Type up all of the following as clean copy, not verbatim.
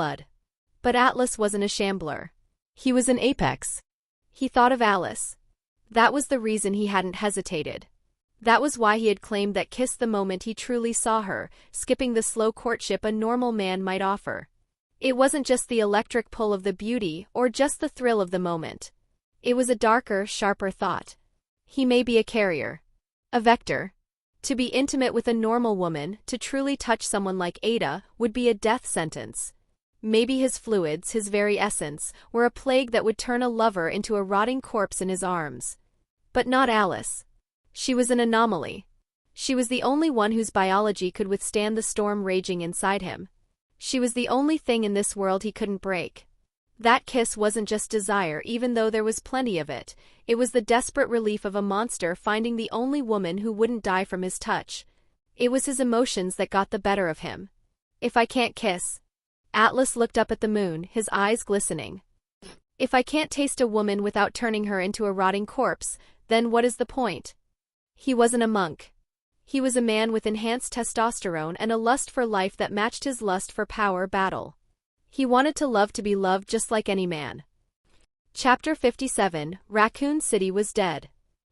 blood. But Atlas wasn't a shambler. He was an apex. He thought of Alice. That was the reason he hadn't hesitated. That was why he had claimed that kiss the moment he truly saw her, skipping the slow courtship a normal man might offer. It wasn't just the electric pull of the beauty or just the thrill of the moment. It was a darker, sharper thought. He may be a carrier. A vector. To be intimate with a normal woman, to truly touch someone like Ada, would be a death sentence. Maybe his fluids, his very essence, were a plague that would turn a lover into a rotting corpse in his arms. But not Alice. She was an anomaly. She was the only one whose biology could withstand the storm raging inside him. She was the only thing in this world he couldn't break. That kiss wasn't just desire, even though there was plenty of it. It was the desperate relief of a monster finding the only woman who wouldn't die from his touch. It was his emotions that got the better of him. If I can't kiss. Atlas looked up at the moon, his eyes glistening. If I can't taste a woman without turning her into a rotting corpse, then what is the point? He wasn't a monk. He was a man with enhanced testosterone and a lust for life that matched his lust for power battle. He wanted to love to be loved just like any man. Chapter 57, Raccoon City was dead.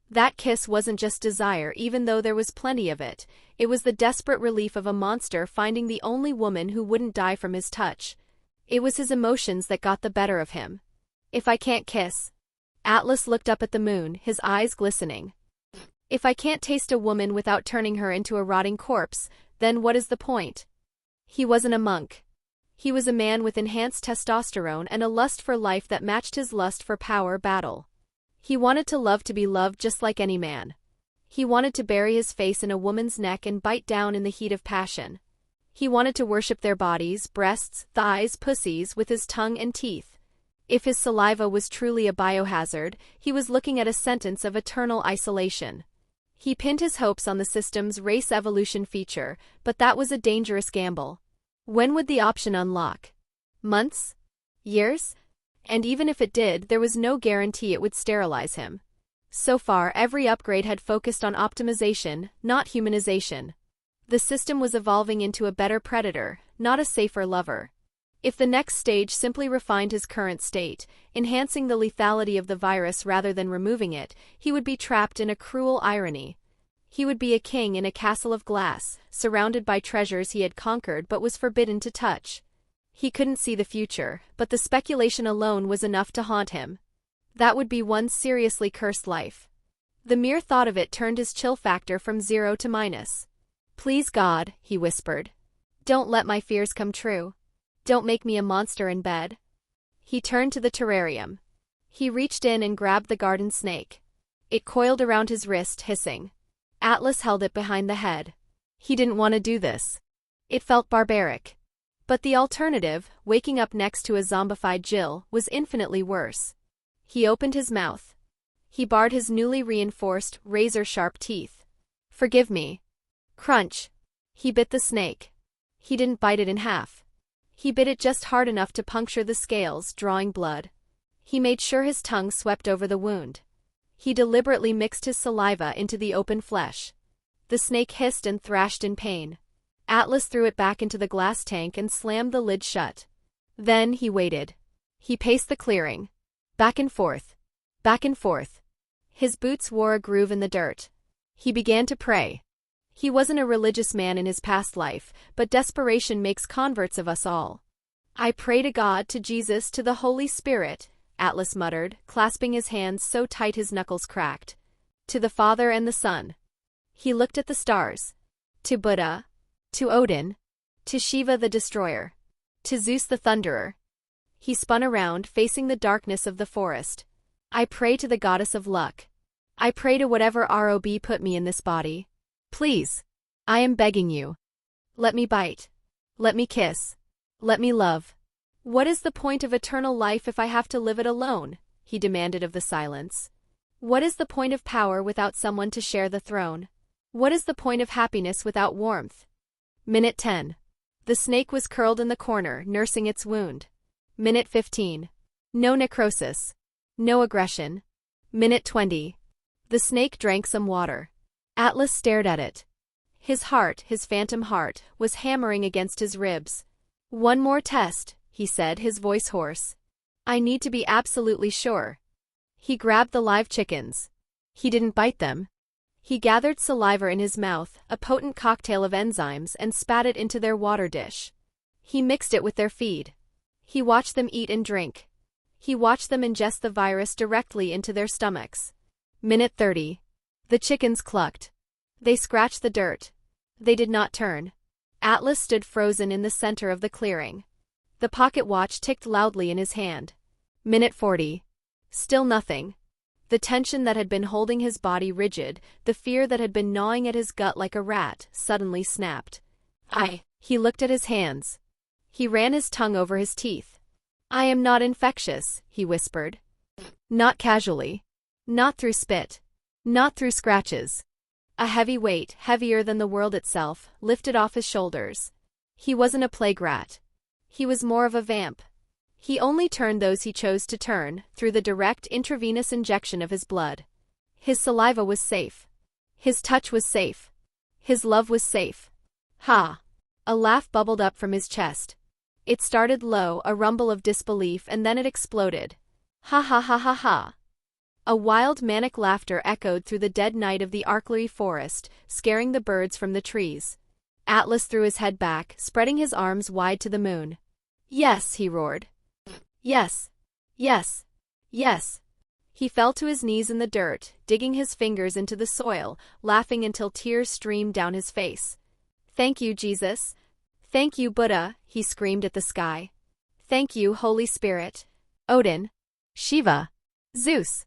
That kiss wasn't just desire, even though there was plenty of it. It was the desperate relief of a monster finding the only woman who wouldn't die from his touch. It was his emotions that got the better of him. If I can't kiss. Atlas looked up at the moon, his eyes glistening. If I can't taste a woman without turning her into a rotting corpse, then what is the point? He wasn't a monk. He was a man with enhanced testosterone and a lust for life that matched his lust for power battle. He wanted to love to be loved just like any man. He wanted to bury his face in a woman's neck and bite down in the heat of passion. He wanted to worship their bodies, breasts, thighs, pussies with his tongue and teeth. If his saliva was truly a biohazard, he was looking at a sentence of eternal isolation. He pinned his hopes on the system's race evolution feature, but that was a dangerous gamble. When would the option unlock? Months? Years? And even if it did, there was no guarantee it would sterilize him. So far, every upgrade had focused on optimization, not humanization. The system was evolving into a better predator, not a safer lover. If the next stage simply refined his current state, enhancing the lethality of the virus rather than removing it, he would be trapped in a cruel irony. He would be a king in a castle of glass, surrounded by treasures he had conquered but was forbidden to touch. He couldn't see the future, but the speculation alone was enough to haunt him. That would be one seriously cursed life. The mere thought of it turned his chill factor from 0 to minus. Please God, he whispered. Don't let my fears come true. Don't make me a monster in bed. He turned to the terrarium. He reached in and grabbed the garden snake. It coiled around his wrist, hissing. Atlas held it behind the head. He didn't want to do this. It felt barbaric. But the alternative, waking up next to a zombified Jill, was infinitely worse. He opened his mouth. He bared his newly reinforced, razor-sharp teeth. Forgive me. Crunch. He bit the snake. He didn't bite it in half. He bit it just hard enough to puncture the scales, drawing blood. He made sure his tongue swept over the wound. He deliberately mixed his saliva into the open flesh. The snake hissed and thrashed in pain. Atlas threw it back into the glass tank and slammed the lid shut. Then he waited. He paced the clearing. Back and forth. Back and forth. His boots wore a groove in the dirt. He began to pray. He wasn't a religious man in his past life, but desperation makes converts of us all. I pray to God, to Jesus, to the Holy Spirit, Atlas muttered, clasping his hands so tight his knuckles cracked. To the Father and the Son. He looked at the stars. To Buddha. To Odin. To Shiva the Destroyer. To Zeus the Thunderer. He spun around, facing the darkness of the forest. I pray to the goddess of luck. I pray to whatever ROB put me in this body. Please. I am begging you. Let me bite. Let me kiss. Let me love. What is the point of eternal life if I have to live it alone? He demanded of the silence. What is the point of power without someone to share the throne? What is the point of happiness without warmth? Minute 10. The snake was curled in the corner, nursing its wound. Minute 15. No necrosis. No aggression. Minute 20. The snake drank some water. Atlas stared at it. His heart, his phantom heart, was hammering against his ribs. One more test, he said, his voice hoarse. I need to be absolutely sure. He grabbed the live chickens. He didn't bite them. He gathered saliva in his mouth, a potent cocktail of enzymes, and spat it into their water dish. He mixed it with their feed. He watched them eat and drink. He watched them ingest the virus directly into their stomachs. Minute 30. The chickens clucked. They scratched the dirt. They did not turn. Atlas stood frozen in the center of the clearing. The pocket watch ticked loudly in his hand. Minute 40. Still nothing. The tension that had been holding his body rigid, the fear that had been gnawing at his gut like a rat, suddenly snapped. He looked at his hands. He ran his tongue over his teeth. I am not infectious, he whispered. Not casually. Not through spit. Not through scratches. A heavy weight, heavier than the world itself, lifted off his shoulders. He wasn't a plague rat. He was more of a vamp. He only turned those he chose to turn, through the direct intravenous injection of his blood. His saliva was safe. His touch was safe. His love was safe. Ha! A laugh bubbled up from his chest. It started low, a rumble of disbelief, and then it exploded. Ha ha ha ha ha! A wild manic laughter echoed through the dead night of the Arkley forest, scaring the birds from the trees. Atlas threw his head back, spreading his arms wide to the moon. Yes, he roared. Yes. Yes. Yes. He fell to his knees in the dirt, digging his fingers into the soil, laughing until tears streamed down his face. Thank you, Jesus. Thank you, Buddha, he screamed at the sky. Thank you, Holy Spirit. Odin. Shiva. Zeus.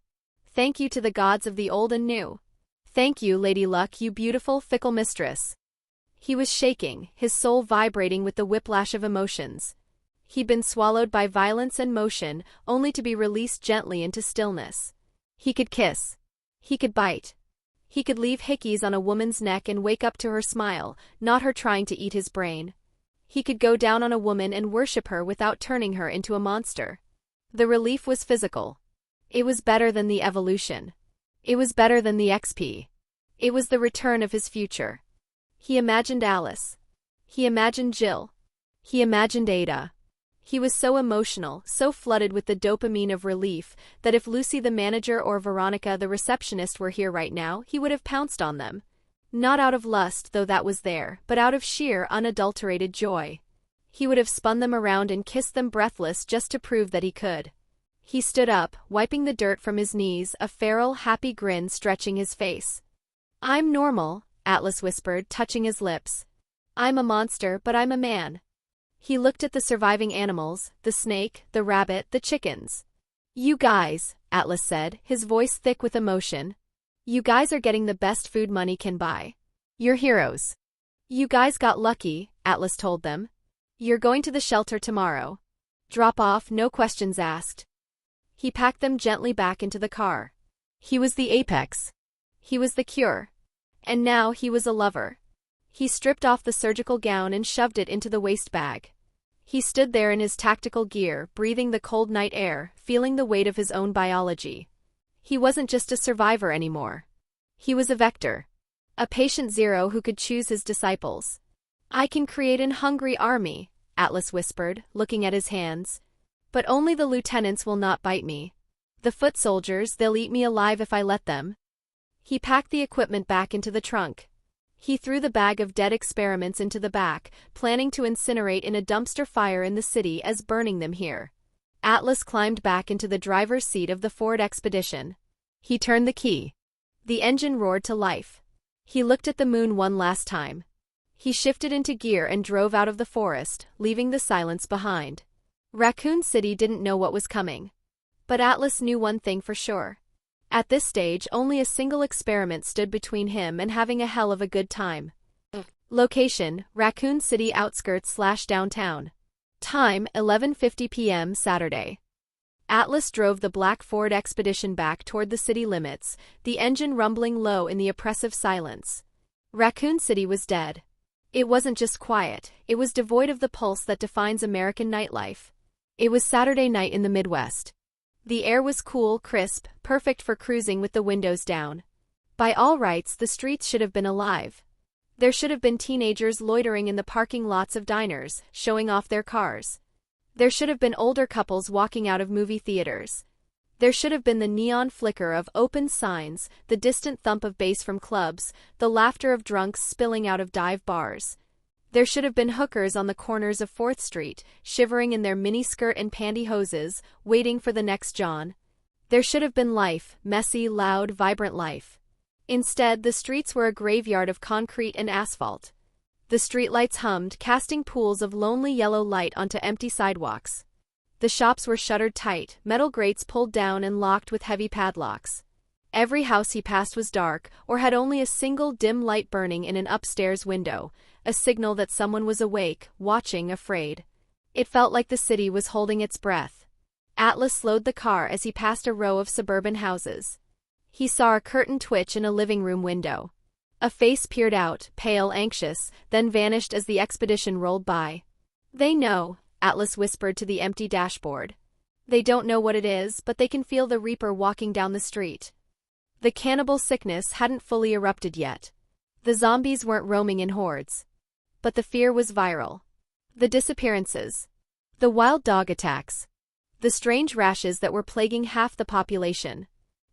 Thank you to the gods of the old and new. Thank you, Lady Luck, you beautiful, fickle mistress. He was shaking, his soul vibrating with the whiplash of emotions. He'd been swallowed by violence and motion, only to be released gently into stillness. He could kiss. He could bite. He could leave hickeys on a woman's neck and wake up to her smile, not her trying to eat his brain. He could go down on a woman and worship her without turning her into a monster. The relief was physical. It was better than the evolution. It was better than the XP. It was the return of his future. He imagined Alice. He imagined Jill. He imagined Ada. He was so emotional, so flooded with the dopamine of relief, that if Lucy the manager or Veronica the receptionist were here right now, he would have pounced on them. Not out of lust, though that was there, but out of sheer, unadulterated joy. He would have spun them around and kissed them breathless just to prove that he could. He stood up, wiping the dirt from his knees, a feral, happy grin stretching his face. I'm normal, Atlas whispered, touching his lips. I'm a monster, but I'm a man. He looked at the surviving animals, the snake, the rabbit, the chickens. You guys, Atlas said, his voice thick with emotion. You guys are getting the best food money can buy. You're heroes. You guys got lucky, Atlas told them. You're going to the shelter tomorrow. Drop off, no questions asked. He packed them gently back into the car. He was the apex. He was the cure. And now he was a lover. He stripped off the surgical gown and shoved it into the waist bag. He stood there in his tactical gear, breathing the cold night air, feeling the weight of his own biology. He wasn't just a survivor anymore. He was a vector. A patient zero who could choose his disciples. I can create an hungry army, Atlas whispered, looking at his hands. But only the lieutenants will not bite me. The foot soldiers, they'll eat me alive if I let them. He packed the equipment back into the trunk. He threw the bag of dead experiments into the back, planning to incinerate in a dumpster fire in the city as burning them here. Atlas climbed back into the driver's seat of the Ford Expedition. He turned the key. The engine roared to life. He looked at the moon one last time. He shifted into gear and drove out of the forest, leaving the silence behind. Raccoon City didn't know what was coming. But Atlas knew one thing for sure. At this stage, only a single experiment stood between him and having a hell of a good time. Location, Raccoon City outskirts/downtown. Time, 11:50 p.m. Saturday. Atlas drove the black Ford Expedition back toward the city limits, the engine rumbling low in the oppressive silence. Raccoon City was dead. It wasn't just quiet, it was devoid of the pulse that defines American nightlife. It was Saturday night in the Midwest. The air was cool, crisp, perfect for cruising with the windows down. By all rights, the streets should have been alive. There should have been teenagers loitering in the parking lots of diners, showing off their cars. There should have been older couples walking out of movie theaters. There should have been the neon flicker of open signs, the distant thump of bass from clubs, the laughter of drunks spilling out of dive bars. There should have been hookers on the corners of 4th Street, shivering in their miniskirt and pantyhoses, waiting for the next John. There should have been life, messy, loud, vibrant life. Instead, the streets were a graveyard of concrete and asphalt. The streetlights hummed, casting pools of lonely yellow light onto empty sidewalks. The shops were shuttered tight, metal grates pulled down and locked with heavy padlocks. Every house he passed was dark, or had only a single dim light burning in an upstairs window, a signal that someone was awake, watching, afraid. It felt like the city was holding its breath. Atlas slowed the car as he passed a row of suburban houses. He saw a curtain twitch in a living room window. A face peered out, pale, anxious, then vanished as the expedition rolled by. "They know," Atlas whispered to the empty dashboard. "They don't know what it is, but they can feel the Reaper walking down the street." The cannibal sickness hadn't fully erupted yet. The zombies weren't roaming in hordes. But the fear was viral. The disappearances. The wild dog attacks. The strange rashes that were plaguing half the population.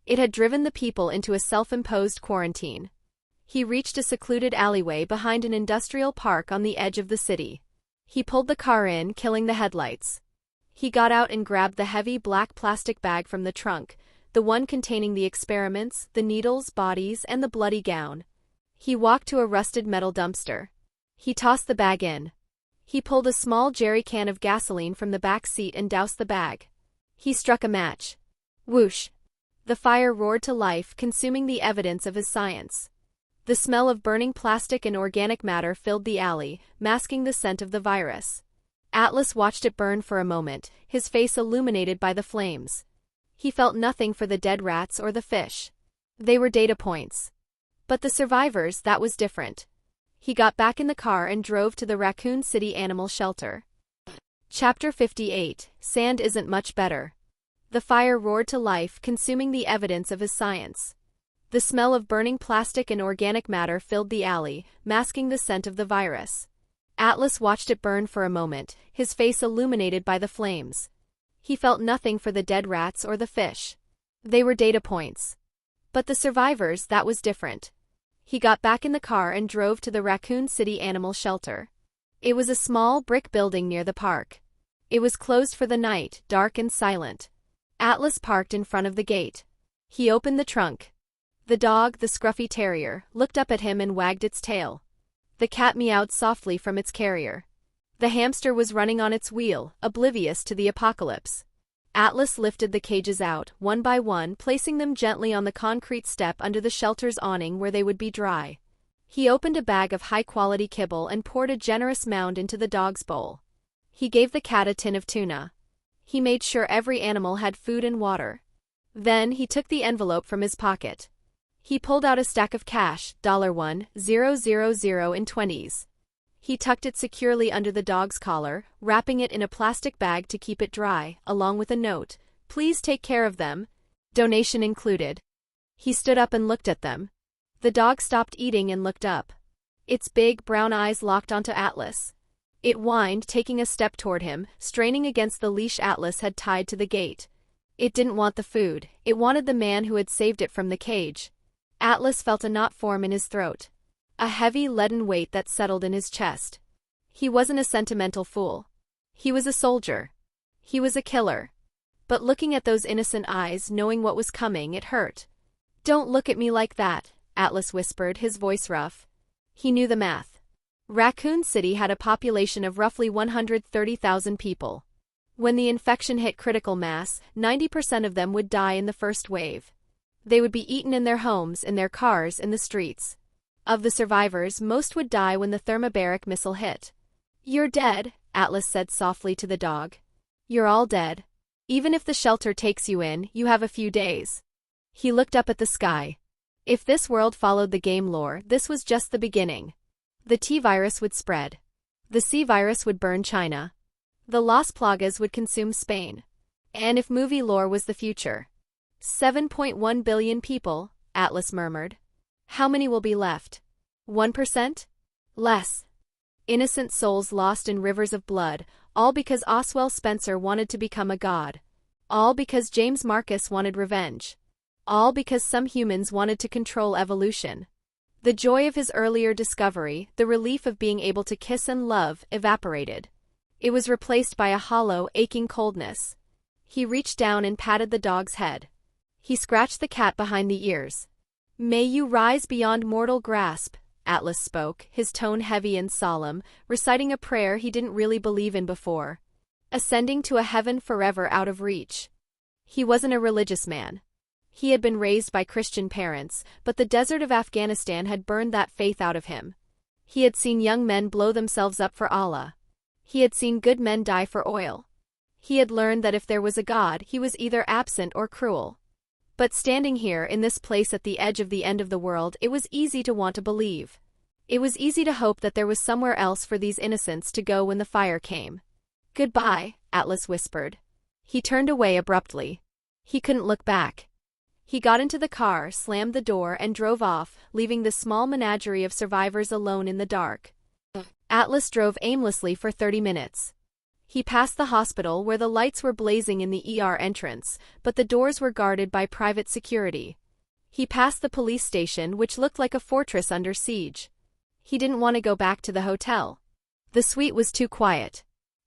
It had driven the people into a self-imposed quarantine. He reached a secluded alleyway behind an industrial park on the edge of the city. He pulled the car in, killing the headlights. He got out and grabbed the heavy black plastic bag from the trunk, the one containing the experiments, the needles, bodies, and the bloody gown. He walked to a rusted metal dumpster. He tossed the bag in. He pulled a small jerry can of gasoline from the back seat and doused the bag. He struck a match. Whoosh! The fire roared to life, consuming the evidence of his science. The smell of burning plastic and organic matter filled the alley, masking the scent of the virus. Atlas watched it burn for a moment, his face illuminated by the flames. He felt nothing for the dead rats or the fish. They were data points. But the survivors, that was different. He got back in the car and drove to the Raccoon City Animal Shelter. Chapter 58, Sand Isn't Much Better. The fire roared to life, consuming the evidence of his science. The smell of burning plastic and organic matter filled the alley, masking the scent of the virus. Atlas watched it burn for a moment, his face illuminated by the flames. He felt nothing for the dead rats or the fish. They were data points. But the survivors, that was different. He got back in the car and drove to the Raccoon City Animal Shelter. It was a small brick building near the park. It was closed for the night, dark and silent. Atlas parked in front of the gate. He opened the trunk. The dog, the scruffy terrier, looked up at him and wagged its tail. The cat meowed softly from its carrier. The hamster was running on its wheel, oblivious to the apocalypse. Atlas lifted the cages out, one by one, placing them gently on the concrete step under the shelter's awning where they would be dry. He opened a bag of high-quality kibble and poured a generous mound into the dog's bowl. He gave the cat a tin of tuna. He made sure every animal had food and water. Then he took the envelope from his pocket. He pulled out a stack of cash, $1, 000 in 20s. He tucked it securely under the dog's collar, wrapping it in a plastic bag to keep it dry, along with a note, "Please take care of them. Donation included." He stood up and looked at them. The dog stopped eating and looked up. Its big, brown eyes locked onto Atlas. It whined, taking a step toward him, straining against the leash Atlas had tied to the gate. It didn't want the food, it wanted the man who had saved it from the cage. Atlas felt a knot form in his throat. A heavy, leaden weight that settled in his chest. He wasn't a sentimental fool. He was a soldier. He was a killer. But looking at those innocent eyes, knowing what was coming, it hurt. "Don't look at me like that," Atlas whispered, his voice rough. He knew the math. Raccoon City had a population of roughly 130,000 people. When the infection hit critical mass, 90% of them would die in the first wave. They would be eaten in their homes, in their cars, in the streets. Of the survivors, most would die when the thermobaric missile hit. "You're dead," Atlas said softly to the dog. "You're all dead. Even if the shelter takes you in, you have a few days." He looked up at the sky. If this world followed the game lore, this was just the beginning. The T-virus would spread. The C-virus would burn China. The Las Plagas would consume Spain. And if movie lore was the future, 7.1 billion people, Atlas murmured. How many will be left? 1%? Less. Innocent souls lost in rivers of blood, All because Oswell Spencer wanted to become a god. All because James Marcus wanted revenge. All because some humans wanted to control evolution. The joy of his earlier discovery, the relief of being able to kiss and love, evaporated. It was replaced by a hollow, aching coldness. He reached down and patted the dog's head. He scratched the cat behind the ears. "May you rise beyond mortal grasp," Atlas spoke, his tone heavy and solemn, reciting a prayer he didn't really believe in before. Ascending to a heaven forever out of reach. He wasn't a religious man. He had been raised by Christian parents, but the desert of Afghanistan had burned that faith out of him. He had seen young men blow themselves up for Allah. He had seen good men die for oil. He had learned that if there was a God, he was either absent or cruel. But standing here in this place at the edge of the end of the world, it was easy to want to believe. It was easy to hope that there was somewhere else for these innocents to go when the fire came. "Goodbye," Atlas whispered. He turned away abruptly. He couldn't look back. He got into the car, slammed the door, and drove off, leaving the small menagerie of survivors alone in the dark. Atlas drove aimlessly for 30 minutes. He passed the hospital where the lights were blazing in the ER entrance, but the doors were guarded by private security. He passed the police station, which looked like a fortress under siege. He didn't want to go back to the hotel. The suite was too quiet.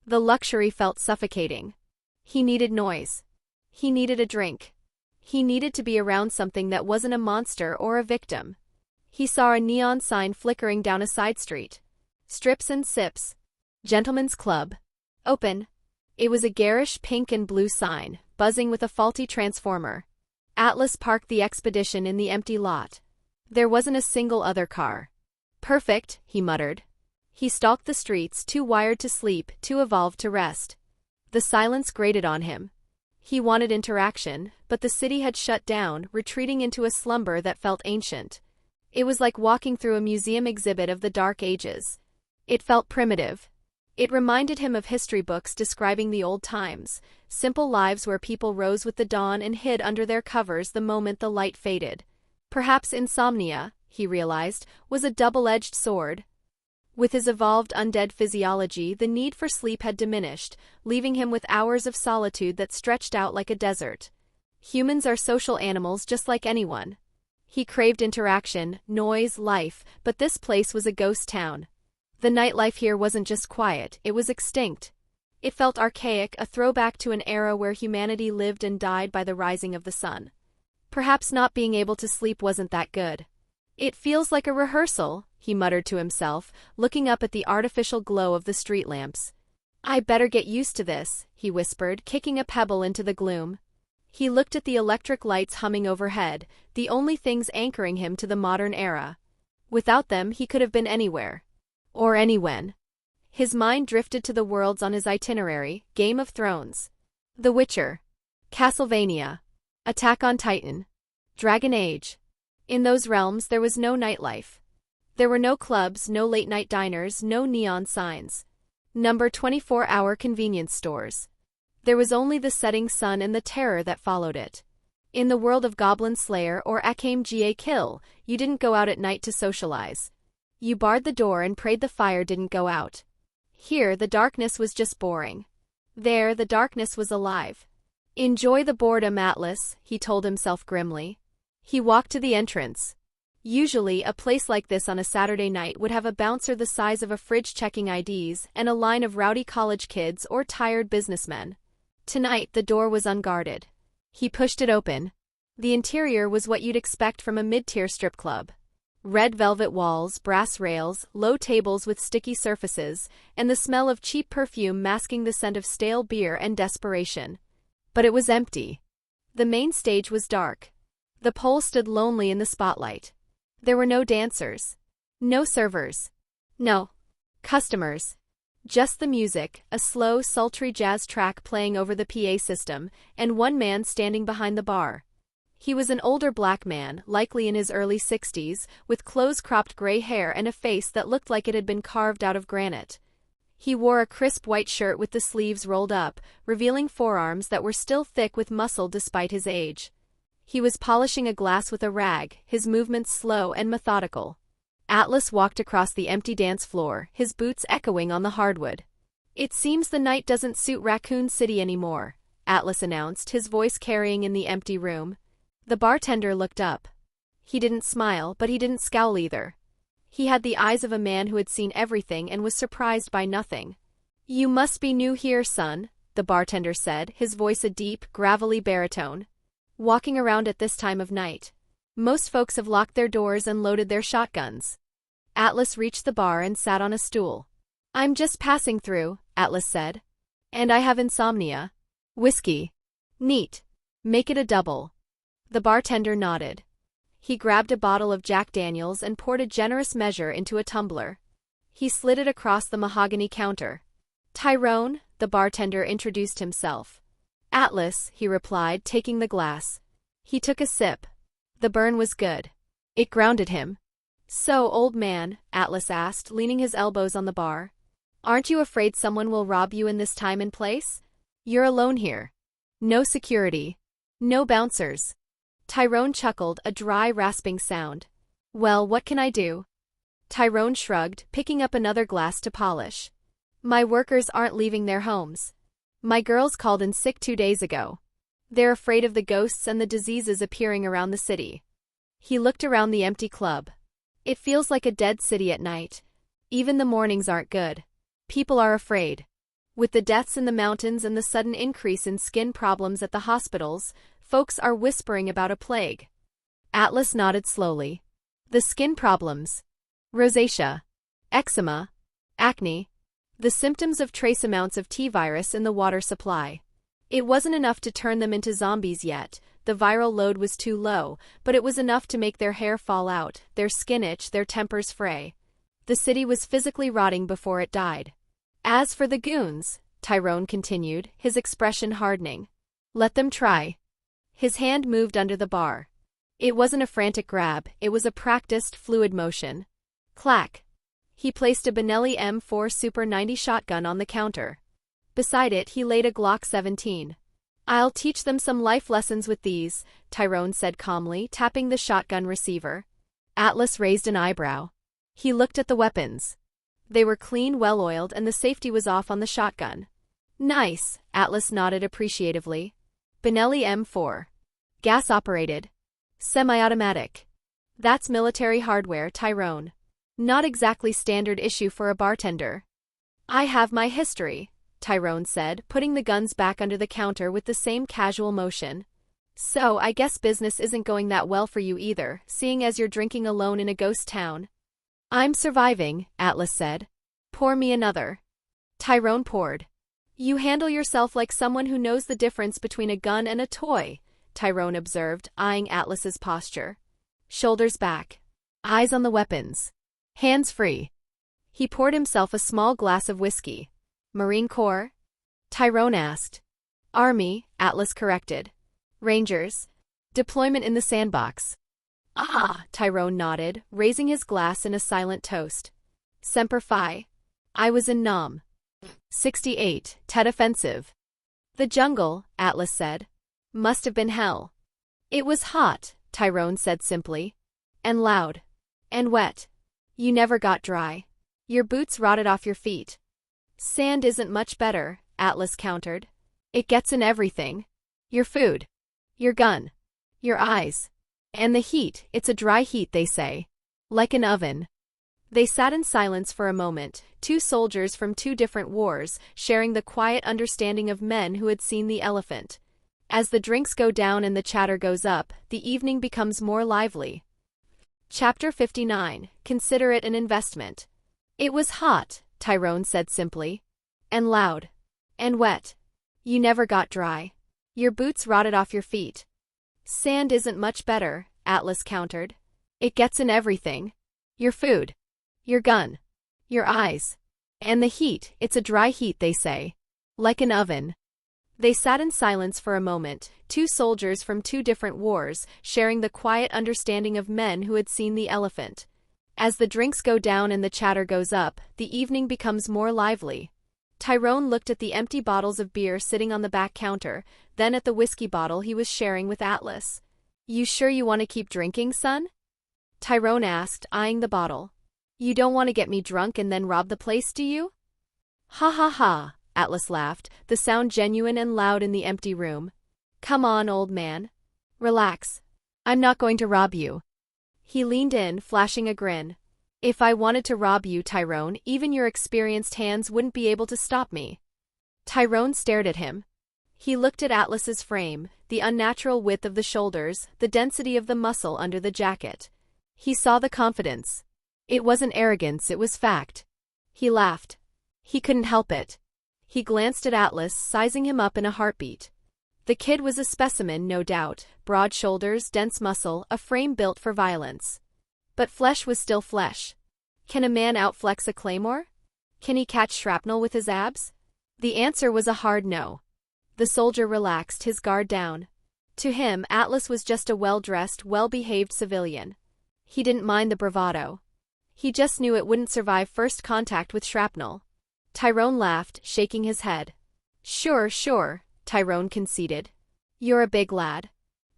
The luxury felt suffocating. He needed noise. He needed a drink. He needed to be around something that wasn't a monster or a victim. He saw a neon sign flickering down a side street. "Strips and Sips. Gentlemen's Club. Open." It was a garish pink and blue sign, buzzing with a faulty transformer. Atlas parked the Expedition in the empty lot. There wasn't a single other car. "Perfect," he muttered. He stalked the streets, too wired to sleep, too evolved to rest. The silence grated on him. He wanted interaction, but the city had shut down, retreating into a slumber that felt ancient. It was like walking through a museum exhibit of the Dark Ages. It felt primitive. It reminded him of history books describing the old times, simple lives where people rose with the dawn and hid under their covers the moment the light faded. Perhaps insomnia, he realized, was a double-edged sword. With his evolved undead physiology, the need for sleep had diminished, leaving him with hours of solitude that stretched out like a desert. Humans are social animals just like anyone. He craved interaction, noise, life, but this place was a ghost town. The nightlife here wasn't just quiet, it was extinct. It felt archaic, a throwback to an era where humanity lived and died by the rising of the sun. Perhaps not being able to sleep wasn't that good. "It feels like a rehearsal," he muttered to himself, looking up at the artificial glow of the street lamps. "I better get used to this," he whispered, kicking a pebble into the gloom. He looked at the electric lights humming overhead, the only things anchoring him to the modern era. Without them, he could have been anywhere. Or anywhen. His mind drifted to the worlds on his itinerary: Game of Thrones, The Witcher, Castlevania, Attack on Titan, Dragon Age. In those realms there was no nightlife. There were no clubs, no late-night diners, no neon signs. Number 24-hour convenience stores. There was only the setting sun and the terror that followed it. In the world of Goblin Slayer or Akame Ga Kill, you didn't go out at night to socialize. You barred the door and prayed the fire didn't go out. Here, the darkness was just boring. There, the darkness was alive. "Enjoy the boredom, Atlas," he told himself grimly. He walked to the entrance. Usually, a place like this on a Saturday night would have a bouncer the size of a fridge checking IDs and a line of rowdy college kids or tired businessmen. Tonight, the door was unguarded. He pushed it open. The interior was what you'd expect from a mid-tier strip club. Red velvet walls, brass rails, low tables with sticky surfaces, and the smell of cheap perfume masking the scent of stale beer and desperation. But it was empty. The main stage was dark. The pole stood lonely in the spotlight. There were no dancers. No servers. No customers. Just the music, a slow, sultry jazz track playing over the PA system, and one man standing behind the bar. He was an older black man, likely in his early 60s, with close-cropped gray hair and a face that looked like it had been carved out of granite. He wore a crisp white shirt with the sleeves rolled up, revealing forearms that were still thick with muscle despite his age. He was polishing a glass with a rag, his movements slow and methodical. Atlas walked across the empty dance floor, his boots echoing on the hardwood. It seems the night doesn't suit Raccoon City anymore, Atlas announced, his voice carrying in the empty room. The bartender looked up. He didn't smile, but he didn't scowl either. He had the eyes of a man who had seen everything and was surprised by nothing. You must be new here, son, the bartender said, his voice a deep, gravelly baritone. Walking around at this time of night. Most folks have locked their doors and loaded their shotguns. Atlas reached the bar and sat on a stool. I'm just passing through, Atlas said. And I have insomnia. Whiskey. Neat. Make it a double. The bartender nodded. He grabbed a bottle of Jack Daniels and poured a generous measure into a tumbler. He slid it across the mahogany counter. Tyrone, the bartender introduced himself. Atlas, he replied, taking the glass. He took a sip. The burn was good. It grounded him. So, old man, Atlas asked, leaning his elbows on the bar. Aren't you afraid someone will rob you in this time and place? You're alone here. No security. No bouncers. Tyrone chuckled, a dry, rasping sound. Well, what can I do? Tyrone shrugged, picking up another glass to polish. My workers aren't leaving their homes. My girls called in sick 2 days ago. They're afraid of the ghosts and the diseases appearing around the city. He looked around the empty club. It feels like a dead city at night. Even the mornings aren't good. People are afraid. With the deaths in the mountains and the sudden increase in skin problems at the hospitals, folks are whispering about a plague. Atlas nodded slowly. The skin problems. Rosacea. Eczema. Acne. The symptoms of trace amounts of T-virus in the water supply. It wasn't enough to turn them into zombies yet, the viral load was too low, but it was enough to make their hair fall out, their skin itch, their tempers fray. The city was physically rotting before it died. As for the goons, Tyrone continued, his expression hardening. Let them try. His hand moved under the bar. It wasn't a frantic grab, it was a practiced, fluid motion. Clack. He placed a Benelli M4 Super 90 shotgun on the counter. Beside it he laid a Glock 17. I'll teach them some life lessons with these, Tyrone said calmly, tapping the shotgun receiver. Atlas raised an eyebrow. He looked at the weapons. They were clean, well-oiled, and the safety was off on the shotgun. Nice, Atlas nodded appreciatively. Benelli M4. Gas-operated. Semi-automatic. That's military hardware, Tyrone. Not exactly standard issue for a bartender. I have my history, Tyrone said, putting the guns back under the counter with the same casual motion. So I guess business isn't going that well for you either, seeing as you're drinking alone in a ghost town. I'm surviving, Atlas said. Pour me another. Tyrone poured. You handle yourself like someone who knows the difference between a gun and a toy, Tyrone observed, eyeing Atlas's posture. Shoulders back. Eyes on the weapons. Hands free. He poured himself a small glass of whiskey. Marine Corps? Tyrone asked. Army, Atlas corrected. Rangers. Deployment in the sandbox. Ah, Tyrone nodded, raising his glass in a silent toast. Semper Fi. I was in Nam. 68, Tet Offensive. The jungle, Atlas said. Must have been hell. It was hot, Tyrone said simply. And loud. And wet. You never got dry. Your boots rotted off your feet. Sand isn't much better, Atlas countered. It gets in everything. Your food. Your gun. Your eyes. And the heat, it's a dry heat, they say. Like an oven. They sat in silence for a moment, two soldiers from two different wars, sharing the quiet understanding of men who had seen the elephant. As the drinks go down and the chatter goes up, the evening becomes more lively. Chapter 59, Consider it an investment. It was hot, Tyrone said simply. And loud. And wet. You never got dry. Your boots rotted off your feet. Sand isn't much better, Atlas countered. It gets in everything. Your food. Your gun. Your eyes. And the heat, it's a dry heat, they say. Like an oven. They sat in silence for a moment, two soldiers from two different wars, sharing the quiet understanding of men who had seen the elephant. As the drinks go down and the chatter goes up, the evening becomes more lively. Tyrone looked at the empty bottles of beer sitting on the back counter, then at the whiskey bottle he was sharing with Atlas. You sure you want to keep drinking, son? Tyrone asked, eyeing the bottle. You don't want to get me drunk and then rob the place, do you? Ha ha ha, Atlas laughed, the sound genuine and loud in the empty room. Come on, old man. Relax. I'm not going to rob you. He leaned in, flashing a grin. If I wanted to rob you, Tyrone, even your experienced hands wouldn't be able to stop me. Tyrone stared at him. He looked at Atlas's frame, the unnatural width of the shoulders, the density of the muscle under the jacket. He saw the confidence. It wasn't arrogance, it was fact. He laughed. He couldn't help it. He glanced at Atlas, sizing him up in a heartbeat. The kid was a specimen, no doubt, broad shoulders, dense muscle, a frame built for violence. But flesh was still flesh. Can a man outflex a claymore? Can he catch shrapnel with his abs? The answer was a hard no. The soldier relaxed, his guard down. To him, Atlas was just a well-dressed, well-behaved civilian. He didn't mind the bravado. He just knew it wouldn't survive first contact with shrapnel. Tyrone laughed, shaking his head. Sure, Tyrone conceded. You're a big lad.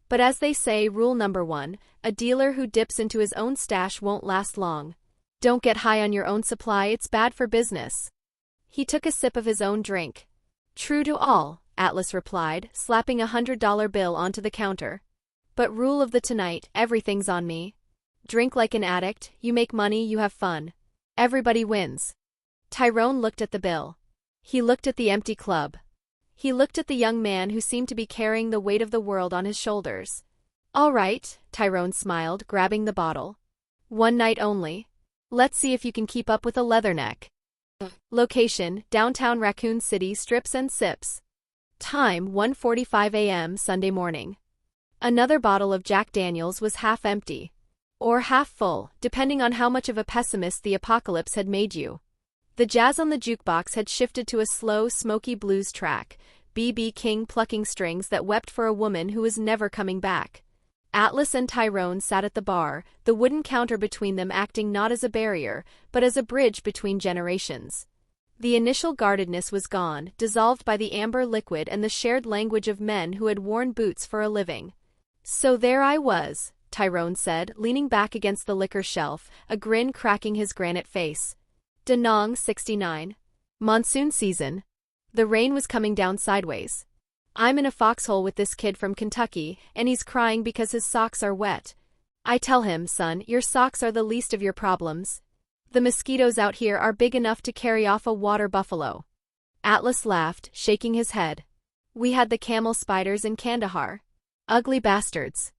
But as they say, rule number 1, a dealer who dips into his own stash won't last long. Don't get high on your own supply, it's bad for business. He took a sip of his own drink. True to all, Atlas replied, slapping $100 bill onto the counter. But rule of the tonight, everything's on me. Drink like an addict, you make money, you have fun. Everybody wins. Tyrone looked at the bill. He looked at the empty club. He looked at the young man who seemed to be carrying the weight of the world on his shoulders. All right, Tyrone smiled, grabbing the bottle. One night only. Let's see if you can keep up with a leatherneck. Location, downtown Raccoon City, strips and sips. Time, 1:45 a.m. Sunday morning. Another bottle of Jack Daniels was half empty. Or half full, depending on how much of a pessimist the apocalypse had made you. The jazz on the jukebox had shifted to a slow, smoky blues track, B.B. King plucking strings that wept for a woman who was never coming back. Atlas and Tyrone sat at the bar, the wooden counter between them acting not as a barrier, but as a bridge between generations. The initial guardedness was gone, dissolved by the amber liquid and the shared language of men who had worn boots for a living. So there I was, Tyrone said, leaning back against the liquor shelf, a grin cracking his granite face. Da Nang 69. Monsoon season. The rain was coming down sideways. I'm in a foxhole with this kid from Kentucky, and he's crying because his socks are wet. I tell him, son, your socks are the least of your problems. The mosquitoes out here are big enough to carry off a water buffalo. Atlas laughed, shaking his head. We had the camel spiders in Kandahar. Ugly bastards.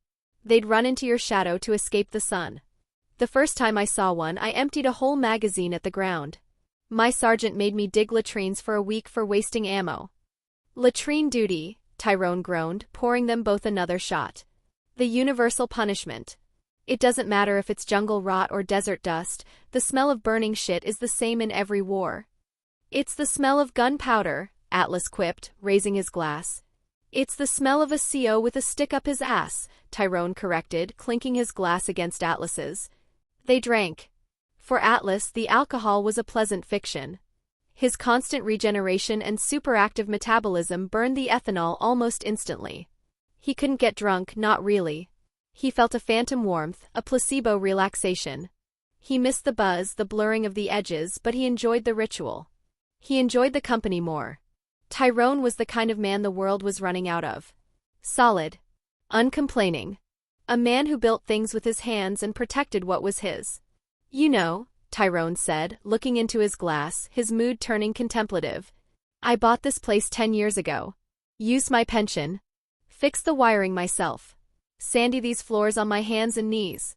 They'd run into your shadow to escape the sun. The first time I saw one, I emptied a whole magazine at the ground. My sergeant made me dig latrines for a week for wasting ammo. Latrine duty, Tyrone groaned, pouring them both another shot. The universal punishment. It doesn't matter if it's jungle rot or desert dust, the smell of burning shit is the same in every war. It's the smell of gunpowder, Atlas quipped, raising his glass. It's the smell of a CO with a stick up his ass, Tyrone corrected, clinking his glass against Atlas's. They drank. For Atlas, the alcohol was a pleasant fiction. His constant regeneration and superactive metabolism burned the ethanol almost instantly. He couldn't get drunk, not really. He felt a phantom warmth, a placebo relaxation. He missed the buzz, the blurring of the edges, but he enjoyed the ritual. He enjoyed the company more. Tyrone was the kind of man the world was running out of. Solid. Uncomplaining. A man who built things with his hands and protected what was his. You know, Tyrone said, looking into his glass, his mood turning contemplative. I bought this place 10 years ago. Used my pension. Fixed the wiring myself. Sandy these floors on my hands and knees.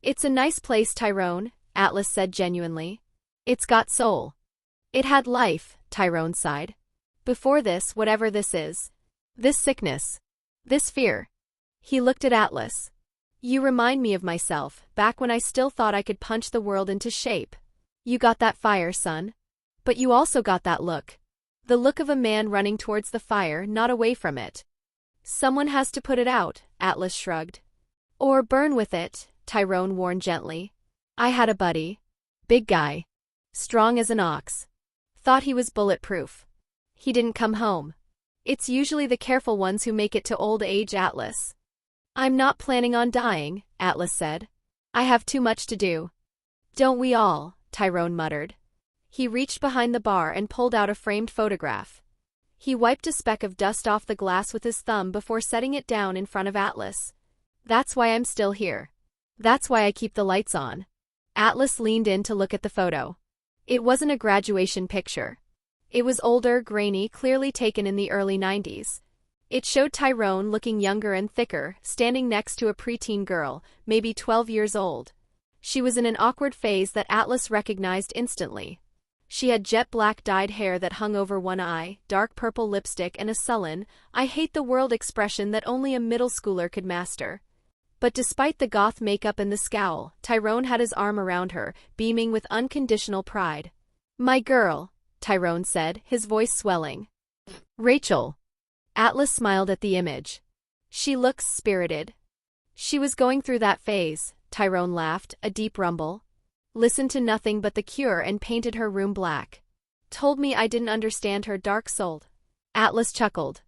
It's a nice place, Tyrone, Atlas said genuinely. It's got soul. It had life, Tyrone sighed. Before this, whatever this is. This sickness. This fear. He looked at Atlas. You remind me of myself, back when I still thought I could punch the world into shape. You got that fire, son. But you also got that look. The look of a man running towards the fire, not away from it. Someone has to put it out, Atlas shrugged. Or burn with it, Tyrone warned gently. I had a buddy. Big guy. Strong as an ox. Thought he was bulletproof. He didn't come home. It's usually the careful ones who make it to old age, Atlas. I'm not planning on dying, Atlas said. I have too much to do. Don't we all, Tyrone muttered. He reached behind the bar and pulled out a framed photograph. He wiped a speck of dust off the glass with his thumb before setting it down in front of Atlas. That's why I'm still here. That's why I keep the lights on. Atlas leaned in to look at the photo. It wasn't a graduation picture. It was older, grainy, clearly taken in the early 90s. It showed Tyrone looking younger and thicker, standing next to a preteen girl, maybe 12 years old. She was in an awkward phase that Atlas recognized instantly. She had jet-black dyed hair that hung over one eye, dark purple lipstick and a sullen, I hate the world expression that only a middle schooler could master. But despite the goth makeup and the scowl, Tyrone had his arm around her, beaming with unconditional pride. "My girl," Tyrone said, his voice swelling. "Rachel." Atlas smiled at the image. "She looks spirited." "She was going through that phase," Tyrone laughed, a deep rumble. "Listened to nothing but The Cure and painted her room black. Told me I didn't understand her, dark-souled." Atlas chuckled.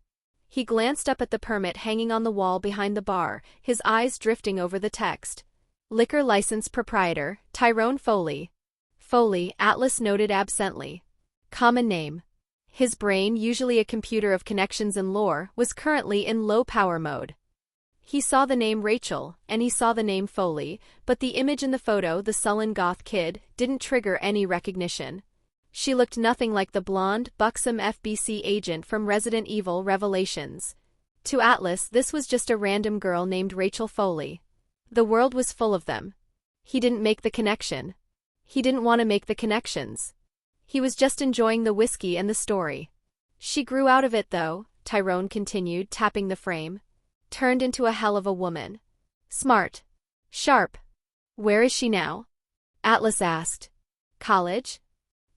He glanced up at the permit hanging on the wall behind the bar, his eyes drifting over the text. "Liquor license proprietor, Tyrone Foley." Foley, Atlas noted absently. Common name. His brain, usually a computer of connections and lore, was currently in low-power mode. He saw the name Rachel, and he saw the name Foley, but the image in the photo, the sullen goth kid, didn't trigger any recognition. She looked nothing like the blonde, buxom FBC agent from Resident Evil Revelations. To Atlas, this was just a random girl named Rachel Foley. The world was full of them. He didn't make the connection. He didn't want to make the connections. He was just enjoying the whiskey and the story. "She grew out of it though," Tyrone continued, tapping the frame. "Turned into a hell of a woman. Smart. Sharp." "Where is she now?" Atlas asked. "College?"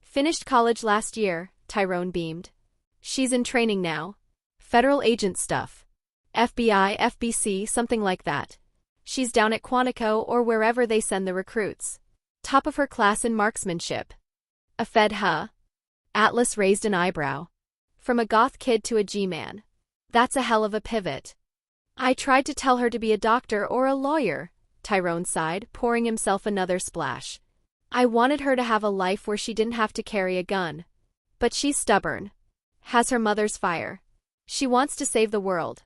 "Finished college last year," Tyrone beamed. "She's in training now. Federal agent stuff. FBI, FBC, something like that. She's down at Quantico or wherever they send the recruits. Top of her class in marksmanship." "A Fed, huh?" Atlas raised an eyebrow. "From a goth kid to a G-man. That's a hell of a pivot." "I tried to tell her to be a doctor or a lawyer," Tyrone sighed, pouring himself another splash. "I wanted her to have a life where she didn't have to carry a gun. But she's stubborn. Has her mother's fire. She wants to save the world."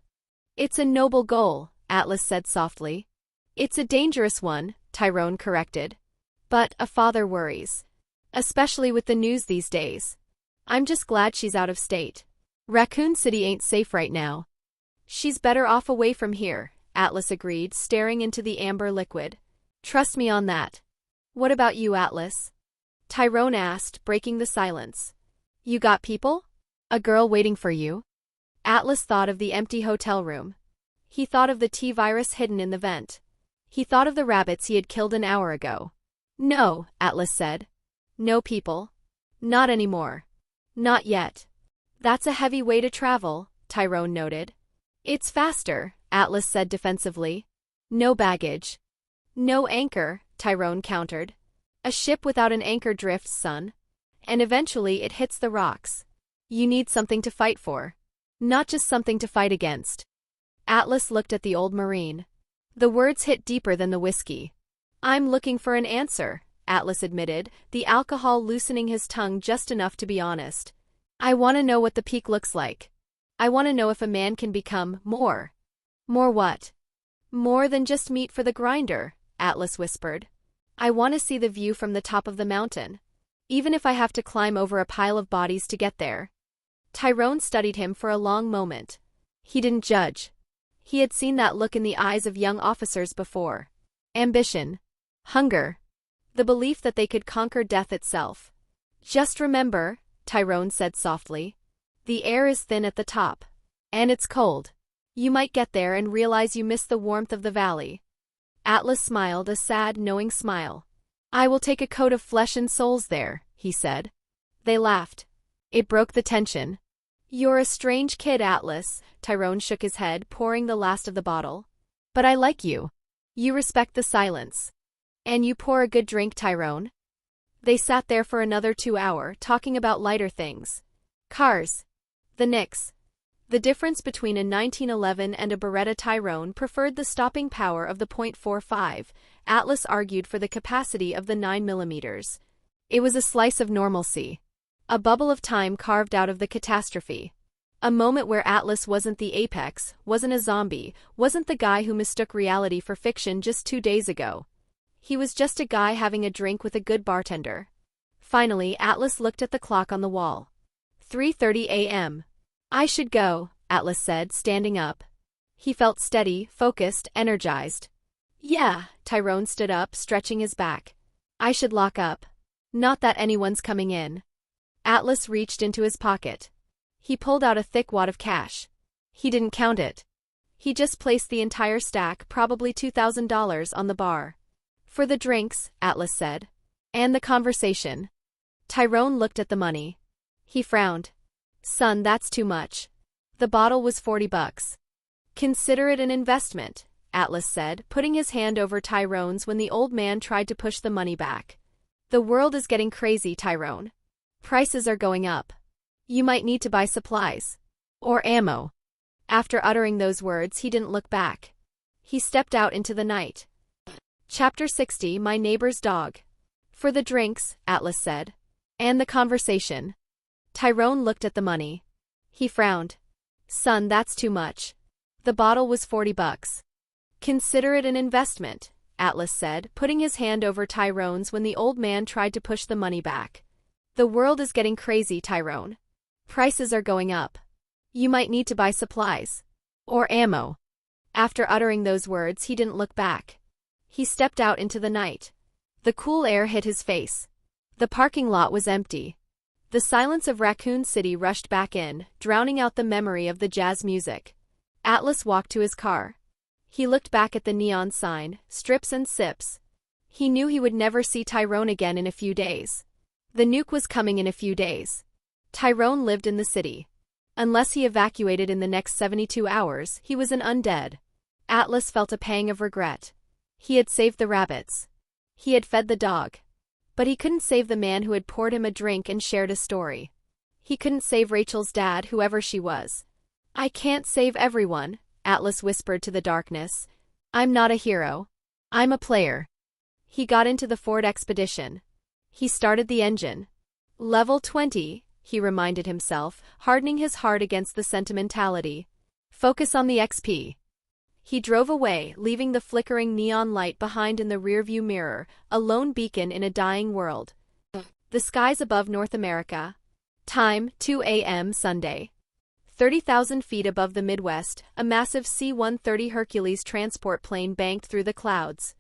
"It's a noble goal," Atlas said softly. "It's a dangerous one," Tyrone corrected. "But a father worries. Especially with the news these days. I'm just glad she's out of state. Raccoon City ain't safe right now." "She's better off away from here," Atlas agreed, staring into the amber liquid. "Trust me on that." "What about you, Atlas?" Tyrone asked, breaking the silence. "You got people? A girl waiting for you?" Atlas thought of the empty hotel room. He thought of the T-virus hidden in the vent. He thought of the rabbits he had killed an hour ago. "No," Atlas said. "No people. Not anymore. Not yet." "That's a heavy way to travel," Tyrone noted. "It's faster," Atlas said defensively. "No baggage." "No anchor," Tyrone countered. "A ship without an anchor drifts, son. And eventually it hits the rocks. You need something to fight for. Not just something to fight against." Atlas looked at the old Marine. The words hit deeper than the whiskey. "I'm looking for an answer," Atlas admitted, the alcohol loosening his tongue just enough to be honest. "I want to know what the peak looks like. I want to know if a man can become more." "More what?" "More than just meat for the grinder," Atlas whispered. "I want to see the view from the top of the mountain. Even if I have to climb over a pile of bodies to get there." Tyrone studied him for a long moment. He didn't judge. He had seen that look in the eyes of young officers before. Ambition. Hunger. The belief that they could conquer death itself. "Just remember," Tyrone said softly. "The air is thin at the top. And it's cold. You might get there and realize you missed the warmth of the valley." Atlas smiled, a sad, knowing smile. "I will take a coat of flesh and souls there," he said. They laughed. It broke the tension. "You're a strange kid, Atlas," Tyrone shook his head, pouring the last of the bottle. "But I like you. You respect the silence. And you pour a good drink, Tyrone." They sat there for another 2 hours, talking about lighter things. Cars. The Knicks. The difference between a 1911 and a Beretta Tyrone preferred the stopping power of the .45. Atlas argued for the capacity of the 9mm. It was a slice of normalcy. A bubble of time carved out of the catastrophe. A moment where Atlas wasn't the apex, wasn't a zombie, wasn't the guy who mistook reality for fiction just 2 days ago. He was just a guy having a drink with a good bartender. Finally, Atlas looked at the clock on the wall. 3:30 a.m. I should go, Atlas said, standing up. He felt steady, focused, energized. Yeah, Tyrone stood up, stretching his back. I should lock up. Not that anyone's coming in. Atlas reached into his pocket. He pulled out a thick wad of cash. He didn't count it. He just placed the entire stack, probably $2,000, on the bar. For the drinks, Atlas said. And the conversation. Tyrone looked at the money. He frowned. Son, that's too much. The bottle was $40. Consider it an investment, Atlas said, putting his hand over Tyrone's when the old man tried to push the money back. The world is getting crazy, Tyrone. Prices are going up. You might need to buy supplies. Or ammo. After uttering those words, he didn't look back. He stepped out into the night. Chapter 60, My Neighbor's Dog. For the drinks, Atlas said. And the conversation. Tyrone looked at the money. He frowned. Son, that's too much. The bottle was $40. Consider it an investment, Atlas said, putting his hand over Tyrone's when the old man tried to push the money back. The world is getting crazy, Tyrone. Prices are going up. You might need to buy supplies. Or ammo. After uttering those words, he didn't look back. He stepped out into the night. The cool air hit his face. The parking lot was empty. The silence of Raccoon City rushed back in, drowning out the memory of the jazz music. Atlas walked to his car. He looked back at the neon sign, strips and sips. He knew he would never see Tyrone again in a few days. The nuke was coming in a few days. Tyrone lived in the city. Unless he evacuated in the next 72 hours, he was an undead. Atlas felt a pang of regret. He had saved the rabbits. He had fed the dog. But he couldn't save the man who had poured him a drink and shared a story. He couldn't save Rachel's dad, whoever she was. I can't save everyone, Atlas whispered to the darkness. I'm not a hero. I'm a player. He got into the Ford Expedition. He started the engine. Level 20, he reminded himself, hardening his heart against the sentimentality. Focus on the XP. He drove away, leaving the flickering neon light behind in the rearview mirror, a lone beacon in a dying world. The skies above North America. Time, 2 a.m. Sunday. 30,000 feet above the Midwest, a massive C-130 Hercules transport plane banked through the clouds.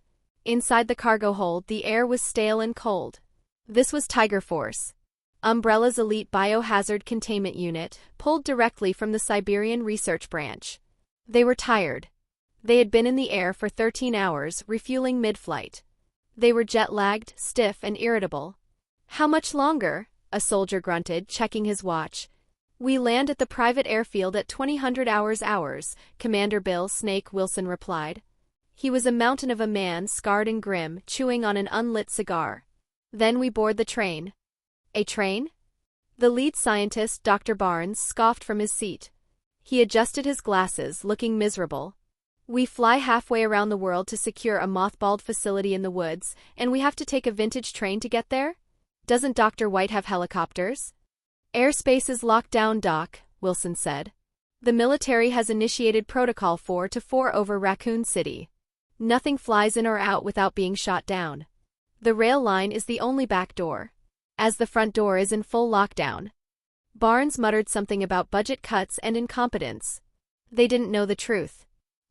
Inside the cargo hold, the air was stale and cold. This was Tiger Force. Umbrella's elite biohazard containment unit, pulled directly from the Siberian Research Branch. They were tired. They had been in the air for 13 hours, refueling mid-flight. They were jet-lagged, stiff, and irritable. How much longer? A soldier grunted, checking his watch. We land at the private airfield at 2000 hours, Commander Bill Snake Wilson replied. He was a mountain of a man, scarred and grim, chewing on an unlit cigar. Then we board the train. A train? The lead scientist, Dr. Barnes, scoffed from his seat. He adjusted his glasses, looking miserable. We fly halfway around the world to secure a mothballed facility in the woods, and we have to take a vintage train to get there? Doesn't Dr. White have helicopters? Airspace is locked down, Doc, Wilson said. The military has initiated Protocol 4-4 over Raccoon City. Nothing flies in or out without being shot down. The rail line is the only back door, as the front door is in full lockdown. Barnes muttered something about budget cuts and incompetence. They didn't know the truth.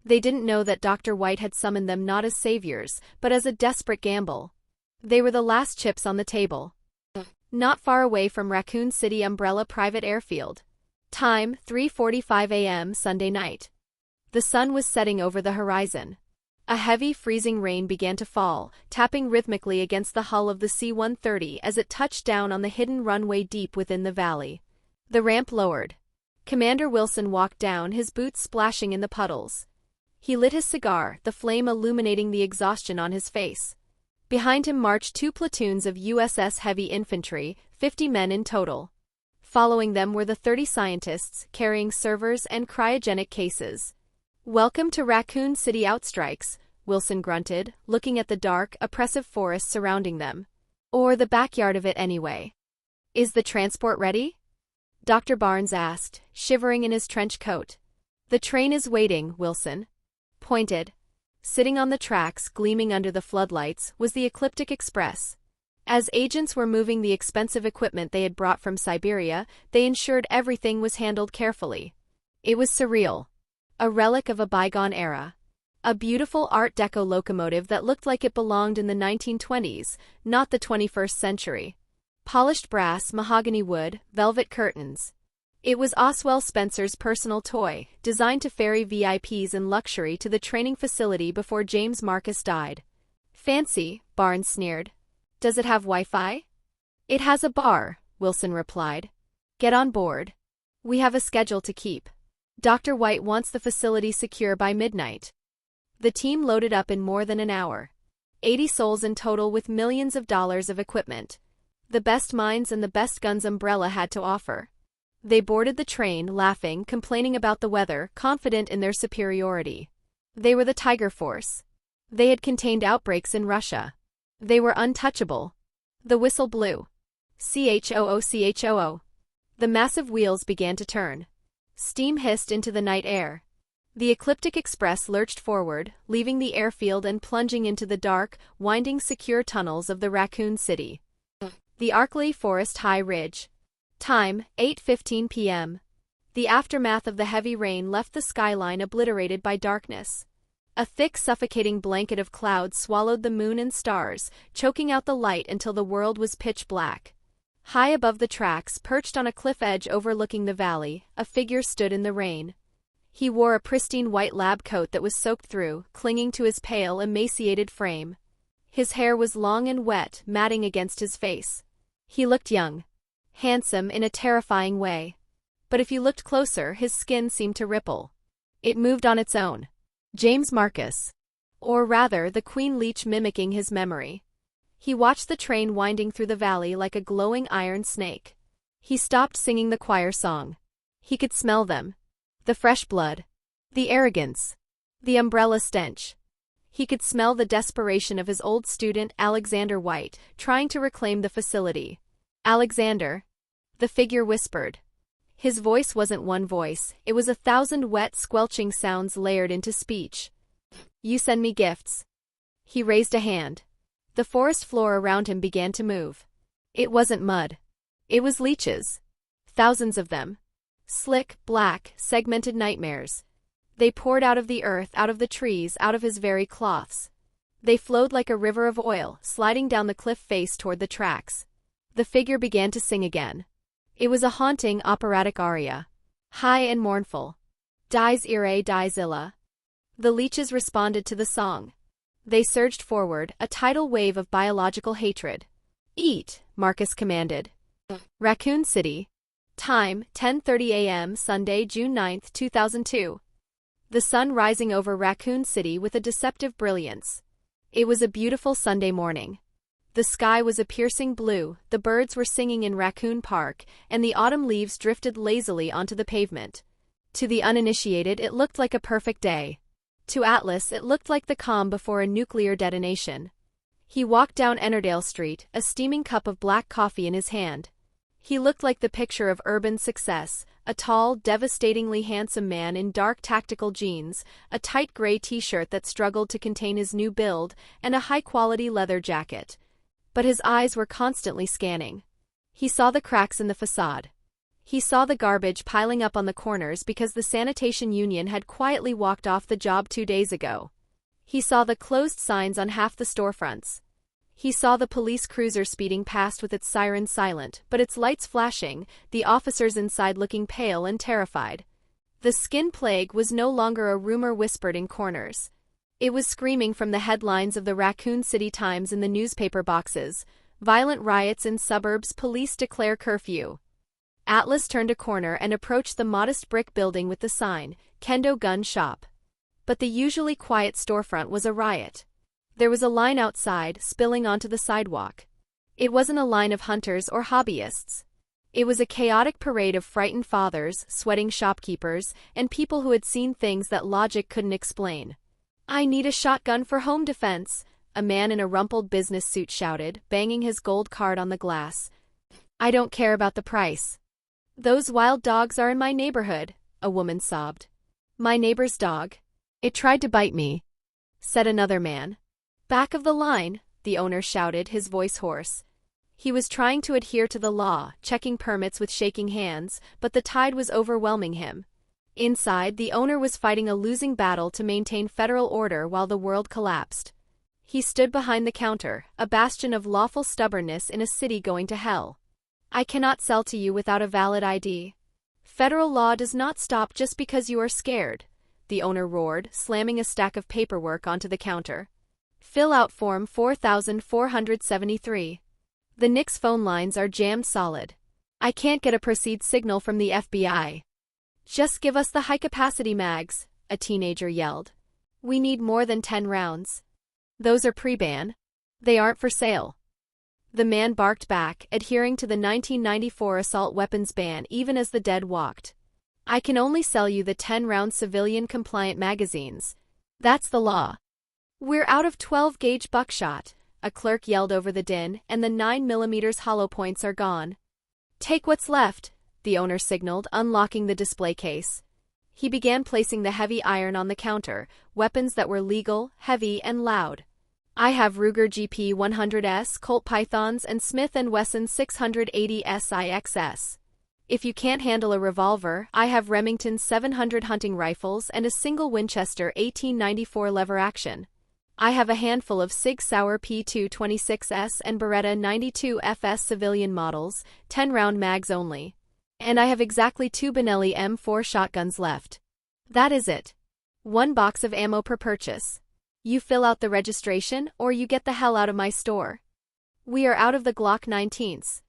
They didn't know that Dr. White had summoned them not as saviors, but as a desperate gamble. They were the last chips on the table. Not far away from Raccoon City Umbrella Private Airfield. Time, 3:45 a.m. Sunday night. The sun was setting over the horizon. A heavy, freezing rain began to fall, tapping rhythmically against the hull of the C-130 as it touched down on the hidden runway deep within the valley. The ramp lowered. Commander Wilson walked down, his boots splashing in the puddles. He lit his cigar, the flame illuminating the exhaustion on his face. Behind him marched 2 platoons of USS Heavy Infantry, 50 men in total. Following them were the 30 scientists, carrying servers and cryogenic cases. Welcome to Raccoon City Outstrikes, Wilson grunted, looking at the dark, oppressive forest surrounding them. Or the backyard of it anyway. Is the transport ready? Dr. Barnes asked, shivering in his trench coat. The train is waiting, Wilson pointed. Sitting on the tracks, gleaming under the floodlights, was the Ecliptic Express. As agents were moving the expensive equipment they had brought from Siberia, they ensured everything was handled carefully. It was surreal. A relic of a bygone era. A beautiful Art Deco locomotive that looked like it belonged in the 1920s, not the 21st century. Polished brass, mahogany wood, velvet curtains. It was Oswell Spencer's personal toy, designed to ferry VIPs in luxury to the training facility before James Marcus died. Fancy, Barnes sneered. Does it have Wi-Fi? It has a bar, Wilson replied. Get on board. We have a schedule to keep. Dr. White wants the facility secure by midnight. The team loaded up in more than an hour. 80 souls in total with millions of dollars of equipment. The best minds and the best guns Umbrella had to offer. They boarded the train, laughing, complaining about the weather, confident in their superiority. They were the Tiger Force. They had contained outbreaks in Russia. They were untouchable. The whistle blew. Choo. The massive wheels began to turn. Steam hissed into the night air. The Ecliptic Express lurched forward, leaving the airfield and plunging into the dark, winding secure tunnels of the Raccoon City. The Arkley Forest High Ridge. Time, 8:15 p.m. The aftermath of the heavy rain left the skyline obliterated by darkness. A thick, suffocating blanket of clouds swallowed the moon and stars, choking out the light until the world was pitch black. High above the tracks, perched on a cliff edge overlooking the valley, a figure stood in the rain. He wore a pristine white lab coat that was soaked through, clinging to his pale, emaciated frame. His hair was long and wet, matting against his face. He looked young. Handsome in a terrifying way. But if you looked closer, his skin seemed to ripple. It moved on its own. James Marcus. Or rather, the Queen Leech mimicking his memory. He watched the train winding through the valley like a glowing iron snake. He stopped singing the choir song. He could smell them. The fresh blood. The arrogance. The umbrella stench. He could smell the desperation of his old student, Alexander White, trying to reclaim the facility. Alexander. The figure whispered. His voice wasn't one voice, it was 1,000 wet, squelching sounds layered into speech. You send me gifts. He raised a hand. The forest floor around him began to move. It wasn't mud. It was leeches. Thousands of them. Slick, black, segmented nightmares. They poured out of the earth, out of the trees, out of his very cloths. They flowed like a river of oil, sliding down the cliff face toward the tracks. The figure began to sing again. It was a haunting, operatic aria. High and mournful. Dies irae, dies illa. The leeches responded to the song. They surged forward, a tidal wave of biological hatred. Eat, Marcus commanded. Raccoon City. Time, 10:30 a.m. Sunday, June 9, 2002. The sun rising over Raccoon City with a deceptive brilliance. It was a beautiful Sunday morning. The sky was a piercing blue, the birds were singing in Raccoon Park, and the autumn leaves drifted lazily onto the pavement. To the uninitiated, it looked like a perfect day. To Atlas, it looked like the calm before a nuclear detonation. He walked down Ennerdale Street, a steaming cup of black coffee in his hand. He looked like the picture of urban success, a tall, devastatingly handsome man in dark tactical jeans, a tight gray t-shirt that struggled to contain his new build, and a high-quality leather jacket. But his eyes were constantly scanning. He saw the cracks in the facade. He saw the garbage piling up on the corners because the sanitation union had quietly walked off the job 2 days ago. He saw the closed signs on half the storefronts. He saw the police cruiser speeding past with its siren silent, but its lights flashing, the officers inside looking pale and terrified. The skin plague was no longer a rumor whispered in corners. It was screaming from the headlines of the Raccoon City Times in the newspaper boxes. Violent riots in suburbs, police declare curfew. Atlas turned a corner and approached the modest brick building with the sign, Kendo Gun Shop. But the usually quiet storefront was a riot. There was a line outside, spilling onto the sidewalk. It wasn't a line of hunters or hobbyists. It was a chaotic parade of frightened fathers, sweating shopkeepers, and people who had seen things that logic couldn't explain. I need a shotgun for home defense, a man in a rumpled business suit shouted, banging his gold card on the glass. I don't care about the price. Those wild dogs are in my neighborhood, a woman sobbed. My neighbor's dog. It tried to bite me, said another man. Back of the line, the owner shouted, his voice hoarse. He was trying to adhere to the law, checking permits with shaking hands, but the tide was overwhelming him. Inside, the owner was fighting a losing battle to maintain federal order while the world collapsed. He stood behind the counter, a bastion of lawful stubbornness in a city going to hell. I cannot sell to you without a valid ID. Federal law does not stop just because you are scared, the owner roared, slamming a stack of paperwork onto the counter. Fill out Form 4473. The Nix phone lines are jammed solid. I can't get a proceed signal from the FBI. Just give us the high-capacity mags, a teenager yelled. We need more than 10 rounds. Those are pre-ban. They aren't for sale. The man barked back, adhering to the 1994 assault weapons ban even as the dead walked. I can only sell you the 10-round civilian-compliant magazines. That's the law. We're out of 12-gauge buckshot, a clerk yelled over the din, and the 9mm hollow points are gone. Take what's left, the owner signaled, unlocking the display case. He began placing the heavy iron on the counter, weapons that were legal, heavy, and loud. I have Ruger GP100S, Colt Pythons, and Smith & Wesson 680 SIXS. If you can't handle a revolver, I have Remington 700 hunting rifles and a single Winchester 1894 lever action. I have a handful of Sig Sauer P226S and Beretta 92FS civilian models, 10-round mags only. And I have exactly 2 Benelli M4 shotguns left. That is it. 1 box of ammo per purchase. You fill out the registration, or you get the hell out of my store. We are out of the Glock 19s.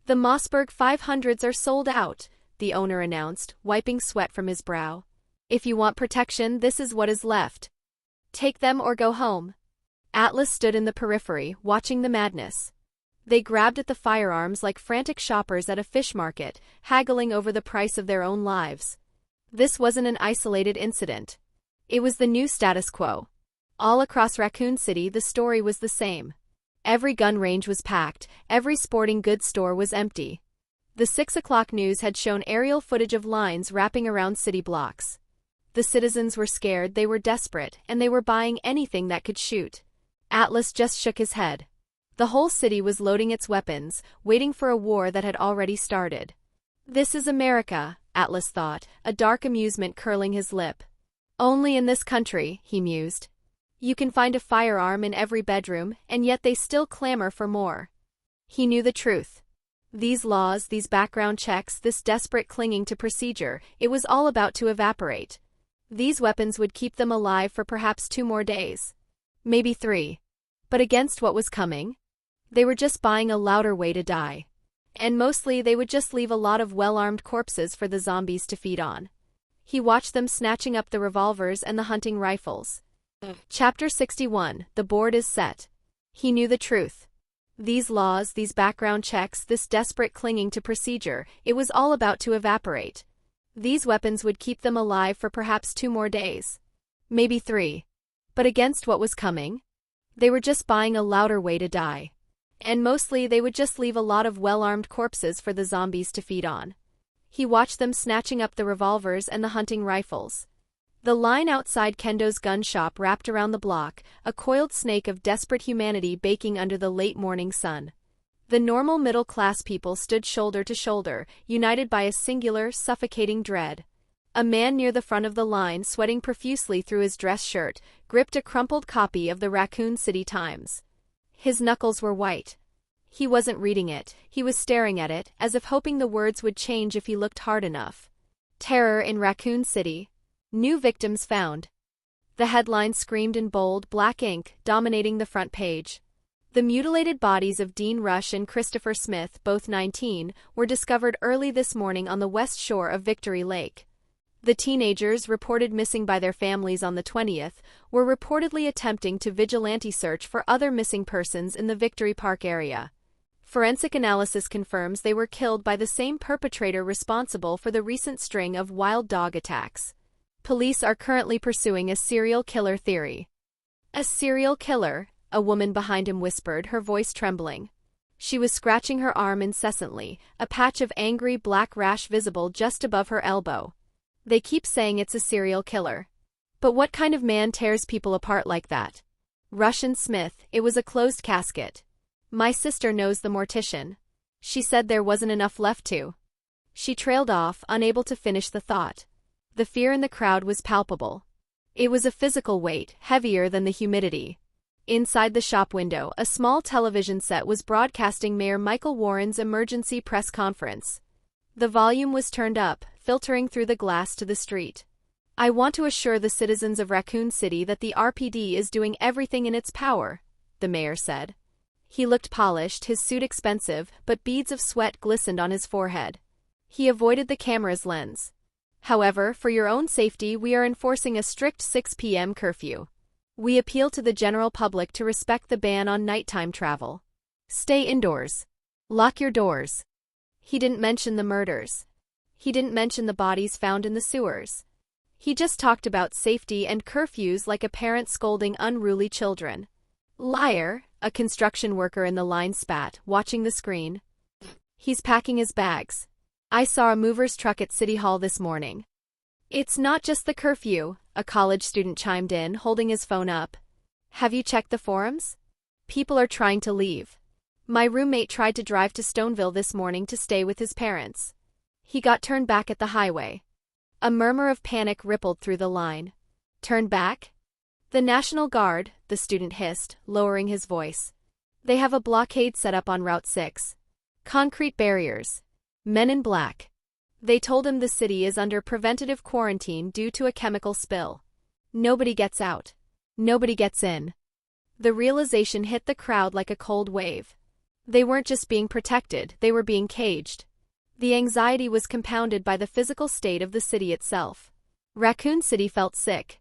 The Mossberg 500s are sold out, the owner announced, wiping sweat from his brow. If you want protection, this is what is left. Take them or go home. Atlas stood in the periphery, watching the madness. They grabbed at the firearms like frantic shoppers at a fish market, haggling over the price of their own lives. This wasn't an isolated incident. It was the new status quo. All across Raccoon City, the story was the same. Every gun range was packed, every sporting goods store was empty. The 6 o'clock news had shown aerial footage of lines wrapping around city blocks. The citizens were scared, they were desperate, and they were buying anything that could shoot. Atlas just shook his head. The whole city was loading its weapons, waiting for a war that had already started. This is America, Atlas thought, a dark amusement curling his lip. Only in this country, he mused. You can find a firearm in every bedroom, and yet they still clamor for more. He knew the truth. These laws, these background checks, this desperate clinging to procedure, it was all about to evaporate. These weapons would keep them alive for perhaps 2 more days. Maybe 3. But against what was coming? They were just buying a louder way to die. And mostly they would just leave a lot of well-armed corpses for the zombies to feed on. He watched them snatching up the revolvers and the hunting rifles. Chapter 61, The Board is Set. He knew the truth. These laws, these background checks, this desperate clinging to procedure, it was all about to evaporate. These weapons would keep them alive for perhaps 2 more days. Maybe 3. But against what was coming? They were just buying a louder way to die. And mostly they would just leave a lot of well-armed corpses for the zombies to feed on. He watched them snatching up the revolvers and the hunting rifles. The line outside Kendo's gun shop wrapped around the block, a coiled snake of desperate humanity baking under the late morning sun. The normal middle-class people stood shoulder to shoulder, united by a singular, suffocating dread. A man near the front of the line, sweating profusely through his dress shirt, gripped a crumpled copy of the Raccoon City Times. His knuckles were white. He wasn't reading it, he was staring at it, as if hoping the words would change if he looked hard enough. Terror in Raccoon City. New victims found. The headline screamed in bold, black ink, dominating the front page. The mutilated bodies of Dean Rush and Christopher Smith, both 19, were discovered early this morning on the west shore of Victory Lake. The teenagers, reported missing by their families on the 20th, were reportedly attempting to vigilante search for other missing persons in the Victory Park area. Forensic analysis confirms they were killed by the same perpetrator responsible for the recent string of wild dog attacks. Police are currently pursuing a serial killer theory. A serial killer? a woman behind him whispered, her voice trembling. She was scratching her arm incessantly, a patch of angry black rash visible just above her elbow. They keep saying it's a serial killer. But what kind of man tears people apart like that? Russian Smith, it was a closed casket. My sister knows the mortician. She said there wasn't enough left to. She trailed off, unable to finish the thought. The fear in the crowd was palpable. It was a physical weight, heavier than the humidity. Inside the shop window, a small television set was broadcasting Mayor Michael Warren's emergency press conference. The volume was turned up, filtering through the glass to the street. I want to assure the citizens of Raccoon City that the RPD is doing everything in its power, the mayor said. He looked polished, his suit expensive, but beads of sweat glistened on his forehead. He avoided the camera's lens. However, for your own safety, we are enforcing a strict 6 p.m. curfew. We appeal to the general public to respect the ban on nighttime travel. Stay indoors. Lock your doors. He didn't mention the murders. He didn't mention the bodies found in the sewers. He just talked about safety and curfews like a parent scolding unruly children. Liar, a construction worker in the line spat, watching the screen. He's packing his bags. I saw a mover's truck at City Hall this morning. It's not just the curfew, a college student chimed in, holding his phone up. Have you checked the forums? People are trying to leave. My roommate tried to drive to Stoneville this morning to stay with his parents. He got turned back at the highway. A murmur of panic rippled through the line. Turn back? The National Guard, the student hissed, lowering his voice. They have a blockade set up on Route 6. Concrete barriers. Men in black. They told him the city is under preventative quarantine due to a chemical spill. Nobody gets out. Nobody gets in. The realization hit the crowd like a cold wave. They weren't just being protected, they were being caged. The anxiety was compounded by the physical state of the city itself. Raccoon City felt sick.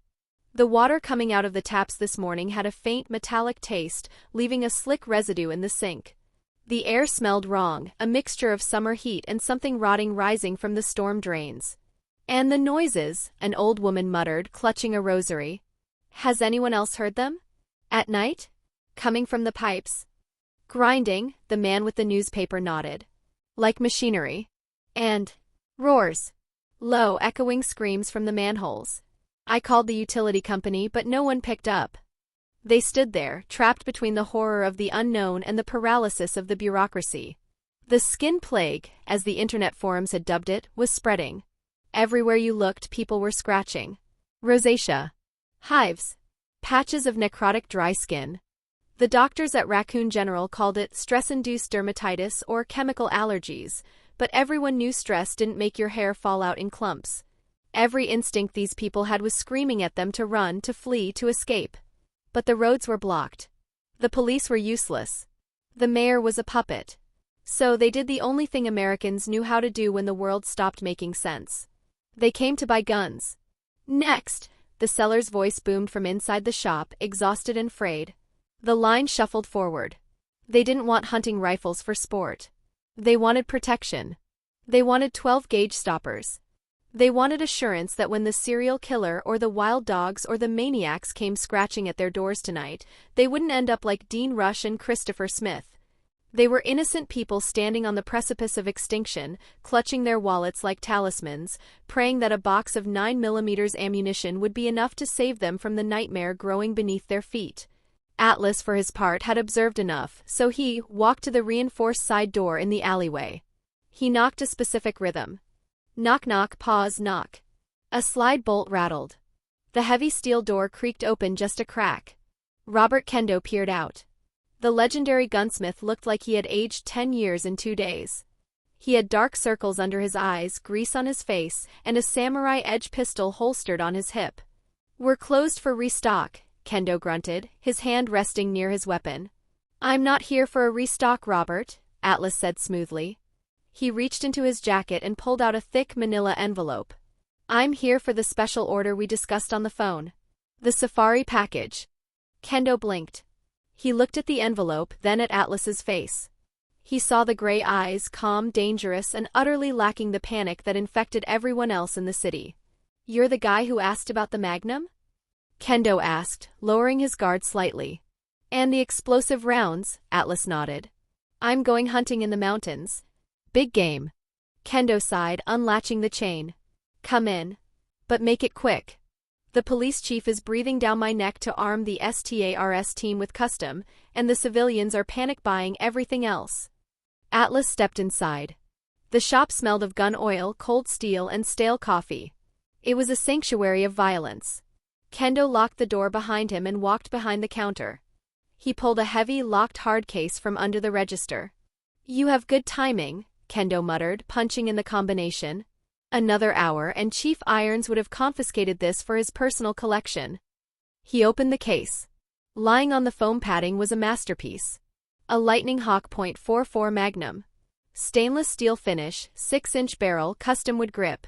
The water coming out of the taps this morning had a faint metallic taste, leaving a slick residue in the sink. The air smelled wrong, a mixture of summer heat and something rotting rising from the storm drains. And the noises, an old woman muttered, clutching a rosary. Has anyone else heard them? At night? Coming from the pipes? Grinding, the man with the newspaper nodded. Like machinery. And roars. Low, echoing screams from the manholes. I called the utility company, but no one picked up. They stood there, trapped between the horror of the unknown and the paralysis of the bureaucracy. The skin plague, as the internet forums had dubbed it, was spreading. Everywhere you looked, people were scratching. Rosacea. Hives. Patches of necrotic dry skin. The doctors at Raccoon General called it stress-induced dermatitis or chemical allergies, but everyone knew stress didn't make your hair fall out in clumps. Every instinct these people had was screaming at them to run, to flee, to escape. But the roads were blocked. The police were useless. The mayor was a puppet. So they did the only thing Americans knew how to do when the world stopped making sense. They came to buy guns. Next, the seller's voice boomed from inside the shop, exhausted and frayed. The line shuffled forward. They didn't want hunting rifles for sport. They wanted protection. They wanted 12-gauge stoppers. They wanted assurance that when the serial killer or the wild dogs or the maniacs came scratching at their doors tonight, they wouldn't end up like Dean Rush and Christopher Smith. They were innocent people standing on the precipice of extinction, clutching their wallets like talismans, praying that a box of 9mm ammunition would be enough to save them from the nightmare growing beneath their feet. Atlas, for his part, had observed enough, so he walked to the reinforced side door in the alleyway. He knocked a specific rhythm. Knock knock, pause, knock. A slide bolt rattled. The heavy steel door creaked open just a crack. Robert Kendo peered out. The legendary gunsmith looked like he had aged 10 years in 2 days. He had dark circles under his eyes, grease on his face, and a samurai edge pistol holstered on his hip. We're closed for restock, Kendo grunted, his hand resting near his weapon. I'm not here for a restock, Robert, Atlas said smoothly. He reached into his jacket and pulled out a thick manila envelope. I'm here for the special order we discussed on the phone. The safari package. Kendo blinked. He looked at the envelope, then at Atlas's face. He saw the gray eyes, calm, dangerous, and utterly lacking the panic that infected everyone else in the city. You're the guy who asked about the Magnum? Kendo asked, lowering his guard slightly. And the explosive rounds, Atlas nodded. I'm going hunting in the mountains. Big game. Kendo sighed, unlatching the chain. Come in. But make it quick. The police chief is breathing down my neck to arm the STARS team with custom, and the civilians are panic buying everything else. Atlas stepped inside. The shop smelled of gun oil, cold steel, and stale coffee. It was a sanctuary of violence. Kendo locked the door behind him and walked behind the counter. He pulled a heavy, locked hard case from under the register. You have good timing, Kendo muttered, punching in the combination. Another hour and Chief Irons would have confiscated this for his personal collection. He opened the case. Lying on the foam padding was a masterpiece. A Lightning Hawk .44 Magnum. Stainless steel finish, 6-inch barrel, custom wood grip.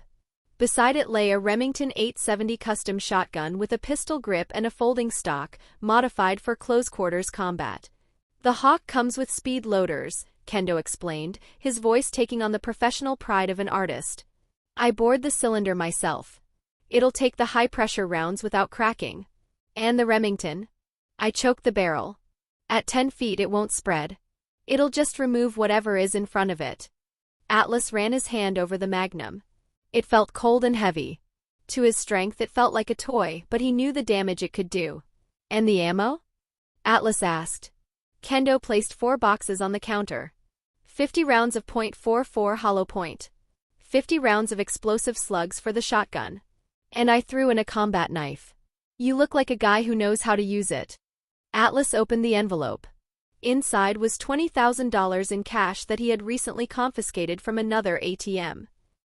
Beside it lay a Remington 870 custom shotgun with a pistol grip and a folding stock, modified for close-quarters combat. The Hawk comes with speed loaders, Kendo explained, his voice taking on the professional pride of an artist. I bored the cylinder myself. It'll take the high-pressure rounds without cracking. And the Remington? I choked the barrel. At 10 feet it won't spread. It'll just remove whatever is in front of it. Atlas ran his hand over the Magnum. It felt cold and heavy. To his strength it felt like a toy, but he knew the damage it could do. And the ammo? Atlas asked. Kendo placed 4 boxes on the counter. 50 rounds of .44 hollow point. 50 rounds of explosive slugs for the shotgun. And I threw in a combat knife. You look like a guy who knows how to use it. Atlas opened the envelope. Inside was $20,000 in cash that he had recently confiscated from another ATM.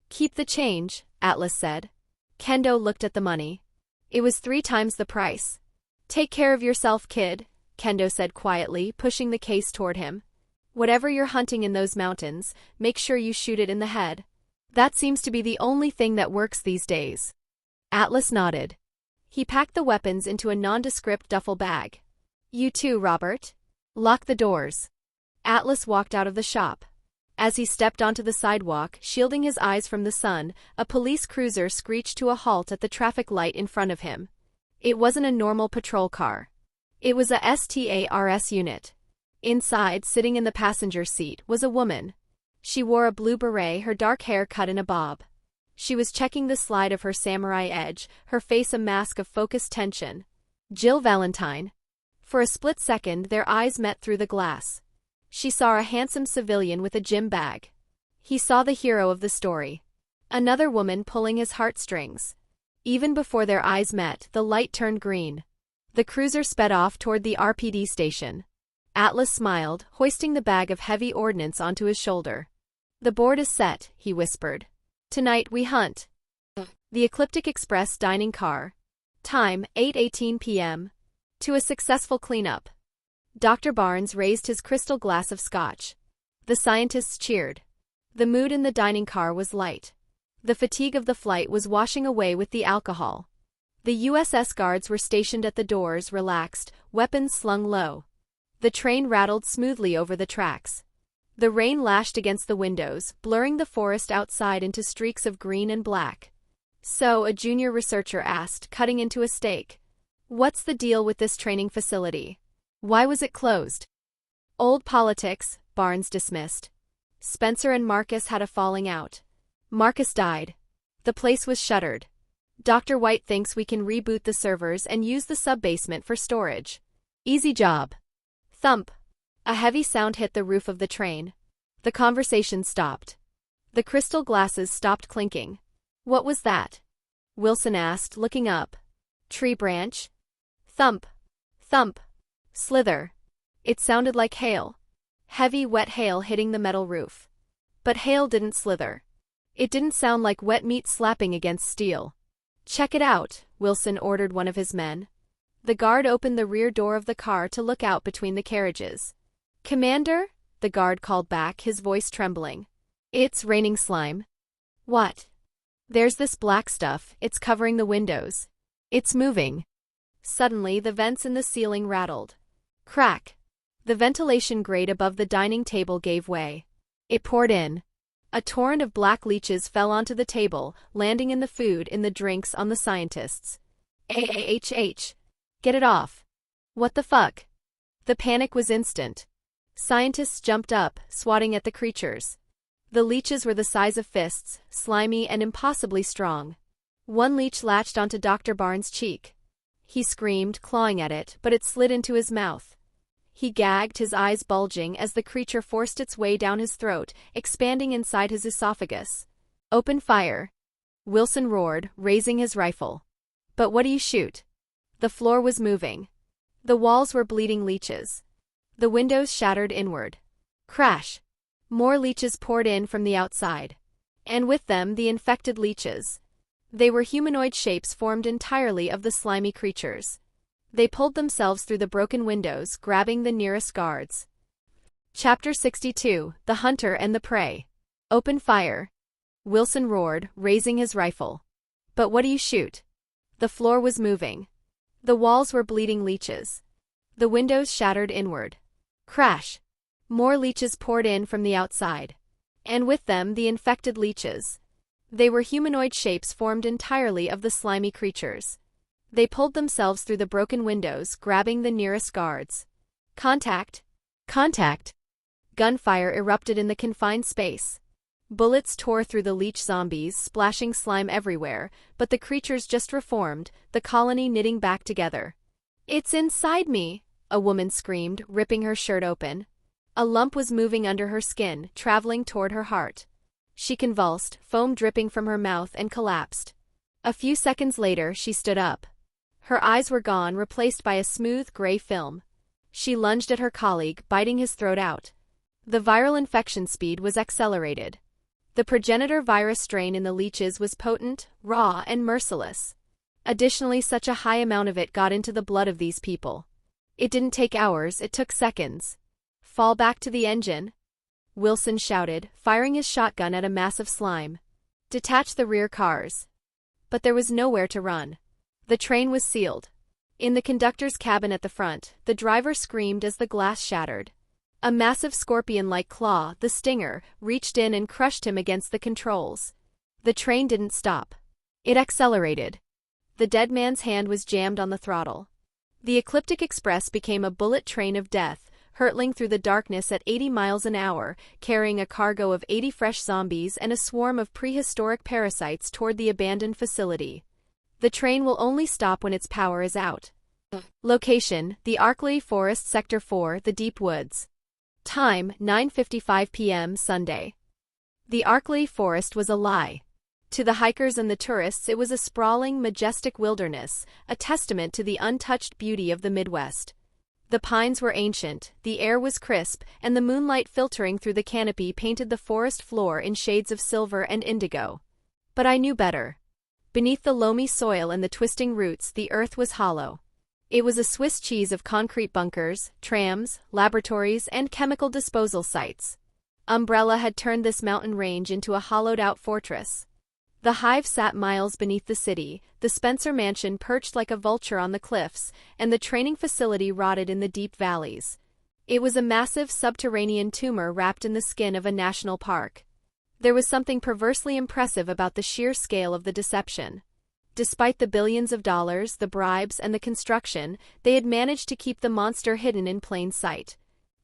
Keep the change, Atlas said. Kendo looked at the money. It was 3 times the price. Take care of yourself, kid, Kendo said quietly, pushing the case toward him. Whatever you're hunting in those mountains, make sure you shoot it in the head. That seems to be the only thing that works these days. Atlas nodded. He packed the weapons into a nondescript duffel bag. You too, Robert. Lock the doors. Atlas walked out of the shop. As he stepped onto the sidewalk, shielding his eyes from the sun, a police cruiser screeched to a halt at the traffic light in front of him. It wasn't a normal patrol car. It was a STARS unit. Inside, sitting in the passenger seat, was a woman. She wore a blue beret, her dark hair cut in a bob. She was checking the slide of her samurai edge, her face a mask of focused tension. Jill Valentine. For a split second, their eyes met through the glass. She saw a handsome civilian with a gym bag. He saw the hero of the story. Another woman pulling his heartstrings. Even before their eyes met, the light turned green. The cruiser sped off toward the RPD station. Atlas smiled, hoisting the bag of heavy ordnance onto his shoulder. The board is set, he whispered. Tonight we hunt. The Ecliptic Express dining car. Time, 8:18 p.m. To a successful cleanup. Dr. Barnes raised his crystal glass of scotch. The scientists cheered. The mood in the dining car was light. The fatigue of the flight was washing away with the alcohol. The USS guards were stationed at the doors, relaxed, weapons slung low. The train rattled smoothly over the tracks. The rain lashed against the windows, blurring the forest outside into streaks of green and black. So, a junior researcher asked, cutting into a steak. What's the deal with this training facility? Why was it closed? Old politics, Barnes dismissed. Spencer and Marcus had a falling out. Marcus died. The place was shuttered. Dr. White thinks we can reboot the servers and use the sub-basement for storage. Easy job. Thump. A heavy sound hit the roof of the train. The conversation stopped. The crystal glasses stopped clinking. What was that? Wilson asked, looking up. Tree branch? Thump. Thump. Slither. It sounded like hail. Heavy, wet hail hitting the metal roof. But hail didn't slither. It didn't sound like wet meat slapping against steel. Check it out, Wilson ordered one of his men. The guard opened the rear door of the car to look out between the carriages. Commander? The guard called back, his voice trembling. It's raining slime. What? There's this black stuff, it's covering the windows. It's moving. Suddenly, the vents in the ceiling rattled. Crack. The ventilation grate above the dining table gave way. It poured in. A torrent of black leeches fell onto the table, landing in the food, in the drinks, on the scientists. Get it off. What the fuck? The panic was instant. Scientists jumped up, swatting at the creatures. The leeches were the size of fists, slimy and impossibly strong. One leech latched onto Dr. Barnes' cheek. He screamed, clawing at it, but it slid into his mouth. He gagged, his eyes bulging as the creature forced its way down his throat, expanding inside his esophagus. "Open fire," Wilson roared, raising his rifle. "But what do you shoot?" The floor was moving. The walls were bleeding leeches. The windows shattered inward. Crash! More leeches poured in from the outside. And with them the infected leeches. They were humanoid shapes formed entirely of the slimy creatures. They pulled themselves through the broken windows, grabbing the nearest guards. Chapter 62: The Hunter and the Prey. "Open fire," Wilson roared, raising his rifle. "But what do you shoot?" The floor was moving. The walls were bleeding leeches. The windows shattered inward. Crash! More leeches poured in from the outside. And with them the infected leeches. They were humanoid shapes formed entirely of the slimy creatures. They pulled themselves through the broken windows, grabbing the nearest guards. Contact! Contact! Gunfire erupted in the confined space. Bullets tore through the leech zombies, splashing slime everywhere, but the creatures just reformed, the colony knitting back together. "It's inside me," a woman screamed, ripping her shirt open. A lump was moving under her skin, traveling toward her heart. She convulsed, foam dripping from her mouth, and collapsed. A few seconds later, she stood up. Her eyes were gone, replaced by a smooth gray film. She lunged at her colleague, biting his throat out. The viral infection speed was accelerated. The progenitor virus strain in the leeches was potent, raw, and merciless. Additionally, such a high amount of it got into the blood of these people. It didn't take hours, it took seconds. "Fall back to the engine," Wilson shouted, firing his shotgun at a mass of slime. "Detach the rear cars." But there was nowhere to run. The train was sealed. In the conductor's cabin at the front, the driver screamed as the glass shattered. A massive scorpion-like claw, the Stinger, reached in and crushed him against the controls. The train didn't stop. It accelerated. The dead man's hand was jammed on the throttle. The Ecliptic Express became a bullet train of death, hurtling through the darkness at 80 miles an hour, carrying a cargo of 80 fresh zombies and a swarm of prehistoric parasites toward the abandoned facility. The train will only stop when its power is out. Location: the Arkley Forest, Sector 4, the Deep Woods. Time: 9:55 p.m. Sunday. The Arkley Forest was a lie. To the hikers and the tourists it was a sprawling, majestic wilderness, a testament to the untouched beauty of the Midwest. The pines were ancient, the air was crisp, and the moonlight filtering through the canopy painted the forest floor in shades of silver and indigo. But I knew better. Beneath the loamy soil and the twisting roots, the earth was hollow. It was a Swiss cheese of concrete bunkers, trams, laboratories, and chemical disposal sites. Umbrella had turned this mountain range into a hollowed-out fortress. The Hive sat miles beneath the city, the Spencer Mansion perched like a vulture on the cliffs, and the training facility rotted in the deep valleys. It was a massive subterranean tumor wrapped in the skin of a national park. There was something perversely impressive about the sheer scale of the deception. Despite the billions of dollars, the bribes, and the construction, they had managed to keep the monster hidden in plain sight.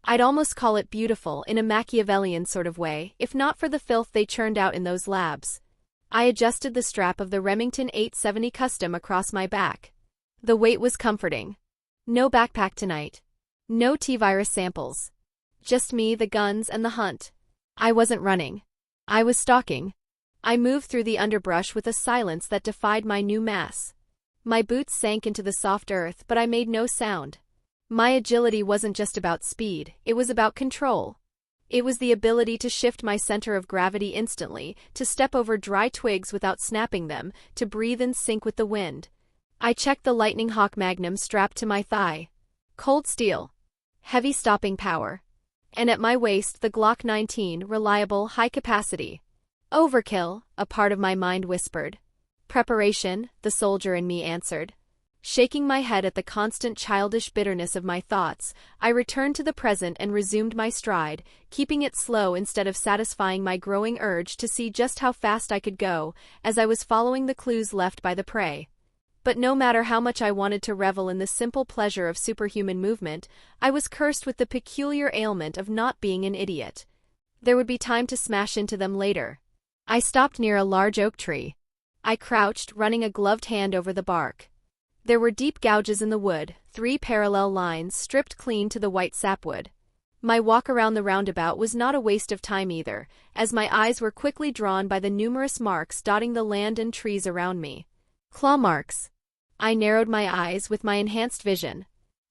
I'd almost call it beautiful in a Machiavellian sort of way, if not for the filth they churned out in those labs. I adjusted the strap of the Remington 870 Custom across my back. The weight was comforting. No backpack tonight. No T-virus samples. Just me, the guns, and the hunt. I wasn't running. I was stalking. I moved through the underbrush with a silence that defied my new mass. My boots sank into the soft earth, but I made no sound. My agility wasn't just about speed, it was about control. It was the ability to shift my center of gravity instantly, to step over dry twigs without snapping them, to breathe in sync with the wind. I checked the Lightning Hawk Magnum strapped to my thigh. Cold steel. Heavy stopping power. And at my waist the Glock 19, reliable, high capacity. Overkill, a part of my mind whispered. Preparation, the soldier in me answered. Shaking my head at the constant childish bitterness of my thoughts, I returned to the present and resumed my stride, keeping it slow instead of satisfying my growing urge to see just how fast I could go, as I was following the clues left by the prey. But no matter how much I wanted to revel in the simple pleasure of superhuman movement, I was cursed with the peculiar ailment of not being an idiot. There would be time to smash into them later. I stopped near a large oak tree. I crouched, running a gloved hand over the bark. There were deep gouges in the wood, 3 parallel lines stripped clean to the white sapwood. My walk around the roundabout was not a waste of time either, as my eyes were quickly drawn by the numerous marks dotting the land and trees around me. Claw marks. I narrowed my eyes with my enhanced vision.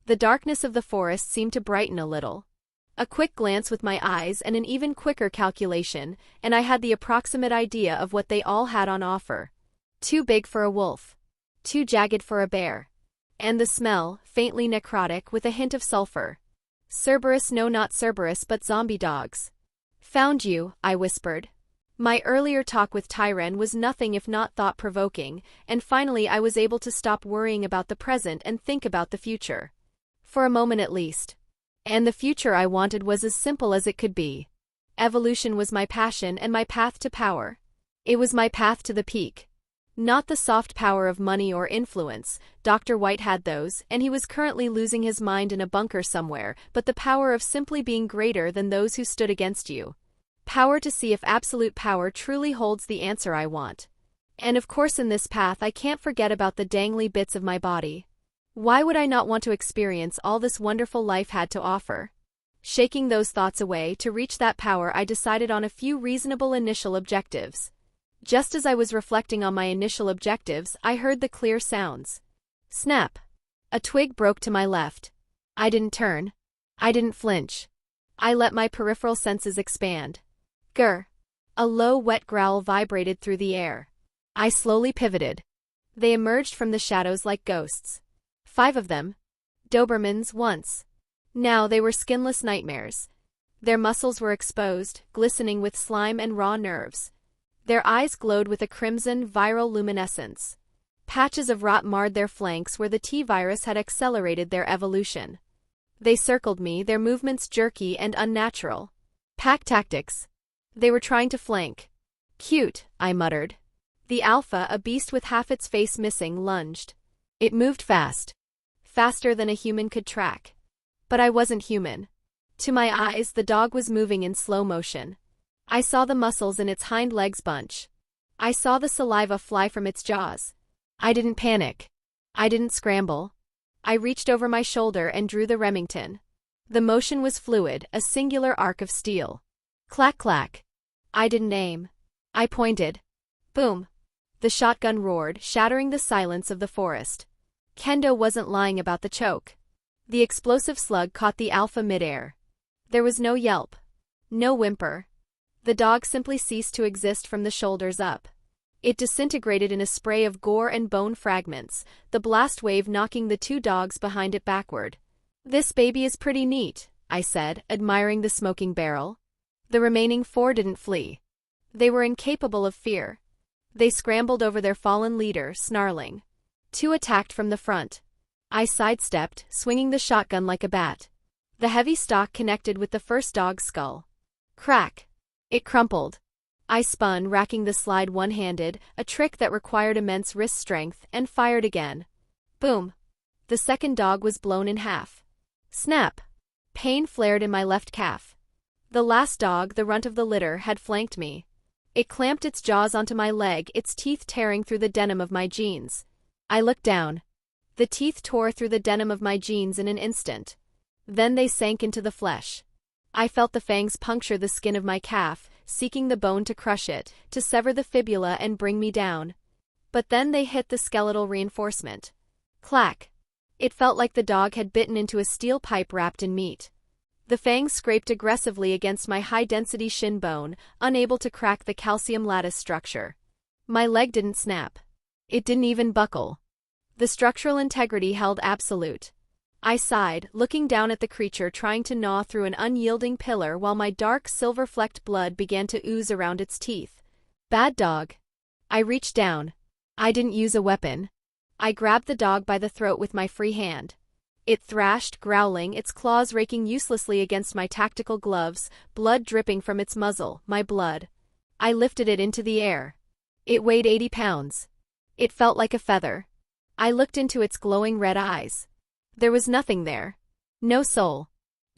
The darkness of the forest seemed to brighten a little. A quick glance with my eyes and an even quicker calculation, and I had the approximate idea of what they all had on offer. Too big for a wolf. Too jagged for a bear. And the smell, faintly necrotic with a hint of sulfur. Cerberus, no, not cerberus, but zombie dogs. Found you, I whispered. My earlier talk with Tyrone was nothing if not thought-provoking, and finally I was able to stop worrying about the present and think about the future. For a moment at least. And the future I wanted was as simple as it could be. Evolution was my passion and my path to power. It was my path to the peak. Not the soft power of money or influence, Dr. White had those, and he was currently losing his mind in a bunker somewhere, but the power of simply being greater than those who stood against you. Power to see if absolute power truly holds the answer I want. And of course in this path I can't forget about the dangly bits of my body. Why would I not want to experience all this wonderful life had to offer? Shaking those thoughts away, to reach that power I decided on a few reasonable initial objectives. Just as I was reflecting on my initial objectives, I heard the clear sounds. Snap! A twig broke to my left. I didn't turn. I didn't flinch. I let my peripheral senses expand. Grr! A low, wet growl vibrated through the air. I slowly pivoted. They emerged from the shadows like ghosts. 5 of them. Dobermans once. Now they were skinless nightmares. Their muscles were exposed, glistening with slime and raw nerves. Their eyes glowed with a crimson, viral luminescence. Patches of rot marred their flanks where the T-virus had accelerated their evolution. They circled me, their movements jerky and unnatural. Pack tactics. They were trying to flank. Cute, I muttered. The alpha, a beast with half its face missing, lunged. It moved fast. Faster than a human could track. But I wasn't human. To my eyes, the dog was moving in slow motion. I saw the muscles in its hind legs bunch. I saw the saliva fly from its jaws. I didn't panic. I didn't scramble. I reached over my shoulder and drew the Remington. The motion was fluid, a singular arc of steel. Clack clack. I didn't aim. I pointed. Boom. The shotgun roared, shattering the silence of the forest. Kendo wasn't lying about the choke. The explosive slug caught the alpha midair. There was no yelp. No whimper. The dog simply ceased to exist from the shoulders up. It disintegrated in a spray of gore and bone fragments, the blast wave knocking the 2 dogs behind it backward. This baby is pretty neat, I said, admiring the smoking barrel. The remaining 4 didn't flee. They were incapable of fear. They scrambled over their fallen leader, snarling. 2 attacked from the front. I sidestepped, swinging the shotgun like a bat. The heavy stock connected with the first dog's skull. Crack! It crumpled. I spun, racking the slide one-handed, a trick that required immense wrist strength, and fired again. Boom! The second dog was blown in half. Snap! Pain flared in my left calf. The last dog, the runt of the litter, had flanked me. It clamped its jaws onto my leg, its teeth tearing through the denim of my jeans. I looked down. The teeth tore through the denim of my jeans in an instant. Then they sank into the flesh. I felt the fangs puncture the skin of my calf, seeking the bone to crush it, to sever the fibula and bring me down. But then they hit the skeletal reinforcement. Clack! It felt like the dog had bitten into a steel pipe wrapped in meat. The fangs scraped aggressively against my high-density shin bone, unable to crack the calcium lattice structure. My leg didn't snap. It didn't even buckle. The structural integrity held absolute. I sighed, looking down at the creature trying to gnaw through an unyielding pillar while my dark silver-flecked blood began to ooze around its teeth. Bad dog. I reached down. I didn't use a weapon. I grabbed the dog by the throat with my free hand. It thrashed, growling, its claws raking uselessly against my tactical gloves, blood dripping from its muzzle, my blood. I lifted it into the air. It weighed 80 pounds. It felt like a feather. I looked into its glowing red eyes. There was nothing there. No soul.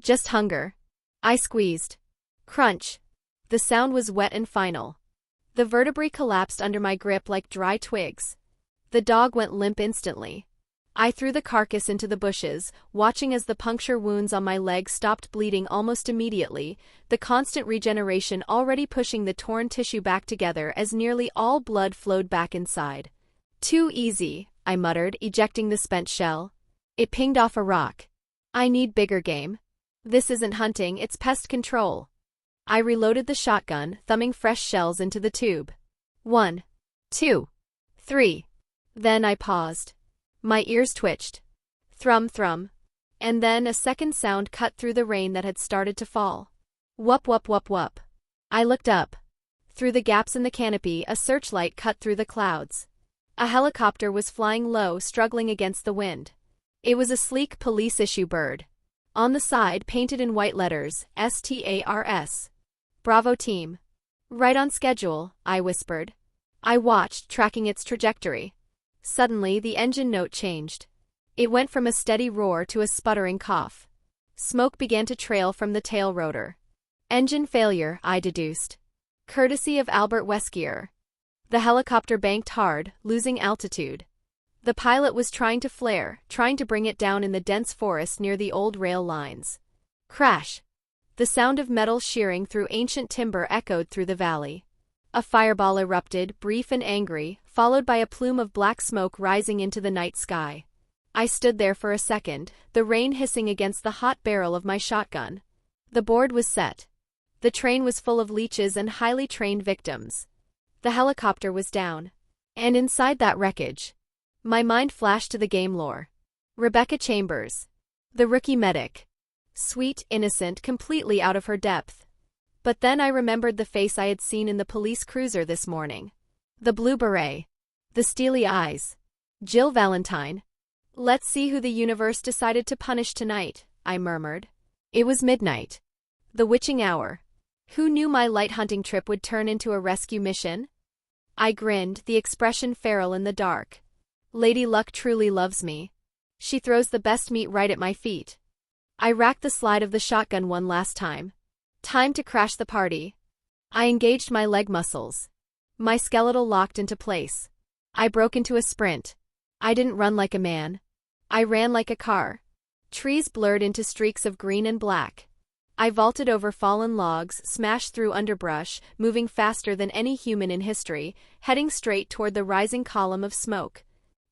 Just hunger. I squeezed. Crunch. The sound was wet and final. The vertebrae collapsed under my grip like dry twigs. The dog went limp instantly. I threw the carcass into the bushes, watching as the puncture wounds on my legs stopped bleeding almost immediately, the constant regeneration already pushing the torn tissue back together as nearly all blood flowed back inside. Too easy, I muttered, ejecting the spent shell. It pinged off a rock. I need bigger game. This isn't hunting, it's pest control. I reloaded the shotgun, thumbing fresh shells into the tube. 1, 2, 3. Then I paused. My ears twitched. Thrum thrum. And then a second sound cut through the rain that had started to fall. Whup whup whup whup. I looked up. Through the gaps in the canopy, a searchlight cut through the clouds. A helicopter was flying low, struggling against the wind. It was a sleek police-issue bird. On the side, painted in white letters, STARS. Bravo team. Right on schedule, I whispered. I watched, tracking its trajectory. Suddenly, the engine note changed. It went from a steady roar to a sputtering cough. Smoke began to trail from the tail rotor. Engine failure, I deduced. Courtesy of Albert Weskier. The helicopter banked hard, losing altitude. The pilot was trying to flare, trying to bring it down in the dense forest near the old rail lines. Crash! The sound of metal shearing through ancient timber echoed through the valley. A fireball erupted, brief and angry, followed by a plume of black smoke rising into the night sky. I stood there for a second, the rain hissing against the hot barrel of my shotgun. The board was set. The train was full of leeches and highly trained victims. The helicopter was down. And inside that wreckage, my mind flashed to the game lore. Rebecca Chambers. The rookie medic. Sweet, innocent, completely out of her depth. But then I remembered the face I had seen in the police cruiser this morning. The blue beret. The steely eyes. Jill Valentine. Let's see who the universe decided to punish tonight, I murmured. It was midnight. The witching hour. Who knew my light hunting trip would turn into a rescue mission? I grinned, the expression feral in the dark. Lady Luck truly loves me. She throws the best meat right at my feet. I racked the slide of the shotgun one last time. Time to crash the party. I engaged my leg muscles. My skeletal locked into place. I broke into a sprint. I didn't run like a man. I ran like a car. Trees blurred into streaks of green and black. I vaulted over fallen logs, smashed through underbrush, moving faster than any human in history, heading straight toward the rising column of smoke.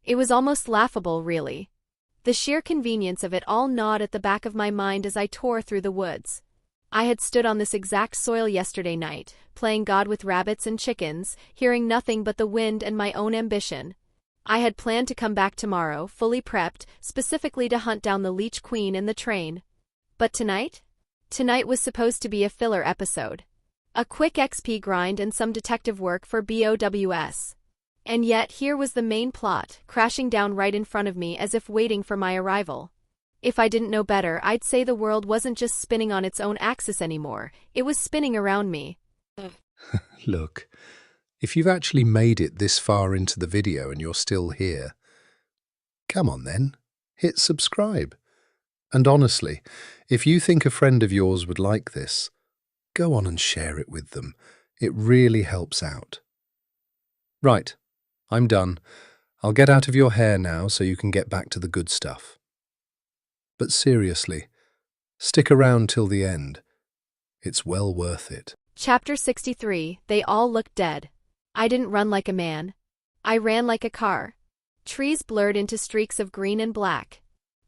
It was almost laughable, really. The sheer convenience of it all gnawed at the back of my mind as I tore through the woods. I had stood on this exact soil yesterday night, playing God with rabbits and chickens, hearing nothing but the wind and my own ambition. I had planned to come back tomorrow, fully prepped, specifically to hunt down the Leech Queen in the train. But tonight? Tonight was supposed to be a filler episode. A quick XP grind and some detective work for BOWS. And yet here was the main plot, crashing down right in front of me as if waiting for my arrival. If I didn't know better, I'd say the world wasn't just spinning on its own axis anymore, it was spinning around me. Look, if you've actually made it this far into the video and you're still here, come on then, hit subscribe. And honestly, if you think a friend of yours would like this, go on and share it with them. It really helps out. Right, I'm done. I'll get out of your hair now so you can get back to the good stuff. But seriously, stick around till the end. It's well worth it. Chapter 63, They All Looked Dead. I didn't run like a man. I ran like a car. Trees blurred into streaks of green and black.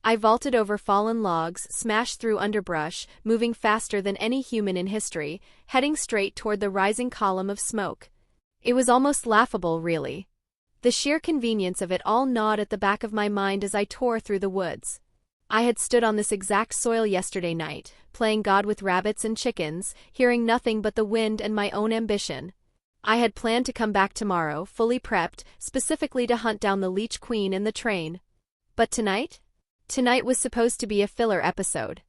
I vaulted over fallen logs, smashed through underbrush, moving faster than any human in history, heading straight toward the rising column of smoke. It was almost laughable, really. The sheer convenience of it all gnawed at the back of my mind as I tore through the woods. I had stood on this exact soil yesterday night, playing God with rabbits and chickens, hearing nothing but the wind and my own ambition. I had planned to come back tomorrow, fully prepped, specifically to hunt down the Leech Queen in the train. But tonight? Tonight was supposed to be a filler episode.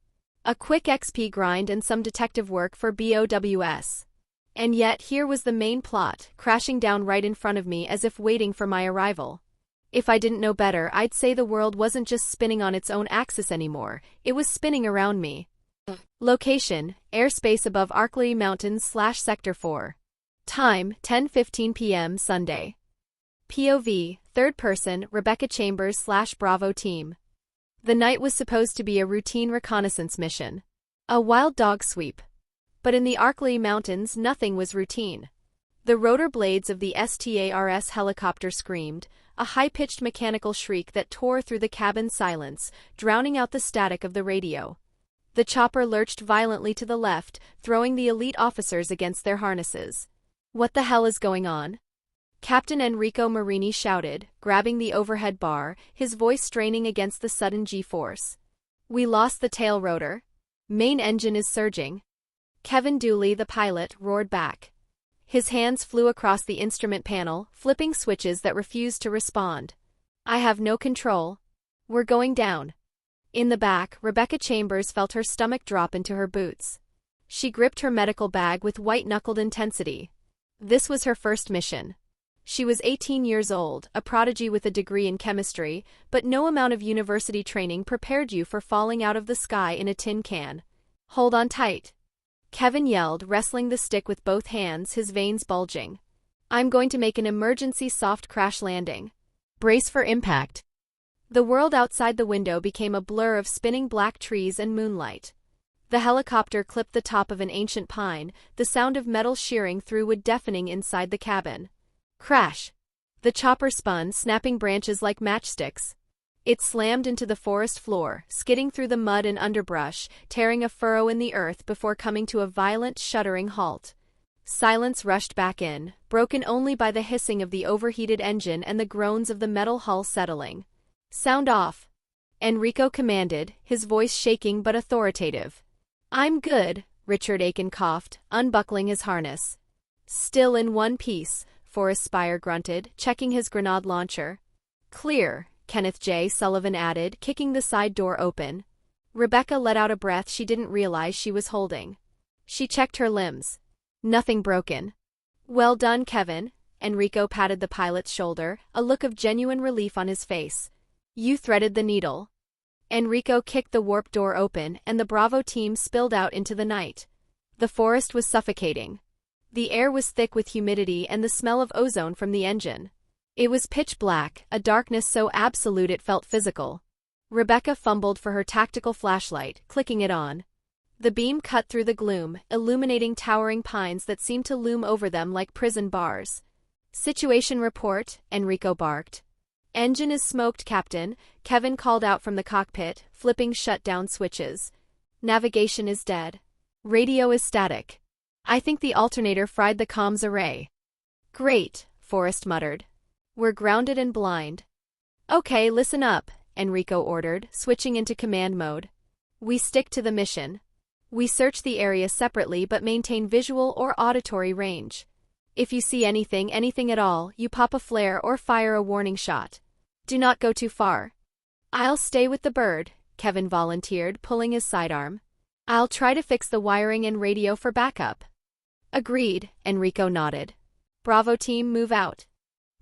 A quick XP grind and some detective work for BOWS. And yet here was the main plot, crashing down right in front of me as if waiting for my arrival. If I didn't know better, I'd say the world wasn't just spinning on its own axis anymore, it was spinning around me. Location, airspace above Arkley Mountains / Sector 4. Time, 10:15 p.m. Sunday. POV, third person, Rebecca Chambers / Bravo team. The night was supposed to be a routine reconnaissance mission. A wild dog sweep. But in the Arkley Mountains, nothing was routine. The rotor blades of the STARS helicopter screamed, a high-pitched mechanical shriek that tore through the cabin's silence, drowning out the static of the radio. The chopper lurched violently to the left, throwing the elite officers against their harnesses. What the hell is going on? Captain Enrico Marini shouted, grabbing the overhead bar, his voice straining against the sudden G-force. We lost the tail rotor. Main engine is surging. Kevin Dooley, the pilot, roared back. His hands flew across the instrument panel, flipping switches that refused to respond. I have no control. We're going down. In the back, Rebecca Chambers felt her stomach drop into her boots. She gripped her medical bag with white-knuckled intensity. This was her first mission. She was 18 years old, a prodigy with a degree in chemistry, but no amount of university training prepared you for falling out of the sky in a tin can. Hold on tight. Kevin yelled, wrestling the stick with both hands, his veins bulging. I'm going to make an emergency soft crash landing. Brace for impact. The world outside the window became a blur of spinning black trees and moonlight. The helicopter clipped the top of an ancient pine, the sound of metal shearing through wood deafening inside the cabin. Crash! The chopper spun, snapping branches like matchsticks. It slammed into the forest floor, skidding through the mud and underbrush, tearing a furrow in the earth before coming to a violent, shuddering halt. Silence rushed back in, broken only by the hissing of the overheated engine and the groans of the metal hull settling. Sound off, Enrico commanded, his voice shaking but authoritative. I'm good, Richard Aiken coughed, unbuckling his harness. Still in one piece, Forrest Spire grunted, checking his grenade launcher. Clear, Kenneth J. Sullivan added, kicking the side door open. Rebecca let out a breath she didn't realize she was holding. She checked her limbs. Nothing broken. Well done, Kevin, Enrico patted the pilot's shoulder, a look of genuine relief on his face. You threaded the needle. Enrico kicked the warp door open and the Bravo team spilled out into the night. The forest was suffocating. The air was thick with humidity and the smell of ozone from the engine. It was pitch black, a darkness so absolute it felt physical. Rebecca fumbled for her tactical flashlight, clicking it on. The beam cut through the gloom, illuminating towering pines that seemed to loom over them like prison bars. Situation report, Enrico barked. Engine is smoked, Captain, Kevin called out from the cockpit, flipping shutdown switches. Navigation is dead. Radio is static. I think the alternator fried the comms array. Great, Forrest muttered. We're grounded and blind. Okay, listen up, Enrico ordered, switching into command mode. We stick to the mission. We search the area separately but maintain visual or auditory range. If you see anything at all, you pop a flare or fire a warning shot. Do not go too far. I'll stay with the bird, Kevin volunteered, pulling his sidearm. I'll try to fix the wiring and radio for backup. Agreed, Enrico nodded. Bravo team, move out.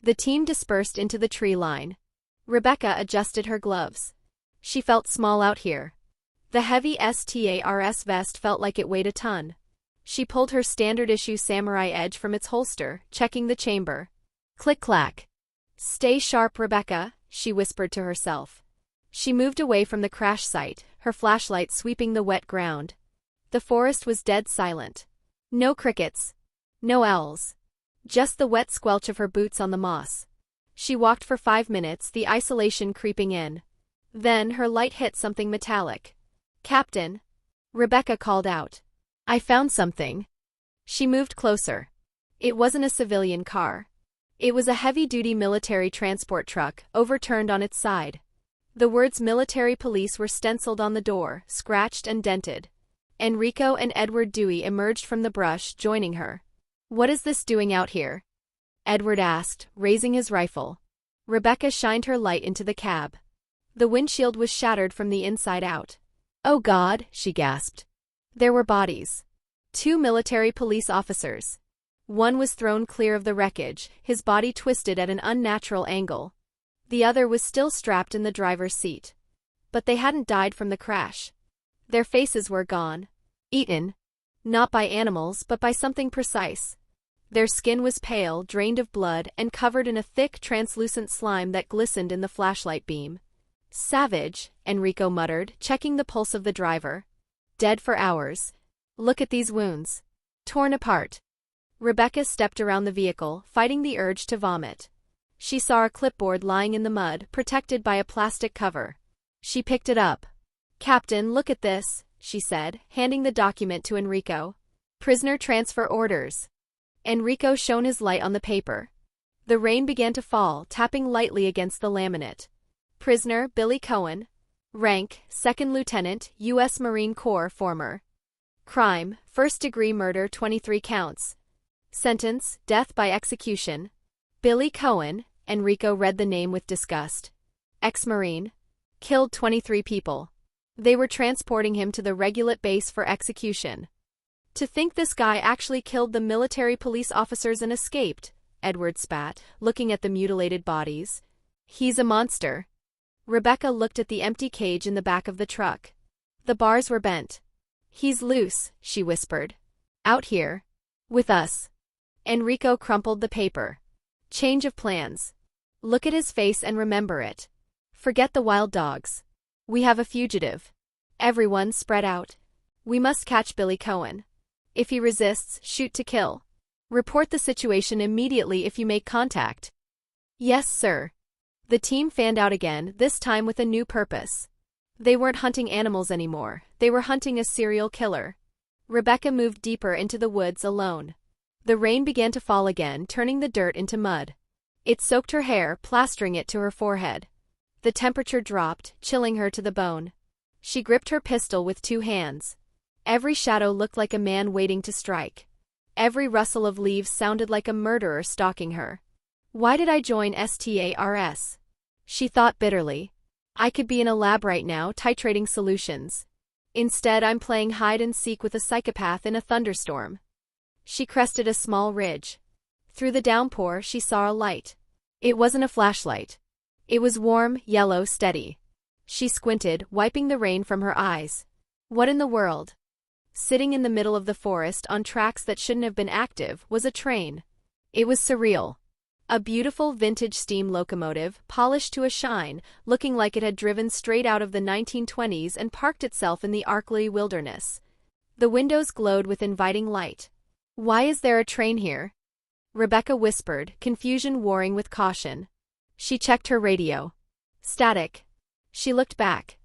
The team dispersed into the tree line. Rebecca adjusted her gloves. She felt small out here. The heavy STARS vest felt like it weighed a ton. She pulled her standard-issue samurai edge from its holster, checking the chamber. Click-clack. Stay sharp, Rebecca, she whispered to herself. She moved away from the crash site, her flashlight sweeping the wet ground. The forest was dead silent. No crickets. No owls. Just the wet squelch of her boots on the moss. She walked for 5 minutes, the isolation creeping in. Then her light hit something metallic. Captain, Rebecca called out. I found something. She moved closer. It wasn't a civilian car. It was a heavy-duty military transport truck, overturned on its side. The words military police were stenciled on the door, scratched and dented. Enrico and Edward Dewey emerged from the brush, joining her. What is this doing out here? Edward asked, raising his rifle. Rebecca shined her light into the cab. The windshield was shattered from the inside out. Oh God, she gasped. There were bodies. 2 military police officers. One was thrown clear of the wreckage, his body twisted at an unnatural angle. The other was still strapped in the driver's seat. But they hadn't died from the crash. Their faces were gone. Eaten. Not by animals, but by something precise. Their skin was pale, drained of blood, and covered in a thick, translucent slime that glistened in the flashlight beam. Savage, Enrico muttered, checking the pulse of the driver. Dead for hours. Look at these wounds. Torn apart. Rebecca stepped around the vehicle, fighting the urge to vomit. She saw a clipboard lying in the mud, protected by a plastic cover. She picked it up. "Captain, look at this," she said, handing the document to Enrico. "Prisoner transfer orders." Enrico shone his light on the paper. The rain began to fall, tapping lightly against the laminate. Prisoner Billy Cohen. Rank, 2nd Lieutenant, U.S. Marine Corps former. Crime, first-degree murder 23 counts. Sentence, death by execution. Billy Cohen, Enrico read the name with disgust. Ex-Marine. Killed 23 people. They were transporting him to the Regulate base for execution. To think this guy actually killed the military police officers and escaped, Edward spat, looking at the mutilated bodies. He's a monster. Rebecca looked at the empty cage in the back of the truck. The bars were bent. He's loose, she whispered. Out here. With us. Enrico crumpled the paper. Change of plans. Look at his face and remember it. Forget the wild dogs. We have a fugitive. Everyone spread out. We must catch Billy Cohen. If he resists, shoot to kill. Report the situation immediately if you make contact. Yes, sir. The team fanned out again, this time with a new purpose. They weren't hunting animals anymore, they were hunting a serial killer. Rebecca moved deeper into the woods alone. The rain began to fall again, turning the dirt into mud. It soaked her hair, plastering it to her forehead. The temperature dropped, chilling her to the bone. She gripped her pistol with 2 hands. Every shadow looked like a man waiting to strike. Every rustle of leaves sounded like a murderer stalking her. Why did I join STARS? She thought bitterly. I could be in a lab right now, titrating solutions. Instead, I'm playing hide-and-seek with a psychopath in a thunderstorm. She crested a small ridge. Through the downpour, she saw a light. It wasn't a flashlight. It was warm, yellow, steady. She squinted, wiping the rain from her eyes. What in the world? Sitting in the middle of the forest on tracks that shouldn't have been active was a train. It was surreal. A beautiful vintage steam locomotive, polished to a shine, looking like it had driven straight out of the 1920s and parked itself in the Arkley wilderness. The windows glowed with inviting light. Why is there a train here? Rebecca whispered, confusion warring with caution. She checked her radio. Static. She looked back.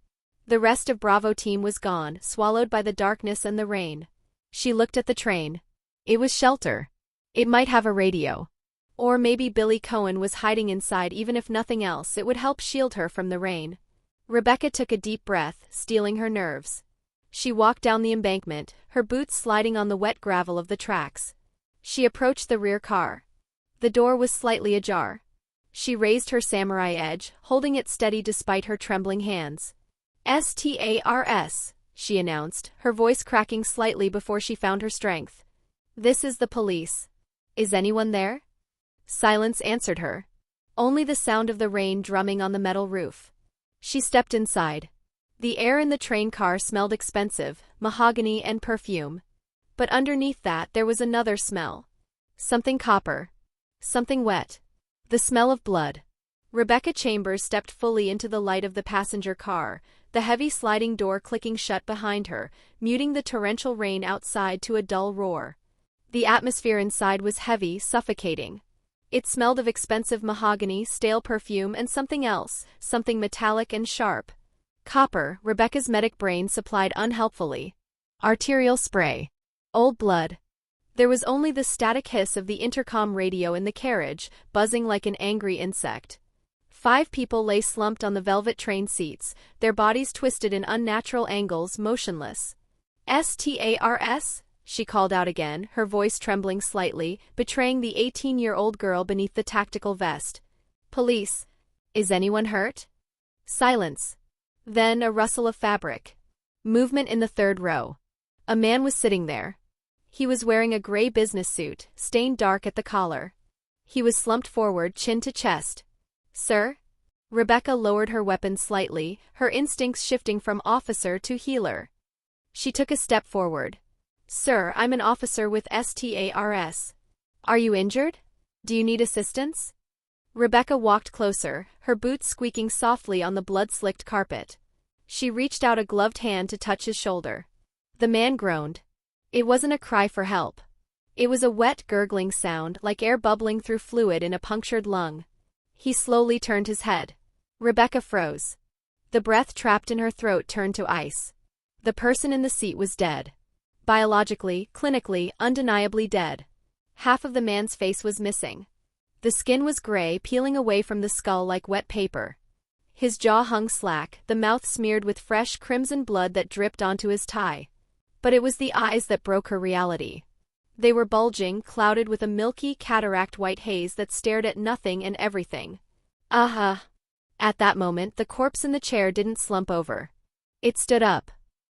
The rest of Bravo team was gone, swallowed by the darkness and the rain. She looked at the train. It was shelter. It might have a radio. Or maybe Billy Cohen was hiding inside. Even if nothing else, it would help shield her from the rain. Rebecca took a deep breath, steeling her nerves. She walked down the embankment, her boots sliding on the wet gravel of the tracks. She approached the rear car. The door was slightly ajar. She raised her samurai edge, holding it steady despite her trembling hands. STARS, she announced, her voice cracking slightly before she found her strength. This is the police. Is anyone there? Silence answered her. Only the sound of the rain drumming on the metal roof. She stepped inside. The air in the train car smelled expensive, mahogany and perfume. But underneath that there was another smell. Something copper. Something wet. The smell of blood. Rebecca Chambers stepped fully into the light of the passenger car, the heavy sliding door clicking shut behind her, muting the torrential rain outside to a dull roar. The atmosphere inside was heavy, suffocating. It smelled of expensive mahogany, stale perfume, and something else, something metallic and sharp. Copper, Rebecca's medic brain supplied unhelpfully. Arterial spray. Old blood. There was only the static hiss of the intercom radio in the carriage, buzzing like an angry insect. 5 people lay slumped on the velvet train seats, their bodies twisted in unnatural angles, motionless. STARS? She called out again, her voice trembling slightly, betraying the 18-year-old girl beneath the tactical vest. Police. Is anyone hurt? Silence. Then a rustle of fabric. Movement in the 3rd row. A man was sitting there. He was wearing a gray business suit, stained dark at the collar. He was slumped forward, chin to chest. Sir? Rebecca lowered her weapon slightly, her instincts shifting from officer to healer. She took a step forward. "Sir, I'm an officer with STARS. Are you injured? Do you need assistance?" Rebecca walked closer, her boots squeaking softly on the blood-slicked carpet. She reached out a gloved hand to touch his shoulder. The man groaned. It wasn't a cry for help. It was a wet, gurgling sound, like air bubbling through fluid in a punctured lung. He slowly turned his head. Rebecca froze. The breath trapped in her throat turned to ice. The person in the seat was dead. Biologically, clinically, undeniably dead. Half of the man's face was missing. The skin was gray, peeling away from the skull like wet paper. His jaw hung slack, the mouth smeared with fresh crimson blood that dripped onto his tie. But it was the eyes that broke her reality. They were bulging, clouded with a milky, cataract-white haze that stared at nothing and everything. At that moment, the corpse in the chair didn't slump over. It stood up.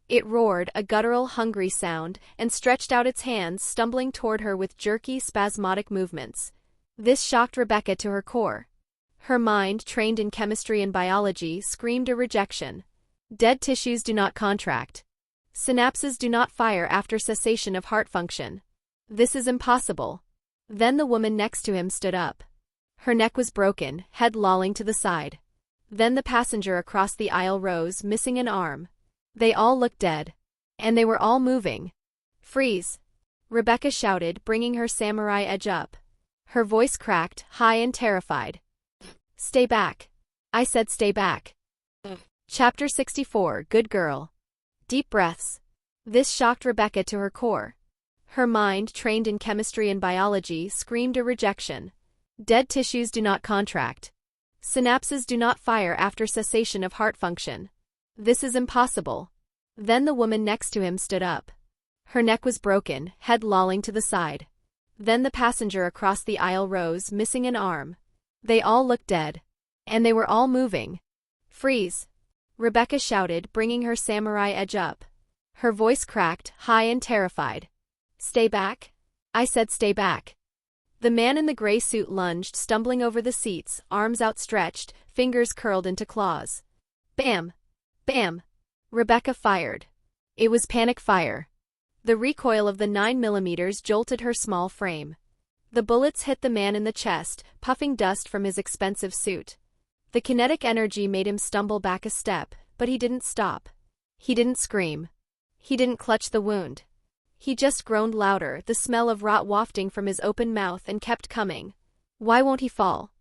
It roared, a guttural, hungry sound, and stretched out its hands, stumbling toward her with jerky, spasmodic movements. This shocked Rebecca to her core. Her mind, trained in chemistry and biology, screamed a rejection. Dead tissues do not contract. Synapses do not fire after cessation of heart function. This is impossible. Then the woman next to him stood up. Her neck was broken, head lolling to the side. Then the passenger across the aisle rose, missing an arm. They all looked dead. And they were all moving. "Freeze!" Rebecca shouted, bringing her samurai edge up. Her voice cracked, high and terrified. "Stay back. I said stay back." Chapter 64, Good Girl. Deep breaths. This shocked Rebecca to her core. Her mind, trained in chemistry and biology, screamed a rejection. Dead tissues do not contract. Synapses do not fire after cessation of heart function. This is impossible. Then the woman next to him stood up. Her neck was broken, head lolling to the side. Then the passenger across the aisle rose, missing an arm. They all looked dead. And they were all moving. "Freeze!" Rebecca shouted, bringing her samurai edge up. Her voice cracked, high and terrified. "Stay back? I said stay back." The man in the gray suit lunged, stumbling over the seats, arms outstretched, fingers curled into claws. Bam! Bam! Rebecca fired. It was panic fire. The recoil of the 9mm jolted her small frame. The bullets hit the man in the chest, puffing dust from his expensive suit. The kinetic energy made him stumble back a step, but he didn't stop. He didn't scream. He didn't clutch the wound. He just groaned louder, the smell of rot wafting from his open mouth, and kept coming. "Why won't he fall?"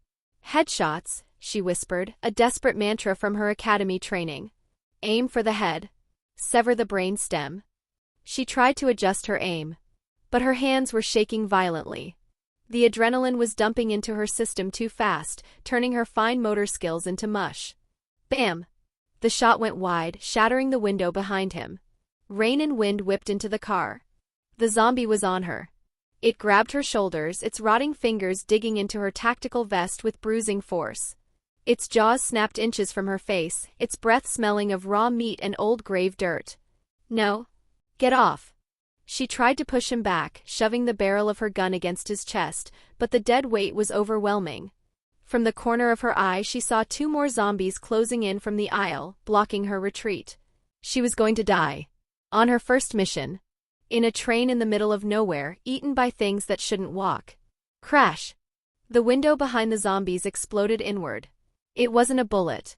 "Headshots," she whispered, a desperate mantra from her academy training. "Aim for the head. Sever the brain stem." She tried to adjust her aim. But her hands were shaking violently. The adrenaline was dumping into her system too fast, turning her fine motor skills into mush. Bam! The shot went wide, shattering the window behind him. Rain and wind whipped into the car. The zombie was on her. It grabbed her shoulders, its rotting fingers digging into her tactical vest with bruising force. Its jaws snapped inches from her face, its breath smelling of raw meat and old grave dirt. "No. Get off." She tried to push him back, shoving the barrel of her gun against his chest, but the dead weight was overwhelming. From the corner of her eye she saw 2 more zombies closing in from the aisle, blocking her retreat. She was going to die. On her first mission. In a train in the middle of nowhere, eaten by things that shouldn't walk. Crash! The window behind the zombies exploded inward. It wasn't a bullet.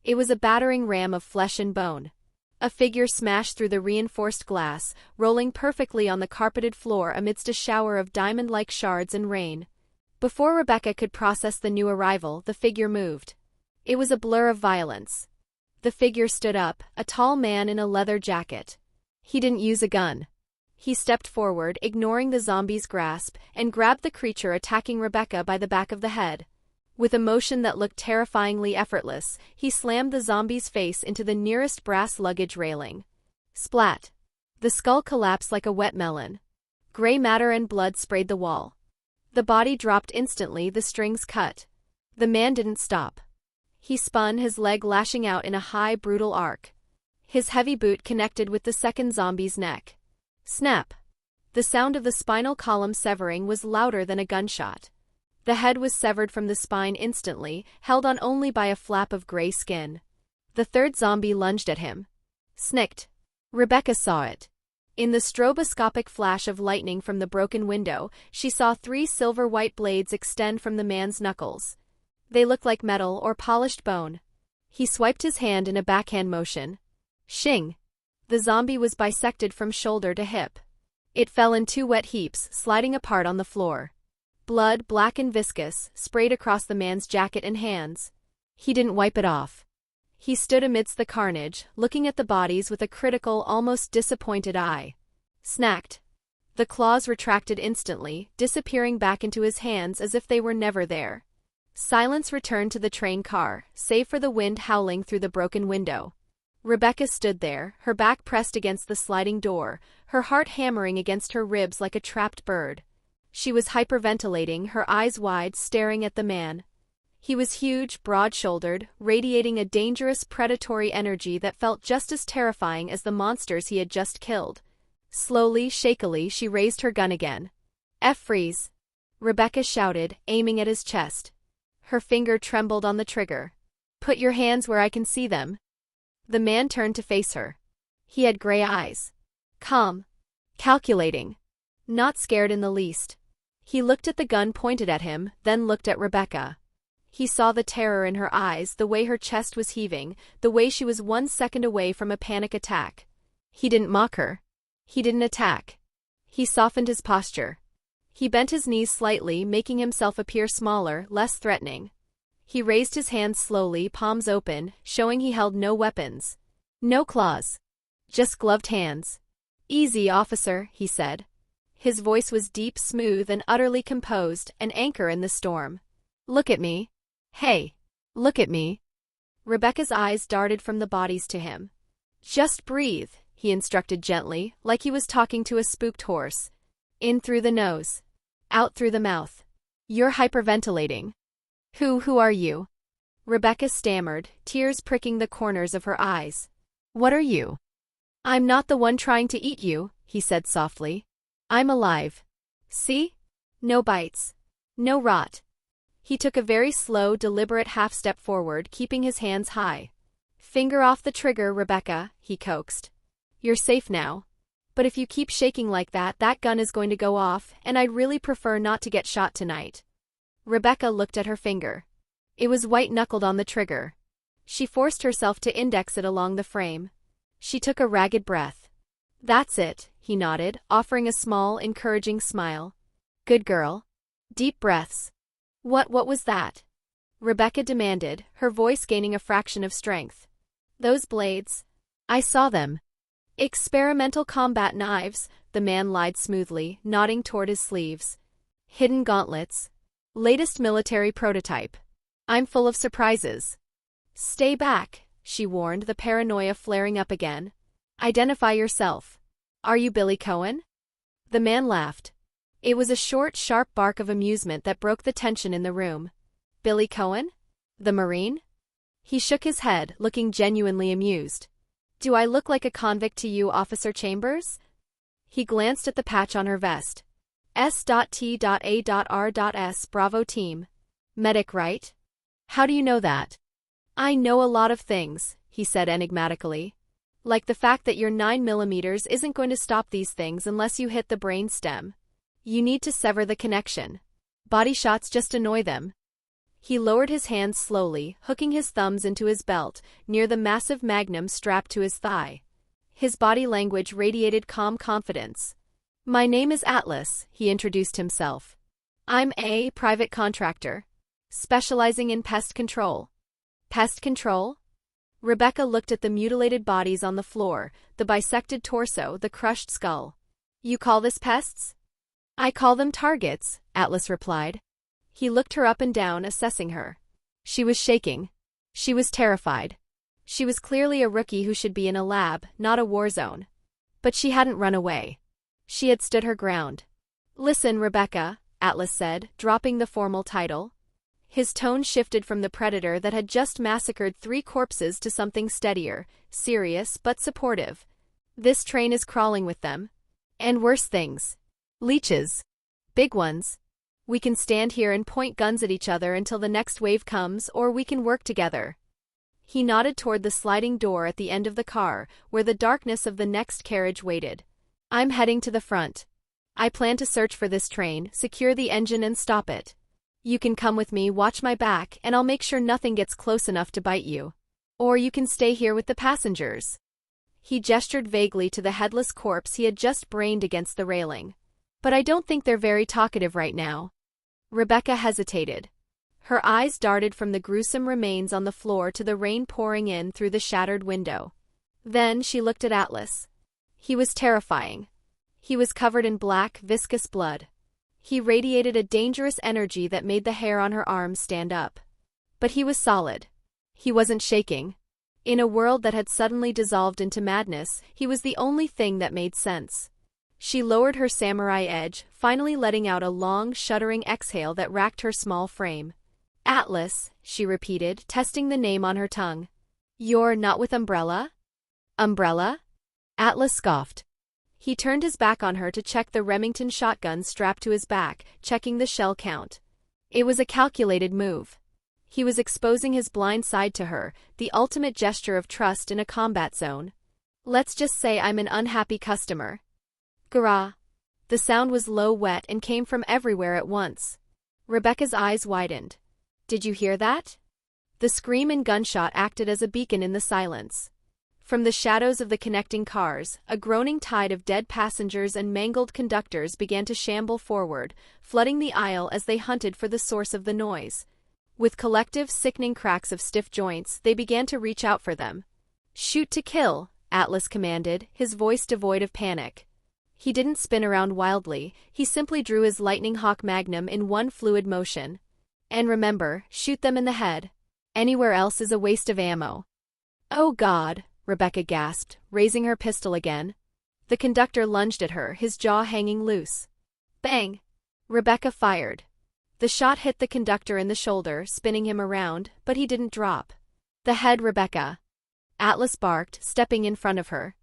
It was a battering ram of flesh and bone. A figure smashed through the reinforced glass, rolling perfectly on the carpeted floor amidst a shower of diamond-like shards and rain. Before Rebecca could process the new arrival, the figure moved. It was a blur of violence. The figure stood up, a tall man in a leather jacket. He didn't use a gun. He stepped forward, ignoring the zombie's grasp, and grabbed the creature attacking Rebecca by the back of the head. With a motion that looked terrifyingly effortless, he slammed the zombie's face into the nearest brass luggage railing. Splat! The skull collapsed like a wet melon. Gray matter and blood sprayed the wall. The body dropped instantly, the strings cut. The man didn't stop. He spun, his leg lashing out in a high, brutal arc. His heavy boot connected with the second zombie's neck. Snap! The sound of the spinal column severing was louder than a gunshot. The head was severed from the spine instantly, held on only by a flap of gray skin. The third zombie lunged at him. Snicked. Rebecca saw it. In the stroboscopic flash of lightning from the broken window, she saw 3 silver-white blades extend from the man's knuckles. They looked like metal or polished bone. He swiped his hand in a backhand motion. Shing! The zombie was bisected from shoulder to hip. It fell in 2 wet heaps, sliding apart on the floor. Blood, black and viscous, sprayed across the man's jacket and hands. He didn't wipe it off. He stood amidst the carnage, looking at the bodies with a critical, almost disappointed eye. Snacked. The claws retracted instantly, disappearing back into his hands as if they were never there. Silence returned to the train car, save for the wind howling through the broken window. Rebecca stood there, her back pressed against the sliding door, her heart hammering against her ribs like a trapped bird. She was hyperventilating, her eyes wide, staring at the man. He was huge, broad-shouldered, radiating a dangerous predatory energy that felt just as terrifying as the monsters he had just killed. Slowly, shakily, she raised her gun again. Freeze! Rebecca shouted, aiming at his chest. Her finger trembled on the trigger. Put your hands where I can see them. The man turned to face her. He had gray eyes. Calm. Calculating. Not scared in the least. He looked at the gun pointed at him, then looked at Rebecca. He saw the terror in her eyes, the way her chest was heaving, the way she was 1 second away from a panic attack. He didn't mock her. He didn't attack. He softened his posture. He bent his knees slightly, making himself appear smaller, less threatening. He raised his hands slowly, palms open, showing he held no weapons. No claws. Just gloved hands. Easy, officer, he said. His voice was deep, smooth, and utterly composed, an anchor in the storm. Look at me. Hey. Look at me. Rebecca's eyes darted from the bodies to him. Just breathe, he instructed gently, like he was talking to a spooked horse. In through the nose. Out through the mouth. You're hyperventilating. Who are you? Rebecca stammered, tears pricking the corners of her eyes. What are you? I'm not the one trying to eat you, he said softly. I'm alive. See? No bites. No rot. He took a very slow, deliberate half-step forward, keeping his hands high. Finger off the trigger, Rebecca, he coaxed. You're safe now. But if you keep shaking like that, that gun is going to go off, and I'd really prefer not to get shot tonight. Rebecca looked at her finger. It was white-knuckled on the trigger. She forced herself to index it along the frame. She took a ragged breath. That's it, he nodded, offering a small, encouraging smile. Good girl. Deep breaths. What was that? Rebecca demanded, her voice gaining a fraction of strength. Those blades. I saw them. Experimental combat knives, the man lied smoothly, nodding toward his sleeves. Hidden gauntlets. Latest military prototype. I'm full of surprises. Stay back, she warned, the paranoia flaring up again. Identify yourself. Are you Billy Cohen? The man laughed. It was a short, sharp bark of amusement that broke the tension in the room. Billy Cohen? The Marine? He shook his head, looking genuinely amused. Do I look like a convict to you, Officer Chambers? He glanced at the patch on her vest. S.T.A.R.S. Bravo team. Medic, right? How do you know that? I know a lot of things, he said enigmatically. Like the fact that your 9mm isn't going to stop these things unless you hit the brain stem. You need to sever the connection. Body shots just annoy them. He lowered his hands slowly, hooking his thumbs into his belt, near the massive magnum strapped to his thigh. His body language radiated calm confidence. My name is Atlas, he introduced himself. I'm a private contractor, specializing in pest control. Pest control? Rebecca looked at the mutilated bodies on the floor, the bisected torso, the crushed skull. You call this pests? I call them targets, Atlas replied. He looked her up and down, assessing her. She was shaking. She was terrified. She was clearly a rookie who should be in a lab, not a war zone. But she hadn't run away. She had stood her ground. Listen, Rebecca, Atlas said, dropping the formal title. His tone shifted from the predator that had just massacred 3 corpses to something steadier, serious but supportive. This train is crawling with them. And worse things. Leeches. Big ones. We can stand here and point guns at each other until the next wave comes, or we can work together. He nodded toward the sliding door at the end of the car, where the darkness of the next carriage waited. I'm heading to the front. I plan to search for this train, secure the engine and stop it. You can come with me, watch my back, and I'll make sure nothing gets close enough to bite you. Or you can stay here with the passengers. He gestured vaguely to the headless corpse he had just brained against the railing. But I don't think they're very talkative right now. Rebecca hesitated. Her eyes darted from the gruesome remains on the floor to the rain pouring in through the shattered window. Then she looked at Atlas. He was terrifying. He was covered in black, viscous blood. He radiated a dangerous energy that made the hair on her arms stand up. But he was solid. He wasn't shaking. In a world that had suddenly dissolved into madness, he was the only thing that made sense. She lowered her samurai edge, finally letting out a long, shuddering exhale that racked her small frame. Atlas, she repeated, testing the name on her tongue. You're not with Umbrella? Umbrella? Atlas scoffed. He turned his back on her to check the Remington shotgun strapped to his back, checking the shell count. It was a calculated move. He was exposing his blind side to her, the ultimate gesture of trust in a combat zone. Let's just say I'm an unhappy customer. Gah. The sound was low, wet, and came from everywhere at once. Rebecca's eyes widened. Did you hear that? The scream and gunshot acted as a beacon in the silence. From the shadows of the connecting cars, a groaning tide of dead passengers and mangled conductors began to shamble forward, flooding the aisle as they hunted for the source of the noise. With collective, sickening cracks of stiff joints, they began to reach out for them. Shoot to kill, Atlas commanded, his voice devoid of panic. He didn't spin around wildly, he simply drew his Lightning Hawk Magnum in one fluid motion. And remember, shoot them in the head. Anywhere else is a waste of ammo. Oh God, Rebecca gasped, raising her pistol again. The conductor lunged at her, his jaw hanging loose. Bang! Rebecca fired. The shot hit the conductor in the shoulder, spinning him around, but he didn't drop. The head, Rebecca. Atlas barked, stepping in front of her.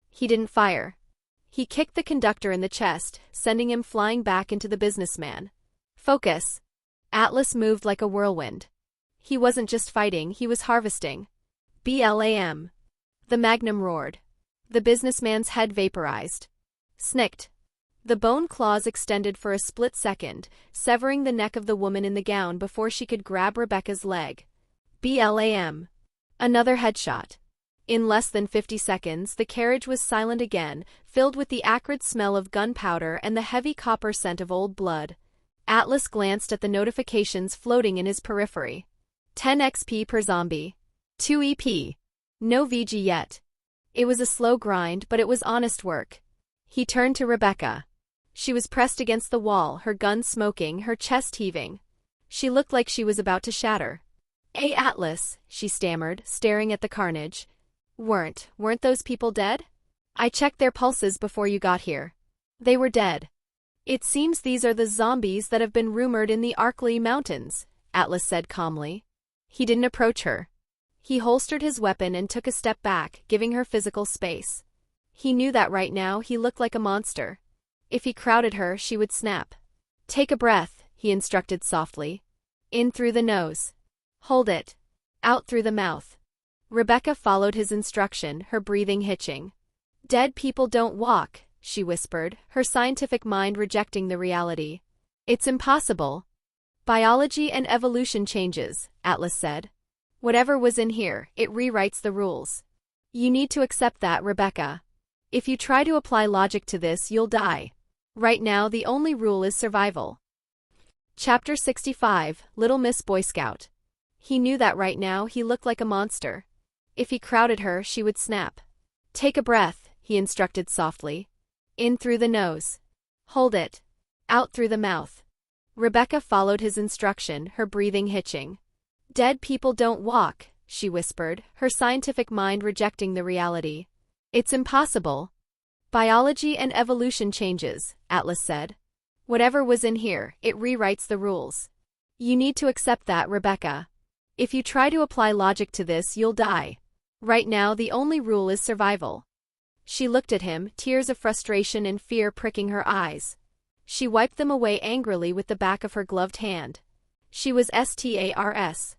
He didn't fire. He kicked the conductor in the chest, sending him flying back into the businessman. Focus. Atlas moved like a whirlwind. He wasn't just fighting, he was harvesting. BLAM. The Magnum roared. The businessman's head vaporized. Snicked. The bone claws extended for a split second, severing the neck of the woman in the gown before she could grab Rebecca's leg. BLAM. Another headshot. In less than 50 seconds, the carriage was silent again, filled with the acrid smell of gunpowder and the heavy copper scent of old blood. Atlas glanced at the notifications floating in his periphery. 10 XP per zombie. 2 EP. No VG yet. It was a slow grind, but it was honest work. He turned to Rebecca. She was pressed against the wall, her gun smoking, her chest heaving. She looked like she was about to shatter. Hey Atlas, she stammered, staring at the carnage. Weren't those people dead? I checked their pulses before you got here. They were dead. It seems these are the zombies that have been rumored in the Arkley Mountains, Atlas said calmly. He didn't approach her. He holstered his weapon and took a step back, giving her physical space. He knew that right now he looked like a monster. If he crowded her, she would snap. Take a breath, he instructed softly. In through the nose. Hold it. Out through the mouth. Rebecca followed his instruction, her breathing hitching. Dead people don't walk, she whispered, her scientific mind rejecting the reality. It's impossible. Biology and evolution changes, Atlas said. Whatever was in here, it rewrites the rules. You need to accept that, Rebecca. If you try to apply logic to this, you'll die. Right now, the only rule is survival. Chapter 65, Little Miss Boy Scout. He knew that right now he looked like a monster. If he crowded her, she would snap. Take a breath, he instructed softly. In through the nose. Hold it. Out through the mouth. Rebecca followed his instruction, her breathing hitching. Dead people don't walk, she whispered, her scientific mind rejecting the reality. It's impossible. Biology and evolution changes, Atlas said. Whatever was in here, it rewrites the rules. You need to accept that, Rebecca. If you try to apply logic to this, you'll die. Right now, the only rule is survival. She looked at him, tears of frustration and fear pricking her eyes. She wiped them away angrily with the back of her gloved hand. She was stars.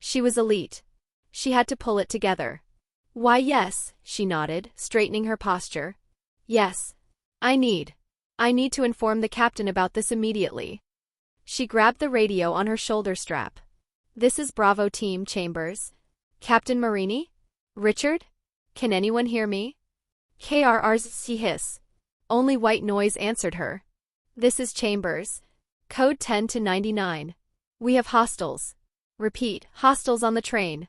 She was elite. She had to pull it together. Why yes, she nodded, straightening her posture. Yes. I need to inform the captain about this immediately. She grabbed the radio on her shoulder strap. This is Bravo Team Chambers. Captain Marini? Richard? Can anyone hear me? KRR's hiss. Only white noise answered her. This is Chambers. Code 10 to 99. We have hostiles. Repeat, hostiles on the train.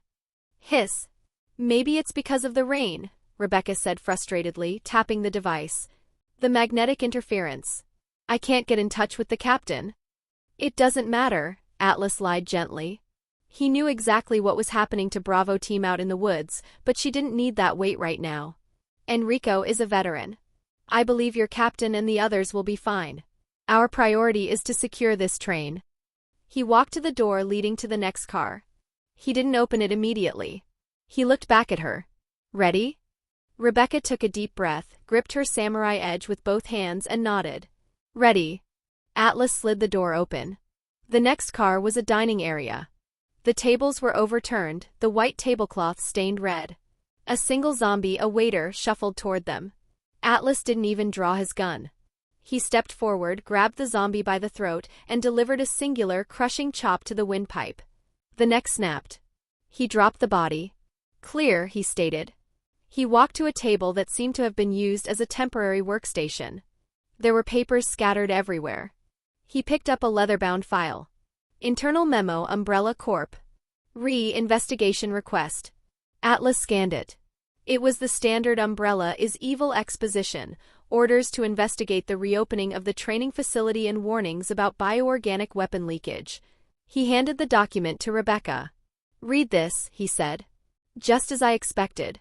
Hiss. Maybe it's because of the rain, Rebecca said frustratedly, tapping the device. The magnetic interference. I can't get in touch with the captain. It doesn't matter, Atlas lied gently. He knew exactly what was happening to Bravo Team out in the woods, but she didn't need that weight right now. Enrico is a veteran. I believe your captain and the others will be fine. Our priority is to secure this train. He walked to the door leading to the next car. He didn't open it immediately. He looked back at her. Ready? Rebecca took a deep breath, gripped her samurai edge with both hands and nodded. Ready. Atlas slid the door open. The next car was a dining area. The tables were overturned, the white tablecloth stained red. A single zombie, a waiter, shuffled toward them. Atlas didn't even draw his gun. He stepped forward, grabbed the zombie by the throat, and delivered a singular, crushing chop to the windpipe. The neck snapped. He dropped the body. Clear, he stated. He walked to a table that seemed to have been used as a temporary workstation. There were papers scattered everywhere. He picked up a leather-bound file. Internal memo, Umbrella Corp. Investigation request. Atlas scanned it. It was the standard Umbrella is evil exposition, orders to investigate the reopening of the training facility and warnings about bioorganic weapon leakage. He handed the document to Rebecca. Read this, he said. Just as I expected.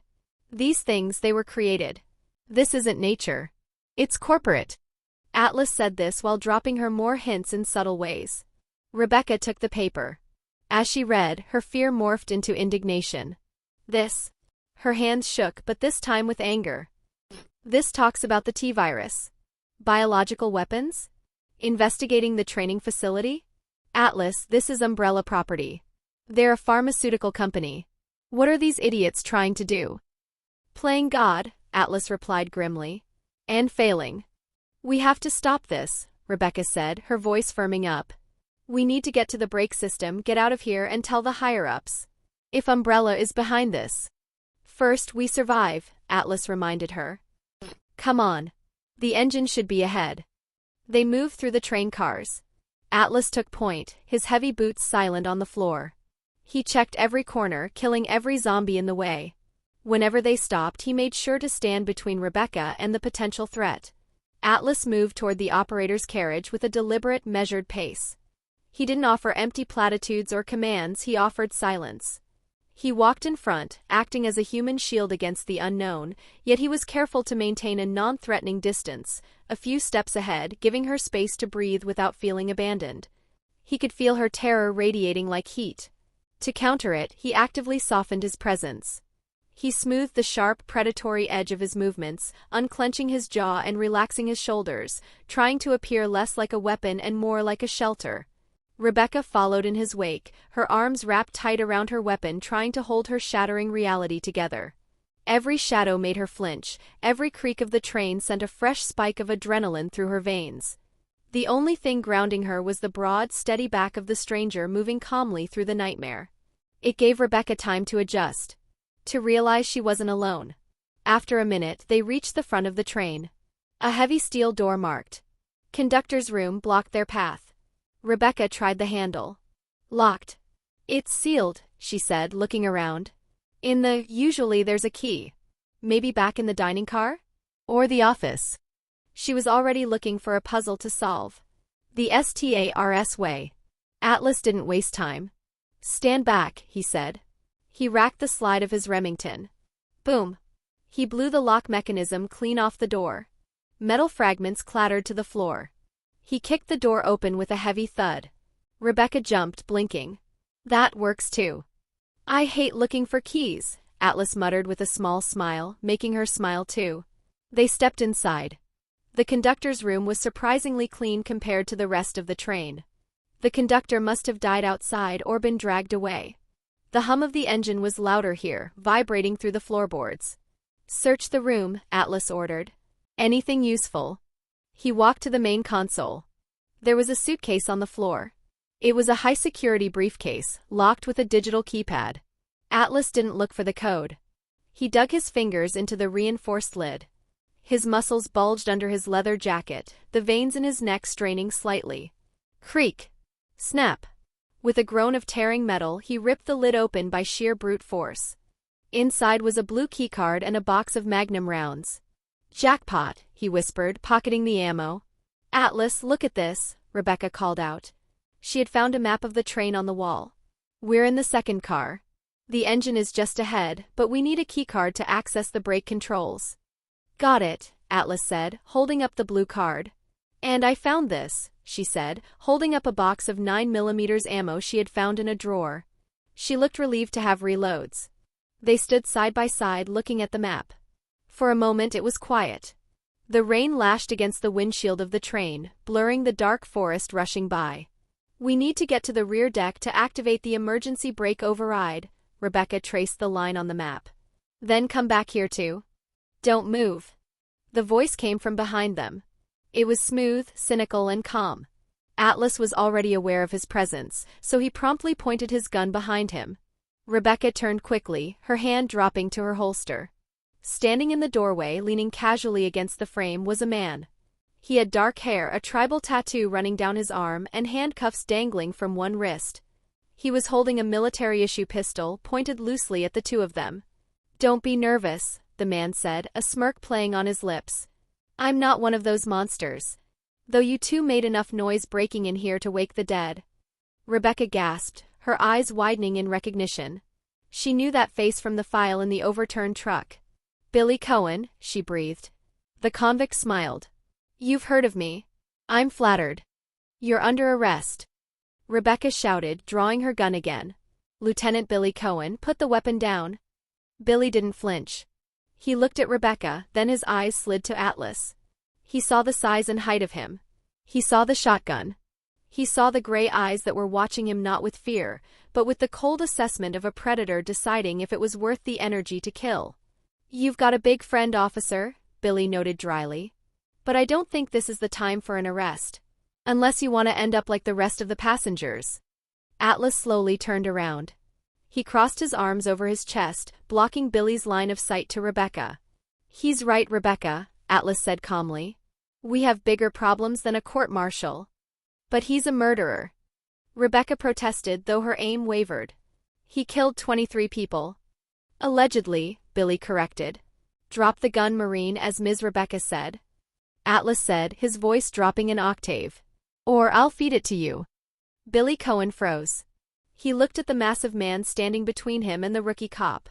These things, they were created. This isn't nature. It's corporate. Atlas said this while dropping her more hints in subtle ways. Rebecca took the paper. As she read, her fear morphed into indignation. This. Her hands shook, but this time with anger. This talks about the T-virus. Biological weapons? Investigating the training facility? Atlas, this is Umbrella property. They're a pharmaceutical company. What are these idiots trying to do? Playing God, Atlas replied grimly. And failing. We have to stop this, Rebecca said, her voice firming up. We need to get to the brake system, get out of here, and tell the higher-ups. If Umbrella is behind this. First, we survive, Atlas reminded her. Come on. The engine should be ahead. They moved through the train cars. Atlas took point, his heavy boots silent on the floor. He checked every corner, killing every zombie in the way. Whenever they stopped, he made sure to stand between Rebecca and the potential threat. Atlas moved toward the operator's carriage with a deliberate, measured pace. He didn't offer empty platitudes or commands, he offered silence. He walked in front, acting as a human shield against the unknown, yet he was careful to maintain a non-threatening distance, a few steps ahead, giving her space to breathe without feeling abandoned. He could feel her terror radiating like heat. To counter it, he actively softened his presence. He smoothed the sharp, predatory edge of his movements, unclenching his jaw and relaxing his shoulders, trying to appear less like a weapon and more like a shelter. Rebecca followed in his wake, her arms wrapped tight around her weapon, trying to hold her shattering reality together. Every shadow made her flinch, every creak of the train sent a fresh spike of adrenaline through her veins. The only thing grounding her was the broad, steady back of the stranger moving calmly through the nightmare. It gave Rebecca time to adjust. To realize she wasn't alone. After a minute, they reached the front of the train. A heavy steel door marked Conductor's Room blocked their path. Rebecca tried the handle. Locked. It's sealed, she said, looking around. Usually there's a key. Maybe back in the dining car? Or the office. She was already looking for a puzzle to solve. The STARS way. Atlas didn't waste time. Stand back, he said. He racked the slide of his Remington. Boom. He blew the lock mechanism clean off the door. Metal fragments clattered to the floor. He kicked the door open with a heavy thud. Rebecca jumped, blinking. That works too. I hate looking for keys, Atlas muttered with a small smile, making her smile too. They stepped inside. The conductor's room was surprisingly clean compared to the rest of the train. The conductor must have died outside or been dragged away. The hum of the engine was louder here, vibrating through the floorboards. "Search the room," Atlas ordered. "Anything useful?" He walked to the main console. There was a suitcase on the floor. It was a high-security briefcase, locked with a digital keypad. Atlas didn't look for the code. He dug his fingers into the reinforced lid. His muscles bulged under his leather jacket, the veins in his neck straining slightly. Creak! Snap! With a groan of tearing metal, he ripped the lid open by sheer brute force. Inside was a blue keycard and a box of magnum rounds. "Jackpot," he whispered, pocketing the ammo. "Atlas, look at this," Rebecca called out. She had found a map of the train on the wall. "We're in the second car. The engine is just ahead, but we need a keycard to access the brake controls." "Got it," Atlas said, holding up the blue card. "And I found this," she said, holding up a box of 9mm ammo she had found in a drawer. She looked relieved to have reloads. They stood side by side looking at the map. For a moment it was quiet. The rain lashed against the windshield of the train, blurring the dark forest rushing by. "We need to get to the rear deck to activate the emergency brake override," Rebecca traced the line on the map. "Then come back here too. Don't move." The voice came from behind them. It was smooth, cynical, and calm. Atlas was already aware of his presence, so he promptly pointed his gun behind him. Rebecca turned quickly, her hand dropping to her holster. Standing in the doorway, leaning casually against the frame, was a man. He had dark hair, a tribal tattoo running down his arm, and handcuffs dangling from one wrist. He was holding a military-issue pistol, pointed loosely at the two of them. "Don't be nervous," the man said, a smirk playing on his lips. "I'm not one of those monsters. Though you two made enough noise breaking in here to wake the dead." Rebecca gasped, her eyes widening in recognition. She knew that face from the file in the overturned truck. "Billy Cohen," she breathed. The convict smiled. "You've heard of me. I'm flattered. You're under arrest." Rebecca shouted, drawing her gun again. "Lieutenant Billy Cohen, put the weapon down." Billy didn't flinch. He looked at Rebecca, then his eyes slid to Atlas. He saw the size and height of him. He saw the shotgun. He saw the gray eyes that were watching him not with fear, but with the cold assessment of a predator deciding if it was worth the energy to kill. "You've got a big friend, officer," Billy noted dryly. "But I don't think this is the time for an arrest. Unless you want to end up like the rest of the passengers." Atlas slowly turned around. He crossed his arms over his chest, blocking Billy's line of sight to Rebecca. "He's right, Rebecca," Atlas said calmly. "We have bigger problems than a court-martial." "But he's a murderer," Rebecca protested, though her aim wavered. "He killed 23 people." "Allegedly," Billy corrected. "Drop the gun, Marine, as Ms. Rebecca said." Atlas said, his voice dropping an octave. "Or I'll feed it to you." Billy Cohen froze. He looked at the massive man standing between him and the rookie cop.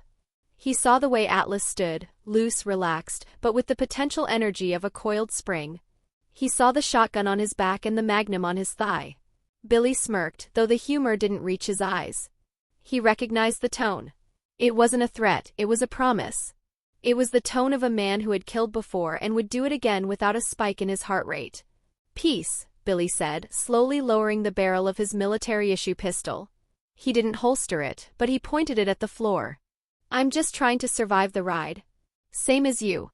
He saw the way Atlas stood, loose, relaxed, but with the potential energy of a coiled spring. He saw the shotgun on his back and the magnum on his thigh. Billy smirked, though the humor didn't reach his eyes. He recognized the tone. It wasn't a threat, it was a promise. It was the tone of a man who had killed before and would do it again without a spike in his heart rate. "Peace," Billy said, slowly lowering the barrel of his military-issue pistol. He didn't holster it, but he pointed it at the floor. "I'm just trying to survive the ride. Same as you."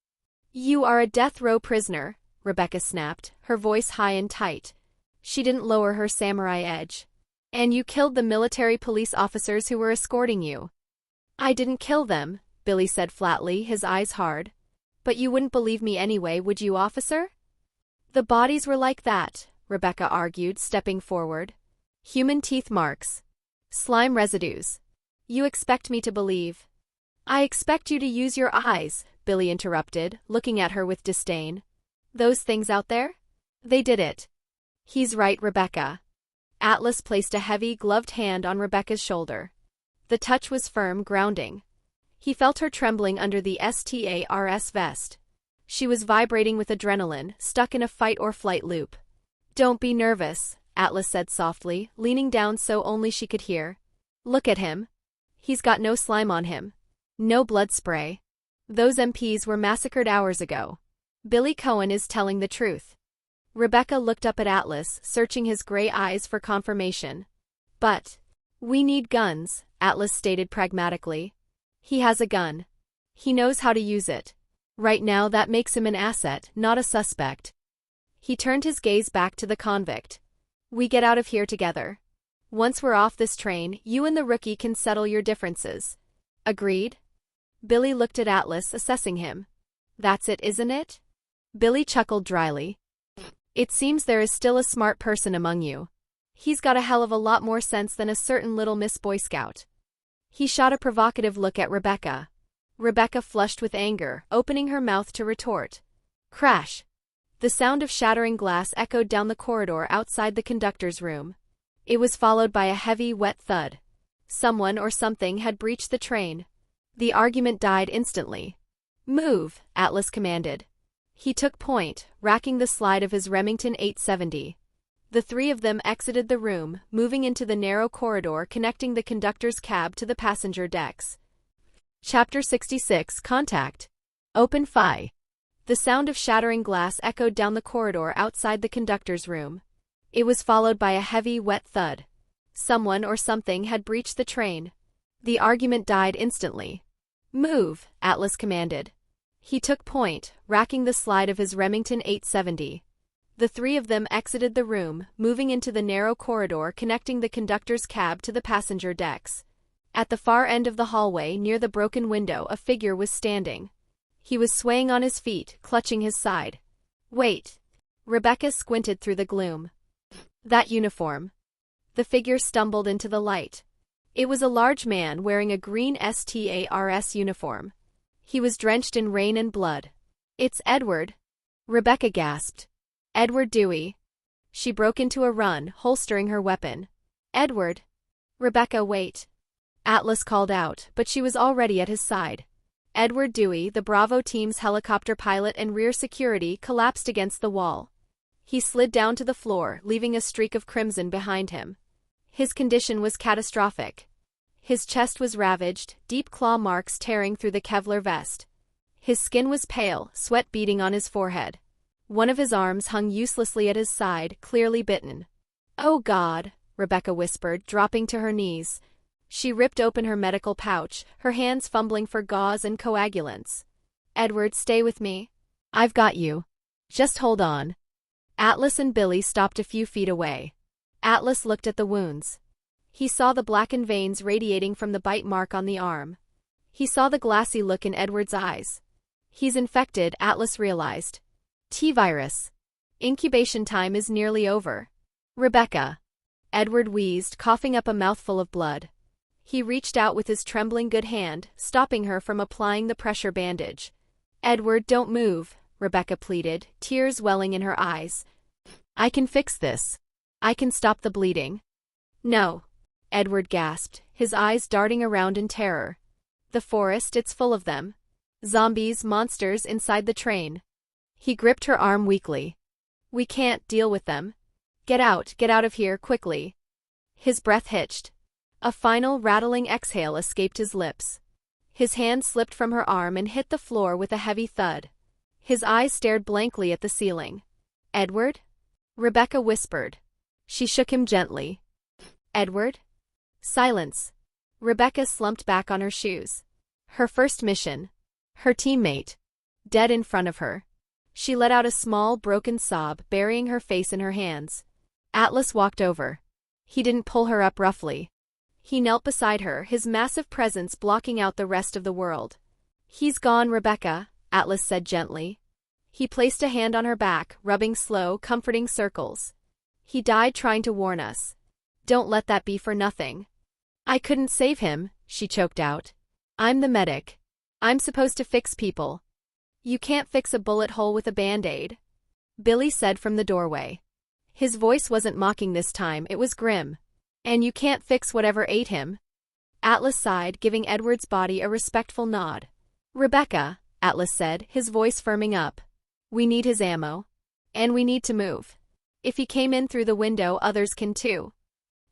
"You are a death row prisoner," Rebecca snapped, her voice high and tight. She didn't lower her samurai edge. "And you killed the military police officers who were escorting you." "I didn't kill them," Billy said flatly, his eyes hard. "But you wouldn't believe me anyway, would you, officer?" "The bodies were like that," Rebecca argued, stepping forward. "Human teeth marks. Slime residues. You expect me to believe." "I expect you to use your eyes," Billy interrupted, looking at her with disdain. "Those things out there? They did it." "He's right, Rebecca." Atlas placed a heavy, gloved hand on Rebecca's shoulder. The touch was firm, grounding. He felt her trembling under the STARS vest. She was vibrating with adrenaline, stuck in a fight-or-flight loop. "Don't be nervous," Atlas said softly, leaning down so only she could hear. "Look at him. He's got no slime on him. No blood spray. Those MPs were massacred hours ago. Billy Cohen is telling the truth. Rebecca looked up at Atlas, searching his gray eyes for confirmation. But we need guns, Atlas stated pragmatically. He has a gun. He knows how to use it. Right now that makes him an asset, not a suspect. He turned his gaze back to the convict. We get out of here together. Once we're off this train, you and the rookie can settle your differences. Agreed? Billy looked at Atlas, assessing him. That's it, isn't it? Billy chuckled dryly. It seems there is still a smart person among you. He's got a hell of a lot more sense than a certain little Miss Boy Scout. He shot a provocative look at Rebecca. Rebecca flushed with anger, opening her mouth to retort. Crash! The sound of shattering glass echoed down the corridor outside the conductor's room. It was followed by a heavy, wet thud. Someone or something had breached the train. The argument died instantly. Move, Atlas commanded. He took point, racking the slide of his Remington 870. The three of them exited the room, moving into the narrow corridor connecting the conductor's cab to the passenger decks. Chapter 66 Contact. Open Fi. The sound of shattering glass echoed down the corridor outside the conductor's room. It was followed by a heavy, wet thud. Someone or something had breached the train. The argument died instantly. Move, Atlas commanded. He took point, racking the slide of his Remington 870. The three of them exited the room, moving into the narrow corridor connecting the conductor's cab to the passenger decks. At the far end of the hallway near the broken window a figure was standing. He was swaying on his feet, clutching his side. Wait. Rebecca squinted through the gloom. That uniform. The figure stumbled into the light. It was a large man wearing a green STARS uniform. He was drenched in rain and blood. It's Edward. Rebecca gasped. Edward Dewey. She broke into a run, holstering her weapon. Edward. Rebecca, wait. Atlas called out, but she was already at his side. Edward Dewey, the Bravo team's helicopter pilot and rear security, collapsed against the wall. He slid down to the floor, leaving a streak of crimson behind him. His condition was catastrophic. His chest was ravaged, deep claw marks tearing through the Kevlar vest. His skin was pale, sweat beading on his forehead. One of his arms hung uselessly at his side, clearly bitten. Oh God, Rebecca whispered, dropping to her knees. She ripped open her medical pouch, her hands fumbling for gauze and coagulants. Edward, stay with me. I've got you. Just hold on. Atlas and Billy stopped a few feet away. Atlas looked at the wounds. He saw the blackened veins radiating from the bite mark on the arm. He saw the glassy look in Edward's eyes. He's infected, Atlas realized. T-virus. Incubation time is nearly over. Rebecca. Edward wheezed, coughing up a mouthful of blood. He reached out with his trembling good hand, stopping her from applying the pressure bandage. Edward, don't move, Rebecca pleaded, tears welling in her eyes. I can fix this. I can stop the bleeding. No. Edward gasped, his eyes darting around in terror. The forest, it's full of them. Zombies, monsters inside the train. He gripped her arm weakly. We can't deal with them. Get out of here, quickly. His breath hitched. A final rattling exhale escaped his lips. His hand slipped from her arm and hit the floor with a heavy thud. His eyes stared blankly at the ceiling. Edward? Rebecca whispered. She shook him gently. Edward? Silence. Rebecca slumped back on her shoes. Her first mission. Her teammate. Dead in front of her. She let out a small, broken sob, burying her face in her hands. Atlas walked over. He didn't pull her up roughly. He knelt beside her, his massive presence blocking out the rest of the world. He's gone, Rebecca, Atlas said gently. He placed a hand on her back, rubbing slow, comforting circles. He died trying to warn us. Don't let that be for nothing. I couldn't save him, she choked out. I'm the medic. I'm supposed to fix people. You can't fix a bullet hole with a band-aid, Billy said from the doorway. His voice wasn't mocking this time, it was grim. And you can't fix whatever ate him. Atlas sighed, giving Edward's body a respectful nod. Rebecca, Atlas said, his voice firming up. We need his ammo. And we need to move. If he came in through the window, others can too.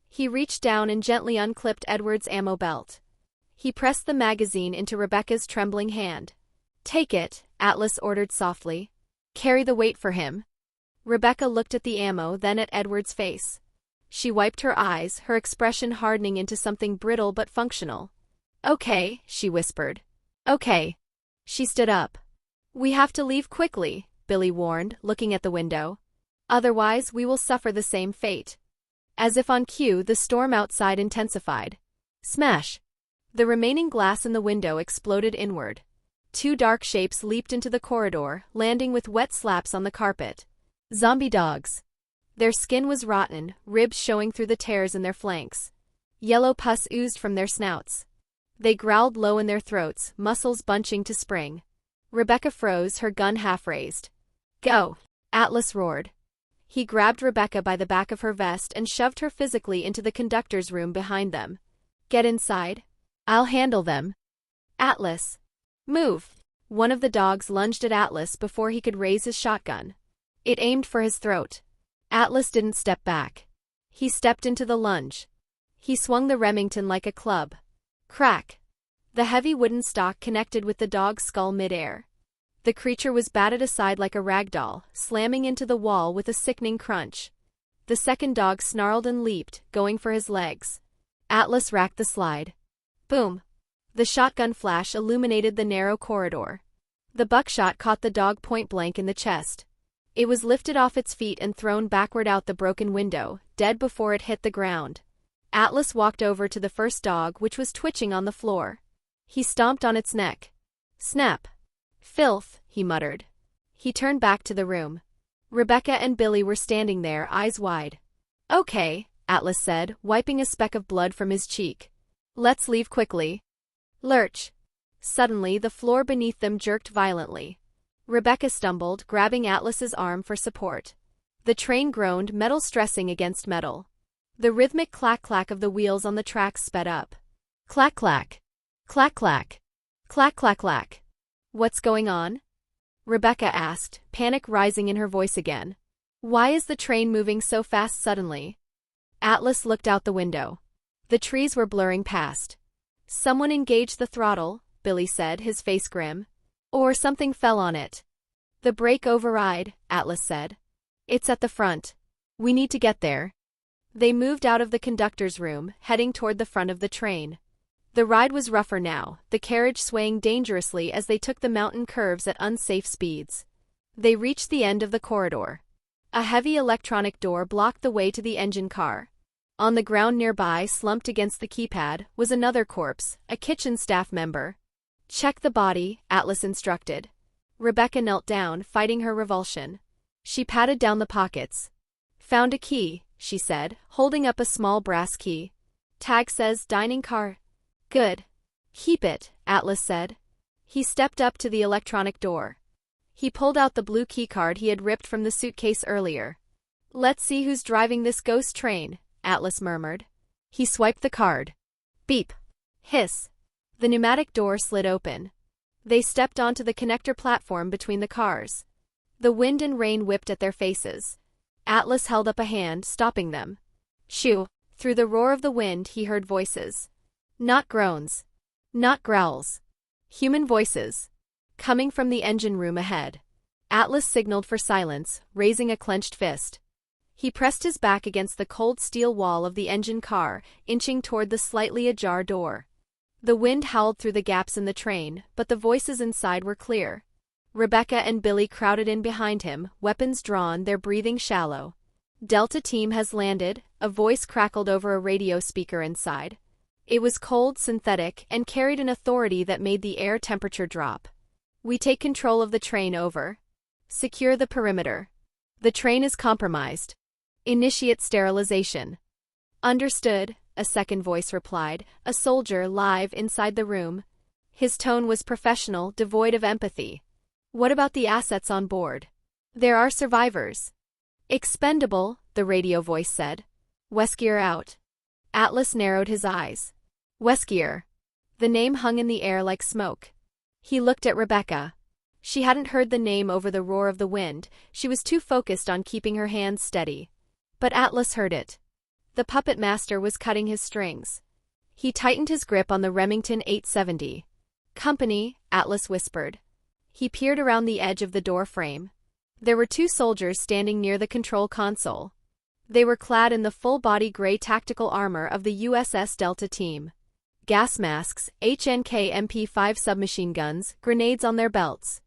He reached down and gently unclipped Edward's ammo belt. He pressed the magazine into Rebecca's trembling hand. Take it, Atlas ordered softly. Carry the weight for him. Rebecca looked at the ammo, then at Edward's face. She wiped her eyes, her expression hardening into something brittle but functional. Okay, she whispered. Okay. She stood up. We have to leave quickly, Billy warned, looking at the window. Otherwise, we will suffer the same fate. As if on cue, the storm outside intensified. Smash! The remaining glass in the window exploded inward. Two dark shapes leaped into the corridor, landing with wet slaps on the carpet. Zombie dogs. Their skin was rotten, ribs showing through the tears in their flanks. Yellow pus oozed from their snouts. They growled low in their throats, muscles bunching to spring. Rebecca froze, her gun half raised. Go! Atlas roared. He grabbed Rebecca by the back of her vest and shoved her physically into the conductor's room behind them. Get inside. I'll handle them. Atlas. Move! One of the dogs lunged at Atlas before he could raise his shotgun. It aimed for his throat. Atlas didn't step back. He stepped into the lunge. He swung the Remington like a club. Crack! The heavy wooden stock connected with the dog's skull mid-air. The creature was batted aside like a rag doll, slamming into the wall with a sickening crunch. The second dog snarled and leaped, going for his legs. Atlas racked the slide. Boom! The shotgun flash illuminated the narrow corridor. The buckshot caught the dog point-blank in the chest. It was lifted off its feet and thrown backward out the broken window, dead before it hit the ground. Atlas walked over to the first dog, which was twitching on the floor. He stomped on its neck. Snap! Filth, he muttered. He turned back to the room. Rebecca and Billy were standing there, eyes wide. Okay, Atlas said, wiping a speck of blood from his cheek. Let's leave quickly. Lurch. Suddenly, the floor beneath them jerked violently. Rebecca stumbled, grabbing Atlas's arm for support. The train groaned, metal stressing against metal. The rhythmic clack-clack of the wheels on the tracks sped up. Clack-clack. Clack-clack. Clack-clack-clack. What's going on? Rebecca asked, panic rising in her voice again. Why is the train moving so fast suddenly? Atlas looked out the window. The trees were blurring past. Someone engaged the throttle, Billy said, his face grim. Or something fell on it. The brake override, Atlas said. It's at the front. We need to get there. They moved out of the conductor's room, heading toward the front of the train. The ride was rougher now, the carriage swaying dangerously as they took the mountain curves at unsafe speeds. They reached the end of the corridor. A heavy electronic door blocked the way to the engine car. On the ground nearby, slumped against the keypad, was another corpse, a kitchen staff member. Check the body, Atlas instructed. Rebecca knelt down, fighting her revulsion. She patted down the pockets. Found a key, she said, holding up a small brass key. Tag says dining car. Good. Keep it, Atlas said. He stepped up to the electronic door. He pulled out the blue keycard he had ripped from the suitcase earlier. Let's see who's driving this ghost train, Atlas murmured. He swiped the card. Beep. Hiss. The pneumatic door slid open. They stepped onto the connector platform between the cars. The wind and rain whipped at their faces. Atlas held up a hand, stopping them. Shoo! Through the roar of the wind he heard voices. Not groans. Not growls. Human voices. Coming from the engine room ahead. Atlas signaled for silence, raising a clenched fist. He pressed his back against the cold steel wall of the engine car, inching toward the slightly ajar door. The wind howled through the gaps in the train, but the voices inside were clear. Rebecca and Billy crowded in behind him, weapons drawn, their breathing shallow. Delta team has landed, a voice crackled over a radio speaker inside. It was cold, synthetic, and carried an authority that made the air temperature drop. We take control of the train, over. Secure the perimeter. The train is compromised. Initiate sterilization. Understood, a second voice replied, a soldier live inside the room. His tone was professional, devoid of empathy. What about the assets on board? There are survivors. Expendable, the radio voice said. Weskier out. Atlas narrowed his eyes. Weskier. The name hung in the air like smoke. He looked at Rebecca. She hadn't heard the name over the roar of the wind, she was too focused on keeping her hands steady. But Atlas heard it. The puppet master was cutting his strings. He tightened his grip on the Remington 870. Company, Atlas whispered. He peered around the edge of the door frame. There were two soldiers standing near the control console. They were clad in the full-body gray tactical armor of the USS Delta team. Gas masks, HNK MP5 submachine guns, grenades on their belts.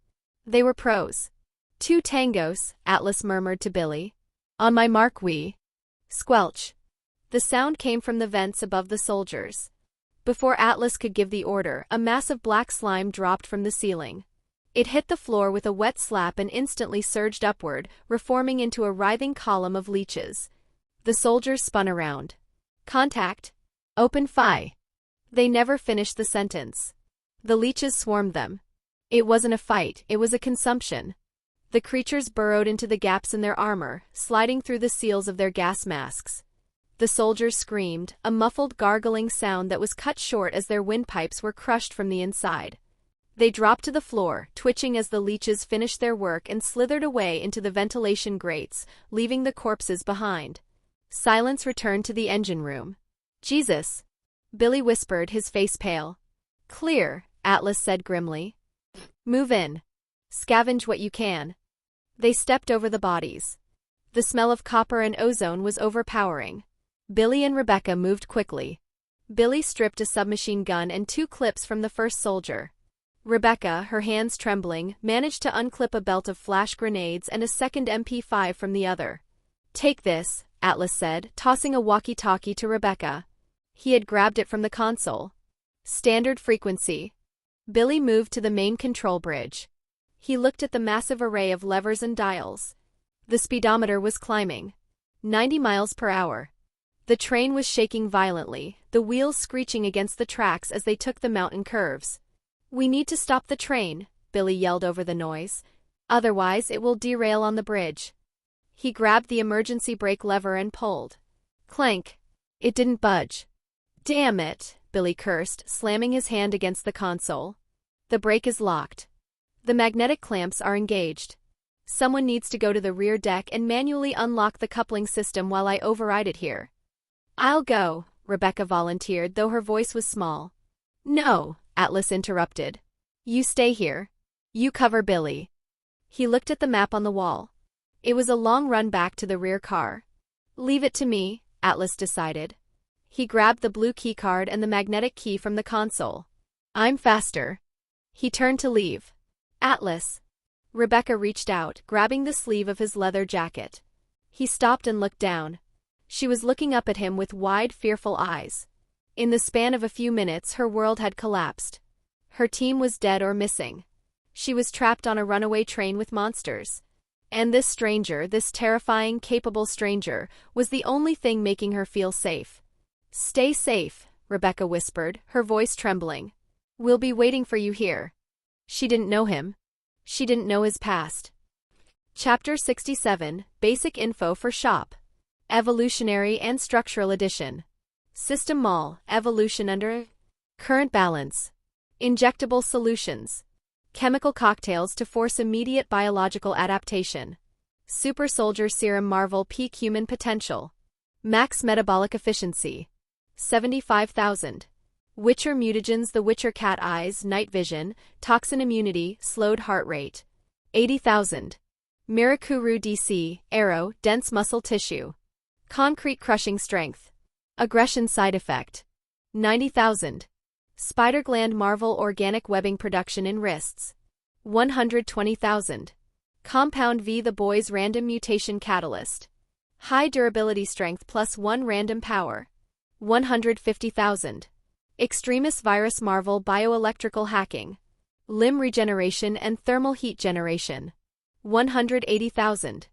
They were pros. Two tangos, Atlas murmured to Billy. On my mark we. Squelch. The sound came from the vents above the soldiers. Before Atlas could give the order, a mass of black slime dropped from the ceiling. It hit the floor with a wet slap and instantly surged upward, reforming into a writhing column of leeches. The soldiers spun around. Contact. Open fire. They never finished the sentence. The leeches swarmed them. It wasn't a fight, it was a consumption. The creatures burrowed into the gaps in their armor, sliding through the seals of their gas masks. The soldiers screamed, a muffled gargling sound that was cut short as their windpipes were crushed from the inside. They dropped to the floor, twitching as the leeches finished their work and slithered away into the ventilation grates, leaving the corpses behind. Silence returned to the engine room. Jesus! Billy whispered, his face pale. Clear, Atlas said grimly. Move in. Scavenge what you can. They stepped over the bodies. The smell of copper and ozone was overpowering. Billy and Rebecca moved quickly. Billy stripped a submachine gun and 2 clips from the first soldier. Rebecca, her hands trembling, managed to unclip a belt of flash grenades and a second MP5 from the other. Take this, Atlas said, tossing a walkie-talkie to Rebecca. He had grabbed it from the console. Standard frequency. Billy moved to the main control bridge. He looked at the massive array of levers and dials. The speedometer was climbing. 90 miles per hour. The train was shaking violently, the wheels screeching against the tracks as they took the mountain curves. We need to stop the train, Billy yelled over the noise. Otherwise it will derail on the bridge. He grabbed the emergency brake lever and pulled. Clank. It didn't budge. Damn it, Billy cursed, slamming his hand against the console. The brake is locked. The magnetic clamps are engaged. Someone needs to go to the rear deck and manually unlock the coupling system while I override it here. I'll go, Rebecca volunteered, though her voice was small. No, Atlas interrupted. You stay here. You cover Billy. He looked at the map on the wall. It was a long run back to the rear car. Leave it to me, Atlas decided. He grabbed the blue keycard and the magnetic key from the console. I'm faster. He turned to leave. Atlas. Rebecca reached out, grabbing the sleeve of his leather jacket. He stopped and looked down. She was looking up at him with wide, fearful eyes. In the span of a few minutes, her world had collapsed. Her team was dead or missing. She was trapped on a runaway train with monsters. And this stranger, this terrifying, capable stranger, was the only thing making her feel safe. Stay safe, Rebecca whispered, her voice trembling. We'll be waiting for you here. She didn't know him. She didn't know his past. Chapter 67, Basic Info for Shop. Evolutionary and Structural Edition. System Mall, Evolution under Current Balance. Injectable Solutions. Chemical cocktails to force immediate biological adaptation. Super Soldier Serum Marvel Peak Human Potential. Max Metabolic Efficiency. 75,000. Witcher Mutagens The Witcher Cat Eyes Night Vision, Toxin Immunity, Slowed Heart Rate. 80,000. Mirakuru DC, Arrow, Dense Muscle Tissue. Concrete Crushing Strength. Aggression Side Effect. 90,000. Spider Gland Marvel Organic Webbing Production in Wrists. 120,000. Compound V The Boy's Random Mutation Catalyst. High Durability Strength +1 Random Power. 150,000. Extremis Virus Marvel Bioelectrical Hacking. Limb Regeneration and Thermal Heat Generation. 180,000.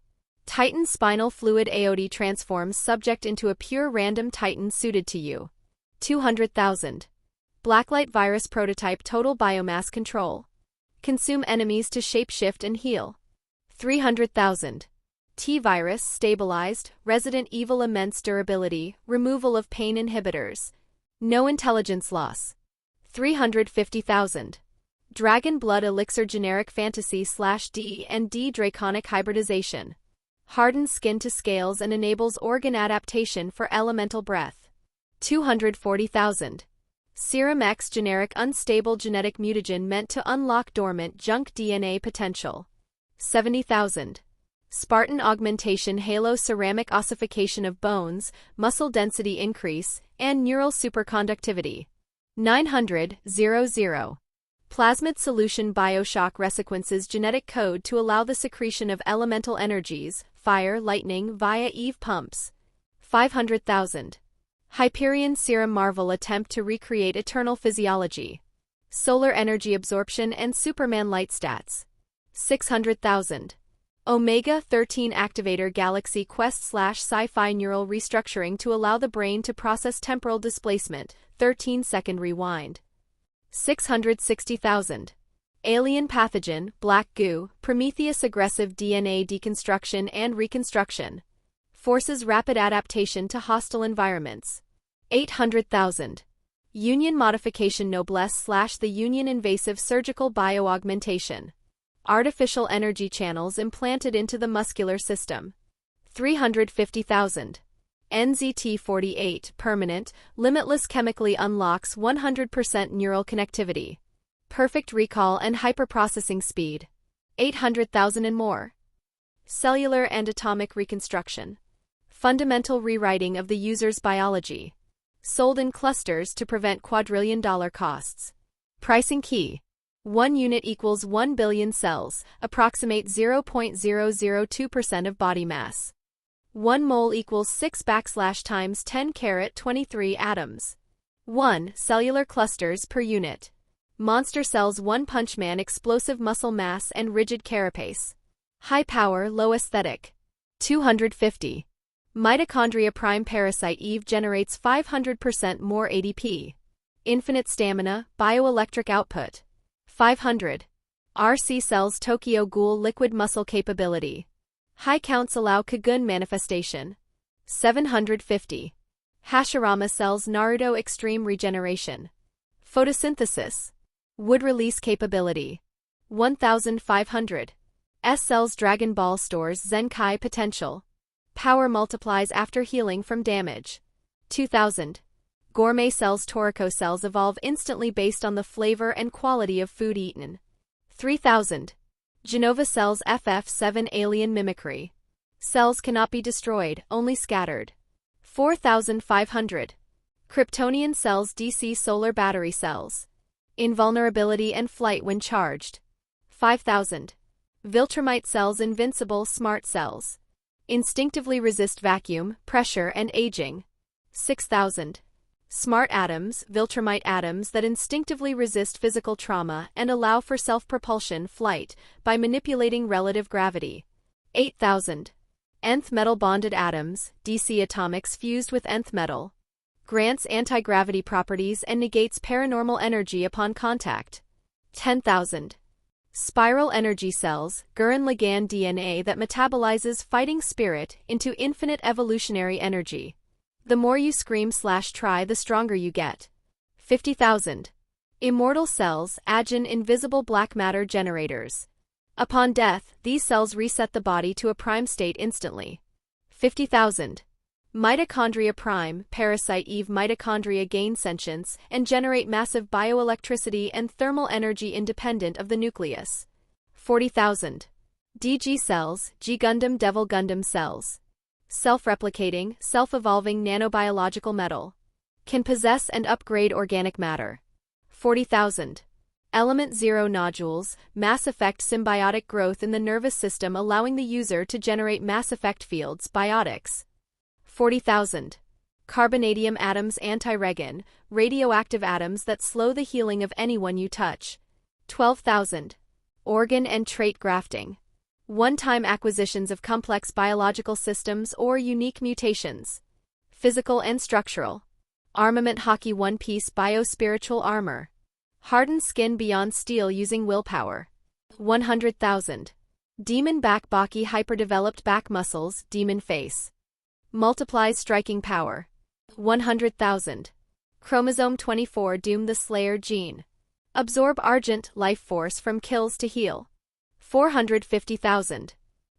Titan Spinal Fluid AOD transforms subject into a pure random Titan suited to you. 200,000. Blacklight Virus Prototype Total Biomass Control. Consume enemies to shapeshift and heal. 300,000. T-Virus Stabilized, Resident Evil Immense Durability, Removal of Pain Inhibitors. No intelligence loss. 350,000. Dragon Blood Elixir Generic Fantasy /D&D Draconic Hybridization. Hardens skin to scales and enables organ adaptation for elemental breath. 240,000. Serum X Generic Unstable Genetic Mutagen meant to unlock dormant junk DNA potential. 70,000. Spartan augmentation, halo, ceramic ossification of bones, muscle density increase, and neural superconductivity. 900, Plasmid solution, bioshock resequences genetic code to allow the secretion of elemental energies, fire, lightning, via Eve pumps. 500,000. Hyperion serum, marvel attempt to recreate eternal physiology. Solar energy absorption and Superman light stats. 600,000. Omega-13 activator, galaxy quest / sci-fi neural restructuring to allow the brain to process temporal displacement, 13-second rewind. 660,000. Alien pathogen, black goo, Prometheus aggressive DNA deconstruction and reconstruction. Forces rapid adaptation to hostile environments. 800,000. Union modification, noblesse / the Union invasive surgical bioaugmentation. Artificial energy channels implanted into the muscular system. 350,000. NZT-48, permanent, limitless, chemically unlocks 100% neural connectivity. Perfect recall and hyperprocessing speed. 800,000 and more. Cellular and atomic reconstruction. Fundamental rewriting of the user's biology. Sold in clusters to prevent quadrillion-dollar costs. Pricing key. 1 unit equals 1 billion cells, approximate 0.002% of body mass. 1 mole equals 6 / 10 carat 23 atoms. 1 cellular clusters per unit. Monster cells, 1 punch man, explosive muscle mass and rigid carapace. High power, low aesthetic. 250. Mitochondria prime parasite, Eve generates 500% more ADP. Infinite stamina, bioelectric output. 500. RC cells, Tokyo Ghoul, liquid muscle capability. High counts allow Cogun manifestation. 750. Hashirama cells, Naruto extreme regeneration. Photosynthesis. Wood release capability. 1500. S cells, Dragon Ball stores Zenkai potential. Power multiplies after healing from damage. 2000. Gourmet cells, Toriko cells, evolve instantly based on the flavor and quality of food eaten. 3000. Genova cells, FF7 alien mimicry. Cells cannot be destroyed, only scattered. 4500. Kryptonian cells, DC solar battery cells. Invulnerability and flight when charged. 5000. Viltrumite cells, invincible smart cells. Instinctively resist vacuum, pressure and aging. 6000. Smart atoms, Viltrumite atoms that instinctively resist physical trauma and allow for self-propulsion flight by manipulating relative gravity. 8000. Nth metal bonded atoms, DC atomics fused with nth metal. Grants anti-gravity properties and negates paranormal energy upon contact. 10,000. Spiral energy cells, Gurren Lagann DNA that metabolizes fighting spirit into infinite evolutionary energy. The more you scream / try, the stronger you get. 50,000. Immortal cells, Agen invisible black matter generators. Upon death, these cells reset the body to a prime state instantly. 50,000. Mitochondria prime, parasite Eve mitochondria gain sentience and generate massive bioelectricity and thermal energy independent of the nucleus. 40,000. DG cells, G Gundam Devil Gundam cells. Self-replicating, self-evolving nanobiological metal. Can possess and upgrade organic matter. 40,000. Element 0 nodules, Mass Effect symbiotic growth in the nervous system allowing the user to generate Mass Effect fields, biotics. 40,000. Carbonadium atoms, anti-regon, radioactive atoms that slow the healing of anyone you touch. 12,000. Organ and trait grafting. One-time acquisitions of complex biological systems or unique mutations. Physical and structural. Armament hockey, one-piece biospiritual armor. Hardened skin beyond steel using willpower. 100,000. Demon back, Baki hyperdeveloped back muscles, demon face. Multiplies striking power. 100,000. Chromosome 24, Doom the Slayer gene. Absorb Argent, life force from kills to heal. 450,000.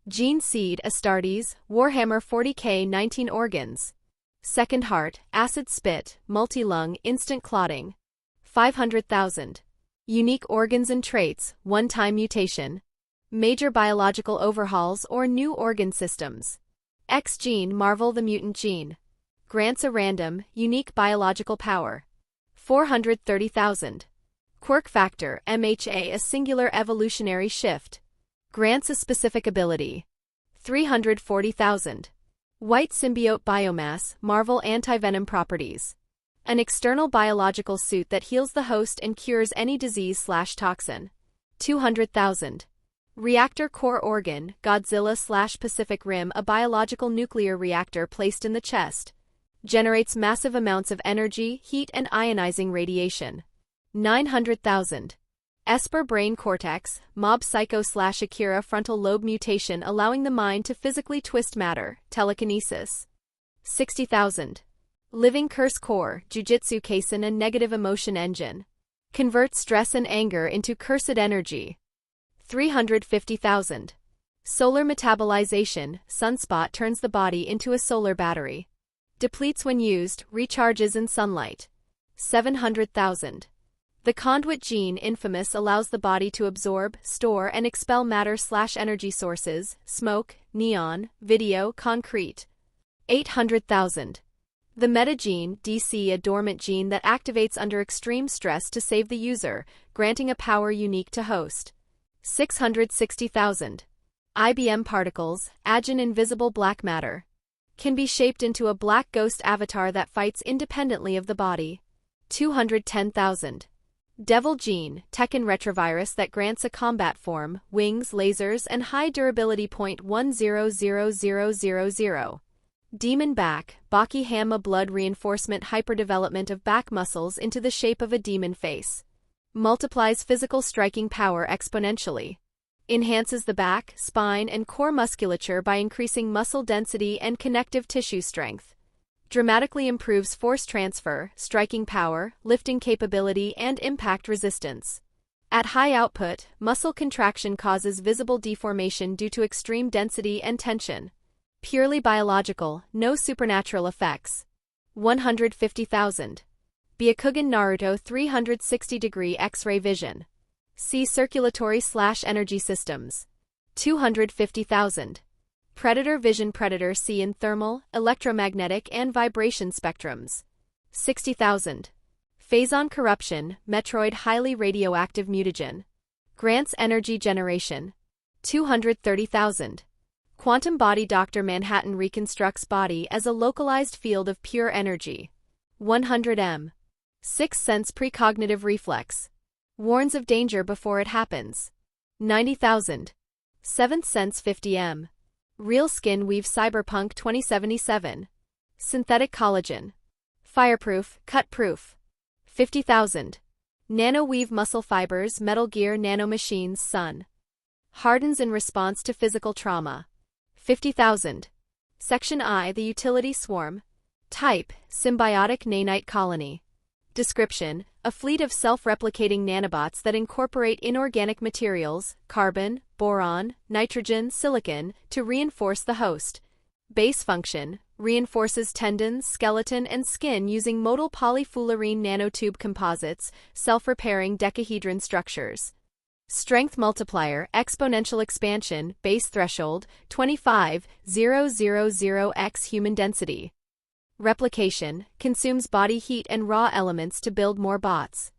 Gene seed, Astartes, Warhammer 40k 19 organs. Second heart, acid spit, multi-lung, instant clotting. 500,000. Unique organs and traits, one-time mutation. Major biological overhauls or new organ systems. X gene Marvel the mutant gene. Grants a random, unique biological power. 430,000. Quirk factor MHA a singular evolutionary shift. Grants a specific ability. 340,000. White symbiote biomass Marvel antivenom properties. An external biological suit that heals the host and cures any disease/toxin. 200,000. Reactor core organ Godzilla/Pacific Rim a biological nuclear reactor placed in the chest. Generates massive amounts of energy, heat and ionizing radiation. 900,000. Esper brain cortex Mob Psycho/Akira frontal lobe mutation allowing the mind to physically twist matter, telekinesis. 60,000. Living curse core Jujutsu Kaisen a negative emotion engine. Converts stress and anger into cursed energy. 350,000. Solar metabolization Sunspot turns the body into a solar battery. Depletes when used, recharges in sunlight. 700,000. The conduit gene Infamous allows the body to absorb, store and expel matter/energy sources, smoke, neon, video, concrete. 800,000. The meta gene DC a dormant gene that activates under extreme stress to save the user, granting a power unique to host. 660,000. IBM particles Agen invisible black matter. Can be shaped into a black ghost avatar that fights independently of the body. 210,000. Devil gene Tekken retrovirus that grants a combat form, wings, lasers and high durability. 100,000. Demon back Baki Hamma blood reinforcement hyperdevelopment of back muscles into the shape of a demon face. Multiplies physical striking power exponentially. Enhances the back, spine and core musculature by increasing muscle density and connective tissue strength. Dramatically improves force transfer, striking power, lifting capability and impact resistance. At high output, muscle contraction causes visible deformation due to extreme density and tension. Purely biological, no supernatural effects. 150,000. Byakugan Naruto 360-degree X-ray vision. See circulatory/energy systems. 250,000. Predator vision Predator see in thermal, electromagnetic and vibration spectrums. 60,000. Phazon corruption Metroid highly radioactive mutagen. Grants energy generation. 230,000. Quantum body Dr. Manhattan reconstructs body as a localized field of pure energy. 100 m. Sixth sense precognitive reflex. Warns of danger before it happens. 90,000. Seventh sense 50 m. Real skin weave cyberpunk 2077. Synthetic collagen. Fireproof, cut-proof. 50,000. Nano weave muscle fibers Metal Gear nanomachines Sun. Hardens in response to physical trauma. 50,000. Section I the utility swarm. Type, symbiotic nanite colony. Description, a fleet of self-replicating nanobots that incorporate inorganic materials, carbon, boron, nitrogen, silicon, to reinforce the host. Base function, reinforces tendons, skeleton and skin using modal polyfullerene nanotube composites, self-repairing decahedron structures. Strength multiplier, exponential expansion, base threshold, 25,000x human density. Replication, consumes body heat and raw elements to build more bots.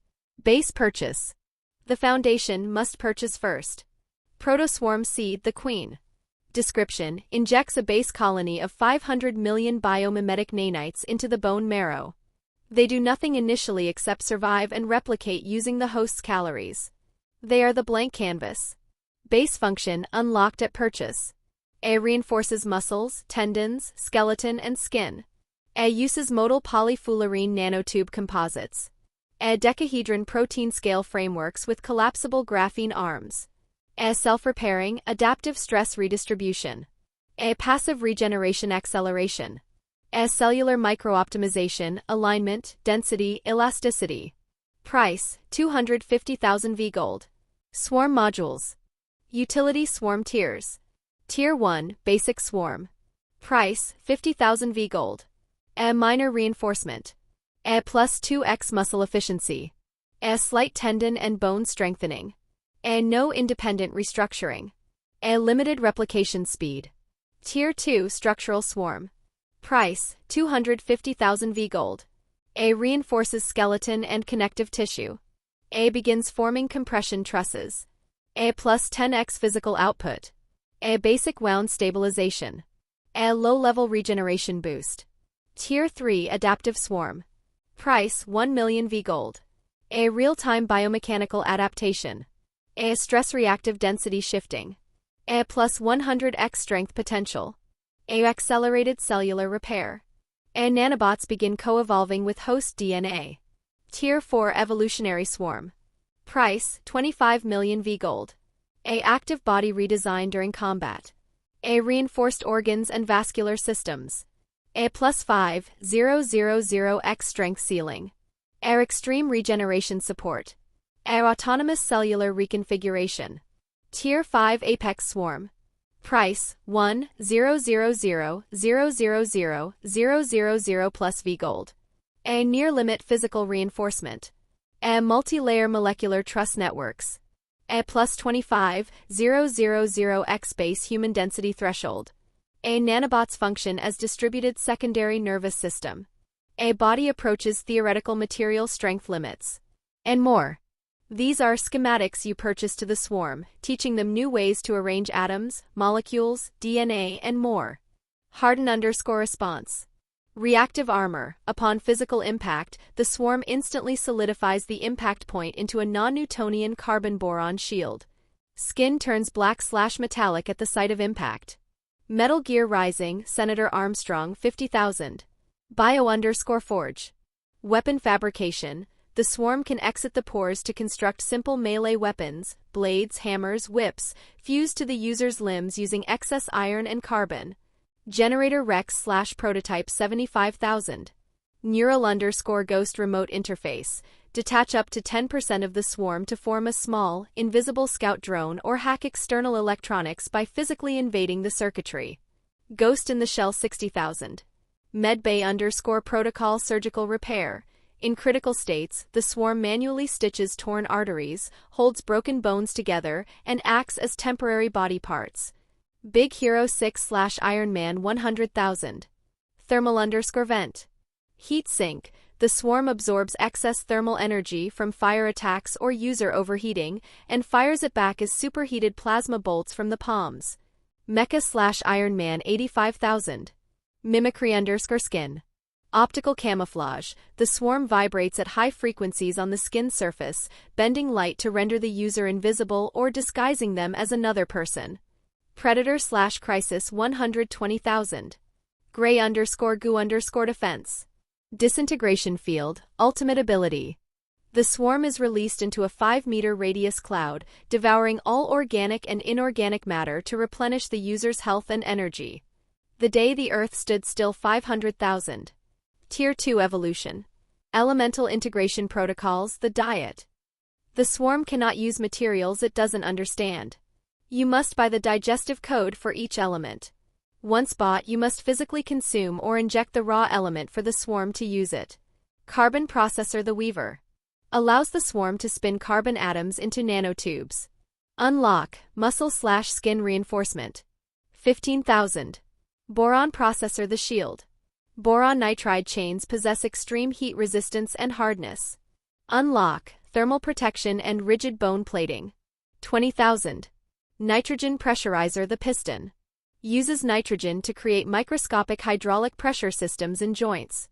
Base purchase. The Foundation must purchase first. Protoswarm seed the Queen. Description, injects a base colony of 500 million biomimetic nanites into the bone marrow. They do nothing initially except survive and replicate using the host's calories. They are the blank canvas. Base function unlocked at purchase. A reinforces muscles, tendons, skeleton and skin. A uses modal polyfullerene nanotube composites. A decahedron protein scale frameworks with collapsible graphene arms. A self-repairing, adaptive stress redistribution. A passive regeneration acceleration. A cellular micro-optimization, alignment, density, elasticity. Price, 250,000 V gold. Swarm modules. Utility swarm tiers. Tier 1, basic swarm. Price, 50,000 V gold. A minor reinforcement. A plus 2x muscle efficiency. A slight tendon and bone strengthening. A no independent restructuring. A limited replication speed. Tier 2 structural swarm. Price, 250,000 V gold. A reinforces skeleton and connective tissue. A begins forming compression trusses. A plus 10x physical output. A basic wound stabilization. A low-level regeneration boost. Tier 3 adaptive swarm. Price, 1 million V gold. A real-time biomechanical adaptation. A stress reactive density shifting. A plus 100x strength potential. A accelerated cellular repair. A nanobots begin co-evolving with host DNA. Tier 4 evolutionary swarm. Price, 25 million V gold. A active body redesign during combat. A reinforced organs and vascular systems. A plus 5000x strength ceiling. A extreme regeneration support. A autonomous cellular reconfiguration. Tier 5 apex swarm. Price, 1,000,000,000 plus V gold. A near-limit physical reinforcement. A multi-layer molecular truss networks. A plus 25,000x base human density threshold. A nanobots function as distributed secondary nervous system. A body approaches theoretical material strength limits. And more. These are schematics you purchase to the swarm, teaching them new ways to arrange atoms, molecules, DNA, and more. Harden_response. Reactive armor. Upon physical impact, the swarm instantly solidifies the impact point into a non-Newtonian carbon-boron shield. Skin turns black/metallic at the site of impact. Metal Gear Rising, Senator Armstrong 50,000. Bio_forge. Weapon fabrication. The swarm can exit the pores to construct simple melee weapons, blades, hammers, whips, fused to the user's limbs using excess iron and carbon. Generator Rex/prototype 75,000. Neural_ghost remote interface. Detach up to 10% of the swarm to form a small, invisible scout drone or hack external electronics by physically invading the circuitry. Ghost in the Shell 60,000. Medbay_protocol surgical repair. In critical states, the swarm manually stitches torn arteries, holds broken bones together, and acts as temporary body parts. Big Hero 6/Iron Man 100,000. Thermal_vent. Heat sink. The swarm absorbs excess thermal energy from fire attacks or user overheating, and fires it back as superheated plasma bolts from the palms. Mecha/Iron Man 85,000. Mimicry_skin. Optical camouflage. The swarm vibrates at high frequencies on the skin surface, bending light to render the user invisible or disguising them as another person. Predator/Crisis 120,000. Gray_goo_defense. Disintegration field, ultimate ability. The swarm is released into a 5-meter radius cloud, devouring all organic and inorganic matter to replenish the user's health and energy. The day the Earth stood still 500,000. Tier 2 evolution. Elemental integration protocols, the diet. The swarm cannot use materials it doesn't understand. You must buy the digestive code for each element. Once bought, you must physically consume or inject the raw element for the swarm to use it. Carbon processor, the weaver. Allows the swarm to spin carbon atoms into nanotubes. Unlock, muscle/skin reinforcement. 15,000. Boron processor, the shield. Boron nitride chains possess extreme heat resistance and hardness. Unlock, thermal protection and rigid bone plating. 20,000. Nitrogen pressurizer, the piston. Uses nitrogen to create microscopic hydraulic pressure systems in joints.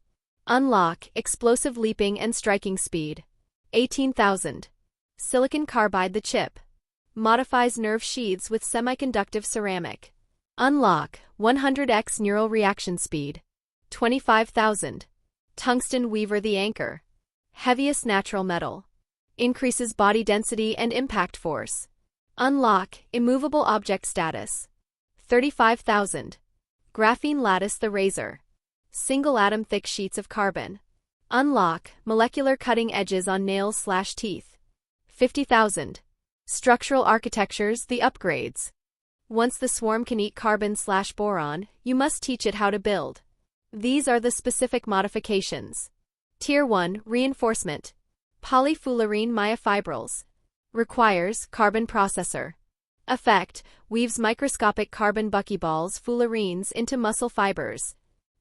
Unlock, explosive leaping and striking speed. 18,000. Silicon carbide, the chip. Modifies nerve sheaths with semiconductive ceramic. Unlock, 100x neural reaction speed. 25,000. Tungsten weaver, the anchor. Heaviest natural metal. Increases body density and impact force. Unlock, immovable object status. 35,000. Graphene lattice, the razor. Single atom thick sheets of carbon. Unlock, molecular cutting edges on nails/teeth. 50,000. Structural architectures, the upgrades. Once the swarm can eat carbon/boron, you must teach it how to build. These are the specific modifications. Tier 1 reinforcement. Polyfullerene myofibrils. Requires carbon processor. Effect: weaves microscopic carbon buckyballs fullerenes into muscle fibers.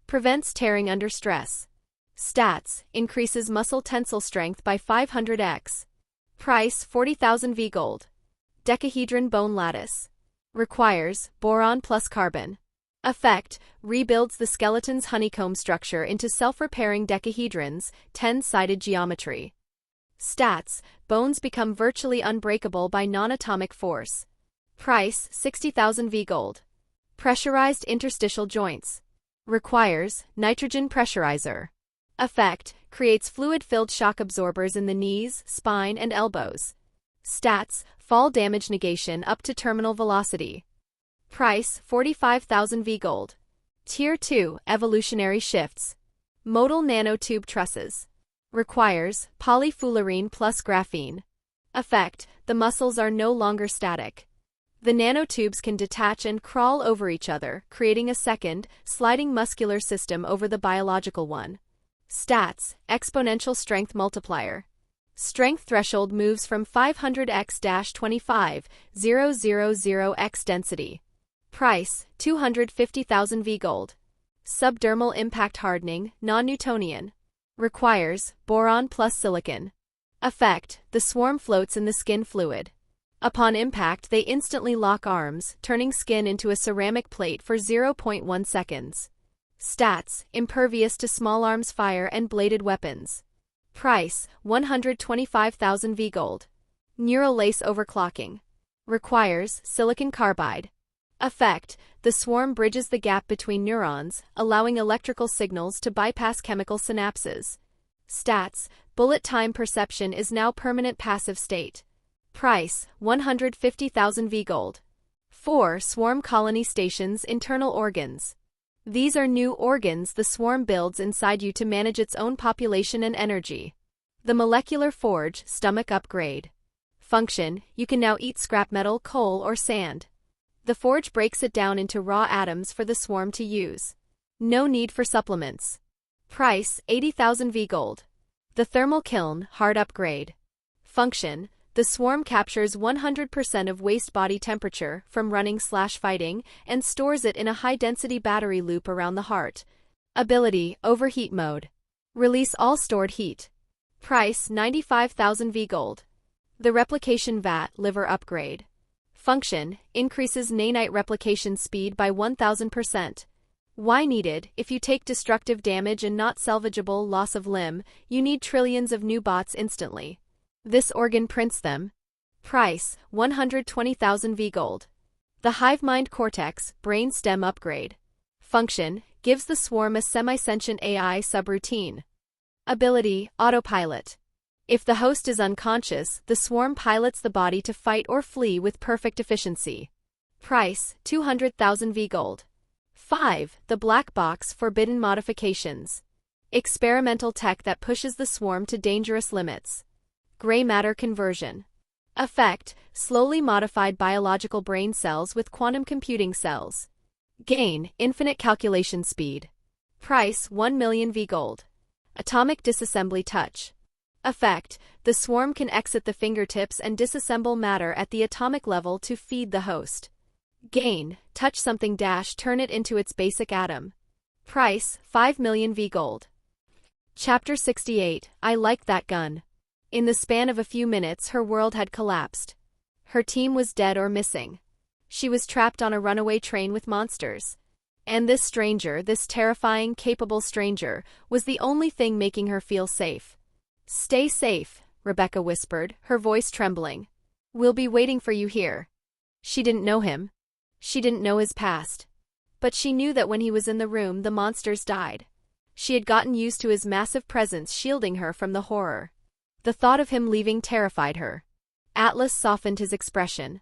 Prevents tearing under stress. Stats: increases muscle tensile strength by 500x. Price: 40,000 V gold. Decahedron bone lattice. Requires boron plus carbon. Effect: rebuilds the skeleton's honeycomb structure into self-repairing decahedrons, 10-sided geometry. Stats: bones become virtually unbreakable by non-atomic force. Price: 60,000 V gold. Pressurized interstitial joints. Requires nitrogen pressurizer. Effect: creates fluid-filled shock absorbers in the knees, spine, and elbows. Stats: fall damage negation up to terminal velocity. Price: 45,000 V gold. Tier 2 evolutionary shifts. Modal nanotube trusses. Requires polyfullerene plus graphene. Effect: the muscles are no longer static. The nanotubes can detach and crawl over each other, creating a second, sliding muscular system over the biological one. Stats: exponential strength multiplier. Strength threshold moves from 500x-25,000x density. Price: 250,000 V gold. Subdermal impact hardening, non-Newtonian. Requires boron plus silicon. Effect: the swarm floats in the skin fluid. Upon impact, they instantly lock arms, turning skin into a ceramic plate for 0.1 seconds. Stats: impervious to small arms fire and bladed weapons. Price: 125,000 V gold. Neural lace overclocking. Requires silicon carbide. Effect: the swarm bridges the gap between neurons, allowing electrical signals to bypass chemical synapses. Stats: bullet time perception is now permanent passive state. Price: 150,000 V gold. 4 swarm colony stations internal organs. These are new organs the swarm builds inside you to manage its own population and energy. The molecular forge, stomach upgrade. Function: you can now eat scrap metal, coal, or sand. The forge breaks it down into raw atoms for the swarm to use. No need for supplements. Price: 80,000 V gold. The thermal kiln, hard upgrade. Function: the swarm captures 100% of waste body temperature from running/fighting and stores it in a high-density battery loop around the heart. Ability: overheat mode. Release all stored heat. Price: 95,000 V gold. The replication vat, liver upgrade. Function: increases nanite replication speed by 1000%. Why needed? If you take destructive damage and not salvageable loss of limb, you need trillions of new bots instantly. This organ prints them. Price: 120,000 V gold. The Hive mind cortex, brain stem upgrade. Function: gives the swarm a semi-sentient AI subroutine. Ability: autopilot. If the host is unconscious, the swarm pilots the body to fight or flee with perfect efficiency. Price: 200,000 V gold. 5. The black box, forbidden modifications. Experimental tech that pushes the swarm to dangerous limits. Gray matter conversion. Effect: slowly modified biological brain cells with quantum computing cells. Gain: infinite calculation speed. Price: 1 million V gold. Atomic disassembly touch. Effect: the swarm can exit the fingertips and disassemble matter at the atomic level to feed the host. Gain: touch something - turn it into its basic atom. Price: 5 million V gold. Chapter 68. I like that gun. In the span of a few minutes her world had collapsed. Her team was dead or missing. She was trapped on a runaway train with monsters. And this stranger, this terrifying, capable stranger, was the only thing making her feel safe. "Stay safe," Rebecca whispered, her voice trembling. "We'll be waiting for you here." She didn't know him. She didn't know his past. But she knew that when he was in the room, the monsters died. She had gotten used to his massive presence shielding her from the horror. The thought of him leaving terrified her. Atlas softened his expression.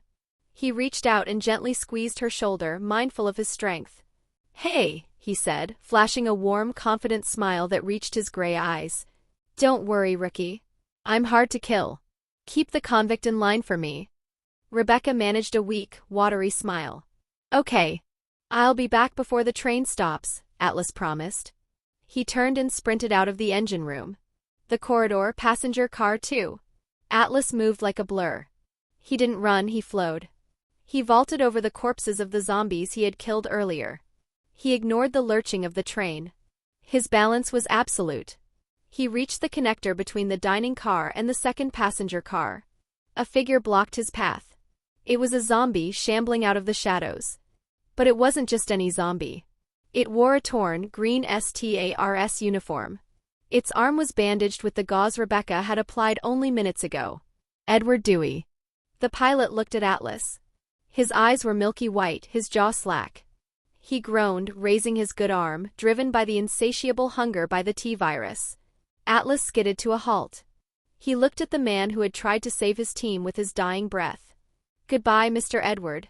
He reached out and gently squeezed her shoulder, mindful of his strength. "Hey," he said, flashing a warm, confident smile that reached his gray eyes. "Don't worry, rookie. I'm hard to kill. Keep the convict in line for me." Rebecca managed a weak, watery smile. "Okay. I'll be back before the train stops," Atlas promised. He turned and sprinted out of the engine room. The corridor, passenger car too. Atlas moved like a blur. He didn't run, he flowed. He vaulted over the corpses of the zombies he had killed earlier. He ignored the lurching of the train. His balance was absolute. He reached the connector between the dining car and the second passenger car. A figure blocked his path. It was a zombie shambling out of the shadows. But it wasn't just any zombie. It wore a torn, green STARS uniform. Its arm was bandaged with the gauze Rebecca had applied only minutes ago. Edward Dewey. The pilot looked at Atlas. His eyes were milky white, his jaw slack. He groaned, raising his good arm, driven by the insatiable hunger by the T-virus. Atlas skidded to a halt. He looked at the man who had tried to save his team with his dying breath. "Goodbye, Mr. Edward."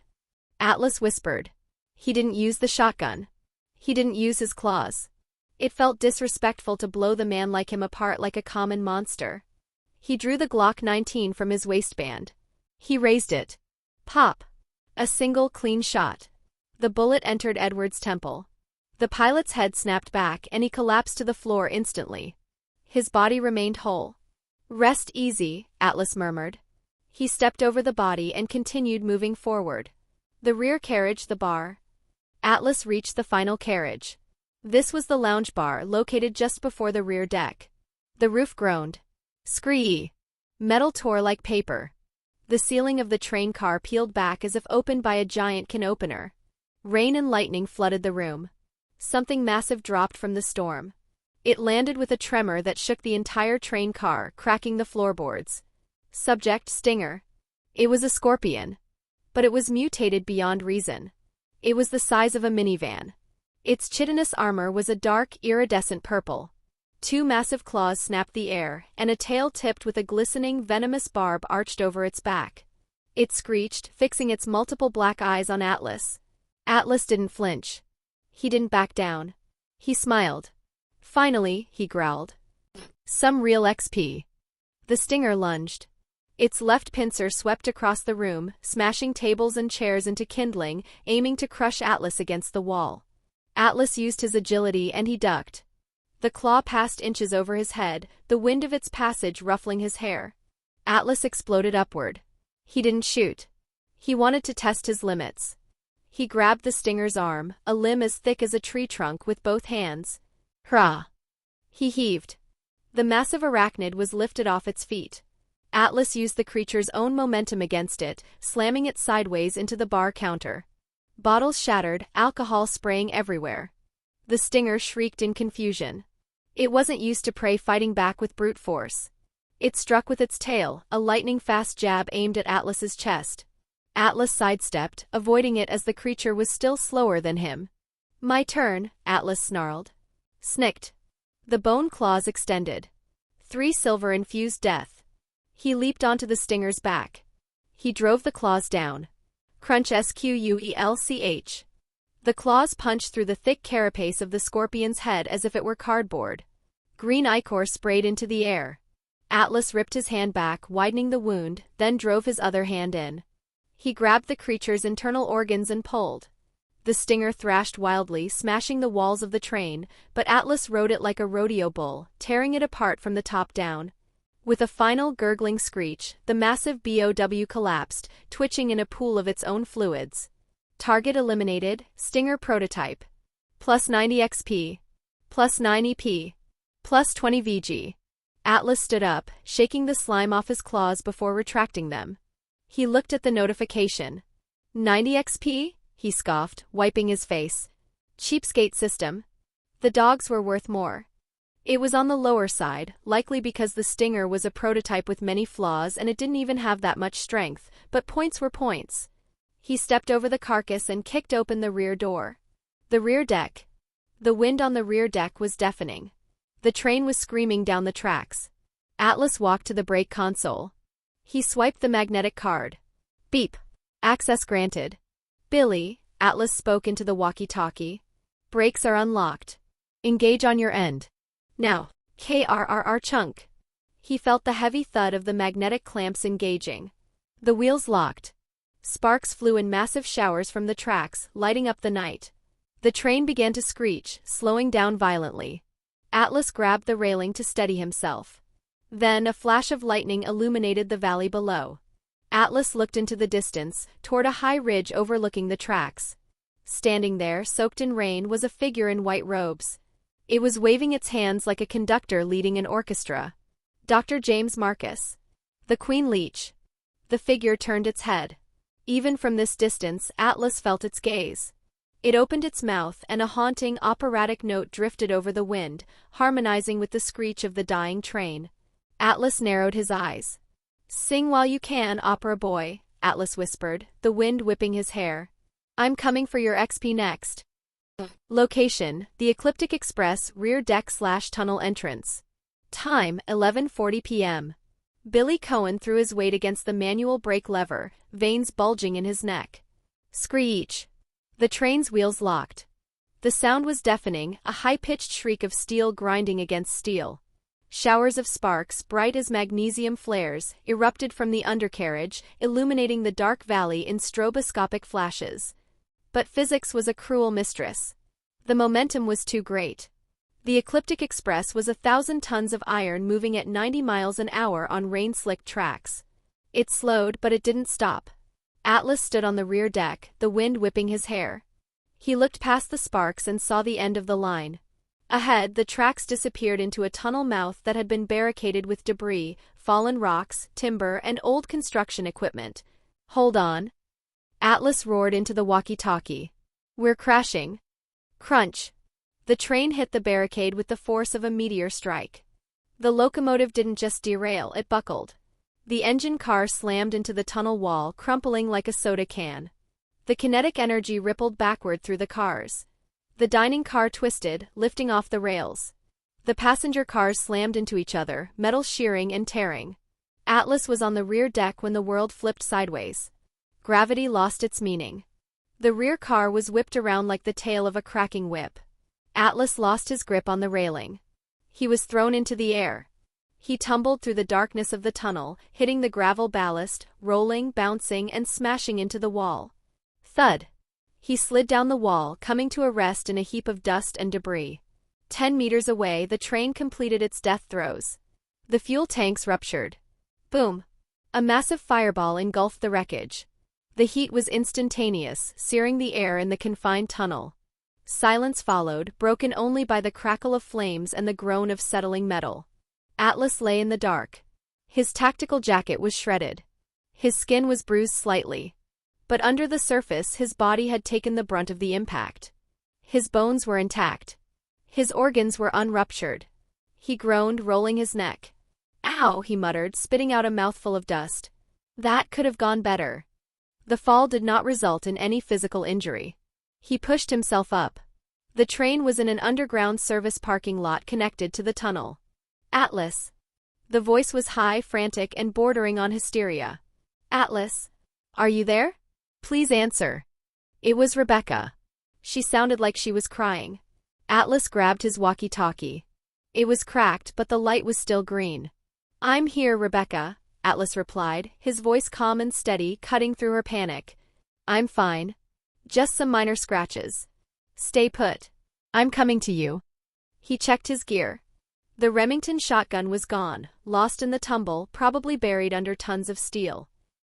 Atlas whispered. He didn't use the shotgun. He didn't use his claws. It felt disrespectful to blow the man like him apart like a common monster. He drew the Glock 19 from his waistband. He raised it. Pop. A single, clean shot. The bullet entered Edward's temple. The pilot's head snapped back and he collapsed to the floor instantly. His body remained whole. "Rest easy," Atlas murmured. He stepped over the body and continued moving forward. The rear carriage, the bar. Atlas reached the final carriage. This was the lounge bar located just before the rear deck. The roof groaned. Scree! Metal tore like paper. The ceiling of the train car peeled back as if opened by a giant can opener. Rain and lightning flooded the room. Something massive dropped from the storm. It landed with a tremor that shook the entire train car, cracking the floorboards. Subject: Stinger. It was a scorpion. But it was mutated beyond reason. It was the size of a minivan. Its chitinous armor was a dark, iridescent purple. Two massive claws snapped the air, and a tail tipped with a glistening, venomous barb arched over its back. It screeched, fixing its multiple black eyes on Atlas. Atlas didn't flinch. He didn't back down. He smiled. "Finally," he growled. "Some real XP." The stinger lunged. Its left pincer swept across the room, smashing tables and chairs into kindling, aiming to crush Atlas against the wall. Atlas used his agility and he ducked. The claw passed inches over his head, the wind of its passage ruffling his hair. Atlas exploded upward. He didn't shoot. He wanted to test his limits. He grabbed the stinger's arm, a limb as thick as a tree trunk, with both hands. Hurrah! He heaved. The massive arachnid was lifted off its feet. Atlas used the creature's own momentum against it, slamming it sideways into the bar counter. Bottles shattered, alcohol spraying everywhere. The stinger shrieked in confusion. It wasn't used to prey fighting back with brute force. It struck with its tail, a lightning-fast jab aimed at Atlas's chest. Atlas sidestepped, avoiding it as the creature was still slower than him. "My turn," Atlas snarled. Snicked. The bone claws extended. 3 silver-infused death. He leaped onto the stinger's back. He drove the claws down. Crunch squelch. The claws punched through the thick carapace of the scorpion's head as if it were cardboard. Green ichor sprayed into the air. Atlas ripped his hand back, widening the wound, then drove his other hand in. He grabbed the creature's internal organs and pulled. The stinger thrashed wildly, smashing the walls of the train, but Atlas rode it like a rodeo bull, tearing it apart from the top down. With a final gurgling screech, the massive BOW collapsed, twitching in a pool of its own fluids. Target eliminated, stinger prototype. Plus 90 XP. Plus 9 EP. Plus 20 VG. Atlas stood up, shaking the slime off his claws before retracting them. He looked at the notification. 90 XP? He scoffed, wiping his face. Cheapskate system. The dogs were worth more. It was on the lower side, likely because the stinger was a prototype with many flaws and it didn't even have that much strength, but points were points. He stepped over the carcass and kicked open the rear door. The rear deck. The wind on the rear deck was deafening. The train was screaming down the tracks. Atlas walked to the brake console. He swiped the magnetic card. Beep. Access granted. "Billy," Atlas spoke into the walkie-talkie. "Brakes are unlocked. Engage on your end. Now." KRRR chunk. He felt the heavy thud of the magnetic clamps engaging. The wheels locked. Sparks flew in massive showers from the tracks, lighting up the night. The train began to screech, slowing down violently. Atlas grabbed the railing to steady himself. Then a flash of lightning illuminated the valley below. Atlas looked into the distance, toward a high ridge overlooking the tracks. Standing there, soaked in rain, was a figure in white robes. It was waving its hands like a conductor leading an orchestra. Dr. James Marcus. The Queen Leech. The figure turned its head. Even from this distance, Atlas felt its gaze. It opened its mouth, and a haunting, operatic note drifted over the wind, harmonizing with the screech of the dying train. Atlas narrowed his eyes. "Sing while you can, opera boy," Atlas whispered, the wind whipping his hair. "I'm coming for your XP next." Location: the Ecliptic Express rear deck/tunnel entrance. Time: 11:40 p.m. Billy Cohen threw his weight against the manual brake lever, veins bulging in his neck. Screech! The train's wheels locked. The sound was deafening, a high-pitched shriek of steel grinding against steel. Showers of sparks, bright as magnesium flares, erupted from the undercarriage, illuminating the dark valley in stroboscopic flashes. But physics was a cruel mistress. The momentum was too great. The Ecliptic Express was 1,000 tons of iron moving at 90 miles an hour on rain-slicked tracks. It slowed, but it didn't stop. Atlas stood on the rear deck, the wind whipping his hair. He looked past the sparks and saw the end of the line. Ahead, the tracks disappeared into a tunnel mouth that had been barricaded with debris, fallen rocks, timber, and old construction equipment. "Hold on." Atlas roared into the walkie-talkie. "We're crashing." Crunch. The train hit the barricade with the force of a meteor strike. The locomotive didn't just derail, it buckled. The engine car slammed into the tunnel wall, crumpling like a soda can. The kinetic energy rippled backward through the cars. The dining car twisted, lifting off the rails. The passenger cars slammed into each other, metal shearing and tearing. Atlas was on the rear deck when the world flipped sideways. Gravity lost its meaning. The rear car was whipped around like the tail of a cracking whip. Atlas lost his grip on the railing. He was thrown into the air. He tumbled through the darkness of the tunnel, hitting the gravel ballast, rolling, bouncing, and smashing into the wall. Thud! He slid down the wall, coming to a rest in a heap of dust and debris. 10 meters away, the train completed its death throes. The fuel tanks ruptured. Boom! A massive fireball engulfed the wreckage. The heat was instantaneous, searing the air in the confined tunnel. Silence followed, broken only by the crackle of flames and the groan of settling metal. Atlas lay in the dark. His tactical jacket was shredded. His skin was bruised slightly. But under the surface, his body had taken the brunt of the impact. His bones were intact. His organs were unruptured. He groaned, rolling his neck. "Ow," he muttered, spitting out a mouthful of dust. That could have gone better. The fall did not result in any physical injury. He pushed himself up. The train was in an underground service parking lot connected to the tunnel. "Atlas." The voice was high, frantic, and bordering on hysteria. "Atlas? Are you there? Please answer." It was Rebecca. She sounded like she was crying. Atlas grabbed his walkie-talkie. It was cracked, but the light was still green. "I'm here, Rebecca," Atlas replied, his voice calm and steady, cutting through her panic. "I'm fine. Just some minor scratches. Stay put. I'm coming to you." He checked his gear. The Remington shotgun was gone, lost in the tumble, probably buried under tons of steel.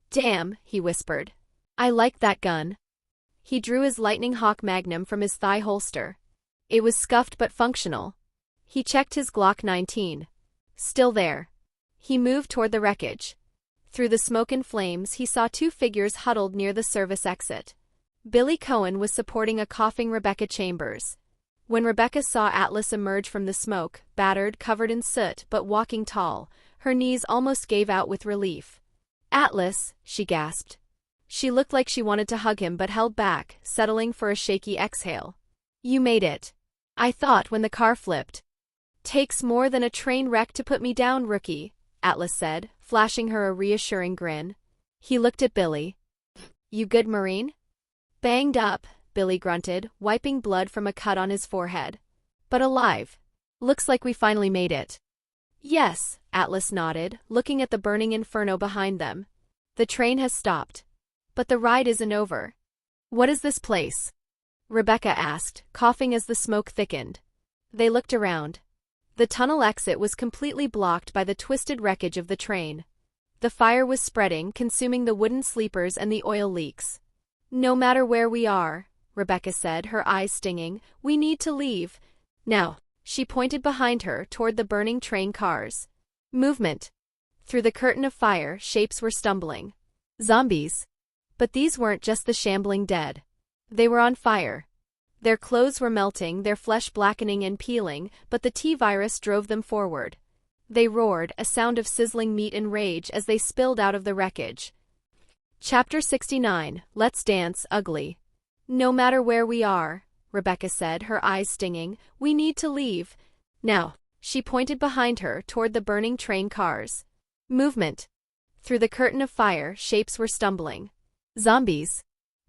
"Damn," he whispered. "I like that gun." He drew his Lightning Hawk Magnum from his thigh holster. It was scuffed but functional. He checked his Glock 19. Still there. He moved toward the wreckage. Through the smoke and flames, he saw two figures huddled near the service exit. Billy Cohen was supporting a coughing Rebecca Chambers. When Rebecca saw Atlas emerge from the smoke, battered, covered in soot, but walking tall, her knees almost gave out with relief. "Atlas," she gasped. She looked like she wanted to hug him but held back, settling for a shaky exhale. "You made it. I thought when the car flipped." "Takes more than a train wreck to put me down, rookie," Atlas said, flashing her a reassuring grin. He looked at Billy. "You good, Marine?" "Banged up," Billy grunted, wiping blood from a cut on his forehead. "But alive. Looks like we finally made it." "Yes," Atlas nodded, looking at the burning inferno behind them. "The train has stopped. But the ride isn't over." "What is this place?" Rebecca asked, coughing as the smoke thickened. They looked around. The tunnel exit was completely blocked by the twisted wreckage of the train. The fire was spreading, consuming the wooden sleepers and the oil leaks. "No matter where we are," Rebecca said, her eyes stinging, "we need to leave. Now." She pointed behind her toward the burning train cars. Movement. Through the curtain of fire, shapes were stumbling. Zombies. But these weren't just the shambling dead. They were on fire. Their clothes were melting, their flesh blackening and peeling, but the T-virus drove them forward. They roared, a sound of sizzling meat and rage as they spilled out of the wreckage. Chapter 69, Let's Dance, Ugly. "No matter where we are," Rebecca said, her eyes stinging, "we need to leave. Now." She pointed behind her toward the burning train cars. Movement. Through the curtain of fire, shapes were stumbling. Zombies.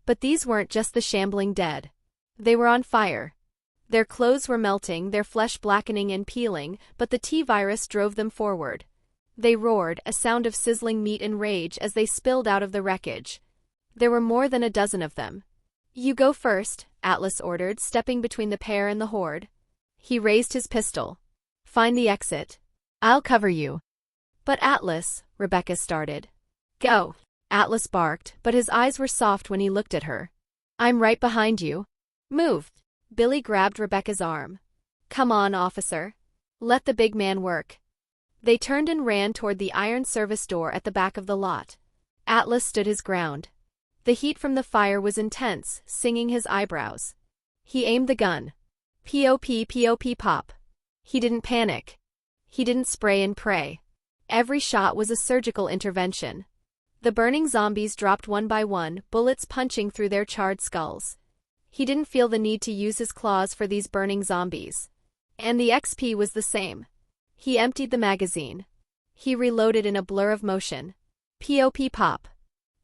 But these weren't just the shambling dead. They were on fire. Their clothes were melting, their flesh blackening and peeling, but the T-virus drove them forward. They roared, a sound of sizzling meat and rage as they spilled out of the wreckage. There were more than a dozen of them. "You go first," Atlas ordered, stepping between the pair and the horde. He raised his pistol. "Find the exit. I'll cover you." "But Atlas," Rebecca started. "Go," Atlas barked, but his eyes were soft when he looked at her. "I'm right behind you. Move." Billy grabbed Rebecca's arm. "Come on, officer. Let the big man work." They turned and ran toward the iron service door at the back of the lot. Atlas stood his ground. The heat from the fire was intense, singing his eyebrows. He aimed the gun. Pop, pop, pop. He didn't panic. He didn't spray and pray. Every shot was a surgical intervention. The burning zombies dropped one by one, bullets punching through their charred skulls. He didn't feel the need to use his claws for these burning zombies. And the XP was the same. He emptied the magazine. He reloaded in a blur of motion. Pop pop.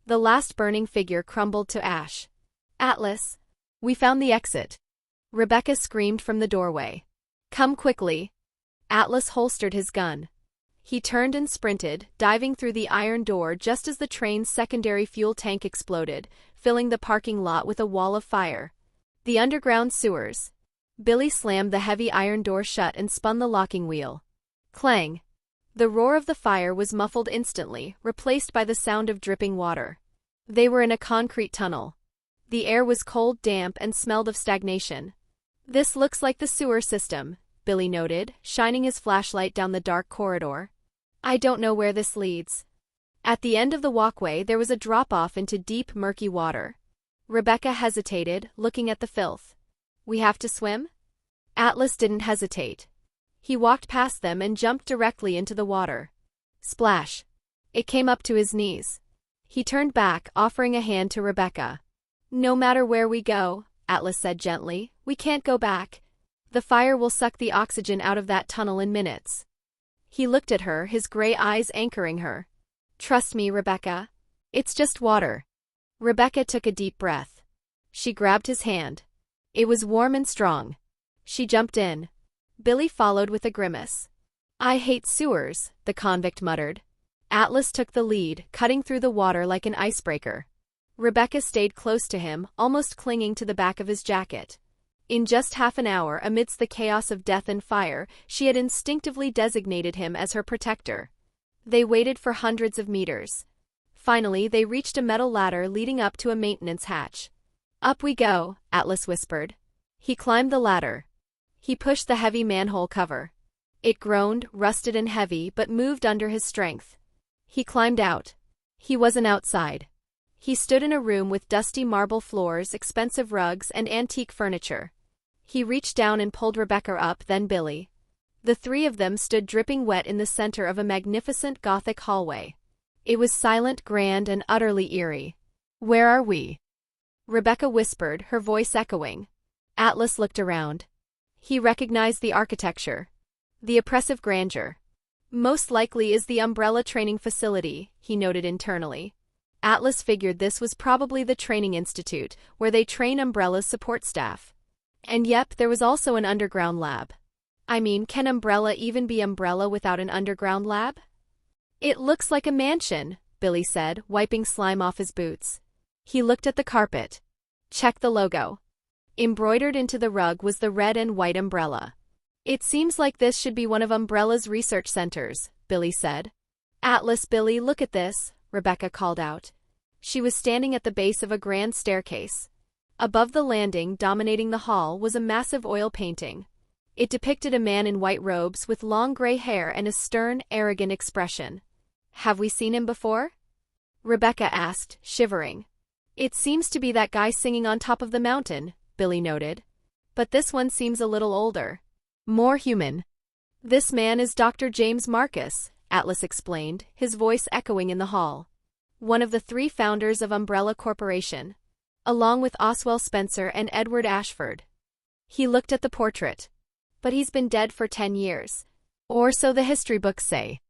The last burning figure crumbled to ash. "Atlas. We found the exit." Rebecca screamed from the doorway. "Come quickly." Atlas holstered his gun. He turned and sprinted, diving through the iron door just as the train's secondary fuel tank exploded, filling the parking lot with a wall of fire. The underground sewers. Billy slammed the heavy iron door shut and spun the locking wheel. Clang. The roar of the fire was muffled instantly, replaced by the sound of dripping water. They were in a concrete tunnel. The air was cold, damp, and smelled of stagnation. "This looks like the sewer system," Billy noted, shining his flashlight down the dark corridor. "I don't know where this leads." At the end of the walkway there was a drop-off into deep, murky water. Rebecca hesitated, looking at the filth. "We have to swim?" Atlas didn't hesitate. He walked past them and jumped directly into the water. Splash. It came up to his knees. He turned back, offering a hand to Rebecca. "No matter where we go," Atlas said gently, "we can't go back. The fire will suck the oxygen out of that tunnel in minutes." He looked at her, his gray eyes anchoring her. "Trust me, Rebecca. It's just water." Rebecca took a deep breath. She grabbed his hand. It was warm and strong. She jumped in. Billy followed with a grimace. "I hate sewers," the convict muttered. Atlas took the lead, cutting through the water like an icebreaker. Rebecca stayed close to him, almost clinging to the back of his jacket. In just half an hour, amidst the chaos of death and fire, she had instinctively designated him as her protector. They waited for hundreds of meters. Finally, they reached a metal ladder leading up to a maintenance hatch. "Up we go," Atlas whispered. He climbed the ladder. He pushed the heavy manhole cover. It groaned, rusted and heavy, but moved under his strength. He climbed out. He wasn't outside. He stood in a room with dusty marble floors, expensive rugs, and antique furniture. He reached down and pulled Rebecca up, then Billy. The three of them stood dripping wet in the center of a magnificent Gothic hallway. It was silent, grand, and utterly eerie. "Where are we?" Rebecca whispered, her voice echoing. Atlas looked around. He recognized the architecture. The oppressive grandeur. "Most likely is the Umbrella Training Facility," he noted internally. Atlas figured this was probably the training institute, where they train Umbrella's support staff. And yep, there was also an underground lab. I mean, can Umbrella even be Umbrella without an underground lab? "It looks like a mansion," Billy said, wiping slime off his boots. He looked at the carpet. Check the logo. Embroidered into the rug was the red and white umbrella. "It seems like this should be one of Umbrella's research centers," Billy said. Atlas, Billy, look at this, Rebecca called out. She was standing at the base of a grand staircase. Above the landing, dominating the hall, was a massive oil painting. It depicted a man in white robes with long gray hair and a stern, arrogant expression. Have we seen him before? Rebecca asked, shivering. It seems to be that guy singing on top of the mountain, Billy noted. But this one seems a little older. More human. This man is Dr. James Marcus, Atlas explained, his voice echoing in the hall. One of the 3 founders of Umbrella Corporation. Along with Oswell Spencer and Edward Ashford. He looked at the portrait. But he's been dead for 10 years. Or so the history books say.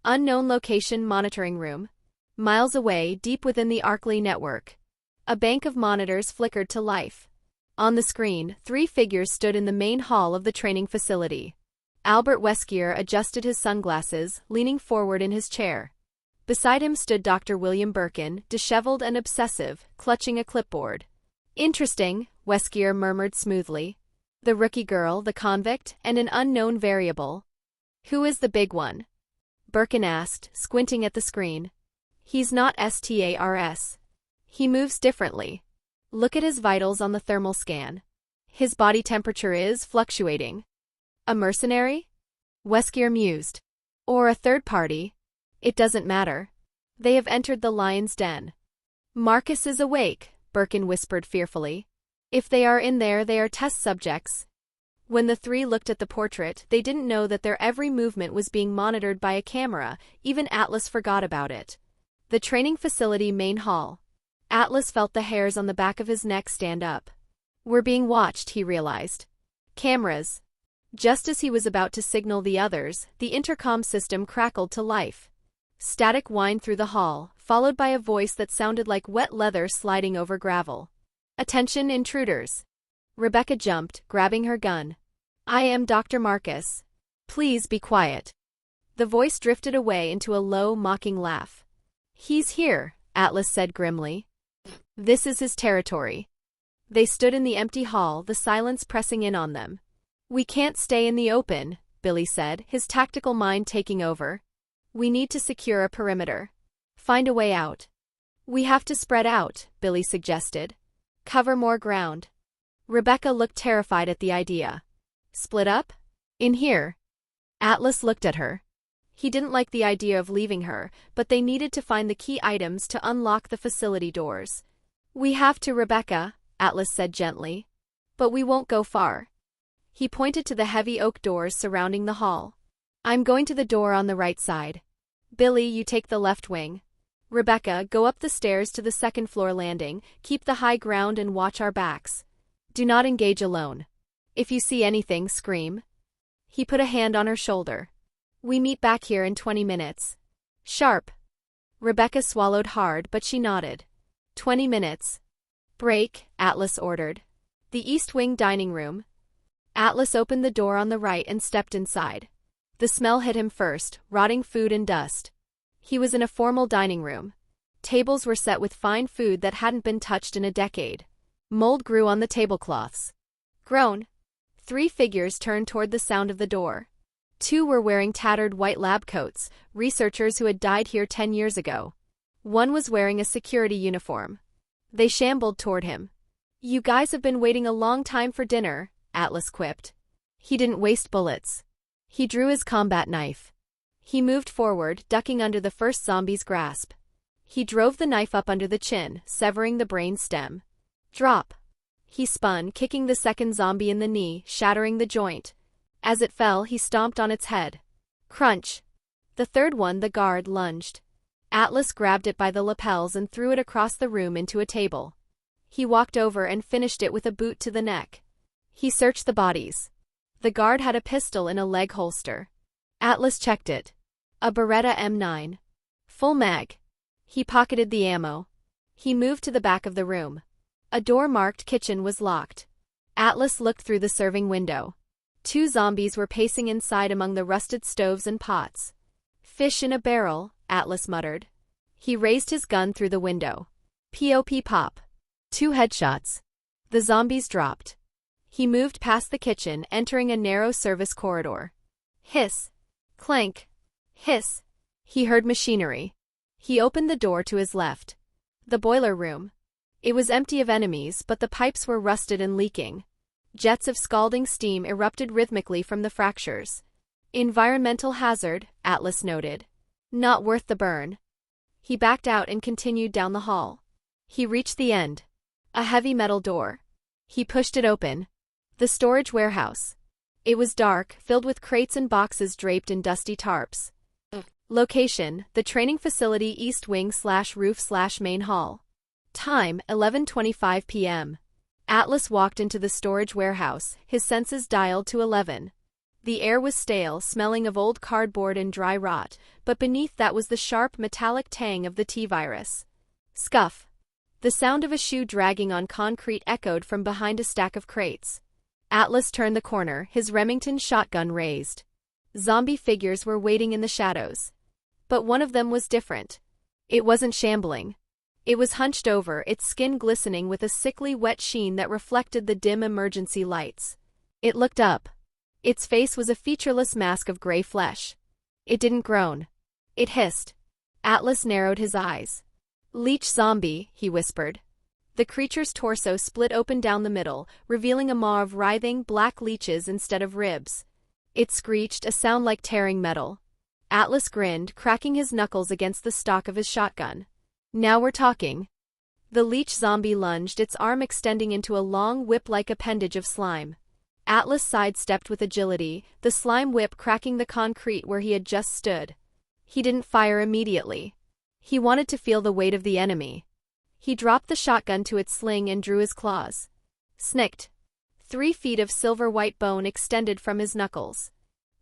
Unknown location monitoring room. Miles away, deep within the Arkley network. A bank of monitors flickered to life. On the screen, 3 figures stood in the main hall of the training facility. Albert Weskier adjusted his sunglasses, leaning forward in his chair. Beside him stood Dr. William Birkin, disheveled and obsessive, clutching a clipboard. Interesting, Weskier murmured smoothly. The rookie girl, the convict, and an unknown variable. Who is the big one? Birkin asked, squinting at the screen. He's not STARS. He moves differently. Look at his vitals on the thermal scan. His body temperature is fluctuating. A mercenary? Weskier mused. Or a third party? It doesn't matter. They have entered the lion's den. Marcus is awake, Birkin whispered fearfully. If they are in there, they are test subjects. When the 3 looked at the portrait, they didn't know that their every movement was being monitored by a camera. Even Atlas forgot about it. The training facility main hall. Atlas felt the hairs on the back of his neck stand up. We're being watched, he realized. Cameras. Just as he was about to signal the others, the intercom system crackled to life. Static whined through the hall, followed by a voice that sounded like wet leather sliding over gravel. Attention, intruders. Rebecca jumped, grabbing her gun. I am Dr. Marcus. Please be quiet. The voice drifted away into a low, mocking laugh. He's here, Atlas said grimly. This is his territory. They stood in the empty hall, the silence pressing in on them. We can't stay in the open, Billy said, his tactical mind taking over. We need to secure a perimeter. Find a way out. We have to spread out, Billy suggested. Cover more ground. Rebecca looked terrified at the idea. Split up? In here? Atlas looked at her. He didn't like the idea of leaving her, but they needed to find the key items to unlock the facility doors. We have to, Rebecca, Atlas said gently. But we won't go far. He pointed to the heavy oak doors surrounding the hall. I'm going to the door on the right side. Billy, you take the left wing. Rebecca, go up the stairs to the second-floor landing, keep the high ground and watch our backs. Do not engage alone. If you see anything, scream. He put a hand on her shoulder. We meet back here in 20 minutes. Sharp. Rebecca swallowed hard, but she nodded. 20 minutes. Break, Atlas ordered. The East Wing dining room. Atlas opened the door on the right and stepped inside. The smell hit him first, rotting food and dust. He was in a formal dining room. Tables were set with fine food that hadn't been touched in a decade. Mold grew on the tablecloths. Groan. 3 figures turned toward the sound of the door. 2 were wearing tattered white lab coats, researchers who had died here 10 years ago. 1 was wearing a security uniform. They shambled toward him. You guys have been waiting a long time for dinner, Atlas quipped. He didn't waste bullets. He drew his combat knife. He moved forward, ducking under the first zombie's grasp. He drove the knife up under the chin, severing the brain stem. Drop. He spun, kicking the second zombie in the knee, shattering the joint. As it fell, he stomped on its head. Crunch. The third one, the guard, lunged. Atlas grabbed it by the lapels and threw it across the room into a table. He walked over and finished it with a boot to the neck. He searched the bodies. The guard had a pistol in a leg holster. Atlas checked it. A Beretta M9. Full mag. He pocketed the ammo. He moved to the back of the room. A door marked kitchen was locked. Atlas looked through the serving window. 2 zombies were pacing inside among the rusted stoves and pots. Fish in a barrel, Atlas muttered. He raised his gun through the window. Pop pop. 2 headshots. The zombies dropped. He moved past the kitchen, entering a narrow service corridor. Hiss. Clank. Hiss. He heard machinery. He opened the door to his left. The boiler room. It was empty of enemies, but the pipes were rusted and leaking. Jets of scalding steam erupted rhythmically from the fractures. Environmental hazard, Atlas noted. Not worth the burn. He backed out and continued down the hall. He reached the end. A heavy metal door. He pushed it open. The storage warehouse. It was dark, filled with crates and boxes draped in dusty tarps. Location: the training facility East Wing/Roof/Main Hall. Time: 11:25 p.m. Atlas walked into the storage warehouse, his senses dialed to 11. The air was stale, smelling of old cardboard and dry rot, but beneath that was the sharp metallic tang of the T-virus. Scuff. The sound of a shoe dragging on concrete echoed from behind a stack of crates. Atlas turned the corner, his Remington shotgun raised. Zombie figures were waiting in the shadows. But one of them was different. It wasn't shambling. It was hunched over, its skin glistening with a sickly wet sheen that reflected the dim emergency lights. It looked up. Its face was a featureless mask of gray flesh. It didn't groan. It hissed. Atlas narrowed his eyes. "Leech zombie," he whispered. The creature's torso split open down the middle, revealing a maw of writhing, black leeches instead of ribs. It screeched, a sound like tearing metal. Atlas grinned, cracking his knuckles against the stock of his shotgun. "Now we're talking." The leech zombie lunged, its arm extending into a long, whip-like appendage of slime. Atlas sidestepped with agility, the slime whip cracking the concrete where he had just stood. He didn't fire immediately. He wanted to feel the weight of the enemy. He dropped the shotgun to its sling and drew his claws. Snicked. 3 feet of silver-white bone extended from his knuckles.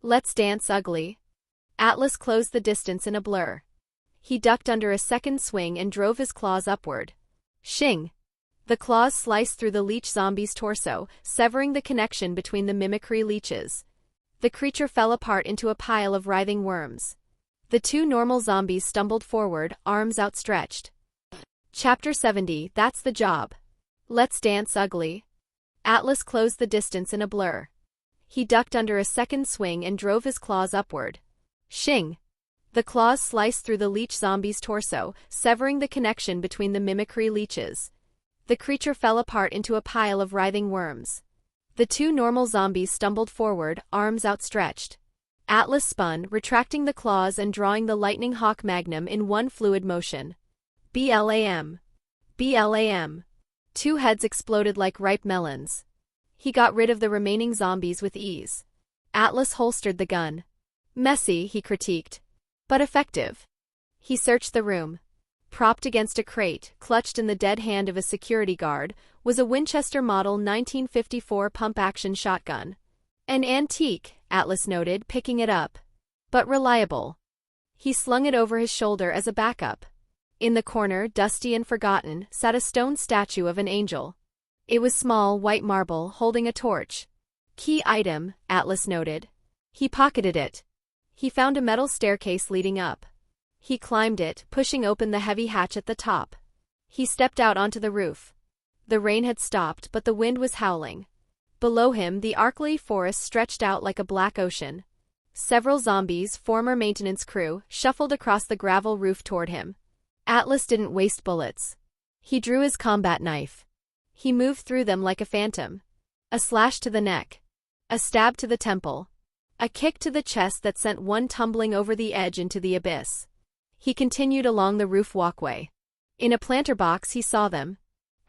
"Let's dance, ugly." Atlas closed the distance in a blur. He ducked under a second swing and drove his claws upward. Shing! The claws sliced through the leech zombie's torso, severing the connection between the mimicry leeches. The creature fell apart into a pile of writhing worms. The 2 normal zombies stumbled forward, arms outstretched. Chapter 70, That's the Job. Let's dance, ugly. Atlas closed the distance in a blur. He ducked under a second swing and drove his claws upward. Shing! The claws sliced through the leech zombie's torso, severing the connection between the mimicry leeches. The creature fell apart into a pile of writhing worms. The 2 normal zombies stumbled forward, arms outstretched. Atlas spun, retracting the claws and drawing the lightning hawk magnum in one fluid motion. BLAM. BLAM. 2 heads exploded like ripe melons. He got rid of the remaining zombies with ease. Atlas holstered the gun. Messy, he critiqued. But effective. He searched the room. Propped against a crate, clutched in the dead hand of a security guard, was a Winchester Model 1954 pump-action shotgun. An antique, Atlas noted, picking it up. But reliable. He slung it over his shoulder as a backup. In the corner, dusty and forgotten, sat a stone statue of an angel. It was small, white marble, holding a torch. Key item, Atlas noted. He pocketed it. He found a metal staircase leading up. He climbed it, pushing open the heavy hatch at the top. He stepped out onto the roof. The rain had stopped, but the wind was howling. Below him, the Arkley forest stretched out like a black ocean. Several zombies, former maintenance crew, shuffled across the gravel roof toward him. Atlas didn't waste bullets. He drew his combat knife. He moved through them like a phantom. A slash to the neck. A stab to the temple. A kick to the chest that sent one tumbling over the edge into the abyss. He continued along the roof walkway. In a planter box he saw them.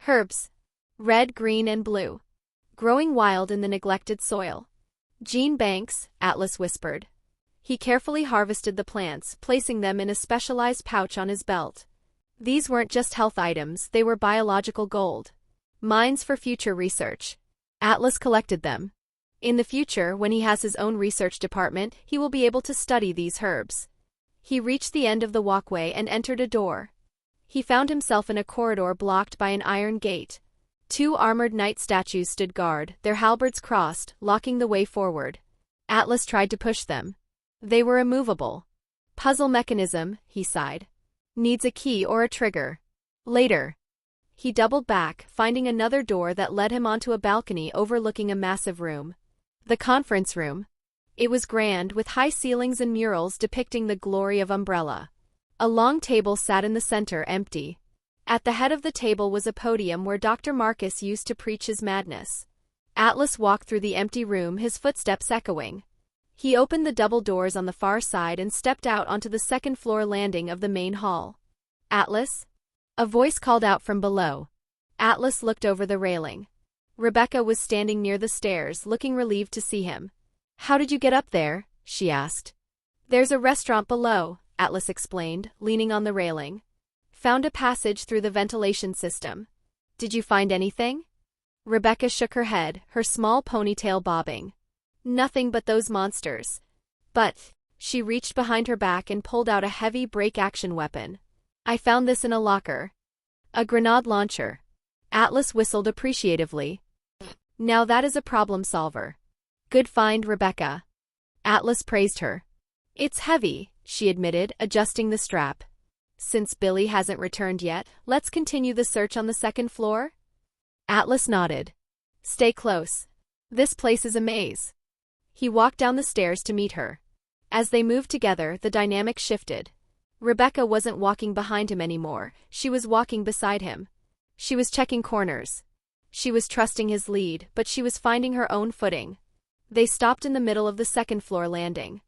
Herbs. Red, green, and blue. Growing wild in the neglected soil. "Gene banks," Atlas whispered. He carefully harvested the plants, placing them in a specialized pouch on his belt. These weren't just health items, they were biological gold. Mines for future research. Atlas collected them. In the future, when he has his own research department, he will be able to study these herbs. He reached the end of the walkway and entered a door. He found himself in a corridor blocked by an iron gate. 2 armored knight statues stood guard, their halberds crossed, locking the way forward. Atlas tried to push them. They were immovable. "Puzzle mechanism," he sighed. "Needs a key or a trigger. Later." He doubled back, finding another door that led him onto a balcony overlooking a massive room. The conference room. It was grand, with high ceilings and murals depicting the glory of Umbrella. A long table sat in the center, empty. At the head of the table was a podium where Dr. Marcus used to preach his madness. Atlas walked through the empty room, his footsteps echoing. He opened the double doors on the far side and stepped out onto the second-floor landing of the main hall. "Atlas?" A voice called out from below. Atlas looked over the railing. Rebecca was standing near the stairs, looking relieved to see him. "How did you get up there?" she asked. "There's a restaurant below," Atlas explained, leaning on the railing. "Found a passage through the ventilation system. Did you find anything?" Rebecca shook her head, her small ponytail bobbing. "Nothing but those monsters." "But," she reached behind her back and pulled out a heavy break-action weapon. "I found this in a locker." "A grenade launcher." Atlas whistled appreciatively. "Now that is a problem solver." "Good find, Rebecca." Atlas praised her. "It's heavy," she admitted, adjusting the strap. "Since Billy hasn't returned yet, let's continue the search on the second floor?" Atlas nodded. "Stay close. This place is a maze." He walked down the stairs to meet her. As they moved together, the dynamic shifted. Rebecca wasn't walking behind him anymore, she was walking beside him. She was checking corners. She was trusting his lead, but she was finding her own footing. They stopped in the middle of the second-floor landing.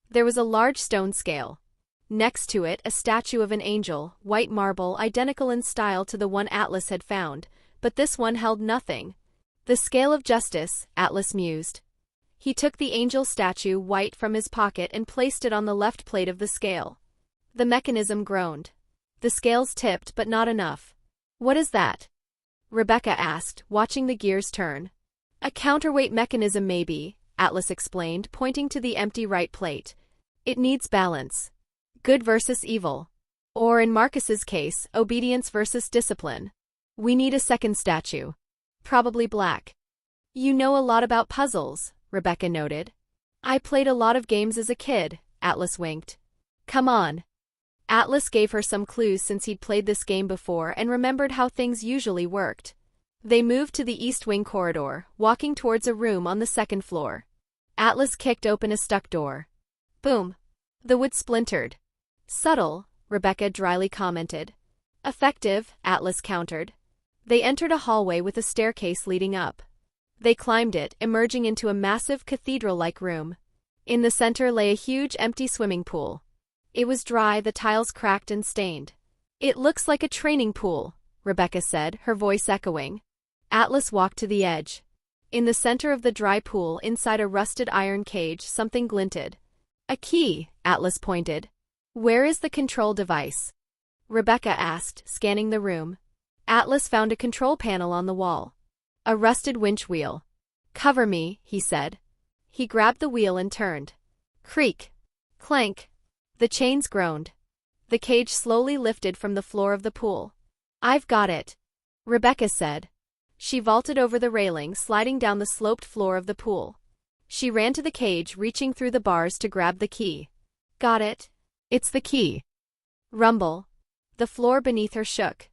There was a large stone scale. Next to it, a statue of an angel, white marble, identical in style to the one Atlas had found, but this one held nothing. "The scale of justice," Atlas mused. He took the angel statue, white, from his pocket and placed it on the left plate of the scale. The mechanism groaned. The scales tipped, but not enough. "What is that?" Rebecca asked, watching the gears turn. "A counterweight mechanism maybe," Atlas explained, pointing to the empty right plate. "It needs balance. Good versus evil. Or in Marcus's case, obedience versus discipline. We need a second statue. Probably black." "You know a lot about puzzles," Rebecca noted. "I played a lot of games as a kid," Atlas winked. "Come on." Atlas gave her some clues since he'd played this game before and remembered how things usually worked. They moved to the east wing corridor, walking towards a room on the second floor. Atlas kicked open a stuck door. Boom. The wood splintered. "Subtle," Rebecca dryly commented. "Effective," Atlas countered. They entered a hallway with a staircase leading up. They climbed it, emerging into a massive cathedral-like room. In the center lay a huge empty swimming pool. It was dry, the tiles cracked and stained. "It looks like a training pool," Rebecca said, her voice echoing. Atlas walked to the edge. In the center of the dry pool, inside a rusted iron cage, something glinted. "A key," Atlas pointed. "Where is the control device?" Rebecca asked, scanning the room. Atlas found a control panel on the wall. A rusted winch wheel. "Cover me," he said. He grabbed the wheel and turned. Creak. Clank. The chains groaned. The cage slowly lifted from the floor of the pool. "I've got it," Rebecca said. She vaulted over the railing, sliding down the sloped floor of the pool. She ran to the cage, reaching through the bars to grab the key. "Got it. It's the key." Rumble. The floor beneath her shook.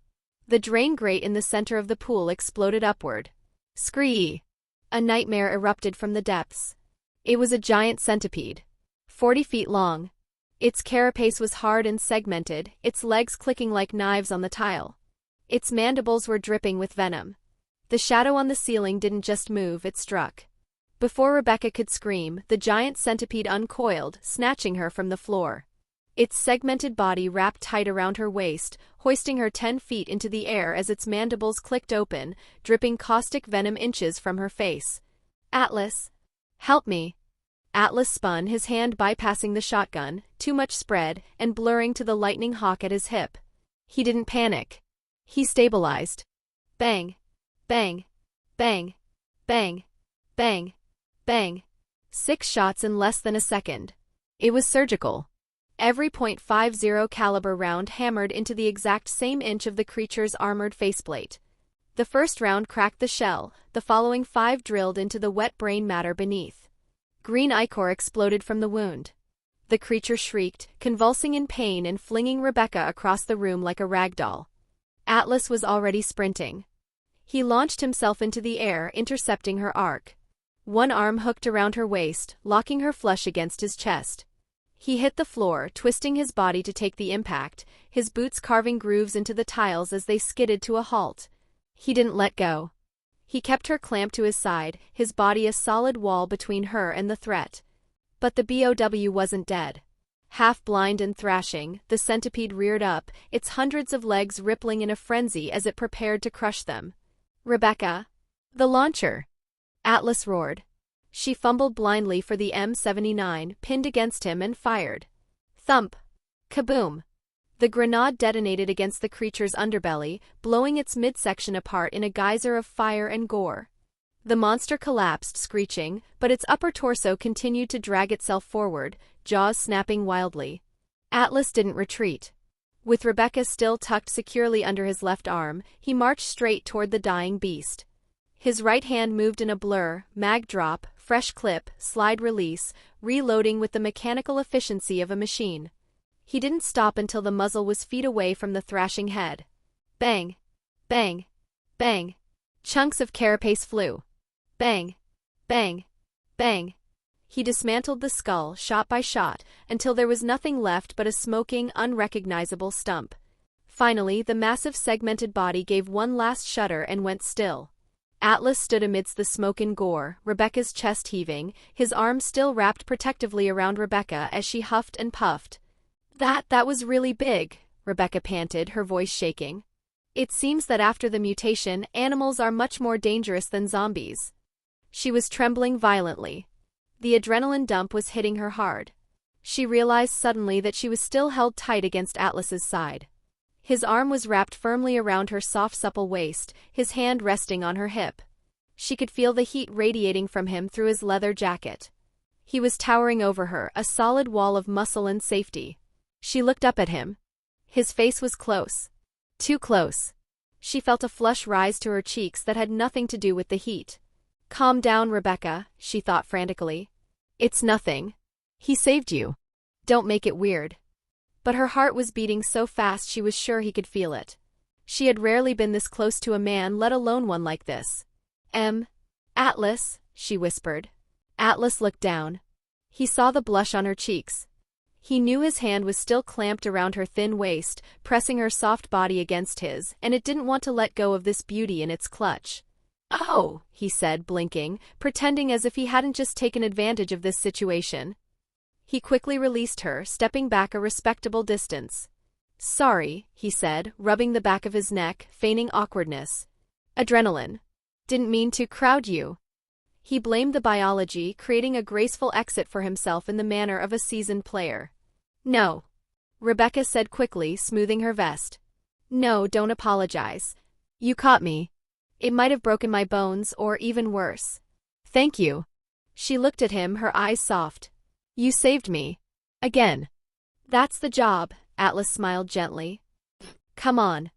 The drain grate in the center of the pool exploded upward. Scree! A nightmare erupted from the depths. It was a giant centipede. 40 feet long. Its carapace was hard and segmented, its legs clicking like knives on the tile. Its mandibles were dripping with venom. The shadow on the ceiling didn't just move, it struck. Before Rebecca could scream, the giant centipede uncoiled, snatching her from the floor. Its segmented body wrapped tight around her waist, hoisting her 10 feet into the air as its mandibles clicked open, dripping caustic venom inches from her face. "Atlas. Help me." Atlas spun, his hand bypassing the shotgun, too much spread, and blurring to the lightning hawk at his hip. He didn't panic. He stabilized. Bang. Bang. Bang. Bang. Bang. Bang. 6 shots in less than a second. It was surgical. Every .50 caliber round hammered into the exact same inch of the creature's armored faceplate. The first round cracked the shell, the following 5 drilled into the wet brain matter beneath. Green ichor exploded from the wound. The creature shrieked, convulsing in pain and flinging Rebecca across the room like a rag doll. Atlas was already sprinting. He launched himself into the air, intercepting her arc. one arm hooked around her waist, locking her flush against his chest. He hit the floor, twisting his body to take the impact, his boots carving grooves into the tiles as they skidded to a halt. He didn't let go. He kept her clamped to his side, his body a solid wall between her and the threat. But the BOW wasn't dead. Half blind and thrashing, the centipede reared up, its hundreds of legs rippling in a frenzy as it prepared to crush them. "Rebecca!" "The launcher!" Atlas roared. She fumbled blindly for the M79, pinned against him, and fired. Thump! Kaboom! The grenade detonated against the creature's underbelly, blowing its midsection apart in a geyser of fire and gore. The monster collapsed, screeching, but its upper torso continued to drag itself forward, jaws snapping wildly. Atlas didn't retreat. With Rebecca still tucked securely under his left arm, he marched straight toward the dying beast. His right hand moved in a blur, mag drop, fresh clip, slide release, reloading with the mechanical efficiency of a machine. He didn't stop until the muzzle was feet away from the thrashing head. Bang! Bang! Bang! Chunks of carapace flew. Bang! Bang! Bang! He dismantled the skull, shot by shot, until there was nothing left but a smoking, unrecognizable stump. Finally, the massive segmented body gave one last shudder and went still. Atlas stood amidst the smoke and gore, Rebecca's chest heaving, his arms still wrapped protectively around Rebecca as she huffed and puffed. That was really big," Rebecca panted, her voice shaking. "It seems that after the mutation, animals are much more dangerous than zombies." She was trembling violently. The adrenaline dump was hitting her hard. She realized suddenly that she was still held tight against Atlas's side. His arm was wrapped firmly around her soft, supple waist, his hand resting on her hip. She could feel the heat radiating from him through his leather jacket. He was towering over her, a solid wall of muscle and safety. She looked up at him. His face was close. Too close. She felt a flush rise to her cheeks that had nothing to do with the heat. "Calm down, Rebecca," she thought frantically. "It's nothing. He saved you. Don't make it weird." But her heart was beating so fast she was sure he could feel it. She had rarely been this close to a man, let alone one like this. Atlas," she whispered. Atlas looked down. He saw the blush on her cheeks. He knew his hand was still clamped around her thin waist, pressing her soft body against his, and it didn't want to let go of this beauty in its clutch. "Oh," he said, blinking, pretending as if he hadn't just taken advantage of this situation. He quickly released her, stepping back a respectable distance. "Sorry," he said, rubbing the back of his neck, feigning awkwardness. "Adrenaline. Didn't mean to crowd you." He blamed the biology, creating a graceful exit for himself in the manner of a seasoned player. "No," Rebecca said quickly, smoothing her vest. "No, don't apologize. You caught me. It might have broken my bones, or even worse. Thank you." She looked at him, her eyes soft. "You saved me. Again." "That's the job," Atlas smiled gently. "Come on.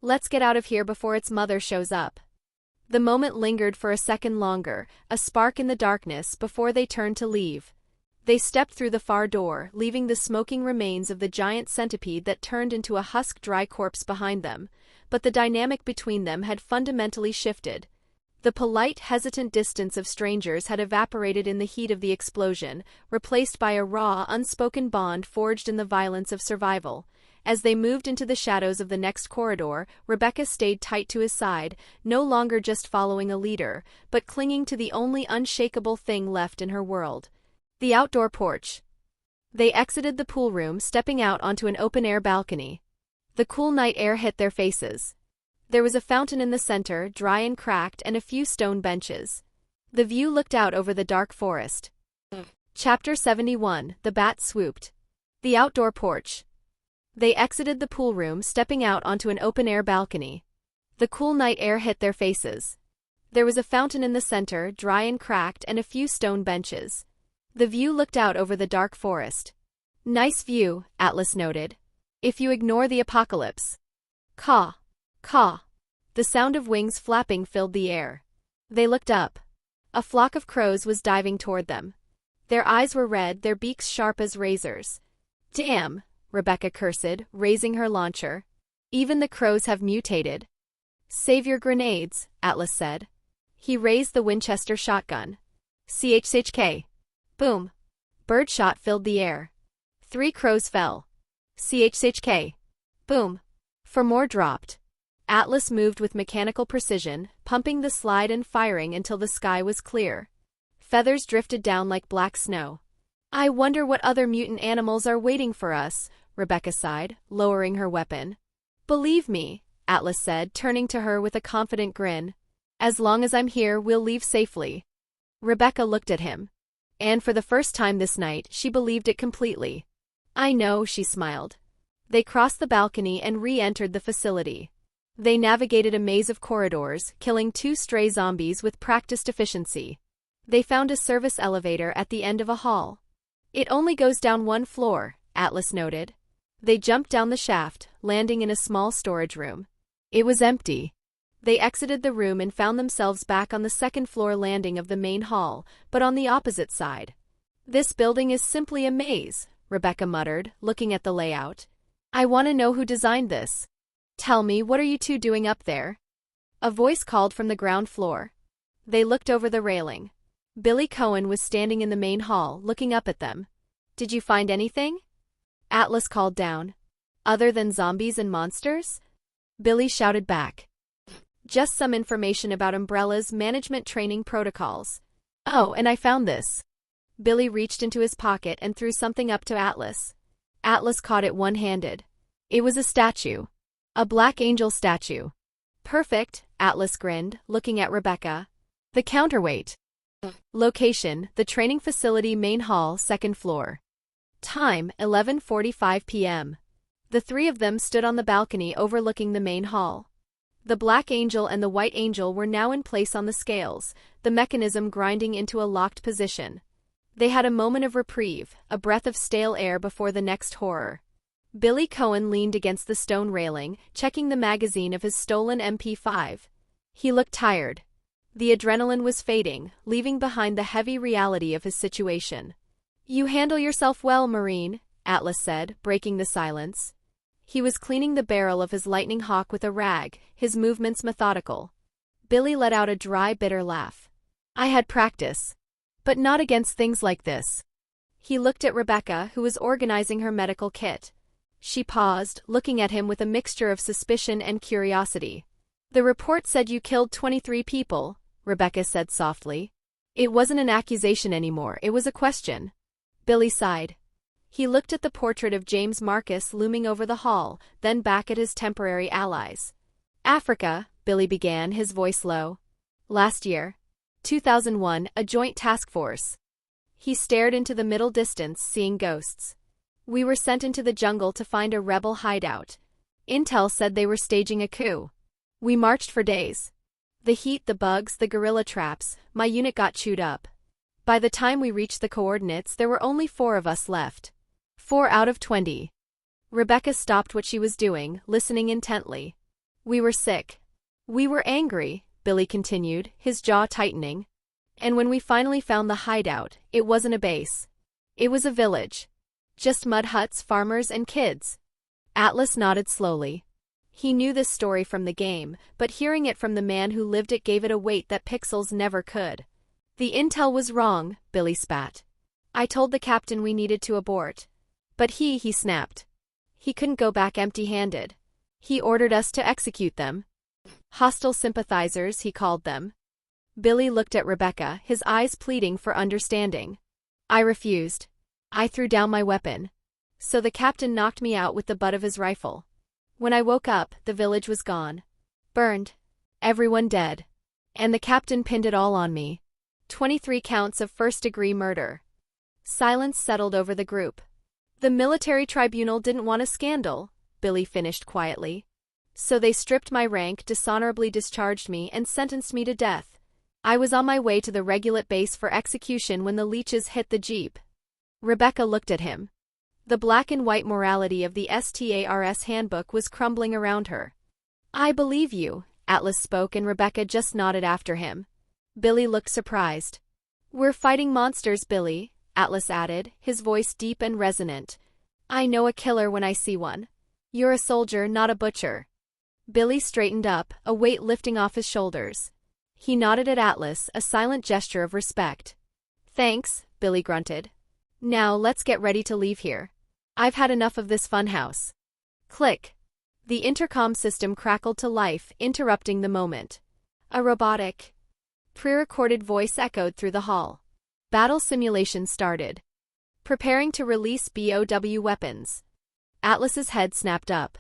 Let's get out of here before its mother shows up." The moment lingered for a second longer, a spark in the darkness, before they turned to leave. They stepped through the far door, leaving the smoking remains of the giant centipede that turned into a husk-dry corpse behind them, but the dynamic between them had fundamentally shifted. The polite, hesitant distance of strangers had evaporated in the heat of the explosion, replaced by a raw, unspoken bond forged in the violence of survival. As they moved into the shadows of the next corridor, Rebecca stayed tight to his side, no longer just following a leader, but clinging to the only unshakable thing left in her world. The outdoor porch. They exited the pool room, stepping out onto an open-air balcony. The cool night air hit their faces. There was a fountain in the center, dry and cracked, and a few stone benches. The view looked out over the dark forest. Chapter 71, The Bat Swooped. The outdoor porch. They exited the pool room, stepping out onto an open-air balcony. The cool night air hit their faces. There was a fountain in the center, dry and cracked, and a few stone benches. The view looked out over the dark forest. "Nice view," Atlas noted. "If you ignore the apocalypse." Caw. Caw. The sound of wings flapping filled the air. They looked up. A flock of crows was diving toward them. Their eyes were red, their beaks sharp as razors. "Damn," Rebecca cursed, raising her launcher. "Even the crows have mutated." "Save your grenades," Atlas said. He raised the Winchester shotgun. CHCHK. Boom. Birdshot filled the air. 3 crows fell. CHCHK. Boom. 4 more dropped. Atlas moved with mechanical precision, pumping the slide and firing until the sky was clear. Feathers drifted down like black snow. I wonder what other mutant animals are waiting for us, Rebecca sighed, lowering her weapon. Believe me, Atlas said, turning to her with a confident grin. As long as I'm here, we'll leave safely. Rebecca looked at him. And for the first time this night, she believed it completely. I know, she smiled. They crossed the balcony and re-entered the facility. They navigated a maze of corridors, killing 2 stray zombies with practiced efficiency. They found a service elevator at the end of a hall. It only goes down 1 floor, Atlas noted. They jumped down the shaft, landing in a small storage room. It was empty. They exited the room and found themselves back on the 2nd floor landing of the main hall, but on the opposite side. This building is simply a maze, Rebecca muttered, looking at the layout. I want to know who designed this. Tell me, what are you 2 doing up there? A voice called from the ground floor. They looked over the railing. Billy Cohen was standing in the main hall, looking up at them. Did you find anything? Atlas called down. Other than zombies and monsters? Billy shouted back. Just some information about Umbrella's management training protocols. Oh, and I found this. Billy reached into his pocket and threw something up to Atlas. Atlas caught it one-handed. It was a statue. A black angel statue. Perfect, Atlas grinned, looking at Rebecca. The counterweight. Location, the training facility main hall, 2nd floor. Time, 11:45 p.m. The 3 of them stood on the balcony overlooking the main hall. The black angel and the white angel were now in place on the scales, the mechanism grinding into a locked position. They had a moment of reprieve, a breath of stale air before the next horror. Billy Cohen leaned against the stone railing, checking the magazine of his stolen MP5. He looked tired. The adrenaline was fading, leaving behind the heavy reality of his situation. You handle yourself well, Marine, Atlas said, breaking the silence. He was cleaning the barrel of his lightning hawk with a rag, his movements methodical. Billy let out a dry, bitter laugh. I had practice. But not against things like this. He looked at Rebecca, who was organizing her medical kit. She paused, looking at him with a mixture of suspicion and curiosity. The report said you killed 23 people, Rebecca said softly. It wasn't an accusation anymore, it was a question. Billy sighed. He looked at the portrait of James Marcus looming over the hall, then back at his temporary allies. Africa, Billy began, his voice low. Last year. 2001, a joint task force. He stared into the middle distance, seeing ghosts. We were sent into the jungle to find a rebel hideout. Intel said they were staging a coup. We marched for days. The heat, the bugs, the guerrilla traps, my unit got chewed up. By the time we reached the coordinates, there were only 4 of us left. 4 out of 20. Rebecca stopped what she was doing, listening intently. We were sick. We were angry, Billy continued, his jaw tightening. And when we finally found the hideout, it wasn't a base. It was a village. Just mud huts, farmers, and kids. Atlas nodded slowly. He knew this story from the game, but hearing it from the man who lived it gave it a weight that pixels never could. The intel was wrong, Billy spat. I told the captain we needed to abort. But he snapped. He couldn't go back empty-handed. He ordered us to execute them. Hostile sympathizers, he called them. Billy looked at Rebecca, his eyes pleading for understanding. I refused. I threw down my weapon. So the captain knocked me out with the butt of his rifle. When I woke up, the village was gone. Burned. Everyone dead. And the captain pinned it all on me. 23 counts of first-degree murder. Silence settled over the group. The military tribunal didn't want a scandal, Billy finished quietly. So they stripped my rank, dishonorably discharged me, and sentenced me to death. I was on my way to the Regulate base for execution when the leeches hit the jeep. Rebecca looked at him. The black and white morality of the STARS handbook was crumbling around her. I believe you, Atlas spoke, and Rebecca just nodded after him. Billy looked surprised. We're fighting monsters, Billy, Atlas added, his voice deep and resonant. I know a killer when I see one. You're a soldier, not a butcher. Billy straightened up, a weight lifting off his shoulders. He nodded at Atlas, a silent gesture of respect. Thanks, Billy grunted. Now let's get ready to leave here. I've had enough of this funhouse. Click. The intercom system crackled to life, interrupting the moment. A robotic, pre-recorded voice echoed through the hall. Battle simulation started. Preparing to release BOW weapons. Atlas's head snapped up.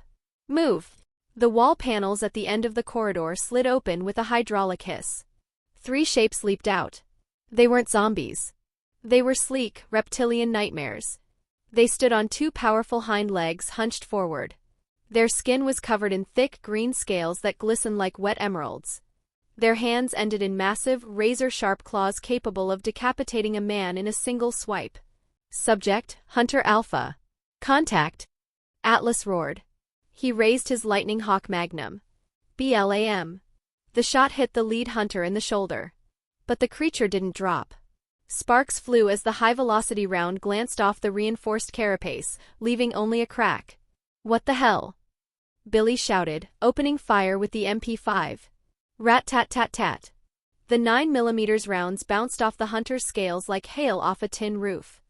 Move. The wall panels at the end of the corridor slid open with a hydraulic hiss. 3 shapes leaped out. They weren't zombies. They were sleek, reptilian nightmares. They stood on 2 powerful hind legs hunched forward. Their skin was covered in thick green scales that glistened like wet emeralds. Their hands ended in massive, razor-sharp claws capable of decapitating a man in a single swipe. Subject, Hunter Alpha. Contact. Atlas roared. He raised his lightning hawk magnum. BLAM. The shot hit the lead hunter in the shoulder. But the creature didn't drop. Sparks flew as the high-velocity round glanced off the reinforced carapace, leaving only a crack. What the hell? Billy shouted, opening fire with the MP5. Rat-tat-tat-tat. The 9mm rounds bounced off the hunter's scales like hail off a tin roof.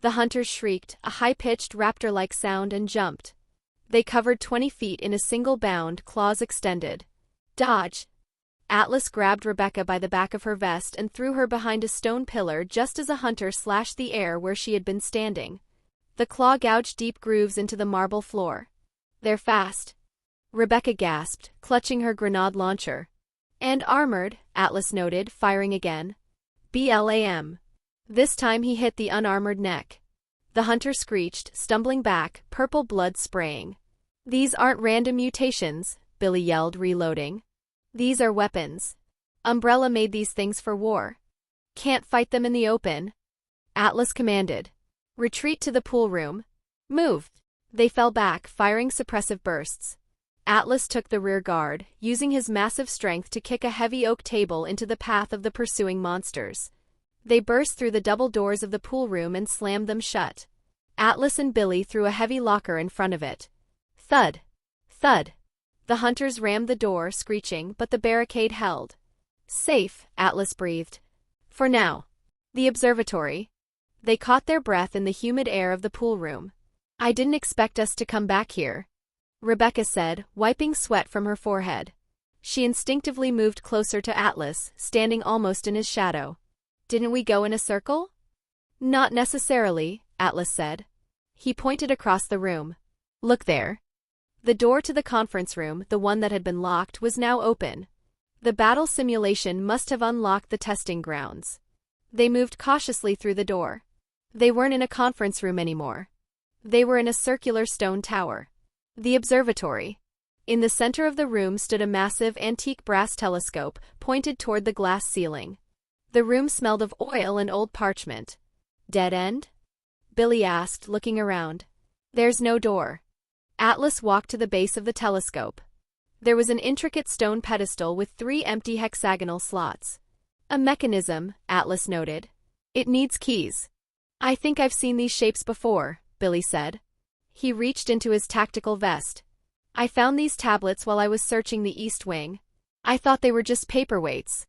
The hunters shrieked, a high-pitched raptor-like sound, and jumped. They covered 20 feet in a single bound, claws extended. Dodge! Atlas grabbed Rebecca by the back of her vest and threw her behind a stone pillar just as a hunter slashed the air where she had been standing. The claw gouged deep grooves into the marble floor. They're fast. Rebecca gasped, clutching her grenade launcher. And armored, Atlas noted, firing again. BLAM. This time he hit the unarmored neck. The hunter screeched, stumbling back, purple blood spraying. These aren't random mutations, Billy yelled, reloading. These are weapons. Umbrella made these things for war. Can't fight them in the open. Atlas commanded. Retreat to the pool room. Move. They fell back, firing suppressive bursts. Atlas took the rear guard, using his massive strength to kick a heavy oak table into the path of the pursuing monsters. They burst through the double doors of the pool room and slammed them shut. Atlas and Billy threw a heavy locker in front of it. Thud. Thud. The hunters rammed the door, screeching, but the barricade held. Safe, Atlas breathed. For now. The observatory. They caught their breath in the humid air of the pool room. I didn't expect us to come back here, Rebecca said, wiping sweat from her forehead. She instinctively moved closer to Atlas, standing almost in his shadow. Didn't we go in a circle? Not necessarily, Atlas said. He pointed across the room. Look there. The door to the conference room, the one that had been locked, was now open. The battle simulation must have unlocked the testing grounds. They moved cautiously through the door. They weren't in a conference room anymore. They were in a circular stone tower. The observatory. In the center of the room stood a massive antique brass telescope, pointed toward the glass ceiling. The room smelled of oil and old parchment. Dead end? Billy asked, looking around. There's no door. Atlas walked to the base of the telescope. There was an intricate stone pedestal with 3 empty hexagonal slots. A mechanism, Atlas noted. It needs keys. I think I've seen these shapes before, Billy said. He reached into his tactical vest. I found these tablets while I was searching the East Wing. I thought they were just paperweights.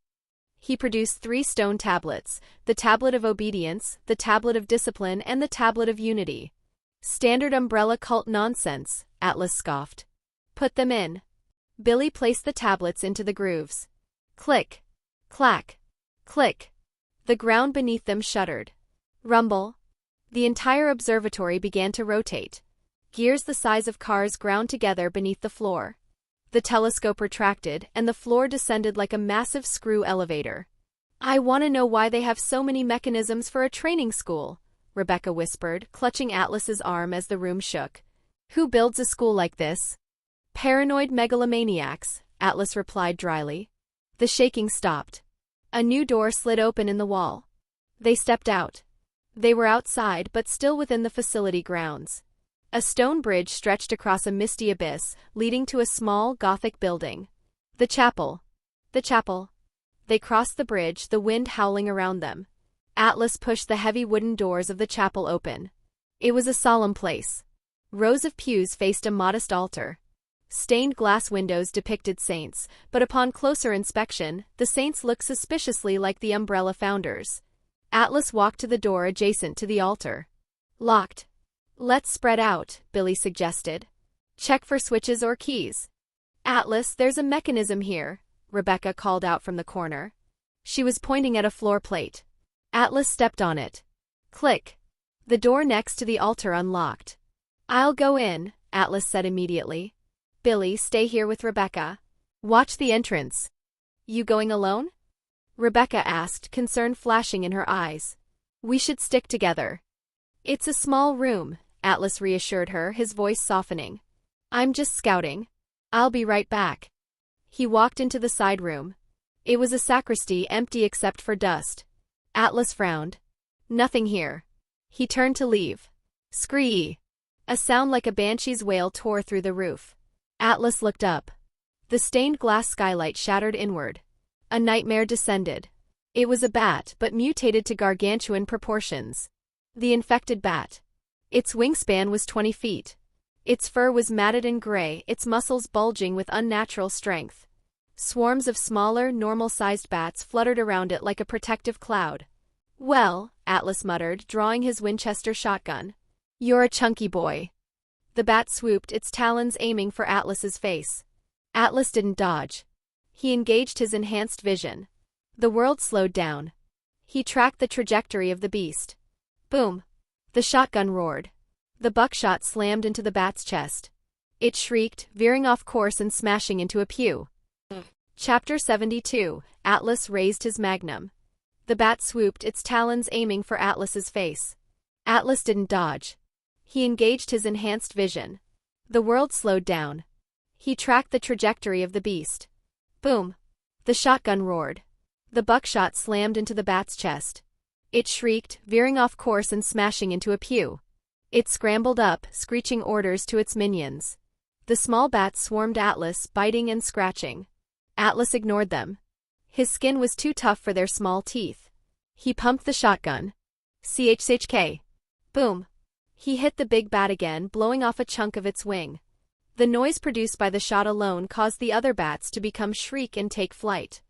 He produced 3 stone tablets, the Tablet of Obedience, the Tablet of Discipline, and the Tablet of Unity. Standard umbrella cult nonsense, Atlas scoffed. Put them in. Billy placed the tablets into the grooves. Click. Clack. Click. The ground beneath them shuddered. Rumble. The entire observatory began to rotate. Gears the size of cars ground together beneath the floor. The telescope retracted, and the floor descended like a massive screw elevator. I want to know why they have so many mechanisms for a training school, Rebecca whispered, clutching Atlas's arm as the room shook. Who builds a school like this? Paranoid megalomaniacs, Atlas replied dryly. The shaking stopped. A new door slid open in the wall. They stepped out. They were outside, but still within the facility grounds. A stone bridge stretched across a misty abyss, leading to a small, Gothic building. The chapel. The chapel. They crossed the bridge, the wind howling around them. Atlas pushed the heavy wooden doors of the chapel open. It was a solemn place. Rows of pews faced a modest altar. Stained glass windows depicted saints, but upon closer inspection, the saints looked suspiciously like the Umbrella founders. Atlas walked to the door adjacent to the altar. Locked. Let's spread out, Billy suggested. Check for switches or keys. Atlas, there's a mechanism here, Rebecca called out from the corner. She was pointing at a floor plate. Atlas stepped on it. Click. The door next to the altar unlocked. I'll go in, Atlas said immediately. Billy, stay here with Rebecca. Watch the entrance. You going alone? Rebecca asked, concern flashing in her eyes. We should stick together. It's a small room, Atlas reassured her, his voice softening. I'm just scouting. I'll be right back. He walked into the side room. It was a sacristy, empty except for dust. Atlas frowned. Nothing here. He turned to leave. Scree! A sound like a banshee's wail tore through the roof. Atlas looked up. The stained glass skylight shattered inward. A nightmare descended. It was a bat, but mutated to gargantuan proportions. The infected bat. Its wingspan was 20 feet. Its fur was matted and gray, its muscles bulging with unnatural strength. Swarms of smaller, normal-sized bats fluttered around it like a protective cloud. Well, Atlas muttered, drawing his Winchester shotgun. You're a chunky boy. The bat swooped, its talons aiming for Atlas's face. Atlas didn't dodge. He engaged his enhanced vision. The world slowed down. He tracked the trajectory of the beast. Boom! The shotgun roared. The buckshot slammed into the bat's chest. It shrieked, veering off course and smashing into a pew. Chapter 72. Atlas raised his magnum. The bat swooped, its talons aiming for Atlas's face. Atlas didn't dodge. He engaged his enhanced vision. The world slowed down. He tracked the trajectory of the beast. Boom! The shotgun roared. The buckshot slammed into the bat's chest. It shrieked, veering off course and smashing into a pew. It scrambled up, screeching orders to its minions. The small bats swarmed Atlas, biting and scratching. Atlas ignored them. His skin was too tough for their small teeth. He pumped the shotgun. CHK. Boom. He hit the big bat again, blowing off a chunk of its wing. The noise produced by the shot alone caused the other bats to become shriek and take flight.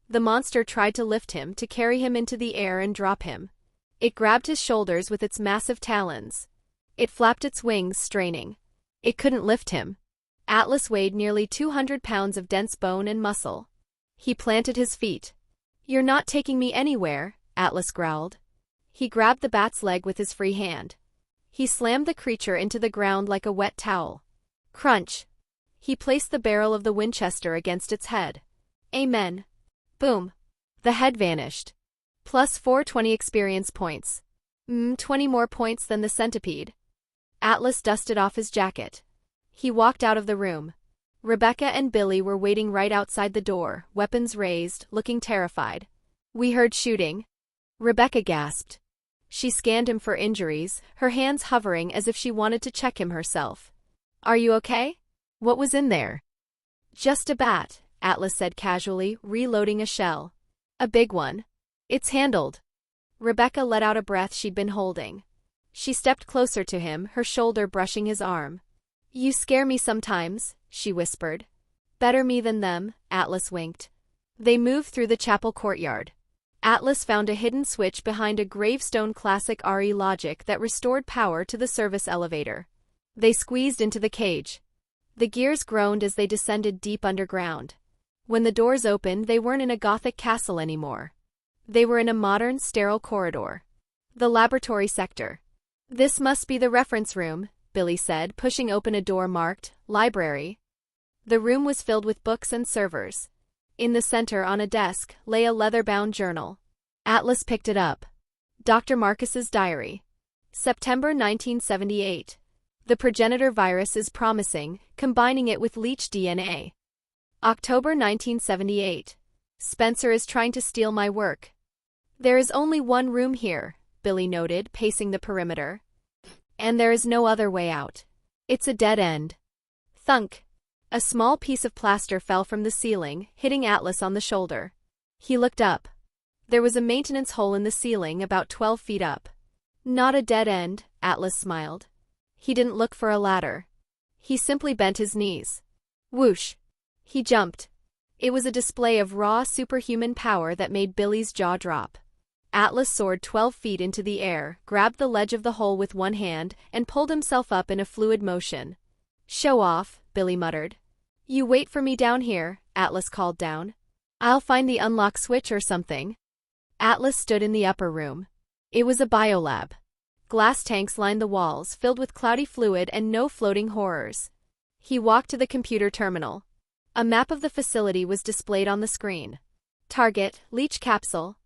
The monster tried to lift him, to carry him into the air and drop him. It grabbed his shoulders with its massive talons. It flapped its wings, straining. It couldn't lift him. Atlas weighed nearly 200 pounds of dense bone and muscle. He planted his feet. You're not taking me anywhere, Atlas growled. He grabbed the bat's leg with his free hand. He slammed the creature into the ground like a wet towel. Crunch. He placed the barrel of the Winchester against its head. Amen. Boom. The head vanished. Plus 420 experience points. 20 more points than the centipede. Atlas dusted off his jacket. He walked out of the room. Rebecca and Billy were waiting right outside the door, weapons raised, looking terrified. We heard shooting. Rebecca gasped. She scanned him for injuries, her hands hovering as if she wanted to check him herself. Are you okay? What was in there? Just a bat, Atlas said casually, reloading a shell. A big one. It's handled. Rebecca let out a breath she'd been holding. She stepped closer to him, her shoulder brushing his arm. You scare me sometimes, she whispered. Better me than them, Atlas winked. They moved through the chapel courtyard. Atlas found a hidden switch behind a gravestone classic RE logic that restored power to the service elevator. They squeezed into the cage. The gears groaned as they descended deep underground. When the doors opened, they weren't in a Gothic castle anymore. They were in a modern, sterile corridor. The laboratory sector. This must be the reference room, Billy said, pushing open a door marked, Library. The room was filled with books and servers. In the center, on a desk, lay a leather-bound journal. Atlas picked it up. Dr. Marcus's diary. September 1978. The progenitor virus is promising, combining it with leech DNA. October 1978. Spencer is trying to steal my work. There is only one room here, Billy noted, pacing the perimeter. And there is no other way out. It's a dead end. Thunk. A small piece of plaster fell from the ceiling, hitting Atlas on the shoulder. He looked up. There was a maintenance hole in the ceiling about 12 feet up. Not a dead end, Atlas smiled. He didn't look for a ladder. He simply bent his knees. Whoosh. He jumped. It was a display of raw superhuman power that made Billy's jaw drop. Atlas soared 12 feet into the air, grabbed the ledge of the hole with one hand, and pulled himself up in a fluid motion. "Show off," Billy muttered. "You wait for me down here," Atlas called down. "I'll find the unlock switch or something." Atlas stood in the upper room. It was a biolab. Glass tanks lined the walls, filled with cloudy fluid and no floating horrors. He walked to the computer terminal. A map of the facility was displayed on the screen. Target, Leech capsule.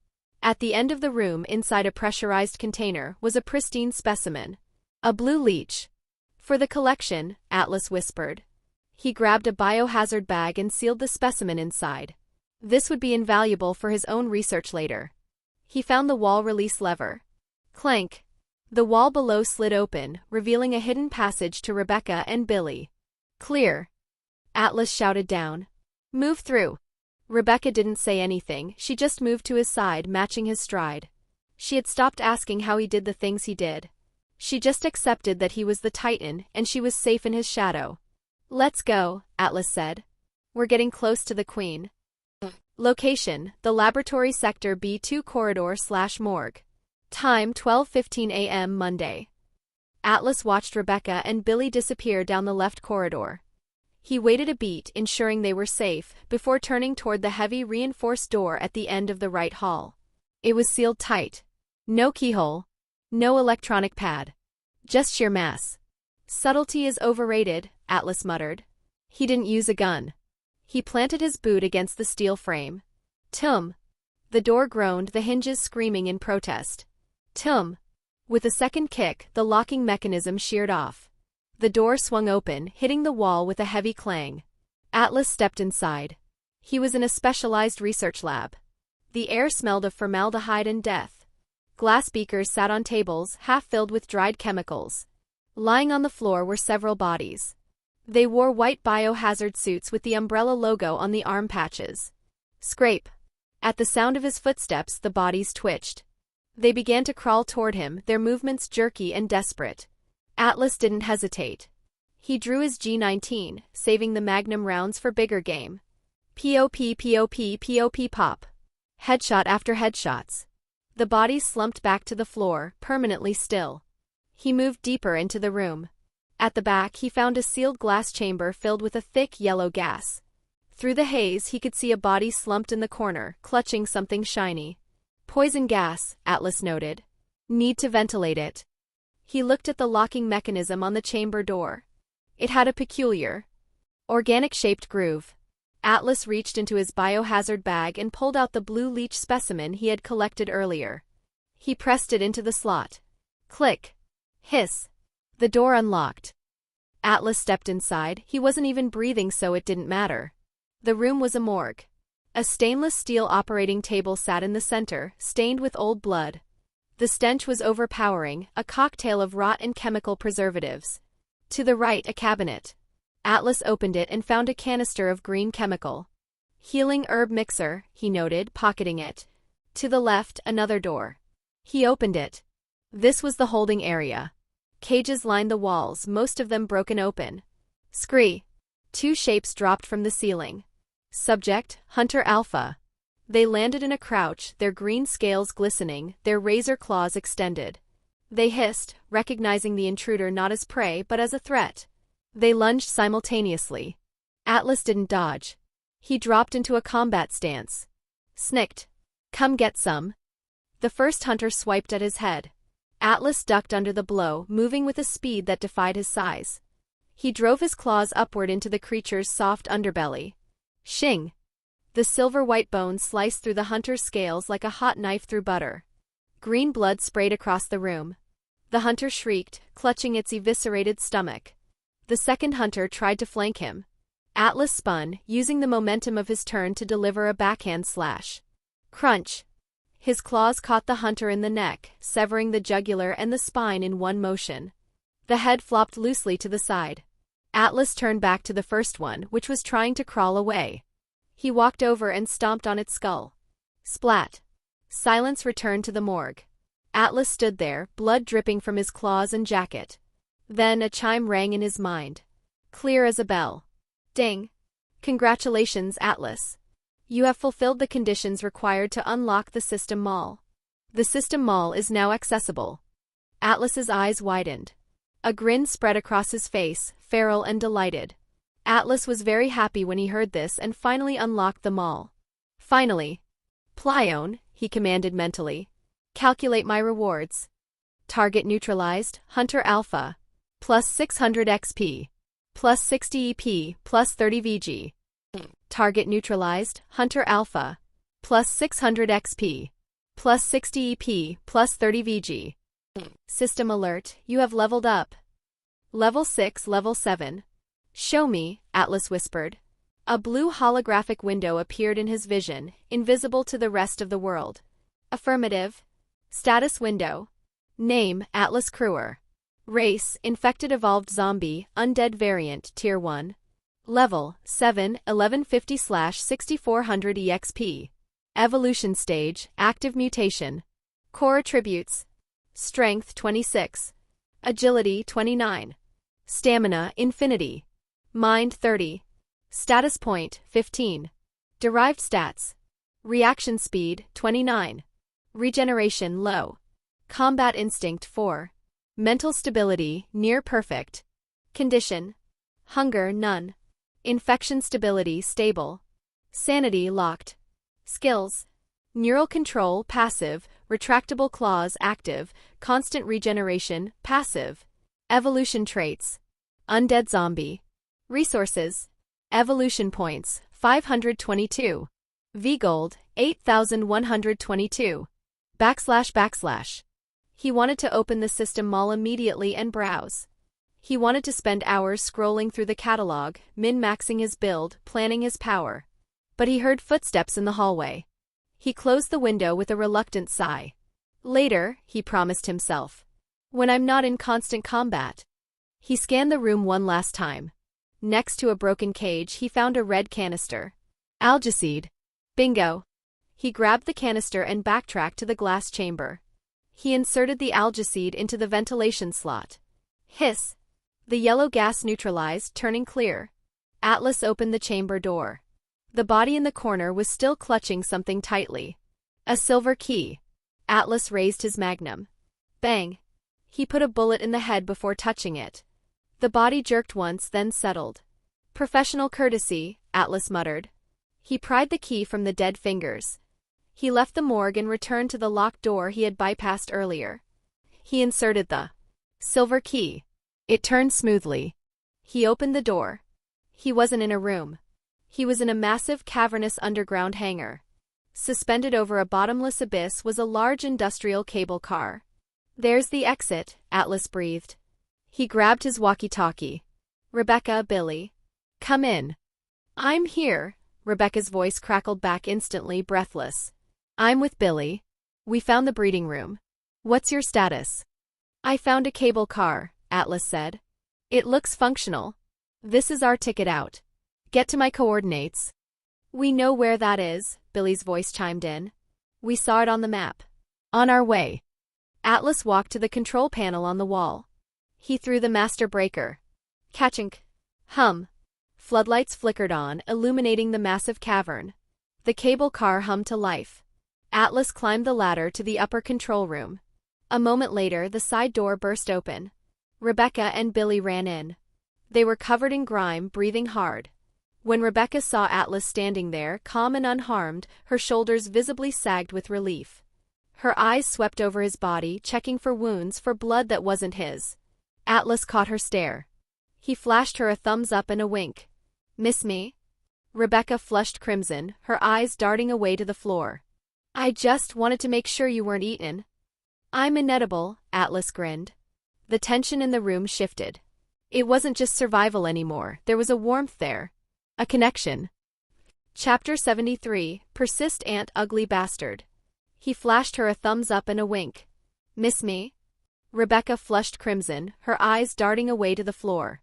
At the end of the room, inside a pressurized container, was a pristine specimen. A blue leech. "For the collection," Atlas whispered. He grabbed a biohazard bag and sealed the specimen inside. This would be invaluable for his own research later. He found the wall release lever. Clank. The wall below slid open, revealing a hidden passage to Rebecca and Billy. "Clear." Atlas shouted down. "Move through." Rebecca didn't say anything, she just moved to his side, matching his stride. She had stopped asking how he did the things he did. She just accepted that he was the Titan, and she was safe in his shadow. "Let's go," Atlas said. "We're getting close to the Queen." Location: the laboratory sector B2 corridor/morgue. Time: 12:15 a.m. Monday. Atlas watched Rebecca and Billy disappear down the left corridor. He waited a beat, ensuring they were safe, before turning toward the heavy reinforced door at the end of the right hall. It was sealed tight. No keyhole. No electronic pad. Just sheer mass. "Subtlety is overrated," Atlas muttered. He didn't use a gun. He planted his boot against the steel frame. "Tum." The door groaned, the hinges screaming in protest. "Tum." With a second kick, the locking mechanism sheared off. The door swung open, hitting the wall with a heavy clang. Atlas stepped inside. He was in a specialized research lab. The air smelled of formaldehyde and death. Glass beakers sat on tables, half filled with dried chemicals. Lying on the floor were several bodies. They wore white biohazard suits with the umbrella logo on the arm patches. Scrape. At the sound of his footsteps, the bodies twitched. They began to crawl toward him, their movements jerky and desperate. Atlas didn't hesitate. He drew his G19, saving the magnum rounds for bigger game. Pop, pop, pop, pop. Headshot after headshots. The bodies slumped back to the floor, permanently still. He moved deeper into the room. At the back, he found a sealed glass chamber filled with a thick yellow gas. Through the haze, he could see a body slumped in the corner, clutching something shiny. "Poison gas," Atlas noted. "Need to ventilate it." He looked at the locking mechanism on the chamber door. It had a peculiar, organic-shaped groove. Atlas reached into his biohazard bag and pulled out the blue leech specimen he had collected earlier. He pressed it into the slot. Click. Hiss. The door unlocked. Atlas stepped inside. He wasn't even breathing, so it didn't matter. The room was a morgue. A stainless steel operating table sat in the center, stained with old blood. The stench was overpowering, a cocktail of rot and chemical preservatives. To the right, a cabinet. Atlas opened it and found a canister of green chemical. "Healing herb mixer," he noted, pocketing it. To the left, another door. He opened it. This was the holding area. Cages lined the walls, most of them broken open. Scree. Two shapes dropped from the ceiling. Subject, Hunter Alpha. They landed in a crouch, their green scales glistening, their razor claws extended. They hissed, recognizing the intruder not as prey but as a threat. They lunged simultaneously. Atlas didn't dodge. He dropped into a combat stance. Snicked. "Come get some." The first hunter swiped at his head. Atlas ducked under the blow, moving with a speed that defied his size. He drove his claws upward into the creature's soft underbelly. Shing! The silver-white bone sliced through the hunter's scales like a hot knife through butter. Green blood sprayed across the room. The hunter shrieked, clutching its eviscerated stomach. The second hunter tried to flank him. Atlas spun, using the momentum of his turn to deliver a backhand slash. Crunch! His claws caught the hunter in the neck, severing the jugular and the spine in one motion. The head flopped loosely to the side. Atlas turned back to the first one, which was trying to crawl away. He walked over and stomped on its skull. Splat! Silence returned to the morgue. Atlas stood there, blood dripping from his claws and jacket. Then a chime rang in his mind. Clear as a bell. Ding! Congratulations, Atlas. You have fulfilled the conditions required to unlock the system mall. The system mall is now accessible. Atlas's eyes widened. A grin spread across his face, feral and delighted. Atlas was very happy when he heard this and finally unlocked the mall. Finally. Plione, he commanded mentally. Calculate my rewards. Target neutralized, Hunter Alpha. Plus 600 XP. Plus 60 EP, plus 30 VG. Target neutralized, Hunter Alpha. Plus 600 XP. Plus 60 EP, plus 30 VG. System alert, you have leveled up. Level 6, Level 7. Show me, Atlas whispered. A blue holographic window appeared in his vision, invisible to the rest of the world. Affirmative. Status window. Name, Atlas Crewer. Race, infected evolved zombie, undead variant, Tier 1. Level, 7, 1150/6400 EXP. Evolution stage, active mutation. Core attributes. Strength, 26. Agility, 29. Stamina, infinity. Mind, 30. Status point, 15. Derived stats. Reaction speed, 29. Regeneration, low. Combat instinct, 4. Mental stability, near perfect. Condition. Hunger, none. Infection stability, stable. Sanity, locked. Skills. Neural control, passive. Retractable claws, active. Constant regeneration, passive. Evolution traits. Undead zombie. Resources. Evolution points, 522. V-Gold, 8,122. // He wanted to open the system mall immediately and browse. He wanted to spend hours scrolling through the catalog, min-maxing his build, planning his power. But he heard footsteps in the hallway. He closed the window with a reluctant sigh. Later, he promised himself. When I'm not in constant combat. He scanned the room one last time. Next to a broken cage, he found a red canister. Algicide. Bingo. He grabbed the canister and backtracked to the glass chamber. He inserted the algicide into the ventilation slot. Hiss. The yellow gas neutralized, turning clear. Atlas opened the chamber door. The body in the corner was still clutching something tightly. A silver key. Atlas raised his magnum. Bang. He put a bullet in the head before touching it. The body jerked once, then settled. Professional courtesy, Atlas muttered. He pried the key from the dead fingers. He left the morgue and returned to the locked door he had bypassed earlier. He inserted the silver key. It turned smoothly. He opened the door. He wasn't in a room. He was in a massive cavernous underground hangar. Suspended over a bottomless abyss was a large industrial cable car. There's the exit, Atlas breathed. He grabbed his walkie-talkie. Rebecca, Billy. Come in. I'm here, Rebecca's voice crackled back instantly, breathless. I'm with Billy. We found the breeding room. What's your status? I found a cable car, Atlas said. It looks functional. This is our ticket out. Get to my coordinates. We know where that is, Billy's voice chimed in. We saw it on the map. On our way. Atlas walked to the control panel on the wall. He threw the master breaker. Catchink. Hum. Floodlights flickered on, illuminating the massive cavern. The cable car hummed to life. Atlas climbed the ladder to the upper control room. A moment later, the side door burst open. Rebecca and Billy ran in. They were covered in grime, breathing hard. When Rebecca saw Atlas standing there, calm and unharmed, her shoulders visibly sagged with relief. Her eyes swept over his body, checking for wounds, for blood that wasn't his. Atlas caught her stare. He flashed her a thumbs up and a wink. Miss me? Rebecca flushed crimson, her eyes darting away to the floor. I just wanted to make sure you weren't eaten. I'm inedible, Atlas grinned. The tension in the room shifted. It wasn't just survival anymore, there was a warmth there. A connection. Chapter 73, Persist Aunt Ugly Bastard. He flashed her a thumbs up and a wink. Miss me? Rebecca flushed crimson, her eyes darting away to the floor.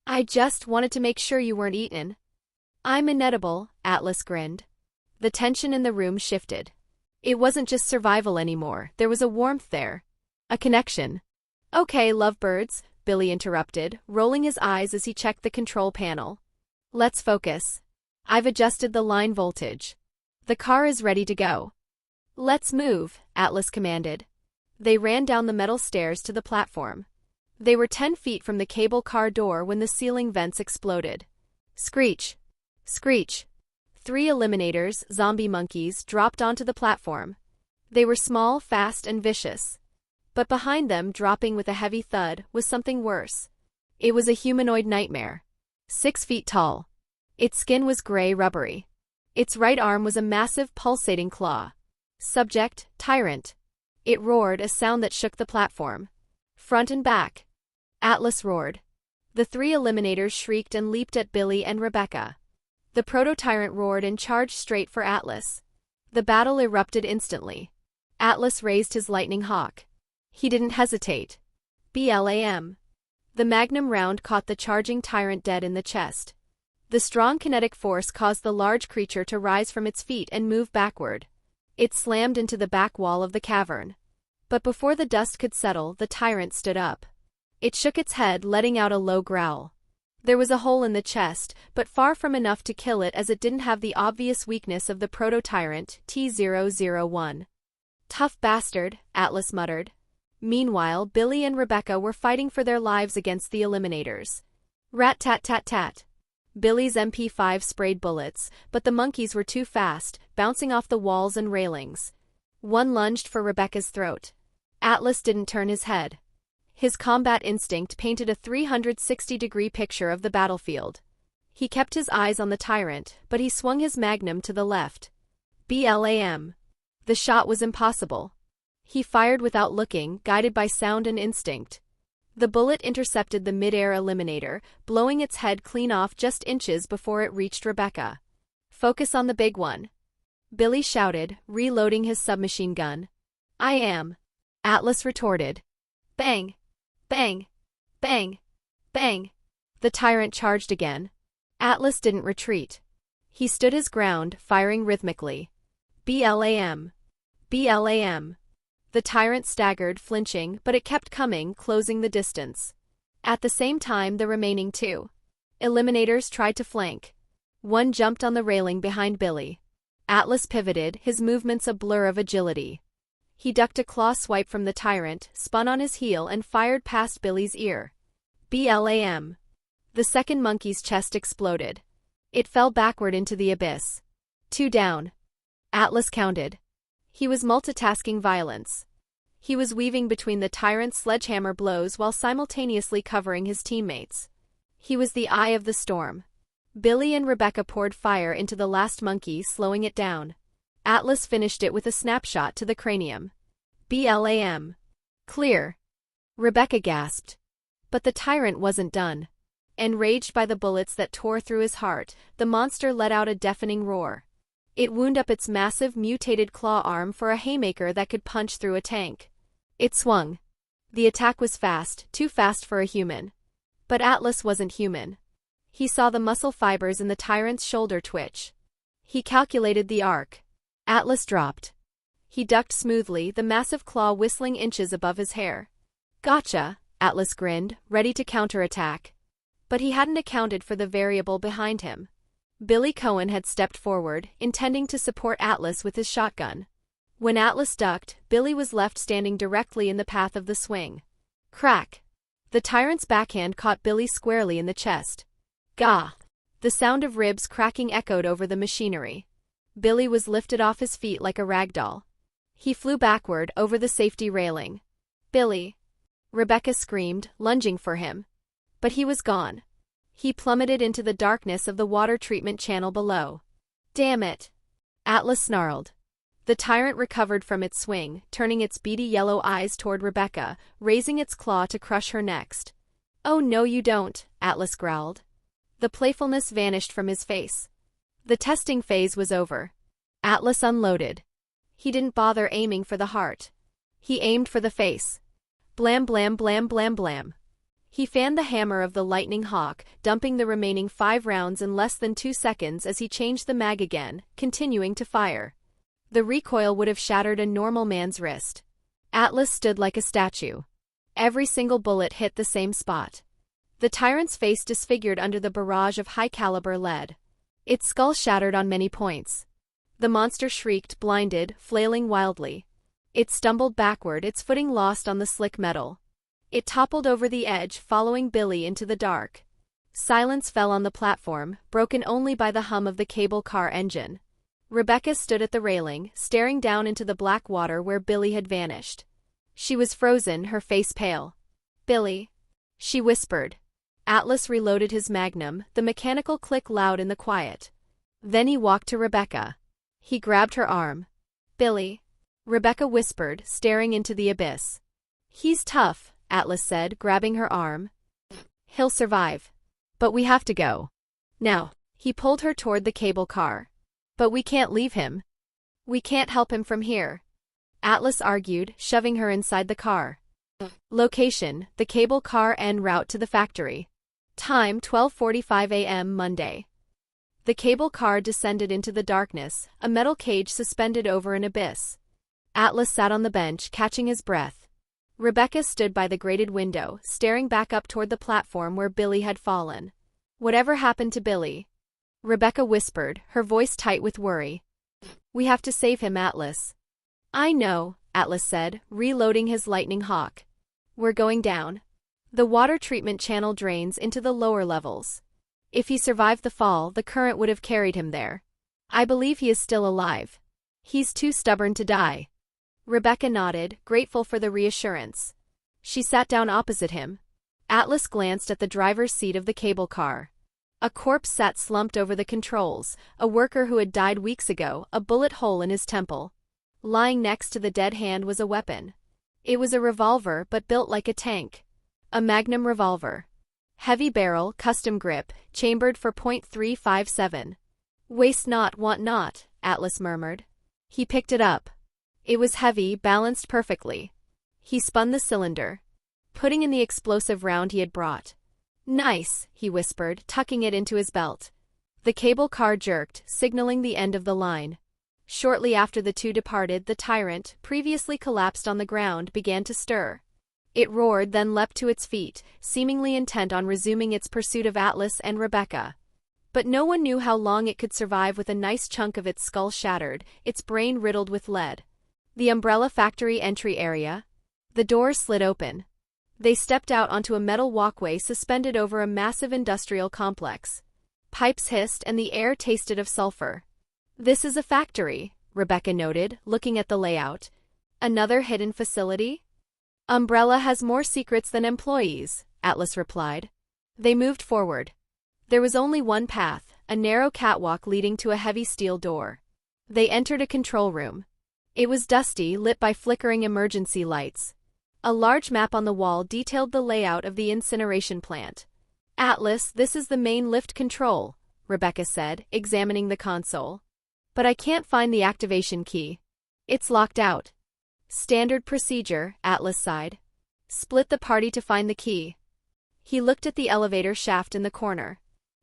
I just wanted to make sure you weren't eaten. I'm inedible, Atlas grinned. The tension in the room shifted. It wasn't just survival anymore, there was a warmth there. A connection. Okay, lovebirds, Billy interrupted, rolling his eyes as he checked the control panel. Let's focus. I've adjusted the line voltage. The car is ready to go. Let's move, Atlas commanded. They ran down the metal stairs to the platform. They were 10 feet from the cable car door when the ceiling vents exploded. Screech! Screech! 3 eliminators, zombie monkeys, dropped onto the platform. They were small, fast, and vicious. But behind them, dropping with a heavy thud, was something worse. It was a humanoid nightmare. 6 feet tall. Its skin was gray, rubbery. Its right arm was a massive, pulsating claw. Subject, Tyrant. It roared, a sound that shook the platform. Front and back. Atlas roared. The 3 eliminators shrieked and leaped at Billy and Rebecca. The proto-tyrant roared and charged straight for Atlas. The battle erupted instantly. Atlas raised his lightning hawk. He didn't hesitate. BLAM. The magnum round caught the charging tyrant dead in the chest. The strong kinetic force caused the large creature to rise from its feet and move backward. It slammed into the back wall of the cavern. But before the dust could settle, the tyrant stood up. It shook its head, letting out a low growl. There was a hole in the chest, but far from enough to kill it, as it didn't have the obvious weakness of the proto-tyrant, T-001. Tough bastard, Atlas muttered. Meanwhile, Billy and Rebecca were fighting for their lives against the eliminators. Rat-tat-tat-tat. Billy's MP5 sprayed bullets, but the monkeys were too fast, bouncing off the walls and railings. One lunged for Rebecca's throat. Atlas didn't turn his head. His combat instinct painted a 360-degree picture of the battlefield. He kept his eyes on the tyrant, but he swung his magnum to the left. BLAM. The shot was impossible. He fired without looking, guided by sound and instinct. The bullet intercepted the mid-air eliminator, blowing its head clean off just inches before it reached Rebecca. Focus on the big one. Billy shouted, reloading his submachine gun. I am. Atlas retorted. Bang! Bang! Bang! Bang! The tyrant charged again. Atlas didn't retreat. He stood his ground, firing rhythmically. BLAM. BLAM. The tyrant staggered, flinching, but it kept coming, closing the distance. At the same time, the remaining 2 eliminators tried to flank. One jumped on the railing behind Billy. Atlas pivoted, his movements a blur of agility. He ducked a claw swipe from the tyrant, spun on his heel and fired past Billy's ear. BLAM. The second monkey's chest exploded. It fell backward into the abyss. 2 down. Atlas counted. He was multitasking violence. He was weaving between the tyrant's sledgehammer blows while simultaneously covering his teammates. He was the eye of the storm. Billy and Rebecca poured fire into the last monkey, slowing it down. Atlas finished it with a snapshot to the cranium. BLAM. Clear. Rebecca gasped. But the tyrant wasn't done. Enraged by the bullets that tore through his heart, the monster let out a deafening roar. It wound up its massive mutated claw arm for a haymaker that could punch through a tank. It swung. The attack was fast, too fast for a human. But Atlas wasn't human. He saw the muscle fibers in the tyrant's shoulder twitch. He calculated the arc. Atlas dropped. He ducked smoothly, the massive claw whistling inches above his hair. Gotcha, Atlas grinned, ready to counterattack. But he hadn't accounted for the variable behind him. Billy Cohen had stepped forward, intending to support Atlas with his shotgun. When Atlas ducked, Billy was left standing directly in the path of the swing. Crack! The tyrant's backhand caught Billy squarely in the chest. Gah! The sound of ribs cracking echoed over the machinery. Billy was lifted off his feet like a rag doll. He flew backward, over the safety railing. Billy! Rebecca screamed, lunging for him. But he was gone. He plummeted into the darkness of the water treatment channel below. Damn it! Atlas snarled. The tyrant recovered from its swing, turning its beady yellow eyes toward Rebecca, raising its claw to crush her next. Oh no you don't, Atlas growled. The playfulness vanished from his face. The testing phase was over. Atlas unloaded. He didn't bother aiming for the heart. He aimed for the face. Blam blam blam blam blam. He fanned the hammer of the lightning hawk, dumping the remaining 5 rounds in less than 2 seconds as he changed the mag again, continuing to fire. The recoil would have shattered a normal man's wrist. Atlas stood like a statue. Every single bullet hit the same spot. The tyrant's face disfigured under the barrage of high-caliber lead. Its skull shattered on many points. The monster shrieked, blinded, flailing wildly. It stumbled backward, its footing lost on the slick metal. It toppled over the edge, following Billy into the dark. Silence fell on the platform, broken only by the hum of the cable car engine. Rebecca stood at the railing, staring down into the black water where Billy had vanished. She was frozen, her face pale. "Billy," she whispered. Atlas reloaded his magnum, the mechanical click loud in the quiet. Then he walked to Rebecca. He grabbed her arm. "Billy," Rebecca whispered, staring into the abyss. "He's tough," Atlas said, grabbing her arm. "He'll survive. But we have to go. Now." He pulled her toward the cable car. "But we can't leave him. We can't help him from here," Atlas argued, shoving her inside the car. Location: the cable car en route to the factory. Time: 12:45 a.m. Monday. The cable car descended into the darkness, a metal cage suspended over an abyss. Atlas sat on the bench, catching his breath. Rebecca stood by the grated window, staring back up toward the platform where Billy had fallen. "Whatever happened to Billy?" Rebecca whispered, her voice tight with worry. "We have to save him, Atlas." "I know," Atlas said, reloading his lightning hawk. "We're going down. The water treatment channel drains into the lower levels. If he survived the fall, the current would have carried him there. I believe he is still alive. He's too stubborn to die." Rebecca nodded, grateful for the reassurance. She sat down opposite him. Atlas glanced at the driver's seat of the cable car. A corpse sat slumped over the controls, a worker who had died weeks ago, a bullet hole in his temple. Lying next to the dead hand was a weapon. It was a revolver, but built like a tank. A Magnum revolver. Heavy barrel, custom grip, chambered for .357. "Waste not, want not," Atlas murmured. He picked it up. It was heavy, balanced perfectly. He spun the cylinder, putting in the explosive round he had brought. "Nice," he whispered, tucking it into his belt. The cable car jerked, signaling the end of the line. Shortly after the two departed, the Tyrant, previously collapsed on the ground, began to stir. It roared, then leapt to its feet, seemingly intent on resuming its pursuit of Atlas and Rebecca. But no one knew how long it could survive with a nice chunk of its skull shattered, its brain riddled with lead. The umbrella factory entry area. The doors slid open. They stepped out onto a metal walkway suspended over a massive industrial complex. Pipes hissed and the air tasted of sulfur. "This is a factory," Rebecca noted, looking at the layout. "Another hidden facility?" "Umbrella has more secrets than employees," Atlas replied. They moved forward. There was only one path, a narrow catwalk leading to a heavy steel door. They entered a control room. It was dusty, lit by flickering emergency lights. A large map on the wall detailed the layout of the incineration plant. "Atlas, this is the main lift control," Rebecca said, examining the console. "But I can't find the activation key. It's locked out." "Standard procedure," Atlas sighed. "Split the party to find the key." He looked at the elevator shaft in the corner.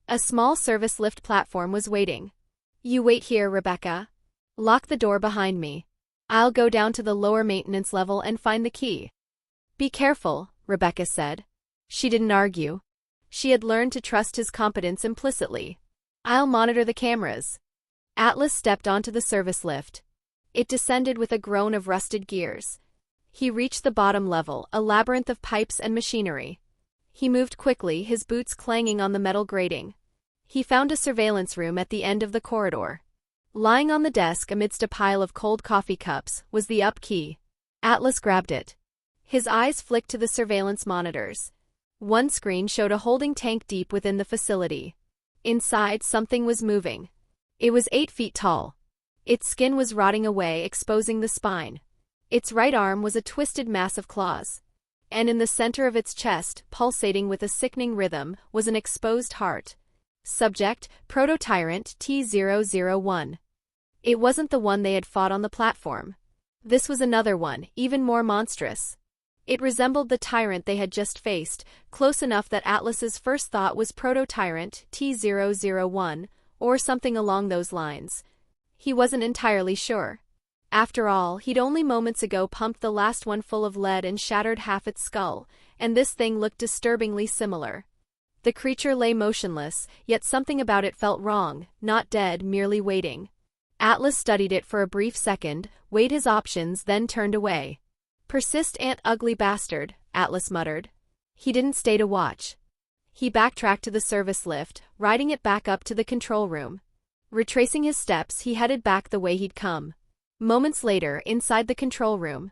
A small service lift platform was waiting. "You wait here, Rebecca. Lock the door behind me. I'll go down to the lower maintenance level and find the key." "Be careful," Rebecca said. She didn't argue. She had learned to trust his competence implicitly. "I'll monitor the cameras." Atlas stepped onto the service lift. It descended with a groan of rusted gears. He reached the bottom level, a labyrinth of pipes and machinery. He moved quickly, his boots clanging on the metal grating. He found a surveillance room at the end of the corridor. Lying on the desk amidst a pile of cold coffee cups was the up key. Atlas grabbed it. His eyes flicked to the surveillance monitors. One screen showed a holding tank deep within the facility. Inside, something was moving. It was 8 feet tall. Its skin was rotting away, exposing the spine. Its right arm was a twisted mass of claws. And in the center of its chest, pulsating with a sickening rhythm, was an exposed heart. Subject: Proto-Tyrant T-001. It wasn't the one they had fought on the platform. This was another one, even more monstrous. It resembled the Tyrant they had just faced, close enough that Atlas's first thought was Proto-Tyrant T-001, or something along those lines. He wasn't entirely sure. After all, he'd only moments ago pumped the last one full of lead and shattered half its skull, and this thing looked disturbingly similar. The creature lay motionless, yet something about it felt wrong, not dead, merely waiting. Atlas studied it for a brief second, weighed his options, then turned away. Persist, ugly bastard, Atlas muttered. He didn't stay to watch. He backtracked to the service lift, riding it back up to the control room. Retracing his steps, he headed back the way he'd come. Moments later, inside the control room.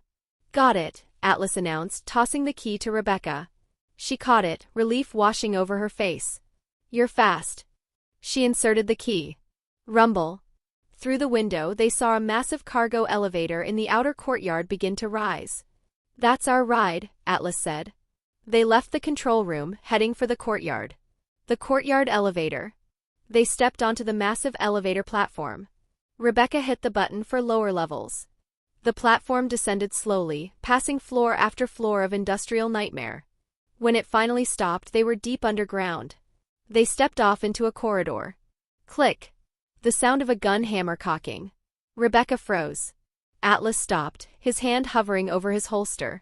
Got it, Atlas announced, tossing the key to Rebecca. She caught it, relief washing over her face. You're fast. She inserted the key. Rumble. Through the window, they saw a massive cargo elevator in the outer courtyard begin to rise. That's our ride, Atlas said. They left the control room, heading for the courtyard. The courtyard elevator. They stepped onto the massive elevator platform. Rebecca hit the button for lower levels. The platform descended slowly, passing floor after floor of industrial nightmare. When it finally stopped, they were deep underground. They stepped off into a corridor. Click. The sound of a gun hammer cocking. Rebecca froze. Atlas stopped, his hand hovering over his holster.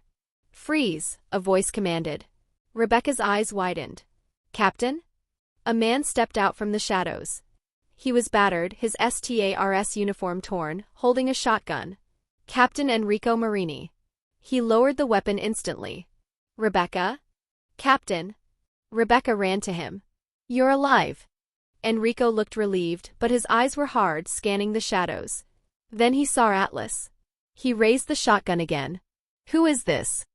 Freeze, a voice commanded. Rebecca's eyes widened. Captain? A man stepped out from the shadows. He was battered, his STARS uniform torn, holding a shotgun. Captain Enrico Marini. He lowered the weapon instantly. Rebecca? Captain? Rebecca ran to him. You're alive. Enrico looked relieved, but his eyes were hard, scanning the shadows. Then he saw Atlas. He raised the shotgun again. Who is this?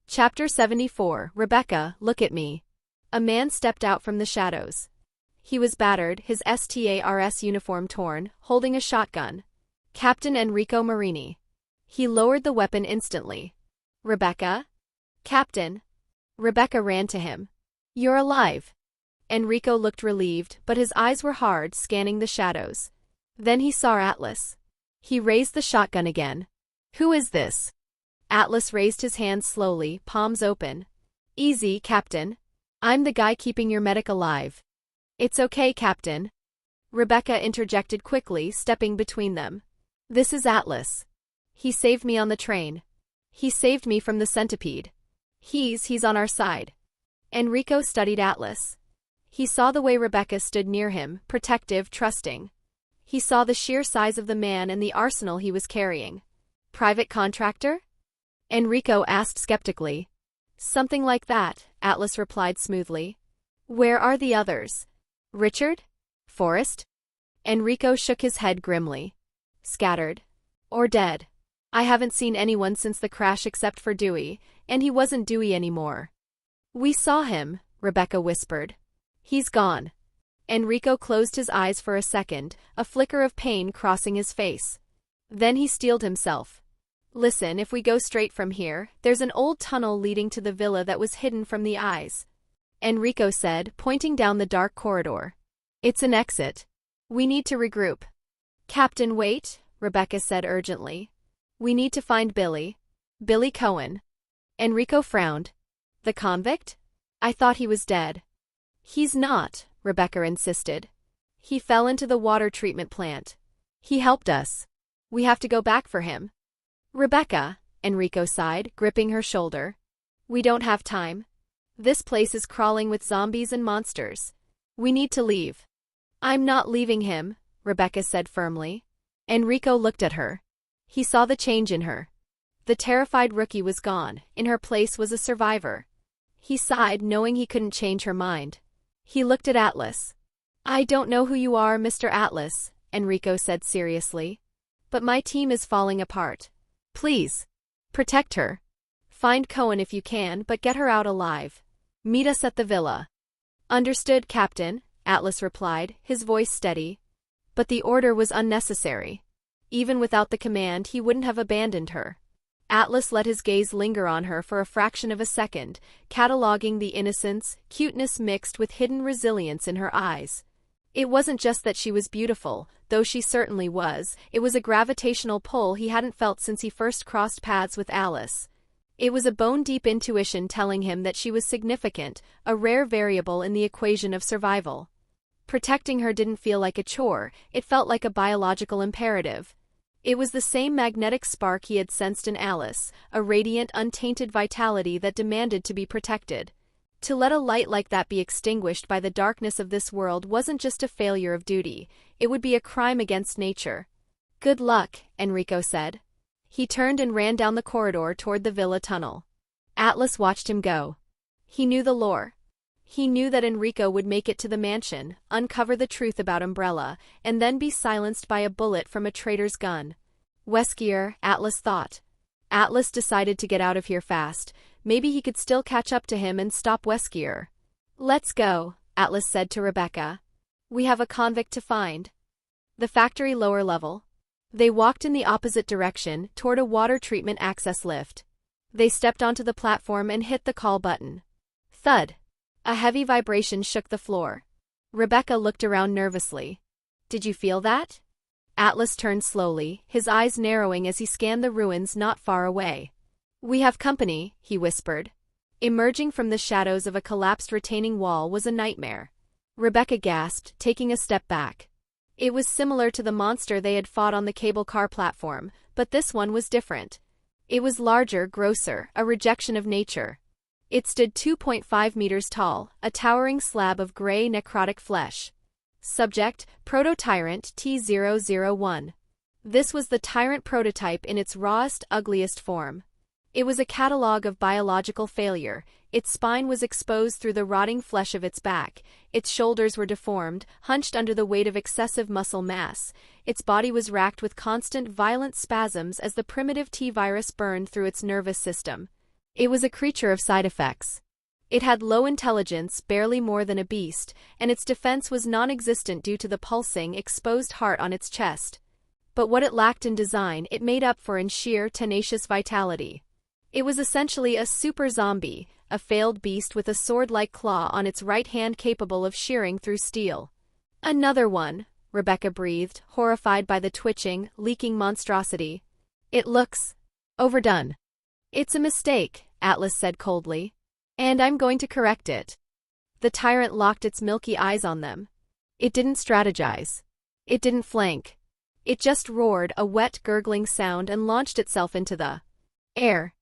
Chapter 74, Rebecca, look at me. A man stepped out from the shadows. He was battered, his STARS uniform torn, holding a shotgun. Captain Enrico Marini. He lowered the weapon instantly. Rebecca? Captain? Rebecca ran to him. You're alive. Enrico looked relieved, but his eyes were hard, scanning the shadows. Then he saw Atlas. He raised the shotgun again. Who is this? Atlas raised his hands slowly, palms open. Easy, Captain. I'm the guy keeping your medic alive. It's okay, Captain. Rebecca interjected quickly, stepping between them. This is Atlas. He saved me on the train. He saved me from the centipede. He's on our side. Enrico studied Atlas. He saw the way Rebecca stood near him, protective, trusting. He saw the sheer size of the man and the arsenal he was carrying. Private contractor? Enrico asked skeptically. Something like that, Atlas replied smoothly. Where are the others? Richard? Forrest? Enrico shook his head grimly. Scattered. Or dead. I haven't seen anyone since the crash except for Dewey, and he wasn't Dewey anymore. We saw him, Rebecca whispered. He's gone. Enrico closed his eyes for a second, a flicker of pain crossing his face. Then he steeled himself. Listen, if we go straight from here, there's an old tunnel leading to the villa that was hidden from the eyes. Enrico said, pointing down the dark corridor. It's an exit. We need to regroup. Captain, wait, Rebecca said urgently. We need to find Billy. Billy Cohen. Enrico frowned. The convict? I thought he was dead. He's not, Rebecca insisted. He fell into the water treatment plant. He helped us. We have to go back for him. Rebecca, Enrico sighed, gripping her shoulder. We don't have time. This place is crawling with zombies and monsters. We need to leave. I'm not leaving him, Rebecca said firmly. Enrico looked at her. He saw the change in her. The terrified rookie was gone, in her place was a survivor. He sighed, knowing he couldn't change her mind. He looked at Atlas. I don't know who you are, Mr. Atlas, Enrico said seriously. But my team is falling apart. Please. Protect her. Find Cohen if you can, but get her out alive. Meet us at the villa. Understood, Captain, Atlas replied, his voice steady. But the order was unnecessary. Even without the command, he wouldn't have abandoned her. Atlas let his gaze linger on her for a fraction of a second, cataloging the innocence, cuteness mixed with hidden resilience in her eyes. It wasn't just that she was beautiful, though she certainly was, it was a gravitational pull he hadn't felt since he first crossed paths with Alice. It was a bone-deep intuition telling him that she was significant, a rare variable in the equation of survival. Protecting her didn't feel like a chore, it felt like a biological imperative. It was the same magnetic spark he had sensed in Alice, a radiant, untainted vitality that demanded to be protected. To let a light like that be extinguished by the darkness of this world wasn't just a failure of duty, it would be a crime against nature. Good luck, Enrico said. He turned and ran down the corridor toward the villa tunnel. Atlas watched him go. He knew the lore. He knew that Enrico would make it to the mansion, uncover the truth about Umbrella, and then be silenced by a bullet from a traitor's gun. Weskier, Atlas thought. Atlas decided to get out of here fast. Maybe he could still catch up to him and stop Weskier. Let's go, Atlas said to Rebecca. We have a convict to find. The factory lower level. They walked in the opposite direction, toward a water treatment access lift. They stepped onto the platform and hit the call button. Thud. A heavy vibration shook the floor. Rebecca looked around nervously. Did you feel that? Atlas turned slowly, his eyes narrowing as he scanned the ruins not far away. We have company, he whispered. Emerging from the shadows of a collapsed retaining wall was a nightmare. Rebecca gasped, taking a step back. It was similar to the monster they had fought on the cable car platform, but this one was different. It was larger, grosser, a rejection of nature. It stood 2.5 meters tall, a towering slab of gray necrotic flesh. Subject, Proto-Tyrant T001. This was the Tyrant prototype in its rawest, ugliest form. It was a catalogue of biological failure. Its spine was exposed through the rotting flesh of its back, its shoulders were deformed, hunched under the weight of excessive muscle mass, its body was racked with constant violent spasms as the primitive T-virus burned through its nervous system. It was a creature of side effects. It had low intelligence, barely more than a beast, and its defense was non-existent due to the pulsing, exposed heart on its chest. But what it lacked in design, it made up for in sheer, tenacious vitality. It was essentially a super zombie, a failed beast with a sword-like claw on its right hand capable of shearing through steel. Another one, Rebecca breathed, horrified by the twitching, leaking monstrosity. It looks overdone. It's a mistake, Atlas said coldly. And I'm going to correct it. The Tyrant locked its milky eyes on them. It didn't strategize. It didn't flank. It just roared a wet, gurgling sound and launched itself into the air.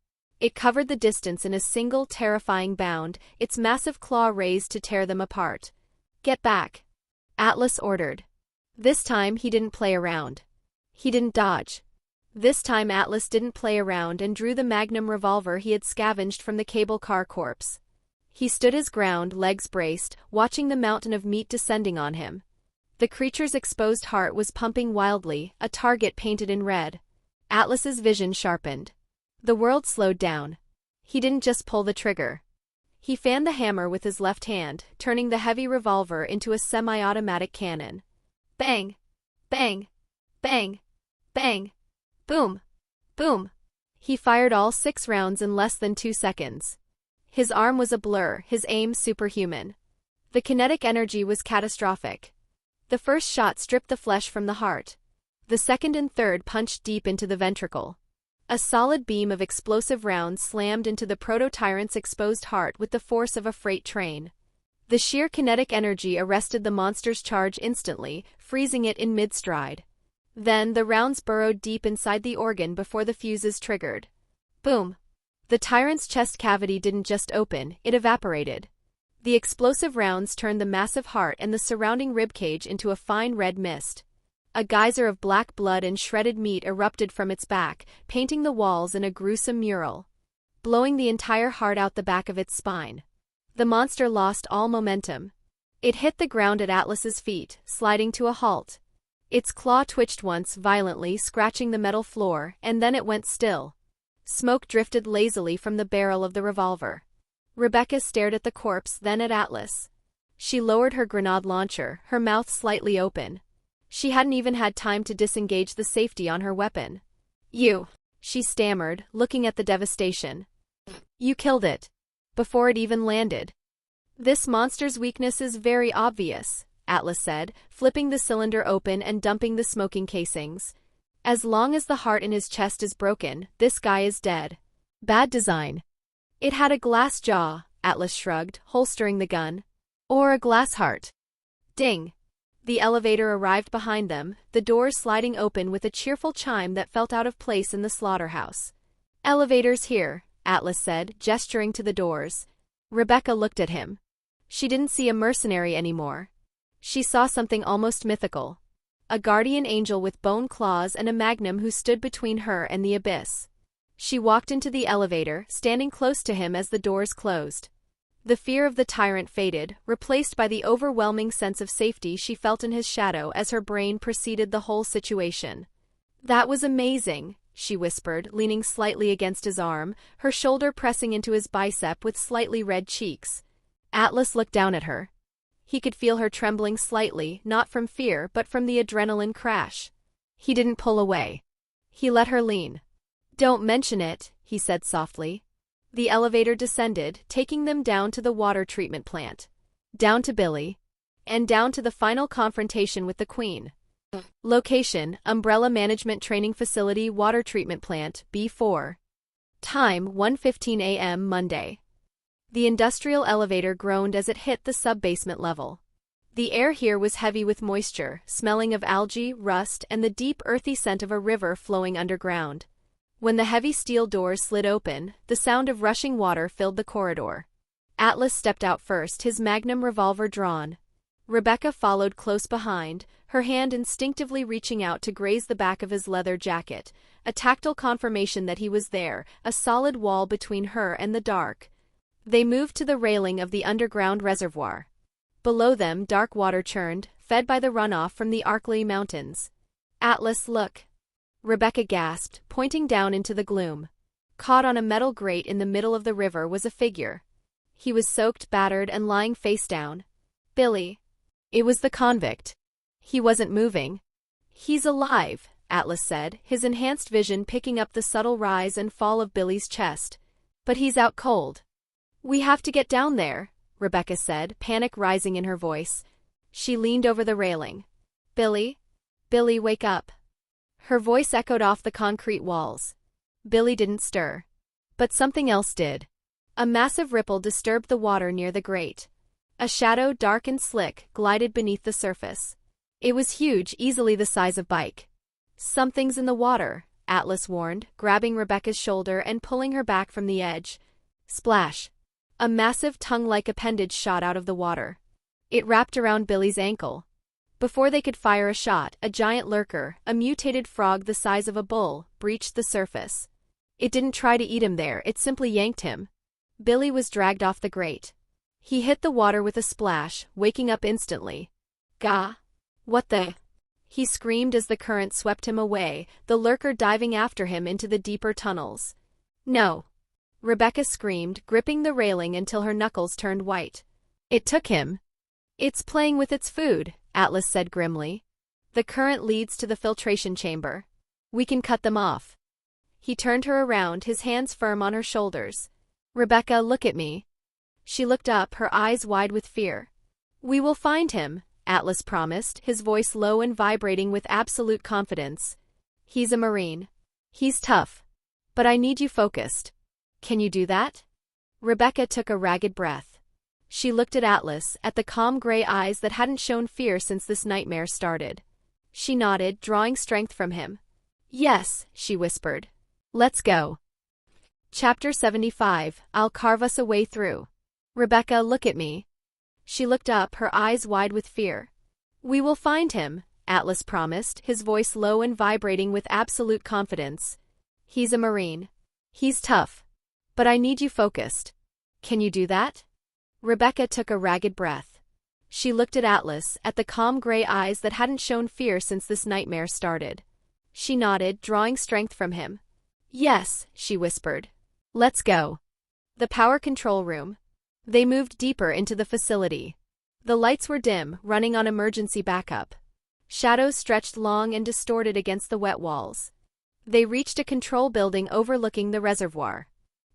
It covered the distance in a single terrifying bound, its massive claw raised to tear them apart. Get back, Atlas ordered. This time he didn't play around. He didn't dodge. This time Atlas didn't play around and drew the magnum revolver he had scavenged from the cable car corpse. He stood his ground, legs braced, watching the mountain of meat descending on him. The creature's exposed heart was pumping wildly, a target painted in red. Atlas's vision sharpened. The world slowed down. He didn't just pull the trigger. He fanned the hammer with his left hand, turning the heavy revolver into a semi-automatic cannon. Bang! Bang! Bang! Bang! Boom! Boom! He fired all 6 rounds in less than 2 seconds. His arm was a blur, his aim superhuman. The kinetic energy was catastrophic. The first shot stripped the flesh from the heart. The second and third punched deep into the ventricle. A solid beam of explosive rounds slammed into the Proto-Tyrant's exposed heart with the force of a freight train. The sheer kinetic energy arrested the monster's charge instantly, freezing it in mid-stride. Then the rounds burrowed deep inside the organ before the fuses triggered. Boom! The Tyrant's chest cavity didn't just open, it evaporated. The explosive rounds turned the massive heart and the surrounding ribcage into a fine red mist. A geyser of black blood and shredded meat erupted from its back, painting the walls in a gruesome mural, blowing the entire heart out the back of its spine. The monster lost all momentum. It hit the ground at Atlas's feet, sliding to a halt. Its claw twitched once violently, scratching the metal floor, and then it went still. Smoke drifted lazily from the barrel of the revolver. Rebecca stared at the corpse, then at Atlas. She lowered her grenade launcher, her mouth slightly open. She hadn't even had time to disengage the safety on her weapon. You, she stammered, looking at the devastation. You killed it. Before it even landed. This monster's weakness is very obvious, Atlas said, flipping the cylinder open and dumping the smoking casings. As long as the heart in his chest is broken, this guy is dead. Bad design. It had a glass jaw, Atlas shrugged, holstering the gun. Or a glass heart. Ding. The elevator arrived behind them, the doors sliding open with a cheerful chime that felt out of place in the slaughterhouse. Elevators here, Atlas said, gesturing to the doors. Rebecca looked at him. She didn't see a mercenary anymore. She saw something almost mythical. A guardian angel with bone claws and a magnum who stood between her and the abyss. She walked into the elevator, standing close to him as the doors closed. The fear of the tyrant faded, replaced by the overwhelming sense of safety she felt in his shadow as her brain preceded the whole situation. "That was amazing," she whispered, leaning slightly against his arm, her shoulder pressing into his bicep with slightly red cheeks. Atlas looked down at her. He could feel her trembling slightly, not from fear but from the adrenaline crash. He didn't pull away. He let her lean. "Don't mention it," he said softly. The elevator descended, taking them down to the water treatment plant. Down to Billy. And down to the final confrontation with the Queen. Location: Umbrella Management Training Facility, Water Treatment Plant, B4. Time: 1:15 a.m. Monday. The industrial elevator groaned as it hit the sub-basement level. The air here was heavy with moisture, smelling of algae, rust, and the deep earthy scent of a river flowing underground. When the heavy steel doors slid open, the sound of rushing water filled the corridor. Atlas stepped out first, his magnum revolver drawn. Rebecca followed close behind, her hand instinctively reaching out to graze the back of his leather jacket, a tactile confirmation that he was there, a solid wall between her and the dark. They moved to the railing of the underground reservoir. Below them, dark water churned, fed by the runoff from the Arkley Mountains. "Atlas, look!" Rebecca gasped, pointing down into the gloom. Caught on a metal grate in the middle of the river was a figure. He was soaked, battered, and lying face down. "Billy." It was the convict. He wasn't moving. "He's alive," Atlas said, his enhanced vision picking up the subtle rise and fall of Billy's chest. "But he's out cold." "We have to get down there," Rebecca said, panic rising in her voice. She leaned over the railing. "Billy? Billy, wake up." Her voice echoed off the concrete walls. Billy didn't stir. But something else did. A massive ripple disturbed the water near the grate. A shadow, dark and slick, glided beneath the surface. It was huge, easily the size of Bike. "Something's in the water," Atlas warned, grabbing Rebecca's shoulder and pulling her back from the edge. Splash! A massive tongue-like appendage shot out of the water. It wrapped around Billy's ankle. Before they could fire a shot, a giant lurker, a mutated frog the size of a bull, breached the surface. It didn't try to eat him there, it simply yanked him. Billy was dragged off the grate. He hit the water with a splash, waking up instantly. "Gah! What the?" He screamed as the current swept him away, the lurker diving after him into the deeper tunnels. "No!" Rebecca screamed, gripping the railing until her knuckles turned white. "It took him." "It's playing with its food," Atlas said grimly. "The current leads to the filtration chamber. We can cut them off." He turned her around, his hands firm on her shoulders. "Rebecca, look at me." She looked up, her eyes wide with fear. "We will find him," Atlas promised, his voice low and vibrating with absolute confidence. "He's a Marine. He's tough. But I need you focused. Can you do that?" Rebecca took a ragged breath. She looked at Atlas, at the calm gray eyes that hadn't shown fear since this nightmare started. She nodded, drawing strength from him. "Yes," she whispered. "Let's go." Chapter 75, I'll carve us a way through. "Rebecca, look at me." She looked up, her eyes wide with fear. "We will find him," Atlas promised, his voice low and vibrating with absolute confidence. "He's a Marine. He's tough. But I need you focused. Can you do that?" Rebecca took a ragged breath. She looked at Atlas, at the calm gray eyes that hadn't shown fear since this nightmare started. She nodded, drawing strength from him. "Yes," she whispered. "Let's go." The power control room. They moved deeper into the facility. The lights were dim, running on emergency backup. Shadows stretched long and distorted against the wet walls. They reached a control building overlooking the reservoir.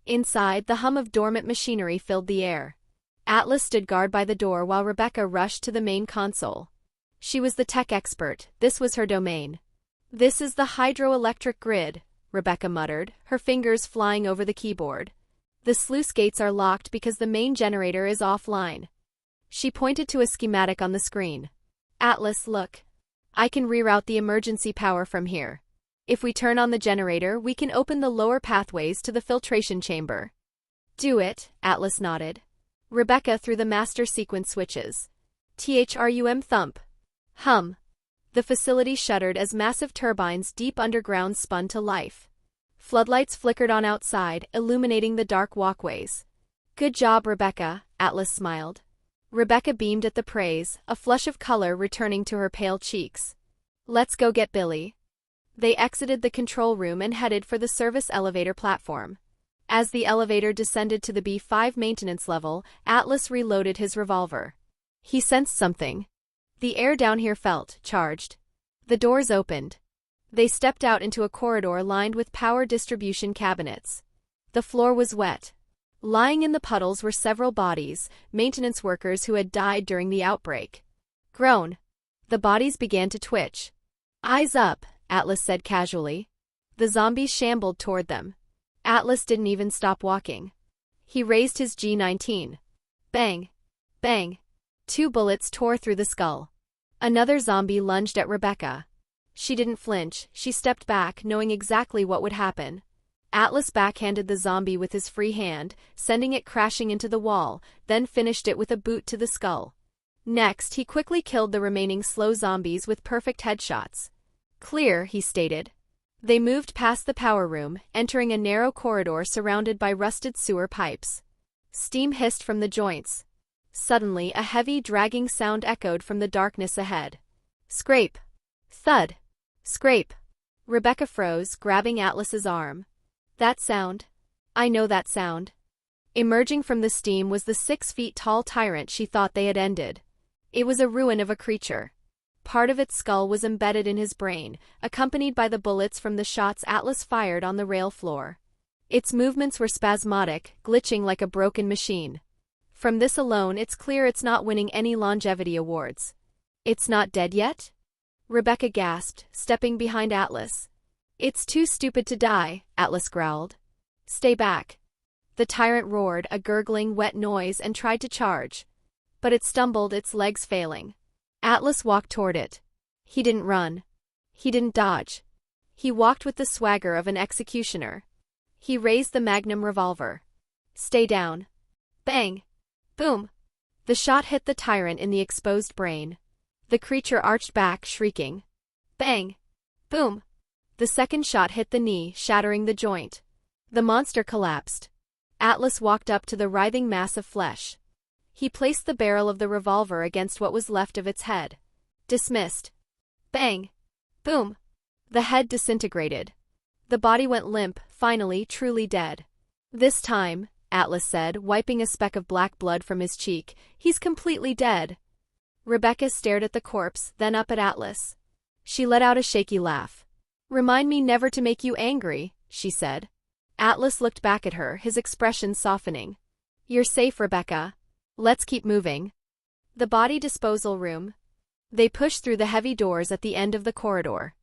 Inside, the hum of dormant machinery filled the air. Atlas stood guard by the door while Rebecca rushed to the main console. She was the tech expert, this was her domain. "This is the hydroelectric grid," Rebecca muttered, her fingers flying over the keyboard. "The sluice gates are locked because the main generator is offline." She pointed to a schematic on the screen. "Atlas, look. I can reroute the emergency power from here. If we turn on the generator, we can open the lower pathways to the filtration chamber." "Do it," Atlas nodded. Rebecca threw the master sequence switches. Thrum thump. Hum. The facility shuddered as massive turbines deep underground spun to life. Floodlights flickered on outside, illuminating the dark walkways. Good job, Rebecca, Atlas smiled. Rebecca beamed at the praise, a flush of color returning to her pale cheeks. Let's go get Billy. They exited the control room and headed for the service elevator platform. As the elevator descended to the B5 maintenance level, Atlas reloaded his revolver. He sensed something. The air down here felt charged. The doors opened. They stepped out into a corridor lined with power distribution cabinets. The floor was wet. Lying in the puddles were several bodies, maintenance workers who had died during the outbreak. Groan. The bodies began to twitch. Eyes up, Atlas said casually. The zombies shambled toward them. Atlas didn't even stop walking. He raised his G19. Bang. Bang. 2 bullets tore through the skull. Another zombie lunged at Rebecca. She didn't flinch, she stepped back, knowing exactly what would happen. Atlas backhanded the zombie with his free hand, sending it crashing into the wall, then finished it with a boot to the skull. Next, he quickly killed the remaining slow zombies with perfect headshots. Clear, he stated. They moved past the power room, entering a narrow corridor surrounded by rusted sewer pipes. Steam hissed from the joints. Suddenly, a heavy, dragging sound echoed from the darkness ahead. Scrape. Thud. Scrape. Rebecca froze, grabbing Atlas's arm. That sound. I know that sound. Emerging from the steam was the 6-feet-tall tyrant she thought they had ended. It was a ruin of a creature. Part of its skull was embedded in his brain, accompanied by the bullets from the shots Atlas fired on the rail floor. Its movements were spasmodic, glitching like a broken machine. From this alone, it's clear it's not winning any longevity awards. It's not dead yet? Rebecca gasped, stepping behind Atlas. It's too stupid to die, Atlas growled. Stay back. The tyrant roared, a gurgling, wet noise, and tried to charge. But it stumbled, its legs failing. Atlas walked toward it. He didn't run. He didn't dodge. He walked with the swagger of an executioner. He raised the magnum revolver. Stay down. Bang. Boom. The shot hit the tyrant in the exposed brain. The creature arched back, shrieking. Bang. Boom. The second shot hit the knee, shattering the joint. The monster collapsed. Atlas walked up to the writhing mass of flesh. He placed the barrel of the revolver against what was left of its head. Dismissed. Bang. Boom. The head disintegrated. The body went limp, finally, truly dead. This time, Atlas said, wiping a speck of black blood from his cheek, he's completely dead. Rebecca stared at the corpse, then up at Atlas. She let out a shaky laugh. Remind me never to make you angry, she said. Atlas looked back at her, his expression softening. You're safe, Rebecca. Let's keep moving. The body disposal room. They pushed through the heavy doors at the end of the corridor.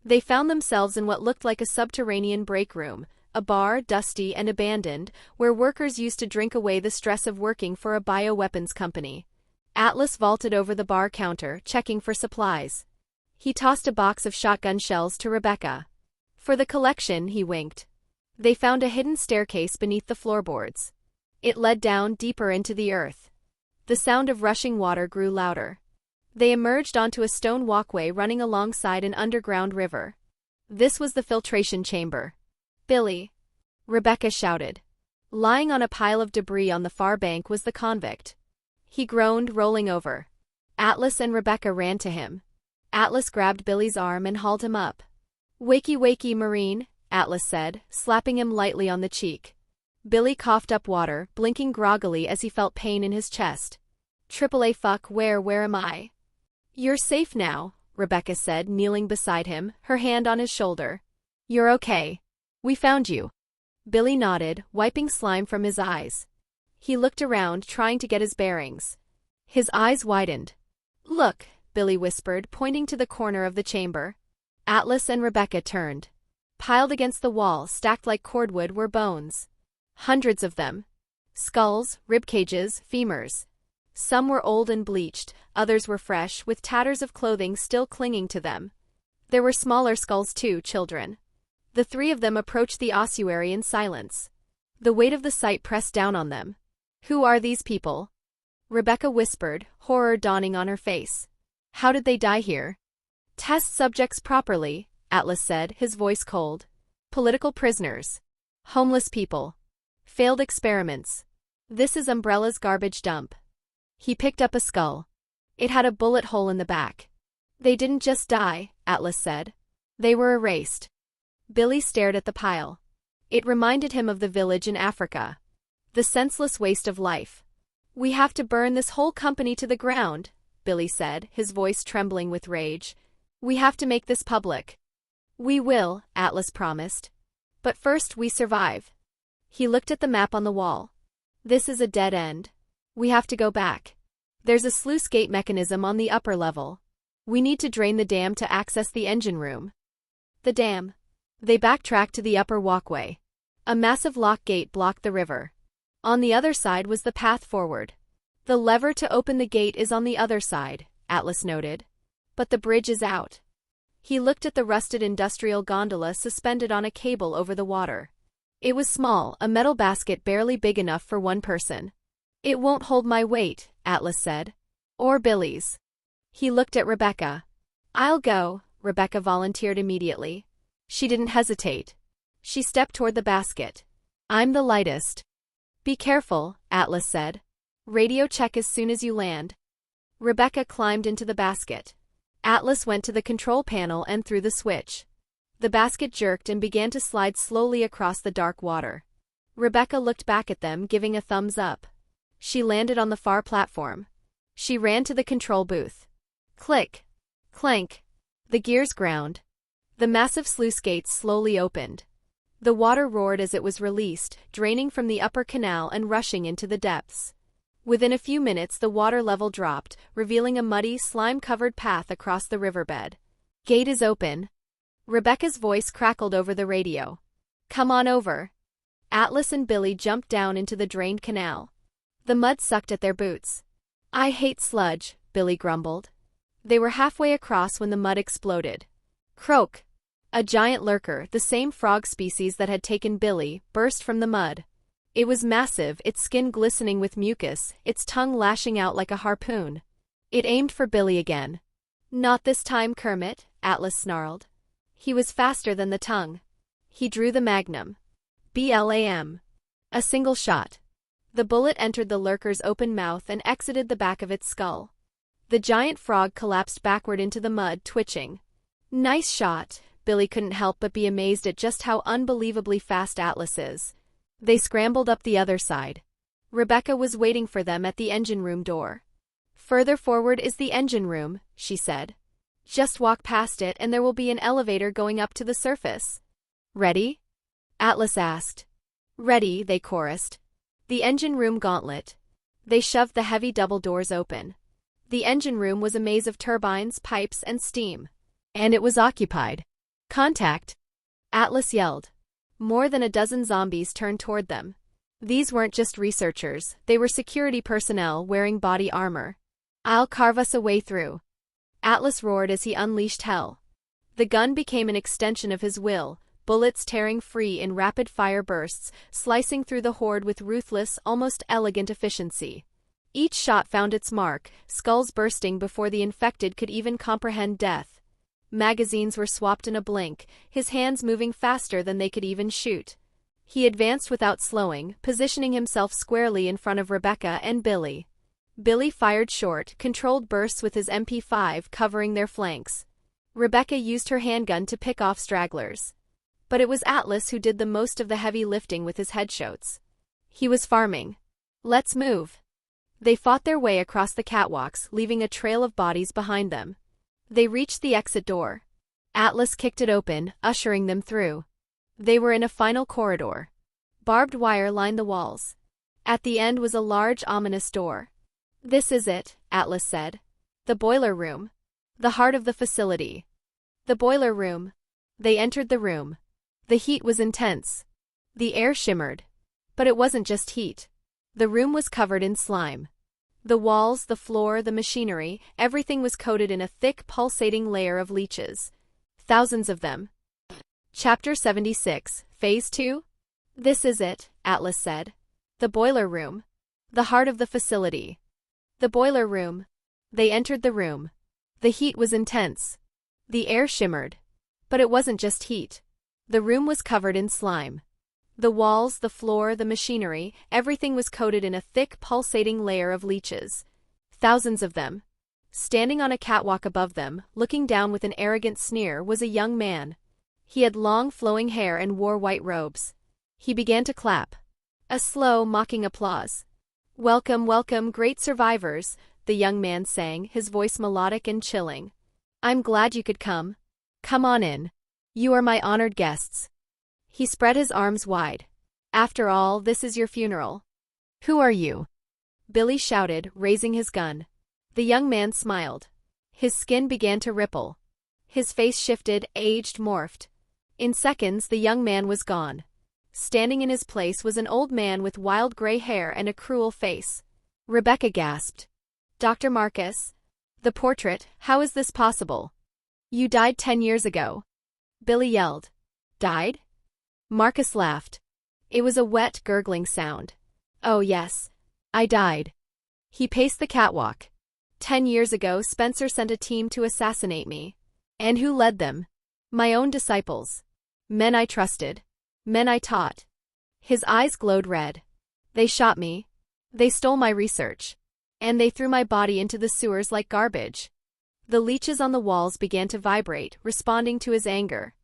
They found themselves in what looked like a subterranean break room, a bar, dusty and abandoned, where workers used to drink away the stress of working for a bioweapons company. Atlas vaulted over the bar counter, checking for supplies. He tossed a box of shotgun shells to Rebecca. For the collection, he winked. They found a hidden staircase beneath the floorboards. It led down deeper into the earth. The sound of rushing water grew louder. They emerged onto a stone walkway running alongside an underground river. This was the filtration chamber. Billy! Rebecca shouted. Lying on a pile of debris on the far bank was the convict. He groaned, rolling over. Atlas and Rebecca ran to him. Atlas grabbed Billy's arm and hauled him up. Wakey wakey, Marine, Atlas said, slapping him lightly on the cheek. Billy coughed up water, blinking groggily as he felt pain in his chest. AAA fuck, where am I? You're safe now, Rebecca said, kneeling beside him, her hand on his shoulder. You're okay. We found you. Billy nodded, wiping slime from his eyes. He looked around, trying to get his bearings. His eyes widened. Look, Billy whispered, pointing to the corner of the chamber. Atlas and Rebecca turned. Piled against the wall, stacked like cordwood, were bones. Hundreds of them. Skulls, ribcages, femurs. Some were old and bleached, others were fresh, with tatters of clothing still clinging to them. There were smaller skulls too, children. The three of them approached the ossuary in silence. The weight of the sight pressed down on them. Who are these people? Rebecca whispered, horror dawning on her face. How did they die here? Test subjects properly, Atlas said, his voice cold. Political prisoners. Homeless people. Failed experiments. This is Umbrella's garbage dump. He picked up a skull. It had a bullet hole in the back. They didn't just die, Atlas said. They were erased. Billy stared at the pile. It reminded him of the village in Africa. The senseless waste of life. We have to burn this whole company to the ground, Billy said, his voice trembling with rage. We have to make this public. We will, Atlas promised. But first we survive. He looked at the map on the wall. This is a dead end. We have to go back. There's a sluice gate mechanism on the upper level. We need to drain the dam to access the engine room. The dam. They backtracked to the upper walkway. A massive lock gate blocked the river. On the other side was the path forward. The lever to open the gate is on the other side, Atlas noted. But the bridge is out. He looked at the rusted industrial gondola suspended on a cable over the water. It was small, a metal basket barely big enough for one person. It won't hold my weight, Atlas said. Or Billy's. He looked at Rebecca. I'll go, Rebecca volunteered immediately. She didn't hesitate. She stepped toward the basket. I'm the lightest. Be careful, Atlas said. Radio check as soon as you land. Rebecca climbed into the basket. Atlas went to the control panel and threw the switch. The basket jerked and began to slide slowly across the dark water. Rebecca looked back at them, giving a thumbs up. She landed on the far platform. She ran to the control booth. Click. Clank. The gears ground. The massive sluice gates slowly opened. The water roared as it was released, draining from the upper canal and rushing into the depths. Within a few minutes the water level dropped, revealing a muddy, slime-covered path across the riverbed. Gate is open. Rebecca's voice crackled over the radio. Come on over. Atlas and Billy jumped down into the drained canal. The mud sucked at their boots. I hate sludge, Billy grumbled. They were halfway across when the mud exploded. Croak. A giant lurker, the same frog species that had taken Billy, burst from the mud. It was massive, its skin glistening with mucus, its tongue lashing out like a harpoon. It aimed for Billy again. Not this time, Kermit, Atlas snarled. He was faster than the tongue. He drew the magnum. BLAM. A single shot. The bullet entered the lurker's open mouth and exited the back of its skull. The giant frog collapsed backward into the mud, twitching. Nice shot. Billy couldn't help but be amazed at just how unbelievably fast Atlas is. They scrambled up the other side. Rebecca was waiting for them at the engine room door. Further forward is the engine room, she said. Just walk past it and there will be an elevator going up to the surface. Ready? Atlas asked. Ready, they chorused. The engine room gauntlet. They shoved the heavy double doors open. The engine room was a maze of turbines, pipes, and steam. And it was occupied. Contact! Atlas yelled. More than a dozen zombies turned toward them. These weren't just researchers, they were security personnel wearing body armor. I'll carve us a way through. Atlas roared as he unleashed hell. The gun became an extension of his will, bullets tearing free in rapid-fire bursts, slicing through the horde with ruthless, almost elegant efficiency. Each shot found its mark, skulls bursting before the infected could even comprehend death. Magazines were swapped in a blink, his hands moving faster than they could even shoot. He advanced without slowing, positioning himself squarely in front of Rebecca and Billy. Billy fired short, controlled bursts with his MP5 covering their flanks. Rebecca used her handgun to pick off stragglers. But it was Atlas who did the most of the heavy lifting with his headshots. He was farming. Let's move. They fought their way across the catwalks, leaving a trail of bodies behind them. They reached the exit door. Atlas kicked it open, ushering them through. They were in a final corridor. Barbed wire lined the walls. At the end was a large, ominous door. This is it, Atlas said. The boiler room. The heart of the facility. The boiler room. They entered the room. The heat was intense. The air shimmered. But it wasn't just heat. The room was covered in slime. The walls, the floor, the machinery, everything was coated in a thick, pulsating layer of leeches. Thousands of them. Chapter 76, Phase 2? This is it, Atlas said. The boiler room. The heart of the facility. The boiler room. They entered the room. The heat was intense. The air shimmered. But it wasn't just heat. The room was covered in slime. The walls, the floor, the machinery, everything was coated in a thick, pulsating layer of leeches. Thousands of them. Standing on a catwalk above them, looking down with an arrogant sneer, was a young man. He had long, flowing hair and wore white robes. He began to clap. A slow, mocking applause. "Welcome, welcome, great survivors," the young man sang, his voice melodic and chilling. "I'm glad you could come. Come on in. You are my honored guests." He spread his arms wide. "After all, this is your funeral." "Who are you?" Billy shouted, raising his gun. The young man smiled. His skin began to ripple. His face shifted, aged, morphed. In seconds, the young man was gone. Standing in his place was an old man with wild gray hair and a cruel face. Rebecca gasped. "Dr. Marcus? The portrait, how is this possible? You died 10 years ago." Billy yelled. "Died?" Marcus laughed. It was a wet, gurgling sound. "Oh yes. I died." He paced the catwalk. 10 years ago, Spencer sent a team to assassinate me. And who led them? My own disciples. Men I trusted. Men I taught. His eyes glowed red. They shot me. They stole my research. And they threw my body into the sewers like garbage. The leeches on the walls began to vibrate, responding to his anger.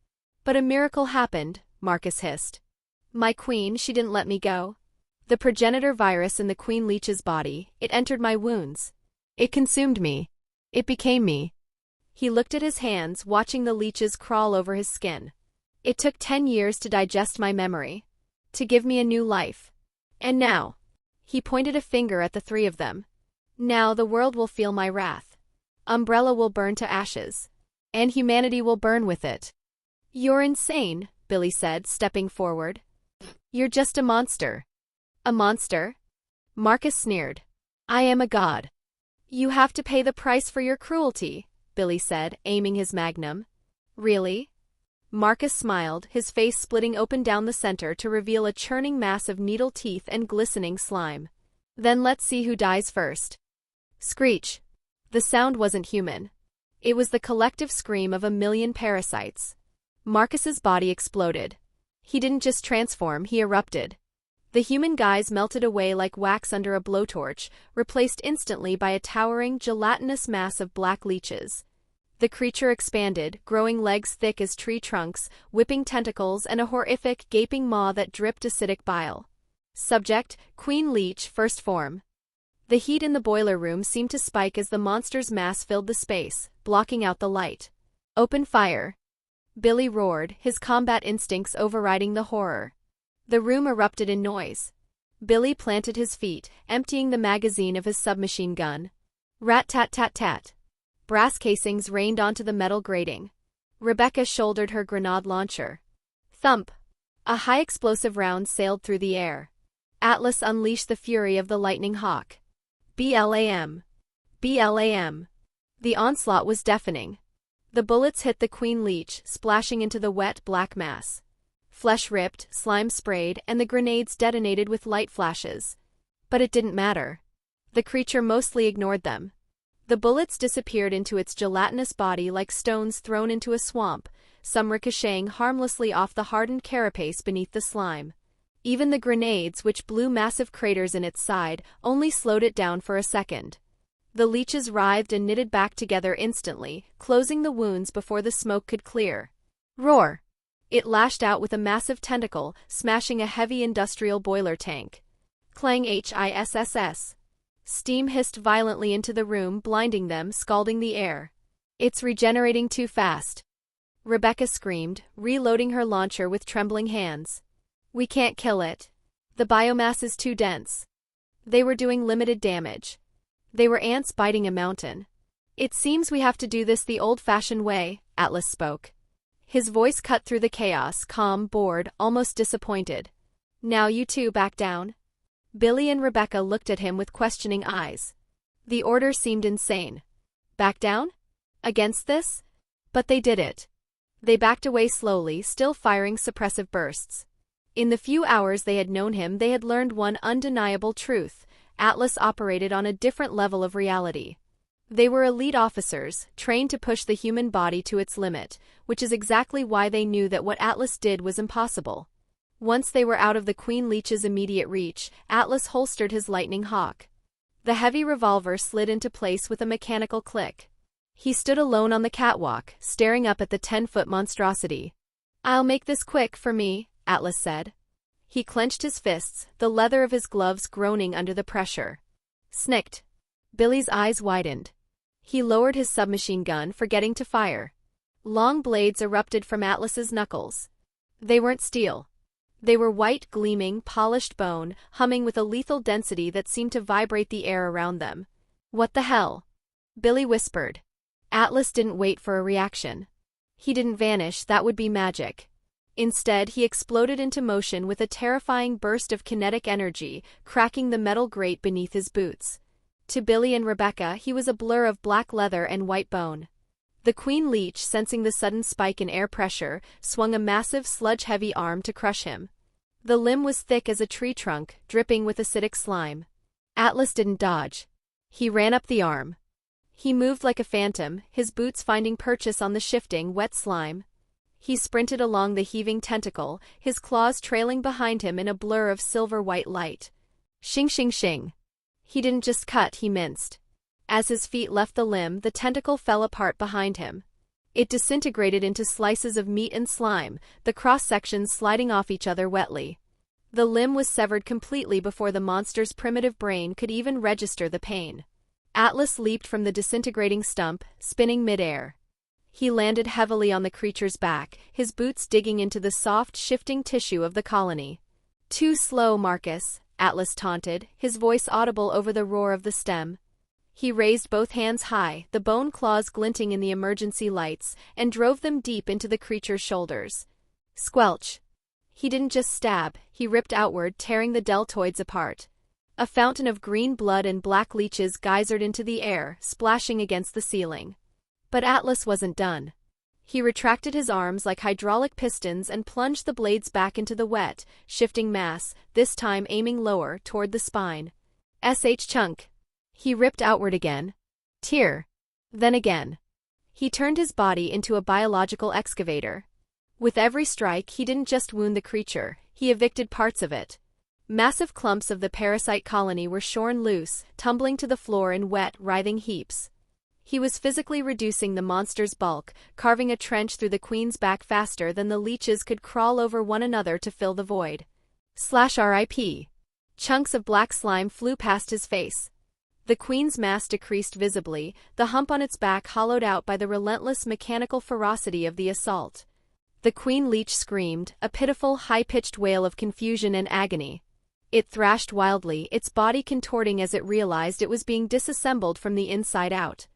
"But a miracle happened," Marcus hissed. "My queen, she didn't let me go. The progenitor virus in the Queen Leech's body, it entered my wounds. It consumed me. It became me." He looked at his hands, watching the leeches crawl over his skin. "It took 10 years to digest my memory. To give me a new life. And now," he pointed a finger at the three of them, "now the world will feel my wrath. Umbrella will burn to ashes. And humanity will burn with it." "You're insane," Billy said, stepping forward. "You're just a monster." "A monster?" Marcus sneered. "I am a god." "You have to pay the price for your cruelty," Billy said, aiming his magnum. "Really?" Marcus smiled, his face splitting open down the center to reveal a churning mass of needle teeth and glistening slime. "Then let's see who dies first." Screech. The sound wasn't human. It was the collective scream of a million parasites. Marcus's body exploded. He didn't just transform, he erupted. The human guise melted away like wax under a blowtorch, replaced instantly by a towering, gelatinous mass of black leeches. The creature expanded, growing legs thick as tree trunks, whipping tentacles, and a horrific, gaping maw that dripped acidic bile. Subject: Queen Leech, first form. The heat in the boiler room seemed to spike as the monster's mass filled the space, blocking out the light. "Open fire!" Billy roared, his combat instincts overriding the horror. The room erupted in noise. Billy planted his feet, emptying the magazine of his submachine gun. Rat-tat-tat-tat. Brass casings rained onto the metal grating. Rebecca shouldered her grenade launcher. Thump! A high-explosive round sailed through the air. Atlas unleashed the fury of the lightning hawk. BLAM! BLAM! The onslaught was deafening. The bullets hit the Queen Leech, splashing into the wet, black mass. Flesh ripped, slime sprayed, and the grenades detonated with light flashes. But it didn't matter. The creature mostly ignored them. The bullets disappeared into its gelatinous body like stones thrown into a swamp, some ricocheting harmlessly off the hardened carapace beneath the slime. Even the grenades, which blew massive craters in its side, only slowed it down for a second. The leeches writhed and knitted back together instantly, closing the wounds before the smoke could clear. Roar! It lashed out with a massive tentacle, smashing a heavy industrial boiler tank. Clang hisss. Steam hissed violently into the room, blinding them, scalding the air. "It's regenerating too fast," Rebecca screamed, reloading her launcher with trembling hands. "We can't kill it. The biomass is too dense." They were doing limited damage. They were ants biting a mountain. "It seems we have to do this the old-fashioned way," Atlas spoke. His voice cut through the chaos, calm, bored, almost disappointed. "Now you two back down." Billy and Rebecca looked at him with questioning eyes. The order seemed insane. Back down? Against this? But they did it. They backed away slowly, still firing suppressive bursts. In the few hours they had known him, they had learned one undeniable truth: Atlas operated on a different level of reality. They were elite officers, trained to push the human body to its limit, which is exactly why they knew that what Atlas did was impossible. Once they were out of the Queen Leech's immediate reach, Atlas holstered his lightning hawk. The heavy revolver slid into place with a mechanical click. He stood alone on the catwalk, staring up at the 10-foot monstrosity. "I'll make this quick for me," Atlas said. He clenched his fists, the leather of his gloves groaning under the pressure. Snicked. Billy's eyes widened. He lowered his submachine gun, forgetting to fire. Long blades erupted from Atlas's knuckles. They weren't steel. They were white, gleaming, polished bone, humming with a lethal density that seemed to vibrate the air around them. "What the hell?" Billy whispered. Atlas didn't wait for a reaction. He didn't vanish, that would be magic. Instead, he exploded into motion with a terrifying burst of kinetic energy, cracking the metal grate beneath his boots. To Billy and Rebecca, he was a blur of black leather and white bone. The Queen Leech, sensing the sudden spike in air pressure, swung a massive, sludge-heavy arm to crush him. The limb was thick as a tree trunk, dripping with acidic slime. Atlas didn't dodge. He ran up the arm. He moved like a phantom, his boots finding purchase on the shifting, wet slime. He sprinted along the heaving tentacle, his claws trailing behind him in a blur of silver-white light. Shing shing shing. He didn't just cut, he minced. As his feet left the limb, the tentacle fell apart behind him. It disintegrated into slices of meat and slime, the cross-sections sliding off each other wetly. The limb was severed completely before the monster's primitive brain could even register the pain. Atlas leaped from the disintegrating stump, spinning midair. He landed heavily on the creature's back, his boots digging into the soft, shifting tissue of the colony. "Too slow, Marcus," Atlas taunted, his voice audible over the roar of the stem. He raised both hands high, the bone claws glinting in the emergency lights, and drove them deep into the creature's shoulders. Squelch. He didn't just stab, he ripped outward, tearing the deltoids apart. A fountain of green blood and black leeches geysered into the air, splashing against the ceiling. But Atlas wasn't done. He retracted his arms like hydraulic pistons and plunged the blades back into the wet, shifting mass, this time aiming lower, toward the spine. Chunk. He ripped outward again. Tear. Then again. He turned his body into a biological excavator. With every strike, he didn't just wound the creature, he evicted parts of it. Massive clumps of the parasite colony were shorn loose, tumbling to the floor in wet, writhing heaps. He was physically reducing the monster's bulk, carving a trench through the queen's back faster than the leeches could crawl over one another to fill the void. /RIP. Chunks of black slime flew past his face. The queen's mass decreased visibly, the hump on its back hollowed out by the relentless mechanical ferocity of the assault. The Queen Leech screamed, a pitiful, high-pitched wail of confusion and agony. It thrashed wildly, its body contorting as it realized it was being disassembled from the inside out.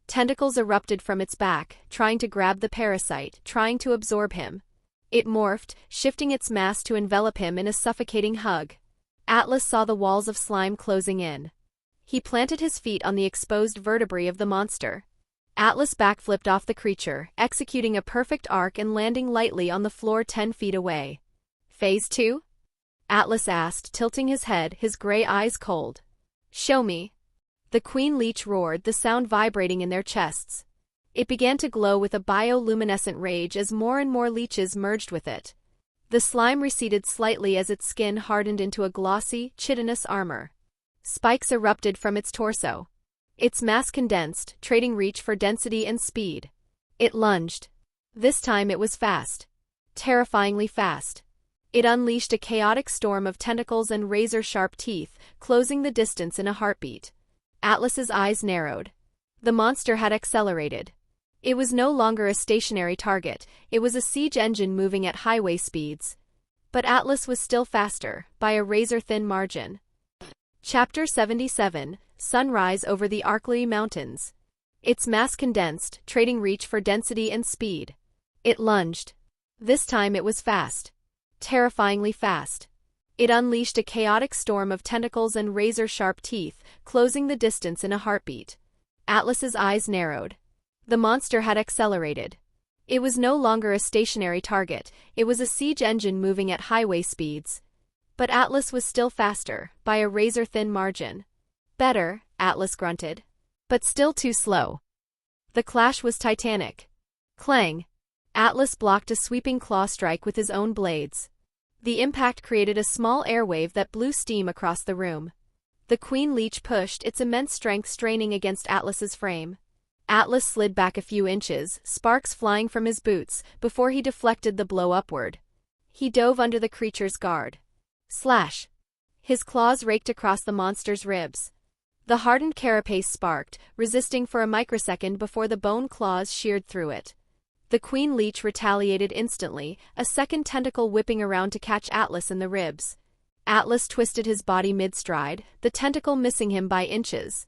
Tentacles erupted from its back, trying to grab the parasite, trying to absorb him. It morphed, shifting its mass to envelop him in a suffocating hug. Atlas saw the walls of slime closing in. He planted his feet on the exposed vertebrae of the monster. Atlas backflipped off the creature, executing a perfect arc and landing lightly on the floor 10 feet away. Phase 2? Atlas asked, tilting his head, his gray eyes cold. "Show me." The Queen Leech roared, the sound vibrating in their chests. It began to glow with a bioluminescent rage as more and more leeches merged with it. The slime receded slightly as its skin hardened into a glossy, chitinous armor. Spikes erupted from its torso. Its mass condensed, trading reach for density and speed. It lunged. This time it was fast. Terrifyingly fast. It unleashed a chaotic storm of tentacles and razor-sharp teeth, closing the distance in a heartbeat. Atlas's eyes narrowed. The monster had accelerated. It was no longer a stationary target, it was a siege engine moving at highway speeds. But Atlas was still faster, by a razor-thin margin. Chapter 77, Sunrise over the Arkley Mountains. Its mass condensed, trading reach for density and speed. It lunged. This time it was fast. Terrifyingly fast. It unleashed a chaotic storm of tentacles and razor-sharp teeth, closing the distance in a heartbeat. Atlas's eyes narrowed. The monster had accelerated. It was no longer a stationary target, it was a siege engine moving at highway speeds. But Atlas was still faster, by a razor-thin margin. Better, Atlas grunted. But still too slow. The clash was titanic. Clang. Atlas blocked a sweeping claw strike with his own blades. The impact created a small airwave that blew steam across the room. The Queen Leech pushed, its immense strength straining against Atlas's frame. Atlas slid back a few inches, sparks flying from his boots, before he deflected the blow upward. He dove under the creature's guard. Slash! His claws raked across the monster's ribs. The hardened carapace sparked, resisting for a microsecond before the bone claws sheared through it. The Queen Leech retaliated instantly, a second tentacle whipping around to catch Atlas in the ribs. Atlas twisted his body mid-stride, the tentacle missing him by inches.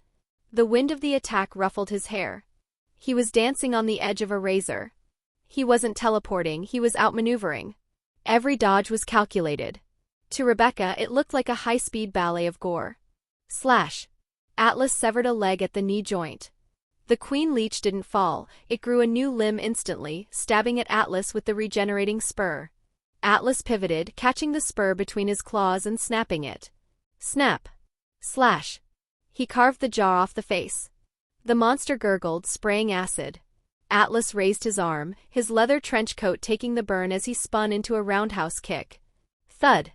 The wind of the attack ruffled his hair. He was dancing on the edge of a razor. He wasn't teleporting, he was outmaneuvering. Every dodge was calculated. To Rebecca, it looked like a high-speed ballet of gore. Slash! Atlas severed a leg at the knee joint. The Queen Leech didn't fall, it grew a new limb instantly, stabbing at Atlas with the regenerating spur. Atlas pivoted, catching the spur between his claws and snapping it. Snap! Slash! He carved the jaw off the face. The monster gurgled, spraying acid. Atlas raised his arm, his leather trench coat taking the burn as he spun into a roundhouse kick. Thud!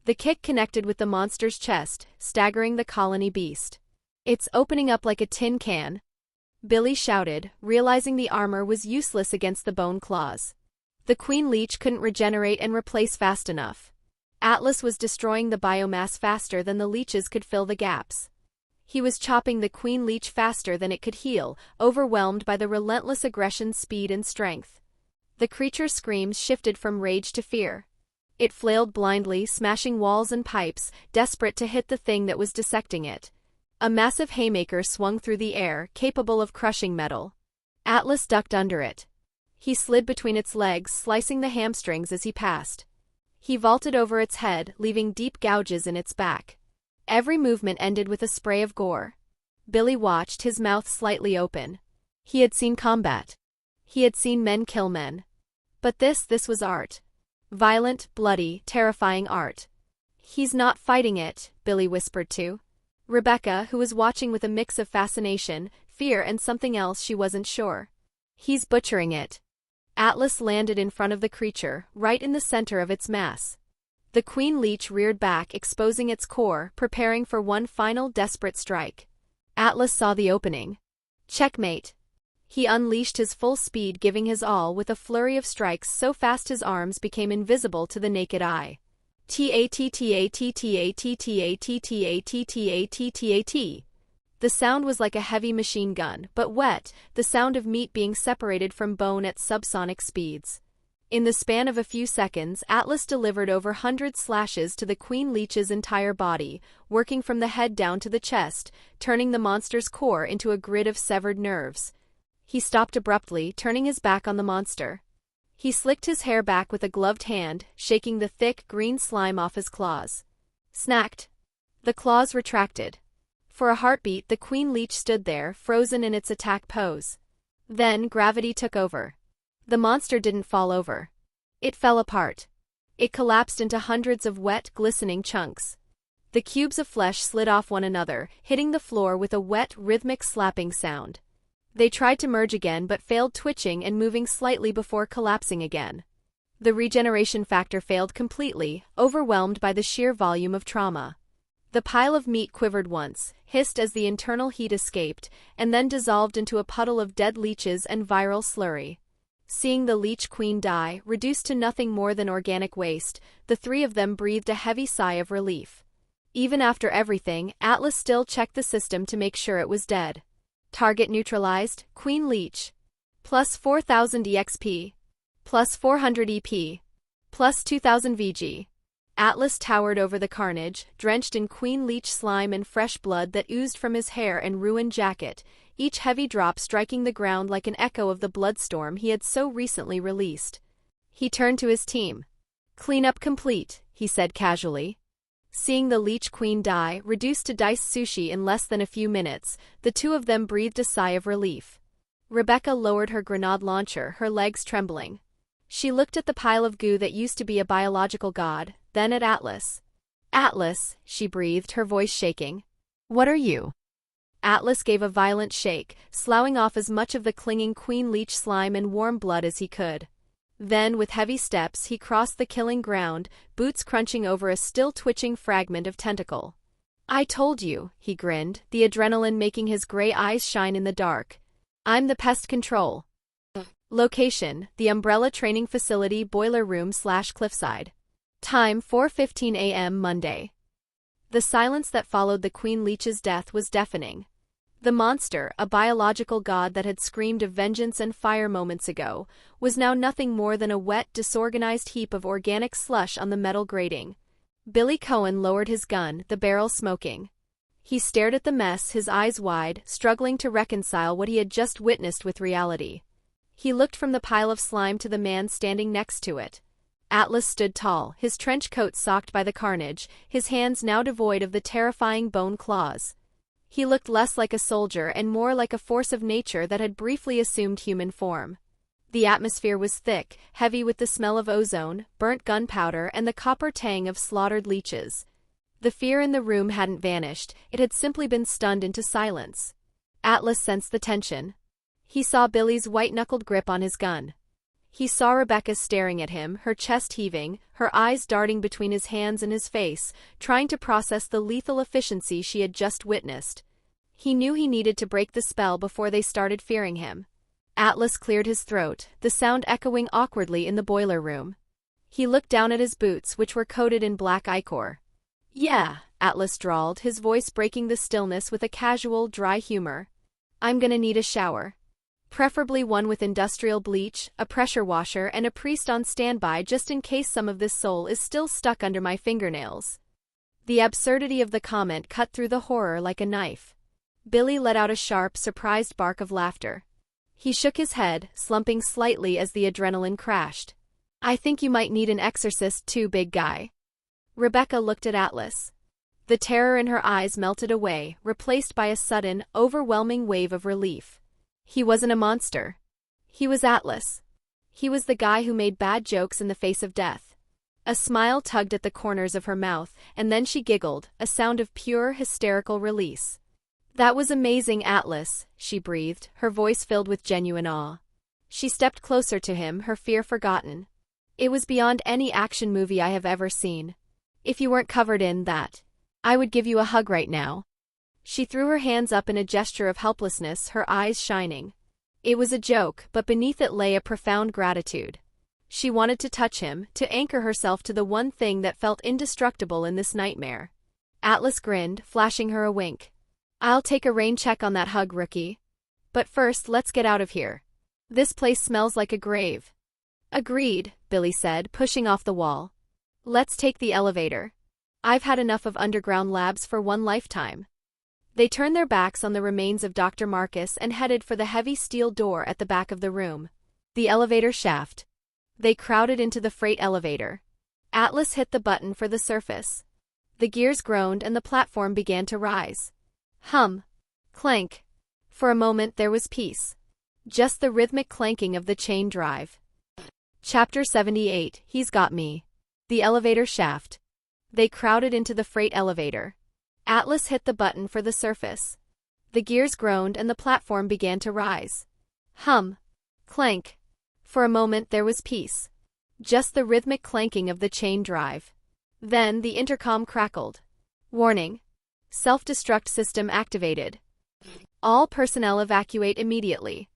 The kick connected with the monster's chest, staggering the colony beast. It's opening up like a tin can, Billy shouted, realizing the armor was useless against the bone claws. The Queen Leech couldn't regenerate and replace fast enough. Atlas was destroying the biomass faster than the leeches could fill the gaps. He was chopping the Queen Leech faster than it could heal, overwhelmed by the relentless aggression's speed and strength. The creature's screams shifted from rage to fear. It flailed blindly, smashing walls and pipes, desperate to hit the thing that was dissecting it. A massive haymaker swung through the air, capable of crushing metal. Atlas ducked under it. He slid between its legs, slicing the hamstrings as he passed. He vaulted over its head, leaving deep gouges in its back. Every movement ended with a spray of gore. Billy watched, his mouth slightly open. He had seen combat. He had seen men kill men. But this was art. Violent, bloody, terrifying art. He's not fighting it, Billy whispered to Rebecca, who was watching with a mix of fascination, fear and something else she wasn't sure. He's butchering it. Atlas landed in front of the creature, right in the center of its mass. The Queen Leech reared back, exposing its core, preparing for one final desperate strike. Atlas saw the opening. Checkmate. He unleashed his full speed, giving his all with a flurry of strikes so fast his arms became invisible to the naked eye. T-A-T-T-A-T-T-A-T-T-A-T-T-A-T-T-A-T. The sound was like a heavy machine gun, but wet, the sound of meat being separated from bone at subsonic speeds. In the span of a few seconds, Atlas delivered over 100 slashes to the Queen Leech's entire body, working from the head down to the chest, turning the monster's core into a grid of severed nerves. He stopped abruptly, turning his back on the monster. He slicked his hair back with a gloved hand, shaking the thick, green slime off his claws. Snacked. The claws retracted. For a heartbeat, the Queen Leech stood there, frozen in its attack pose. Then, gravity took over. The monster didn't fall over. It fell apart. It collapsed into hundreds of wet, glistening chunks. The cubes of flesh slid off one another, hitting the floor with a wet, rhythmic slapping sound. They tried to merge again but failed, twitching and moving slightly before collapsing again. The regeneration factor failed completely, overwhelmed by the sheer volume of trauma. The pile of meat quivered once, hissed as the internal heat escaped, and then dissolved into a puddle of dead leeches and viral slurry. Seeing the Leech Queen die, reduced to nothing more than organic waste, the three of them breathed a heavy sigh of relief. Even after everything, Atlas still checked the system to make sure it was dead. Target neutralized, Queen Leech. Plus 4,000 EXP. Plus 400 EP. Plus 2,000 VG. Atlas towered over the carnage, drenched in Queen Leech slime and fresh blood that oozed from his hair and ruined jacket, each heavy drop striking the ground like an echo of the bloodstorm he had so recently released. He turned to his team. "Cleanup complete," he said casually. Seeing the Leech Queen die, reduced to diced sushi in less than a few minutes, the two of them breathed a sigh of relief. Rebecca lowered her grenade launcher, her legs trembling. She looked at the pile of goo that used to be a biological god, then at Atlas. "Atlas," she breathed, her voice shaking. What are you? Atlas gave a violent shake, sloughing off as much of the clinging Queen Leech slime and warm blood as he could. Then, with heavy steps, he crossed the killing ground, boots crunching over a still-twitching fragment of tentacle. I told you, he grinned, the adrenaline making his gray eyes shine in the dark. I'm the pest control. Location, the Umbrella Training Facility Boiler Room/Cliffside. Time 4:15 a.m. Monday. The silence that followed the Queen Leech's death was deafening. The monster, a biological god that had screamed of vengeance and fire moments ago, was now nothing more than a wet, disorganized heap of organic slush on the metal grating. Billy Cohen lowered his gun, the barrel smoking. He stared at the mess, his eyes wide, struggling to reconcile what he had just witnessed with reality. He looked from the pile of slime to the man standing next to it. Atlas stood tall, his trench coat socked by the carnage, his hands now devoid of the terrifying bone claws. He looked less like a soldier and more like a force of nature that had briefly assumed human form. The atmosphere was thick, heavy with the smell of ozone, burnt gunpowder, and the copper tang of slaughtered leeches. The fear in the room hadn't vanished, it had simply been stunned into silence. Atlas sensed the tension. He saw Billy's white-knuckled grip on his gun. He saw Rebecca staring at him, her chest heaving, her eyes darting between his hands and his face, trying to process the lethal efficiency she had just witnessed. He knew he needed to break the spell before they started fearing him. Atlas cleared his throat, the sound echoing awkwardly in the boiler room. He looked down at his boots, which were coated in black ichor. Yeah, Atlas drawled, his voice breaking the stillness with a casual, dry humor. I'm gonna need a shower. Preferably one with industrial bleach, a pressure washer, and a priest on standby just in case some of this soul is still stuck under my fingernails. The absurdity of the comment cut through the horror like a knife. Billy let out a sharp, surprised bark of laughter. He shook his head, slumping slightly as the adrenaline crashed. I think you might need an exorcist too, big guy. Rebecca looked at Atlas. The terror in her eyes melted away, replaced by a sudden, overwhelming wave of relief. He wasn't a monster. He was Atlas. He was the guy who made bad jokes in the face of death. A smile tugged at the corners of her mouth, and then she giggled, a sound of pure, hysterical release. That was amazing, Atlas, she breathed, her voice filled with genuine awe. She stepped closer to him, her fear forgotten. It was beyond any action movie I have ever seen. If you weren't covered in that, I would give you a hug right now. She threw her hands up in a gesture of helplessness, her eyes shining. It was a joke, but beneath it lay a profound gratitude. She wanted to touch him, to anchor herself to the one thing that felt indestructible in this nightmare. Atlas grinned, flashing her a wink. I'll take a rain check on that hug, rookie. But first, let's get out of here. This place smells like a grave. Agreed, Billy said, pushing off the wall. Let's take the elevator. I've had enough of underground labs for one lifetime. They turned their backs on the remains of Dr. Marcus and headed for the heavy steel door at the back of the room. The elevator shaft. They crowded into the freight elevator. Atlas hit the button for the surface. The gears groaned and the platform began to rise. Hum. Clank. For a moment there was peace. Just the rhythmic clanking of the chain drive. Chapter 78, He's Got Me. The elevator shaft. They crowded into the freight elevator. Atlas hit the button for the surface. The gears groaned and the platform began to rise. Hum. Clank. For a moment there was peace. Just the rhythmic clanking of the chain drive. Then the intercom crackled. Warning. Self-destruct system activated. All personnel evacuate immediately.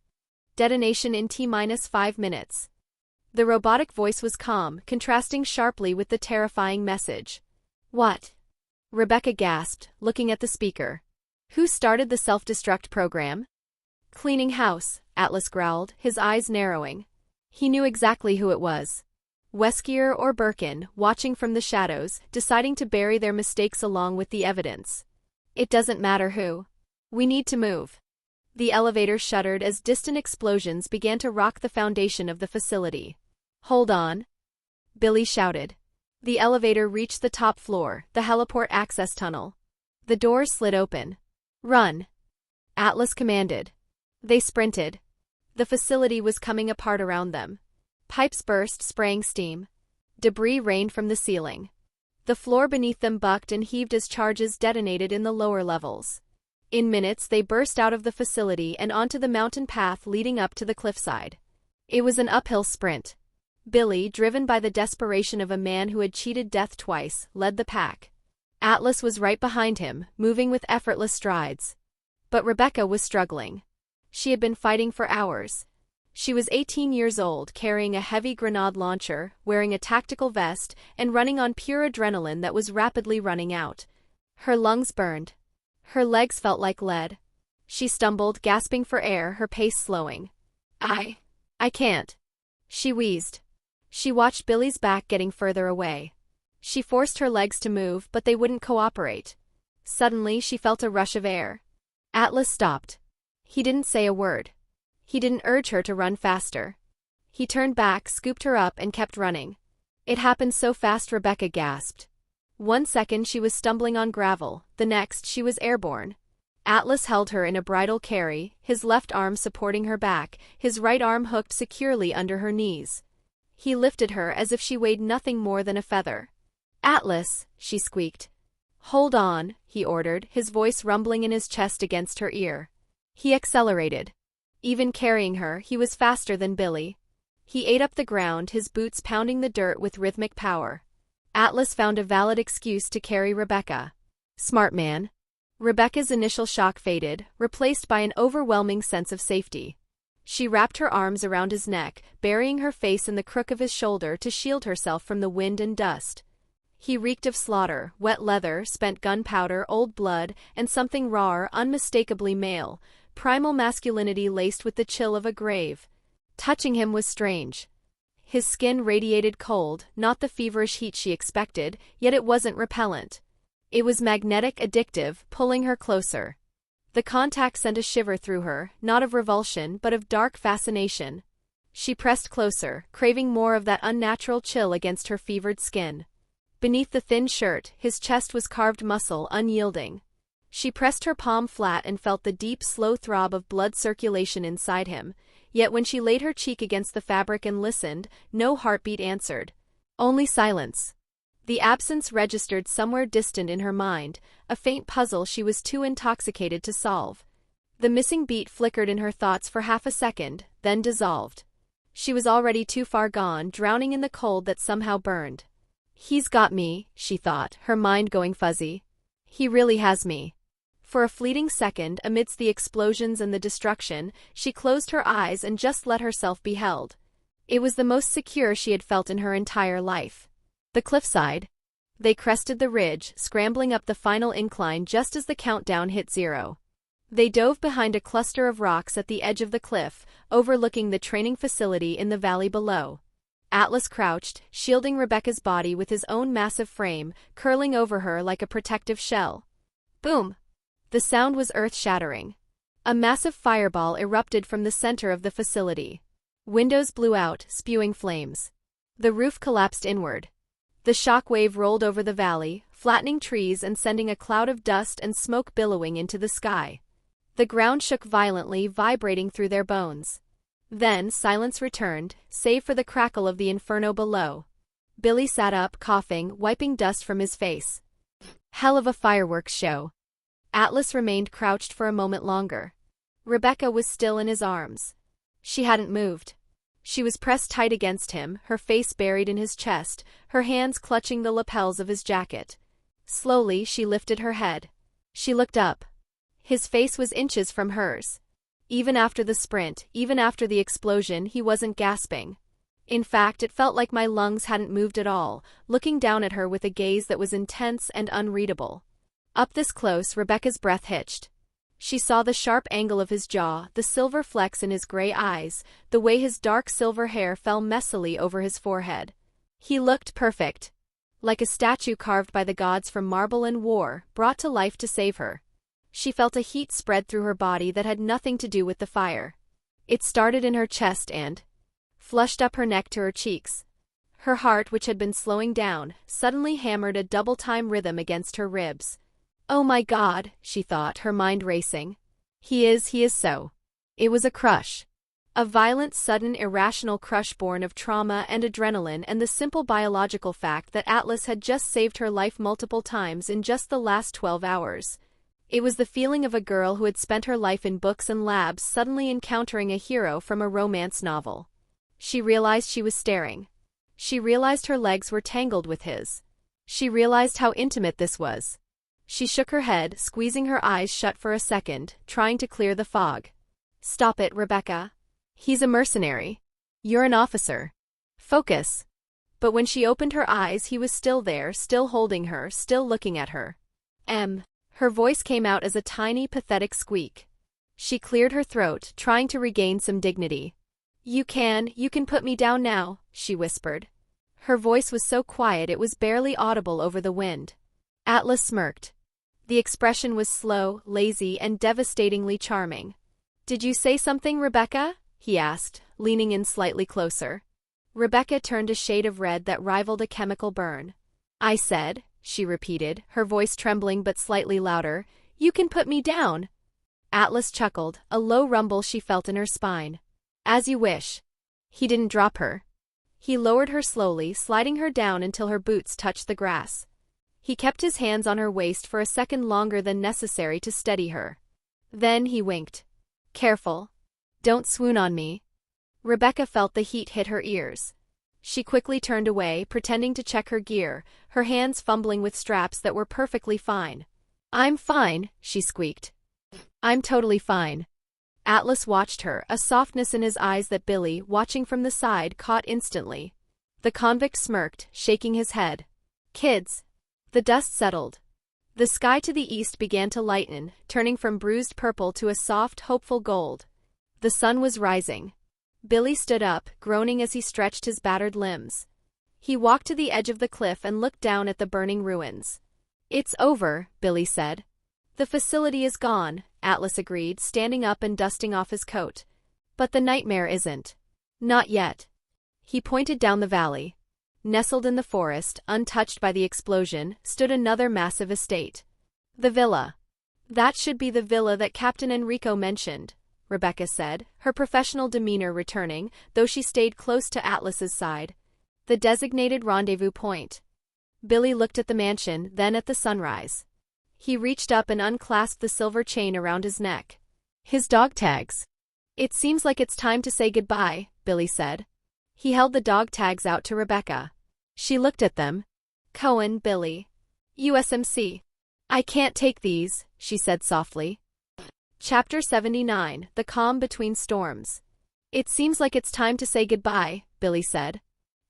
Detonation in T-5 minutes. The robotic voice was calm, contrasting sharply with the terrifying message. What? Rebecca gasped, looking at the speaker. Who started the self-destruct program? Cleaning house, Atlas growled, his eyes narrowing. He knew exactly who it was. Weskier or Birkin, watching from the shadows, deciding to bury their mistakes along with the evidence. It doesn't matter who. We need to move. The elevator shuddered as distant explosions began to rock the foundation of the facility. Hold on. Billy shouted. The elevator reached the top floor, the heliport access tunnel. The doors slid open. Run. Atlas commanded. They sprinted. The facility was coming apart around them. Pipes burst, spraying steam. Debris rained from the ceiling. The floor beneath them bucked and heaved as charges detonated in the lower levels. In minutes they burst out of the facility and onto the mountain path leading up to the cliffside. It was an uphill sprint. Billy, driven by the desperation of a man who had cheated death twice, led the pack. Atlas was right behind him, moving with effortless strides. But Rebecca was struggling. She had been fighting for hours. She was 18 years old, carrying a heavy grenade launcher, wearing a tactical vest, and running on pure adrenaline that was rapidly running out. Her lungs burned. Her legs felt like lead. She stumbled, gasping for air, her pace slowing. I can't. She wheezed. She watched Billy's back getting further away. She forced her legs to move, but they wouldn't cooperate. Suddenly, she felt a rush of air. Atlas stopped. He didn't say a word. He didn't urge her to run faster. He turned back, scooped her up, and kept running. It happened so fast Rebecca gasped. 1 second she was stumbling on gravel, the next she was airborne. Atlas held her in a bridal carry, his left arm supporting her back, his right arm hooked securely under her knees. He lifted her as if she weighed nothing more than a feather. "Atlas," she squeaked. "Hold on," he ordered, his voice rumbling in his chest against her ear. He accelerated. Even carrying her, he was faster than Billy. He ate up the ground, his boots pounding the dirt with rhythmic power. Atlas found a valid excuse to carry Rebecca. Smart man. Rebecca's initial shock faded, replaced by an overwhelming sense of safety. She wrapped her arms around his neck, burying her face in the crook of his shoulder to shield herself from the wind and dust. He reeked of slaughter, wet leather, spent gunpowder, old blood, and something raw, unmistakably male, primal masculinity laced with the chill of a grave. Touching him was strange. His skin radiated cold, not the feverish heat she expected, yet it wasn't repellent. It was magnetic, addictive, pulling her closer. The contact sent a shiver through her, not of revulsion but of dark fascination. She pressed closer, craving more of that unnatural chill against her fevered skin. Beneath the thin shirt, his chest was carved muscle, unyielding. She pressed her palm flat and felt the deep, slow throb of blood circulation inside him, yet when she laid her cheek against the fabric and listened, no heartbeat answered. Only silence. The absence registered somewhere distant in her mind, a faint puzzle she was too intoxicated to solve. The missing beat flickered in her thoughts for half a second, then dissolved. She was already too far gone, drowning in the cold that somehow burned. He's got me, she thought, her mind going fuzzy. He really has me. For a fleeting second, amidst the explosions and the destruction, she closed her eyes and just let herself be held. It was the most secure she had felt in her entire life. The cliffside. They crested the ridge, scrambling up the final incline just as the countdown hit 0. They dove behind a cluster of rocks at the edge of the cliff, overlooking the training facility in the valley below. Atlas crouched, shielding Rebecca's body with his own massive frame, curling over her like a protective shell. Boom! The sound was earth-shattering. A massive fireball erupted from the center of the facility. Windows blew out, spewing flames. The roof collapsed inward. The shock wave rolled over the valley, flattening trees and sending a cloud of dust and smoke billowing into the sky. The ground shook violently, vibrating through their bones. Then silence returned, save for the crackle of the inferno below. Billy sat up, coughing, wiping dust from his face. Hell of a fireworks show. Atlas remained crouched for a moment longer. Rebecca was still in his arms. She hadn't moved. She was pressed tight against him, her face buried in his chest, her hands clutching the lapels of his jacket. Slowly, she lifted her head. She looked up. His face was inches from hers. Even after the sprint, even after the explosion, he wasn't gasping. In fact, it felt like my lungs hadn't moved at all, looking down at her with a gaze that was intense and unreadable. Up this close, Rebecca's breath hitched. She saw the sharp angle of his jaw, the silver flecks in his gray eyes, the way his dark silver hair fell messily over his forehead. He looked perfect. Like a statue carved by the gods from marble and war, brought to life to save her. She felt a heat spread through her body that had nothing to do with the fire. It started in her chest and flushed up her neck to her cheeks. Her heart, which had been slowing down, suddenly hammered a double-time rhythm against her ribs. Oh my God, she thought, her mind racing. He is so. It was a crush. A violent, sudden, irrational crush born of trauma and adrenaline and the simple biological fact that Atlas had just saved her life multiple times in just the last 12 hours. It was the feeling of a girl who had spent her life in books and labs suddenly encountering a hero from a romance novel. She realized she was staring. She realized her legs were tangled with his. She realized how intimate this was. She shook her head, squeezing her eyes shut for a second, trying to clear the fog. "Stop it, Rebecca. He's a mercenary. You're an officer. Focus." But when she opened her eyes, he was still there, still holding her, still looking at her. Her voice came out as a tiny, pathetic squeak. She cleared her throat, trying to regain some dignity. You can put me down now," she whispered. Her voice was so quiet it was barely audible over the wind. Atlas smirked. The expression was slow, lazy, and devastatingly charming. "Did you say something, Rebecca?" he asked, leaning in slightly closer. Rebecca turned a shade of red that rivaled a chemical burn. "I said," she repeated, her voice trembling but slightly louder, "you can put me down." Atlas chuckled, a low rumble she felt in her spine. "As you wish." He didn't drop her. He lowered her slowly, sliding her down until her boots touched the grass. He kept his hands on her waist for a second longer than necessary to steady her. Then he winked. "Careful. Don't swoon on me." Rebecca felt the heat hit her ears. She quickly turned away, pretending to check her gear, her hands fumbling with straps that were perfectly fine. "I'm fine," she squeaked. "I'm totally fine." Atlas watched her, a softness in his eyes that Billy, watching from the side, caught instantly. The convict smirked, shaking his head. "Kids." The dust settled. The sky to the east began to lighten, turning from bruised purple to a soft, hopeful gold. The sun was rising. Billy stood up, groaning as he stretched his battered limbs. He walked to the edge of the cliff and looked down at the burning ruins. "It's over," Billy said. "The facility is gone," Atlas agreed, standing up and dusting off his coat. "But the nightmare isn't. Not yet." He pointed down the valley. Nestled in the forest, untouched by the explosion, stood another massive estate. "The villa. That should be the villa that Captain Enrico mentioned," Rebecca said, her professional demeanor returning, though she stayed close to Atlas's side. "The designated rendezvous point." Billy looked at the mansion, then at the sunrise. He reached up and unclasped the silver chain around his neck. "His dog tags." "It seems like it's time to say goodbye," Billy said. He held the dog tags out to Rebecca. She looked at them. "Cohen, Billy. USMC. I can't take these," she said softly. Chapter 79, The Calm Between Storms. "It seems like it's time to say goodbye," Billy said.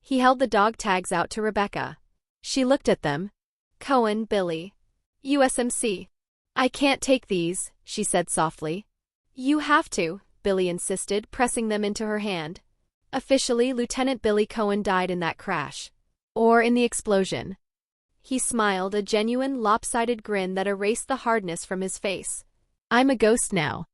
He held the dog tags out to Rebecca. She looked at them. "Cohen, Billy. USMC. I can't take these," she said softly. "You have to," Billy insisted, pressing them into her hand. "Officially, Lieutenant Billy Cohen died in that crash. Or in the explosion." He smiled, a genuine, lopsided grin that erased the hardness from his face. "I'm a ghost now."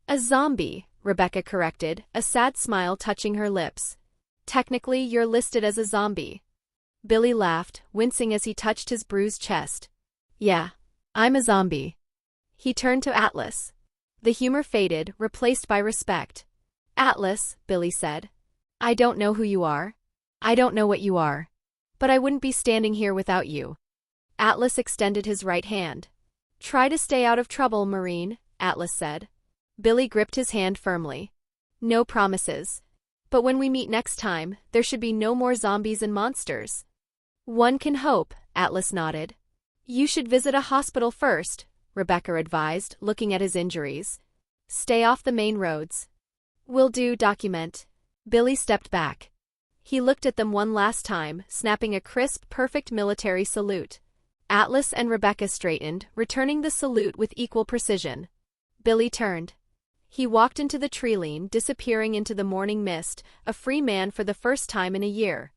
"A zombie," Rebecca corrected, a sad smile touching her lips. "Technically, you're listed as a zombie." Billy laughed, wincing as he touched his bruised chest. "Yeah, I'm a zombie." He turned to Atlas. The humor faded, replaced by respect. "Atlas," Billy said. "I don't know who you are. I don't know what you are. But I wouldn't be standing here without you." Atlas extended his right hand. "Try to stay out of trouble, Marine," Atlas said. Billy gripped his hand firmly. "No promises. But when we meet next time, there should be no more zombies and monsters." "One can hope," Atlas nodded. "You should visit a hospital first," Rebecca advised, looking at his injuries. "Stay off the main roads." "Will do, document." Billy stepped back. He looked at them one last time, snapping a crisp, perfect military salute. Atlas and Rebecca straightened, returning the salute with equal precision. Billy turned. He walked into the tree-line, disappearing into the morning mist, a free man for the first time in a year.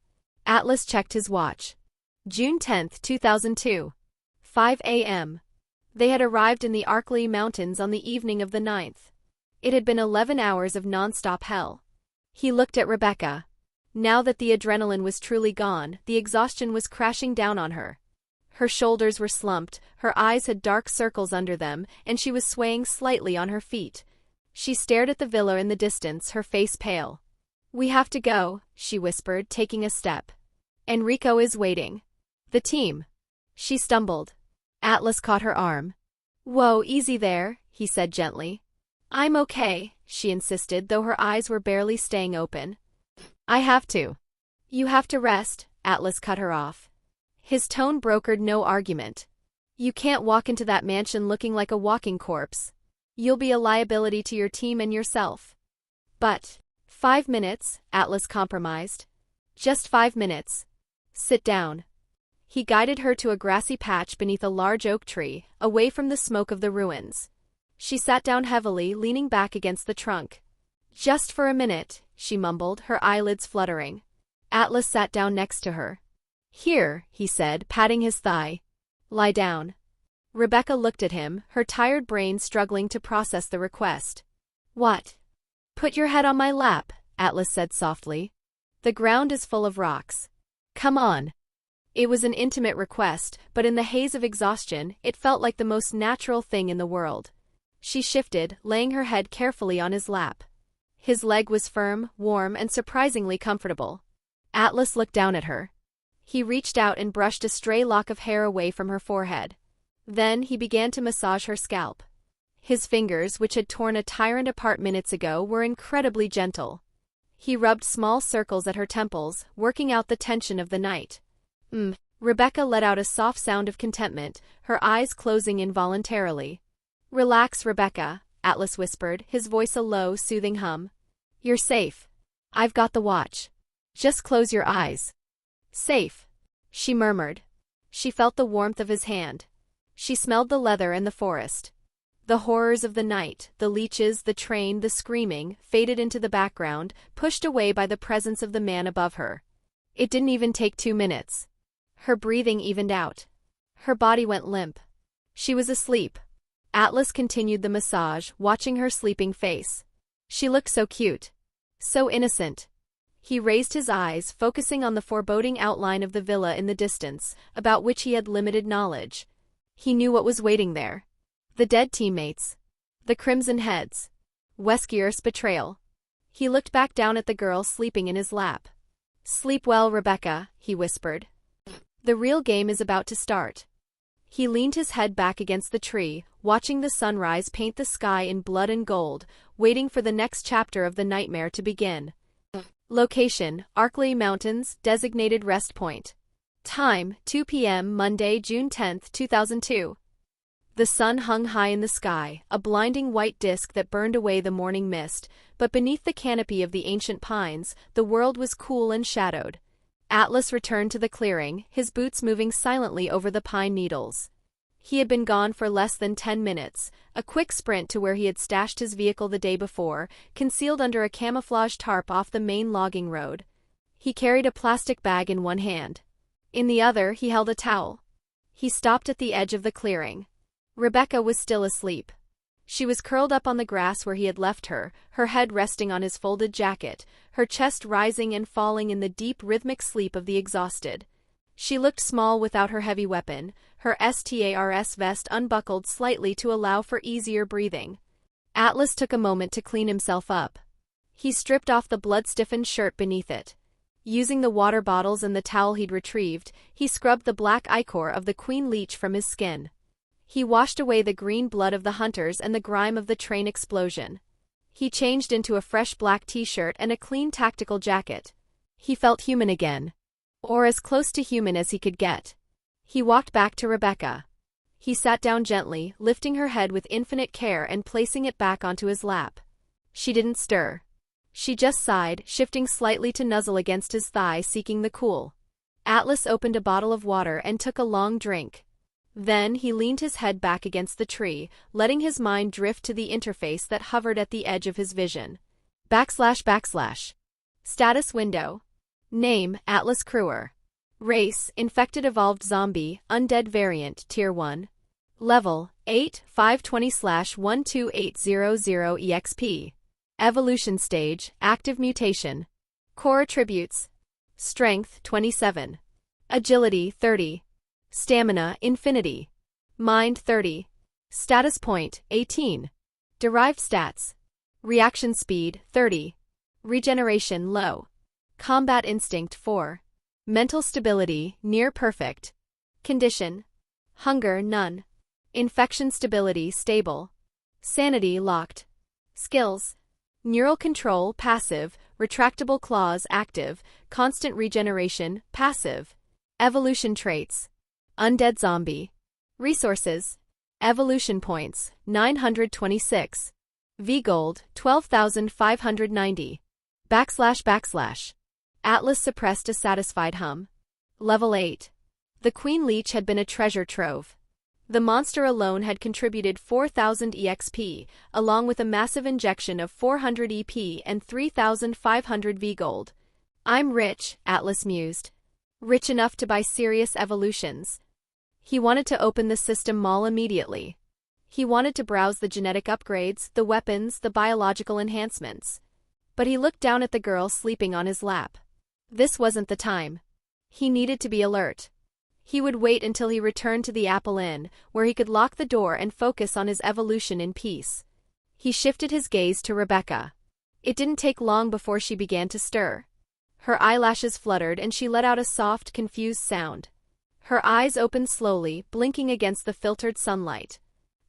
Atlas checked his watch. June 10, 2002. 5 a.m. They had arrived in the Arkley Mountains on the evening of the 9th. It had been 11 hours of non-stop hell. He looked at Rebecca. Now that the adrenaline was truly gone, the exhaustion was crashing down on her. Her shoulders were slumped, her eyes had dark circles under them, and she was swaying slightly on her feet. She stared at the villa in the distance, her face pale. "We have to go," she whispered, taking a step. "Enrico is waiting." "The team." She stumbled. Atlas caught her arm. "Whoa, easy there," he said gently. "I'm okay," she insisted, though her eyes were barely staying open. "I have to." "You have to rest," Atlas cut her off. His tone brokered no argument. "You can't walk into that mansion looking like a walking corpse. You'll be a liability to your team and yourself." "But 5 minutes," Atlas compromised. "Just 5 minutes. Sit down." He guided her to a grassy patch beneath a large oak tree, away from the smoke of the ruins. She sat down heavily, leaning back against the trunk. "Just for a minute," she mumbled, her eyelids fluttering. Atlas sat down next to her. "Here," he said, patting his thigh. "Lie down." Rebecca looked at him, her tired brain struggling to process the request. "What?" "Put your head on my lap," Atlas said softly. "The ground is full of rocks. Come on." It was an intimate request, but in the haze of exhaustion, it felt like the most natural thing in the world. She shifted, laying her head carefully on his lap. His leg was firm, warm, and surprisingly comfortable. Atlas looked down at her. He reached out and brushed a stray lock of hair away from her forehead. Then he began to massage her scalp. His fingers, which had torn a Tyrant apart minutes ago, were incredibly gentle. He rubbed small circles at her temples, working out the tension of the night. Rebecca let out a soft sound of contentment, her eyes closing involuntarily. "Relax, Rebecca," Atlas whispered, his voice a low, soothing hum. "You're safe. I've got the watch. Just close your eyes." "Safe," she murmured. She felt the warmth of his hand. She smelled the leather and the forest. The horrors of the night, the leeches, the train, the screaming, faded into the background, pushed away by the presence of the man above her. It didn't even take 2 minutes. Her breathing evened out. Her body went limp. She was asleep. Atlas continued the massage, watching her sleeping face. She looked so cute. So innocent. He raised his eyes, focusing on the foreboding outline of the villa in the distance, about which he had limited knowledge. He knew what was waiting there. The dead teammates. The Crimson Heads. Weskier's betrayal. He looked back down at the girl sleeping in his lap. "Sleep well, Rebecca," he whispered. "The real game is about to start." He leaned his head back against the tree, watching the sunrise paint the sky in blood and gold, waiting for the next chapter of the nightmare to begin. Location: Arkley Mountains, designated rest point. Time: 2 p.m. Monday, June 10, 2002. The sun hung high in the sky, a blinding white disk that burned away the morning mist, but beneath the canopy of the ancient pines, the world was cool and shadowed. Atlas returned to the clearing, his boots moving silently over the pine needles. He had been gone for less than 10 minutes, a quick sprint to where he had stashed his vehicle the day before, concealed under a camouflage tarp off the main logging road. He carried a plastic bag in one hand. In the other, he held a towel. He stopped at the edge of the clearing. Rebecca was still asleep. She was curled up on the grass where he had left her, her head resting on his folded jacket, her chest rising and falling in the deep rhythmic sleep of the exhausted. She looked small without her heavy weapon, her STARS vest unbuckled slightly to allow for easier breathing. Atlas took a moment to clean himself up. He stripped off the blood-stiffened shirt beneath it. Using the water bottles and the towel he'd retrieved, he scrubbed the black ichor of the Queen Leech from his skin. He washed away the green blood of the hunters and the grime of the train explosion. He changed into a fresh black t-shirt and a clean tactical jacket. He felt human again. Or as close to human as he could get. He walked back to Rebecca. He sat down gently, lifting her head with infinite care and placing it back onto his lap. She didn't stir. She just sighed, shifting slightly to nuzzle against his thigh, seeking the cool. Atlas opened a bottle of water and took a long drink. Then he leaned his head back against the tree, letting his mind drift to the interface that hovered at the edge of his vision. // Status window. Name: Atlas Crewer. Race: Infected Evolved Zombie, Undead Variant, Tier 1. Level: 8, 520/12800 EXP. Evolution Stage: Active Mutation. Core Attributes: Strength, 27. Agility, 30. Stamina, Infinity. Mind, 30. Status Point, 18. Derived Stats: Reaction speed, 30. Regeneration, low. Combat instinct, 4. Mental stability, near perfect. Condition: hunger, none. Infection stability, stable. Sanity, locked. Skills: neural control, passive. Retractable claws, active. Constant regeneration, passive. Evolution traits: undead zombie. Resources: evolution points, 926. V-Gold, 12,590. // Atlas suppressed a satisfied hum. Level 8. The Queen Leech had been a treasure trove. The monster alone had contributed 4,000 EXP, along with a massive injection of 400 EP and 3,500 V-Gold. I'm rich, Atlas mused. Rich enough to buy serious evolutions. He wanted to open the system mall immediately. He wanted to browse the genetic upgrades, the weapons, the biological enhancements. But he looked down at the girl sleeping on his lap. This wasn't the time. He needed to be alert. He would wait until he returned to the Apple Inn, where he could lock the door and focus on his evolution in peace. He shifted his gaze to Rebecca. It didn't take long before she began to stir. Her eyelashes fluttered and she let out a soft, confused sound. Her eyes opened slowly, blinking against the filtered sunlight.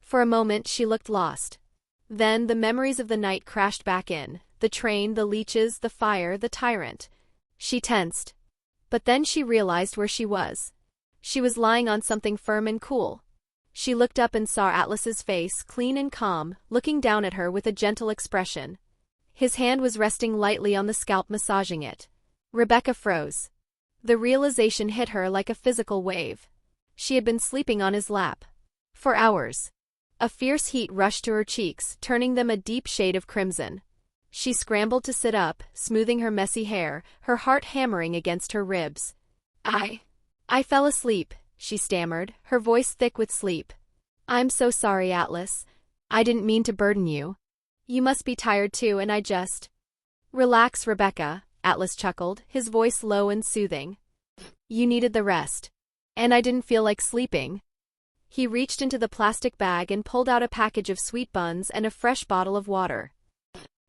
For a moment she looked lost. Then the memories of the night crashed back in, the train, the leeches, the fire, the tyrant. She tensed. But then she realized where she was. She was lying on something firm and cool. She looked up and saw Atlas's face, clean and calm, looking down at her with a gentle expression. His hand was resting lightly on the scalp, massaging it. Rebecca froze. The realization hit her like a physical wave. She had been sleeping on his lap. For hours. A fierce heat rushed to her cheeks, turning them a deep shade of crimson. She scrambled to sit up, smoothing her messy hair, her heart hammering against her ribs. I fell asleep, she stammered, her voice thick with sleep. I'm so sorry, Atlas. I didn't mean to burden you. You must be tired too, and I just... Relax, Rebecca, Atlas chuckled, his voice low and soothing. You needed the rest. And I didn't feel like sleeping. He reached into the plastic bag and pulled out a package of sweet buns and a fresh bottle of water.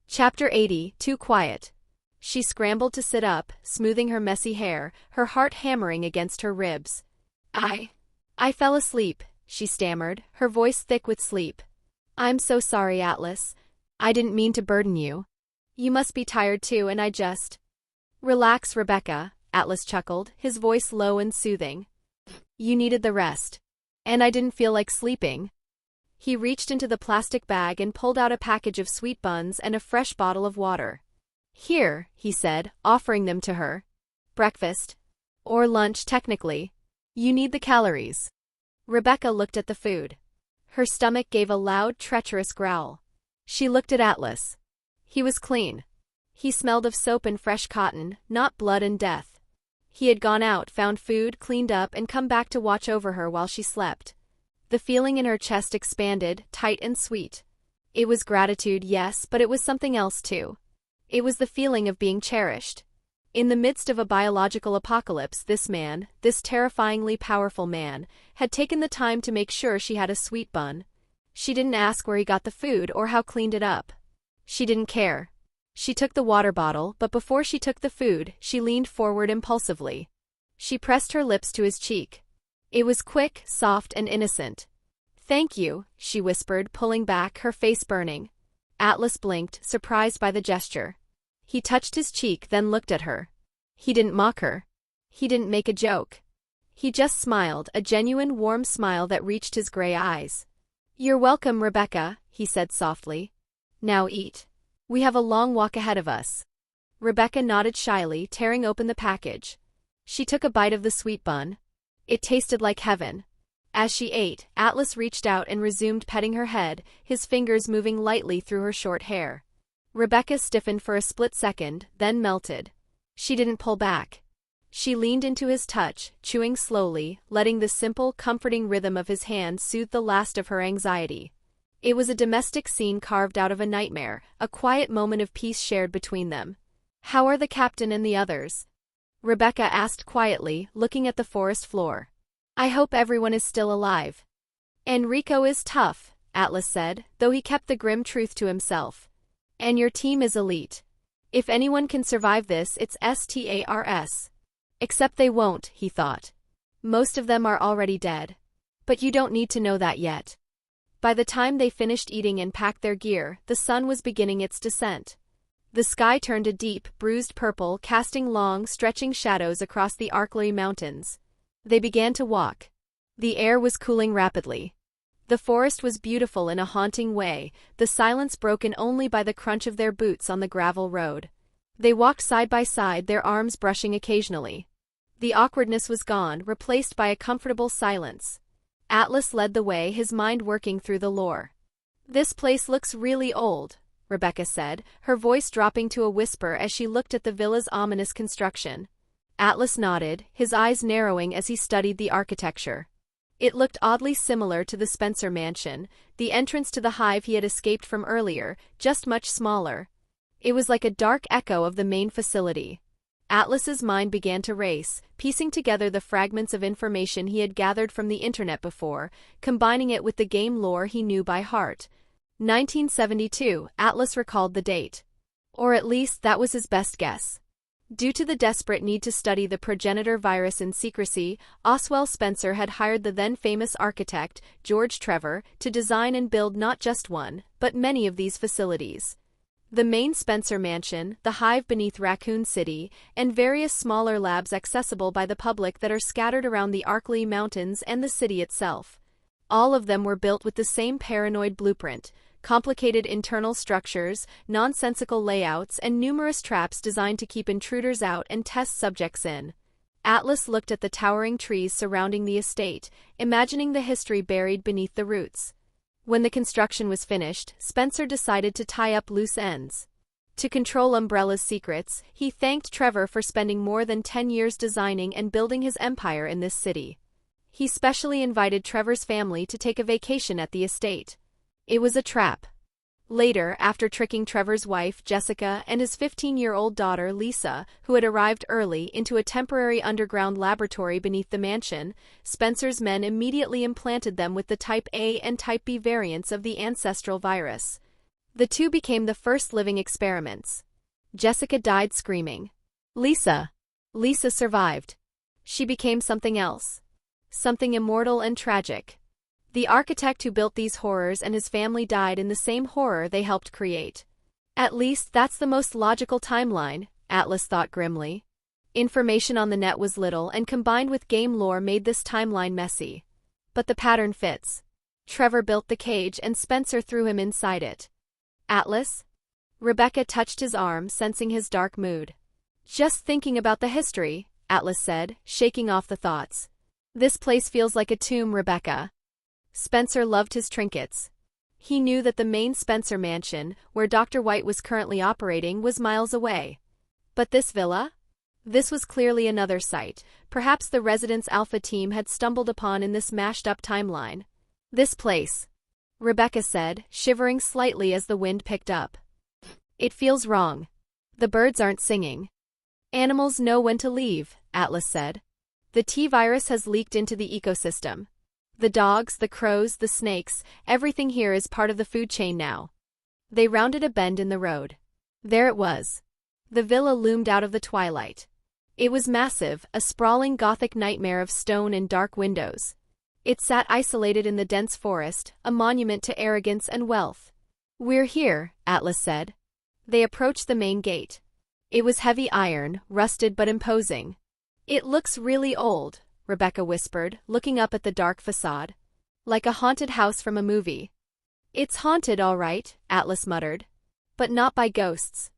Chapter 80, Too Quiet. She scrambled to sit up, smoothing her messy hair, her heart hammering against her ribs. I fell asleep, she stammered, her voice thick with sleep. I'm so sorry, Atlas. I didn't mean to burden you. You must be tired too, and I just... Relax, Rebecca, Atlas chuckled, his voice low and soothing. You needed the rest. And I didn't feel like sleeping. He reached into the plastic bag and pulled out a package of sweet buns and a fresh bottle of water. Here, he said, offering them to her. Breakfast. Or lunch, technically. You need the calories. Rebecca looked at the food. Her stomach gave a loud, treacherous growl. She looked at Atlas. He was clean. He smelled of soap and fresh cotton, not blood and death. He had gone out, found food, cleaned up, and come back to watch over her while she slept. The feeling in her chest expanded, tight and sweet. It was gratitude, yes, but it was something else too. It was the feeling of being cherished. In the midst of a biological apocalypse, this man, this terrifyingly powerful man, had taken the time to make sure she had a sweet bun. She didn't ask where he got the food or how cleaned it up. She didn't care. She took the water bottle, but before she took the food, she leaned forward impulsively. She pressed her lips to his cheek. It was quick, soft, and innocent. Thank you, she whispered, pulling back, her face burning. Atlas blinked, surprised by the gesture. He touched his cheek, then looked at her. He didn't mock her. He didn't make a joke. He just smiled, a genuine, warm smile that reached his gray eyes. You're welcome, Rebecca, he said softly. Now eat. We have a long walk ahead of us. Rebecca nodded shyly, tearing open the package. She took a bite of the sweet bun. It tasted like heaven. As she ate, Atlas reached out and resumed petting her head, his fingers moving lightly through her short hair. Rebecca stiffened for a split second, then melted. She didn't pull back. She leaned into his touch, chewing slowly, letting the simple, comforting rhythm of his hand soothe the last of her anxiety. It was a domestic scene carved out of a nightmare, a quiet moment of peace shared between them. How are the captain and the others? Rebecca asked quietly, looking at the forest floor. I hope everyone is still alive. Enrico is tough, Atlas said, though he kept the grim truth to himself. And your team is elite. If anyone can survive this, it's STARS. Except they won't, he thought. Most of them are already dead. But you don't need to know that yet. By the time they finished eating and packed their gear, the sun was beginning its descent. The sky turned a deep, bruised purple, casting long, stretching shadows across the Arkley Mountains. They began to walk. The air was cooling rapidly. The forest was beautiful in a haunting way, the silence broken only by the crunch of their boots on the gravel road. They walked side by side, their arms brushing occasionally. The awkwardness was gone, replaced by a comfortable silence. Atlas led the way, his mind working through the lore. "This place looks really old," Rebecca said, her voice dropping to a whisper as she looked at the villa's ominous construction. Atlas nodded, his eyes narrowing as he studied the architecture. It looked oddly similar to the Spencer mansion, the entrance to the Hive he had escaped from earlier, just much smaller. It was like a dark echo of the main facility. Atlas's mind began to race, piecing together the fragments of information he had gathered from the internet before, combining it with the game lore he knew by heart. 1972, Atlas recalled the date. Or at least that was his best guess. Due to the desperate need to study the progenitor virus in secrecy, Oswell Spencer had hired the then-famous architect, George Trevor, to design and build not just one, but many of these facilities. The main Spencer mansion, the Hive beneath Raccoon City, and various smaller labs accessible by the public that are scattered around the Arkley Mountains and the city itself. All of them were built with the same paranoid blueprint: complicated internal structures, nonsensical layouts, and numerous traps designed to keep intruders out and test subjects in. Atlas looked at the towering trees surrounding the estate, imagining the history buried beneath the roots. When the construction was finished, Spencer decided to tie up loose ends. To control Umbrella's secrets, he thanked Trevor for spending more than 10 years designing and building his empire in this city. He specially invited Trevor's family to take a vacation at the estate. It was a trap. Later, after tricking Trevor's wife, Jessica, and his 15-year-old daughter, Lisa, who had arrived early, into a temporary underground laboratory beneath the mansion, Spencer's men immediately implanted them with the Type A and Type B variants of the ancestral virus. The two became the first living experiments. Jessica died screaming. Lisa survived. She became something else. Something immortal and tragic. The architect who built these horrors and his family died in the same horror they helped create. At least that's the most logical timeline, Atlas thought grimly. Information on the net was little, and combined with game lore made this timeline messy. But the pattern fits. Trevor built the cage and Spencer threw him inside it. Atlas? Rebecca touched his arm, sensing his dark mood. Just thinking about the history, Atlas said, shaking off the thoughts. This place feels like a tomb, Rebecca. Spencer loved his trinkets. He knew that the main Spencer mansion, where Dr. White was currently operating, was miles away. But this villa? This was clearly another site, perhaps the Residence Alpha team had stumbled upon in this mashed-up timeline. This place, Rebecca said, shivering slightly as the wind picked up. It feels wrong. The birds aren't singing. Animals know when to leave, Atlas said. The T-virus has leaked into the ecosystem. The dogs, the crows, the snakes, everything here is part of the food chain now. They rounded a bend in the road. There it was. The villa loomed out of the twilight. It was massive, a sprawling Gothic nightmare of stone and dark windows. It sat isolated in the dense forest, a monument to arrogance and wealth. "We're here," Atlas said. They approached the main gate. It was heavy iron, rusted but imposing. "It looks really old," Rebecca whispered, looking up at the dark facade. "Like a haunted house from a movie." "It's haunted, all right," Atlas muttered. "But not by ghosts."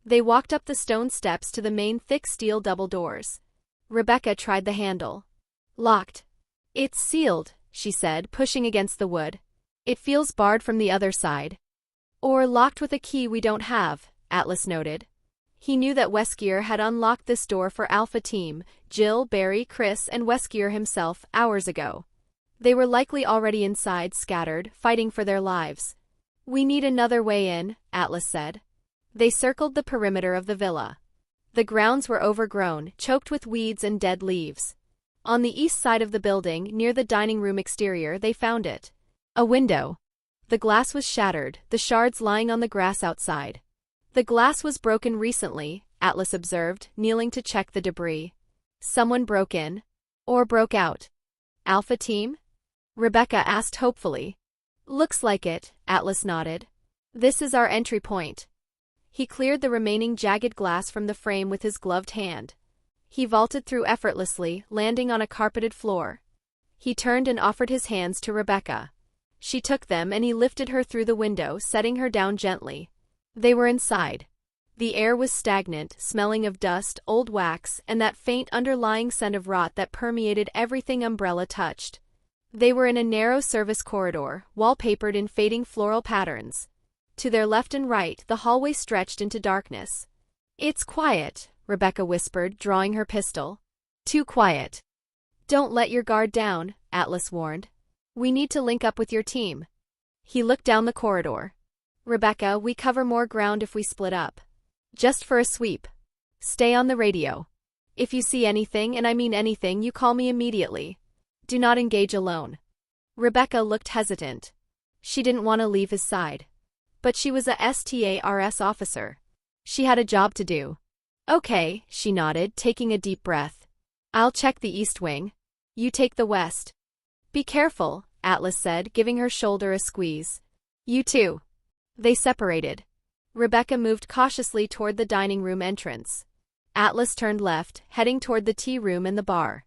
They walked up the stone steps to the main thick steel double doors. Rebecca tried the handle. "Locked." "It's sealed," she said, pushing against the wood. "It feels barred from the other side." "Or locked with a key we don't have," Atlas noted. He knew that Weskier had unlocked this door for Alpha Team, Jill, Barry, Chris, and Weskier himself, hours ago. They were likely already inside, scattered, fighting for their lives. "We need another way in," Atlas said. They circled the perimeter of the villa. The grounds were overgrown, choked with weeds and dead leaves. On the east side of the building, near the dining room exterior, they found it. A window. The glass was shattered, the shards lying on the grass outside. The glass was broken recently, Atlas observed, kneeling to check the debris. Someone broke in? Or broke out? Alpha team? Rebecca asked hopefully. Looks like it, Atlas nodded. This is our entry point. He cleared the remaining jagged glass from the frame with his gloved hand. He vaulted through effortlessly, landing on a carpeted floor. He turned and offered his hands to Rebecca. She took them and he lifted her through the window, setting her down gently. They were inside. The air was stagnant, smelling of dust, old wax, and that faint underlying scent of rot that permeated everything Umbrella touched. They were in a narrow service corridor, wallpapered in fading floral patterns. To their left and right, the hallway stretched into darkness. It's quiet, Rebecca whispered, drawing her pistol. Too quiet. Don't let your guard down, Atlas warned. We need to link up with your team. He looked down the corridor. Rebecca, we cover more ground if we split up. Just for a sweep. Stay on the radio. If you see anything, and I mean anything, you call me immediately. Do not engage alone. Rebecca looked hesitant. She didn't want to leave his side. But she was a STARS officer. She had a job to do. Okay, she nodded, taking a deep breath. I'll check the east wing. You take the west. Be careful, Atlas said, giving her shoulder a squeeze. You too. They separated. Rebecca moved cautiously toward the dining room entrance. Atlas turned left, heading toward the tea room and the bar.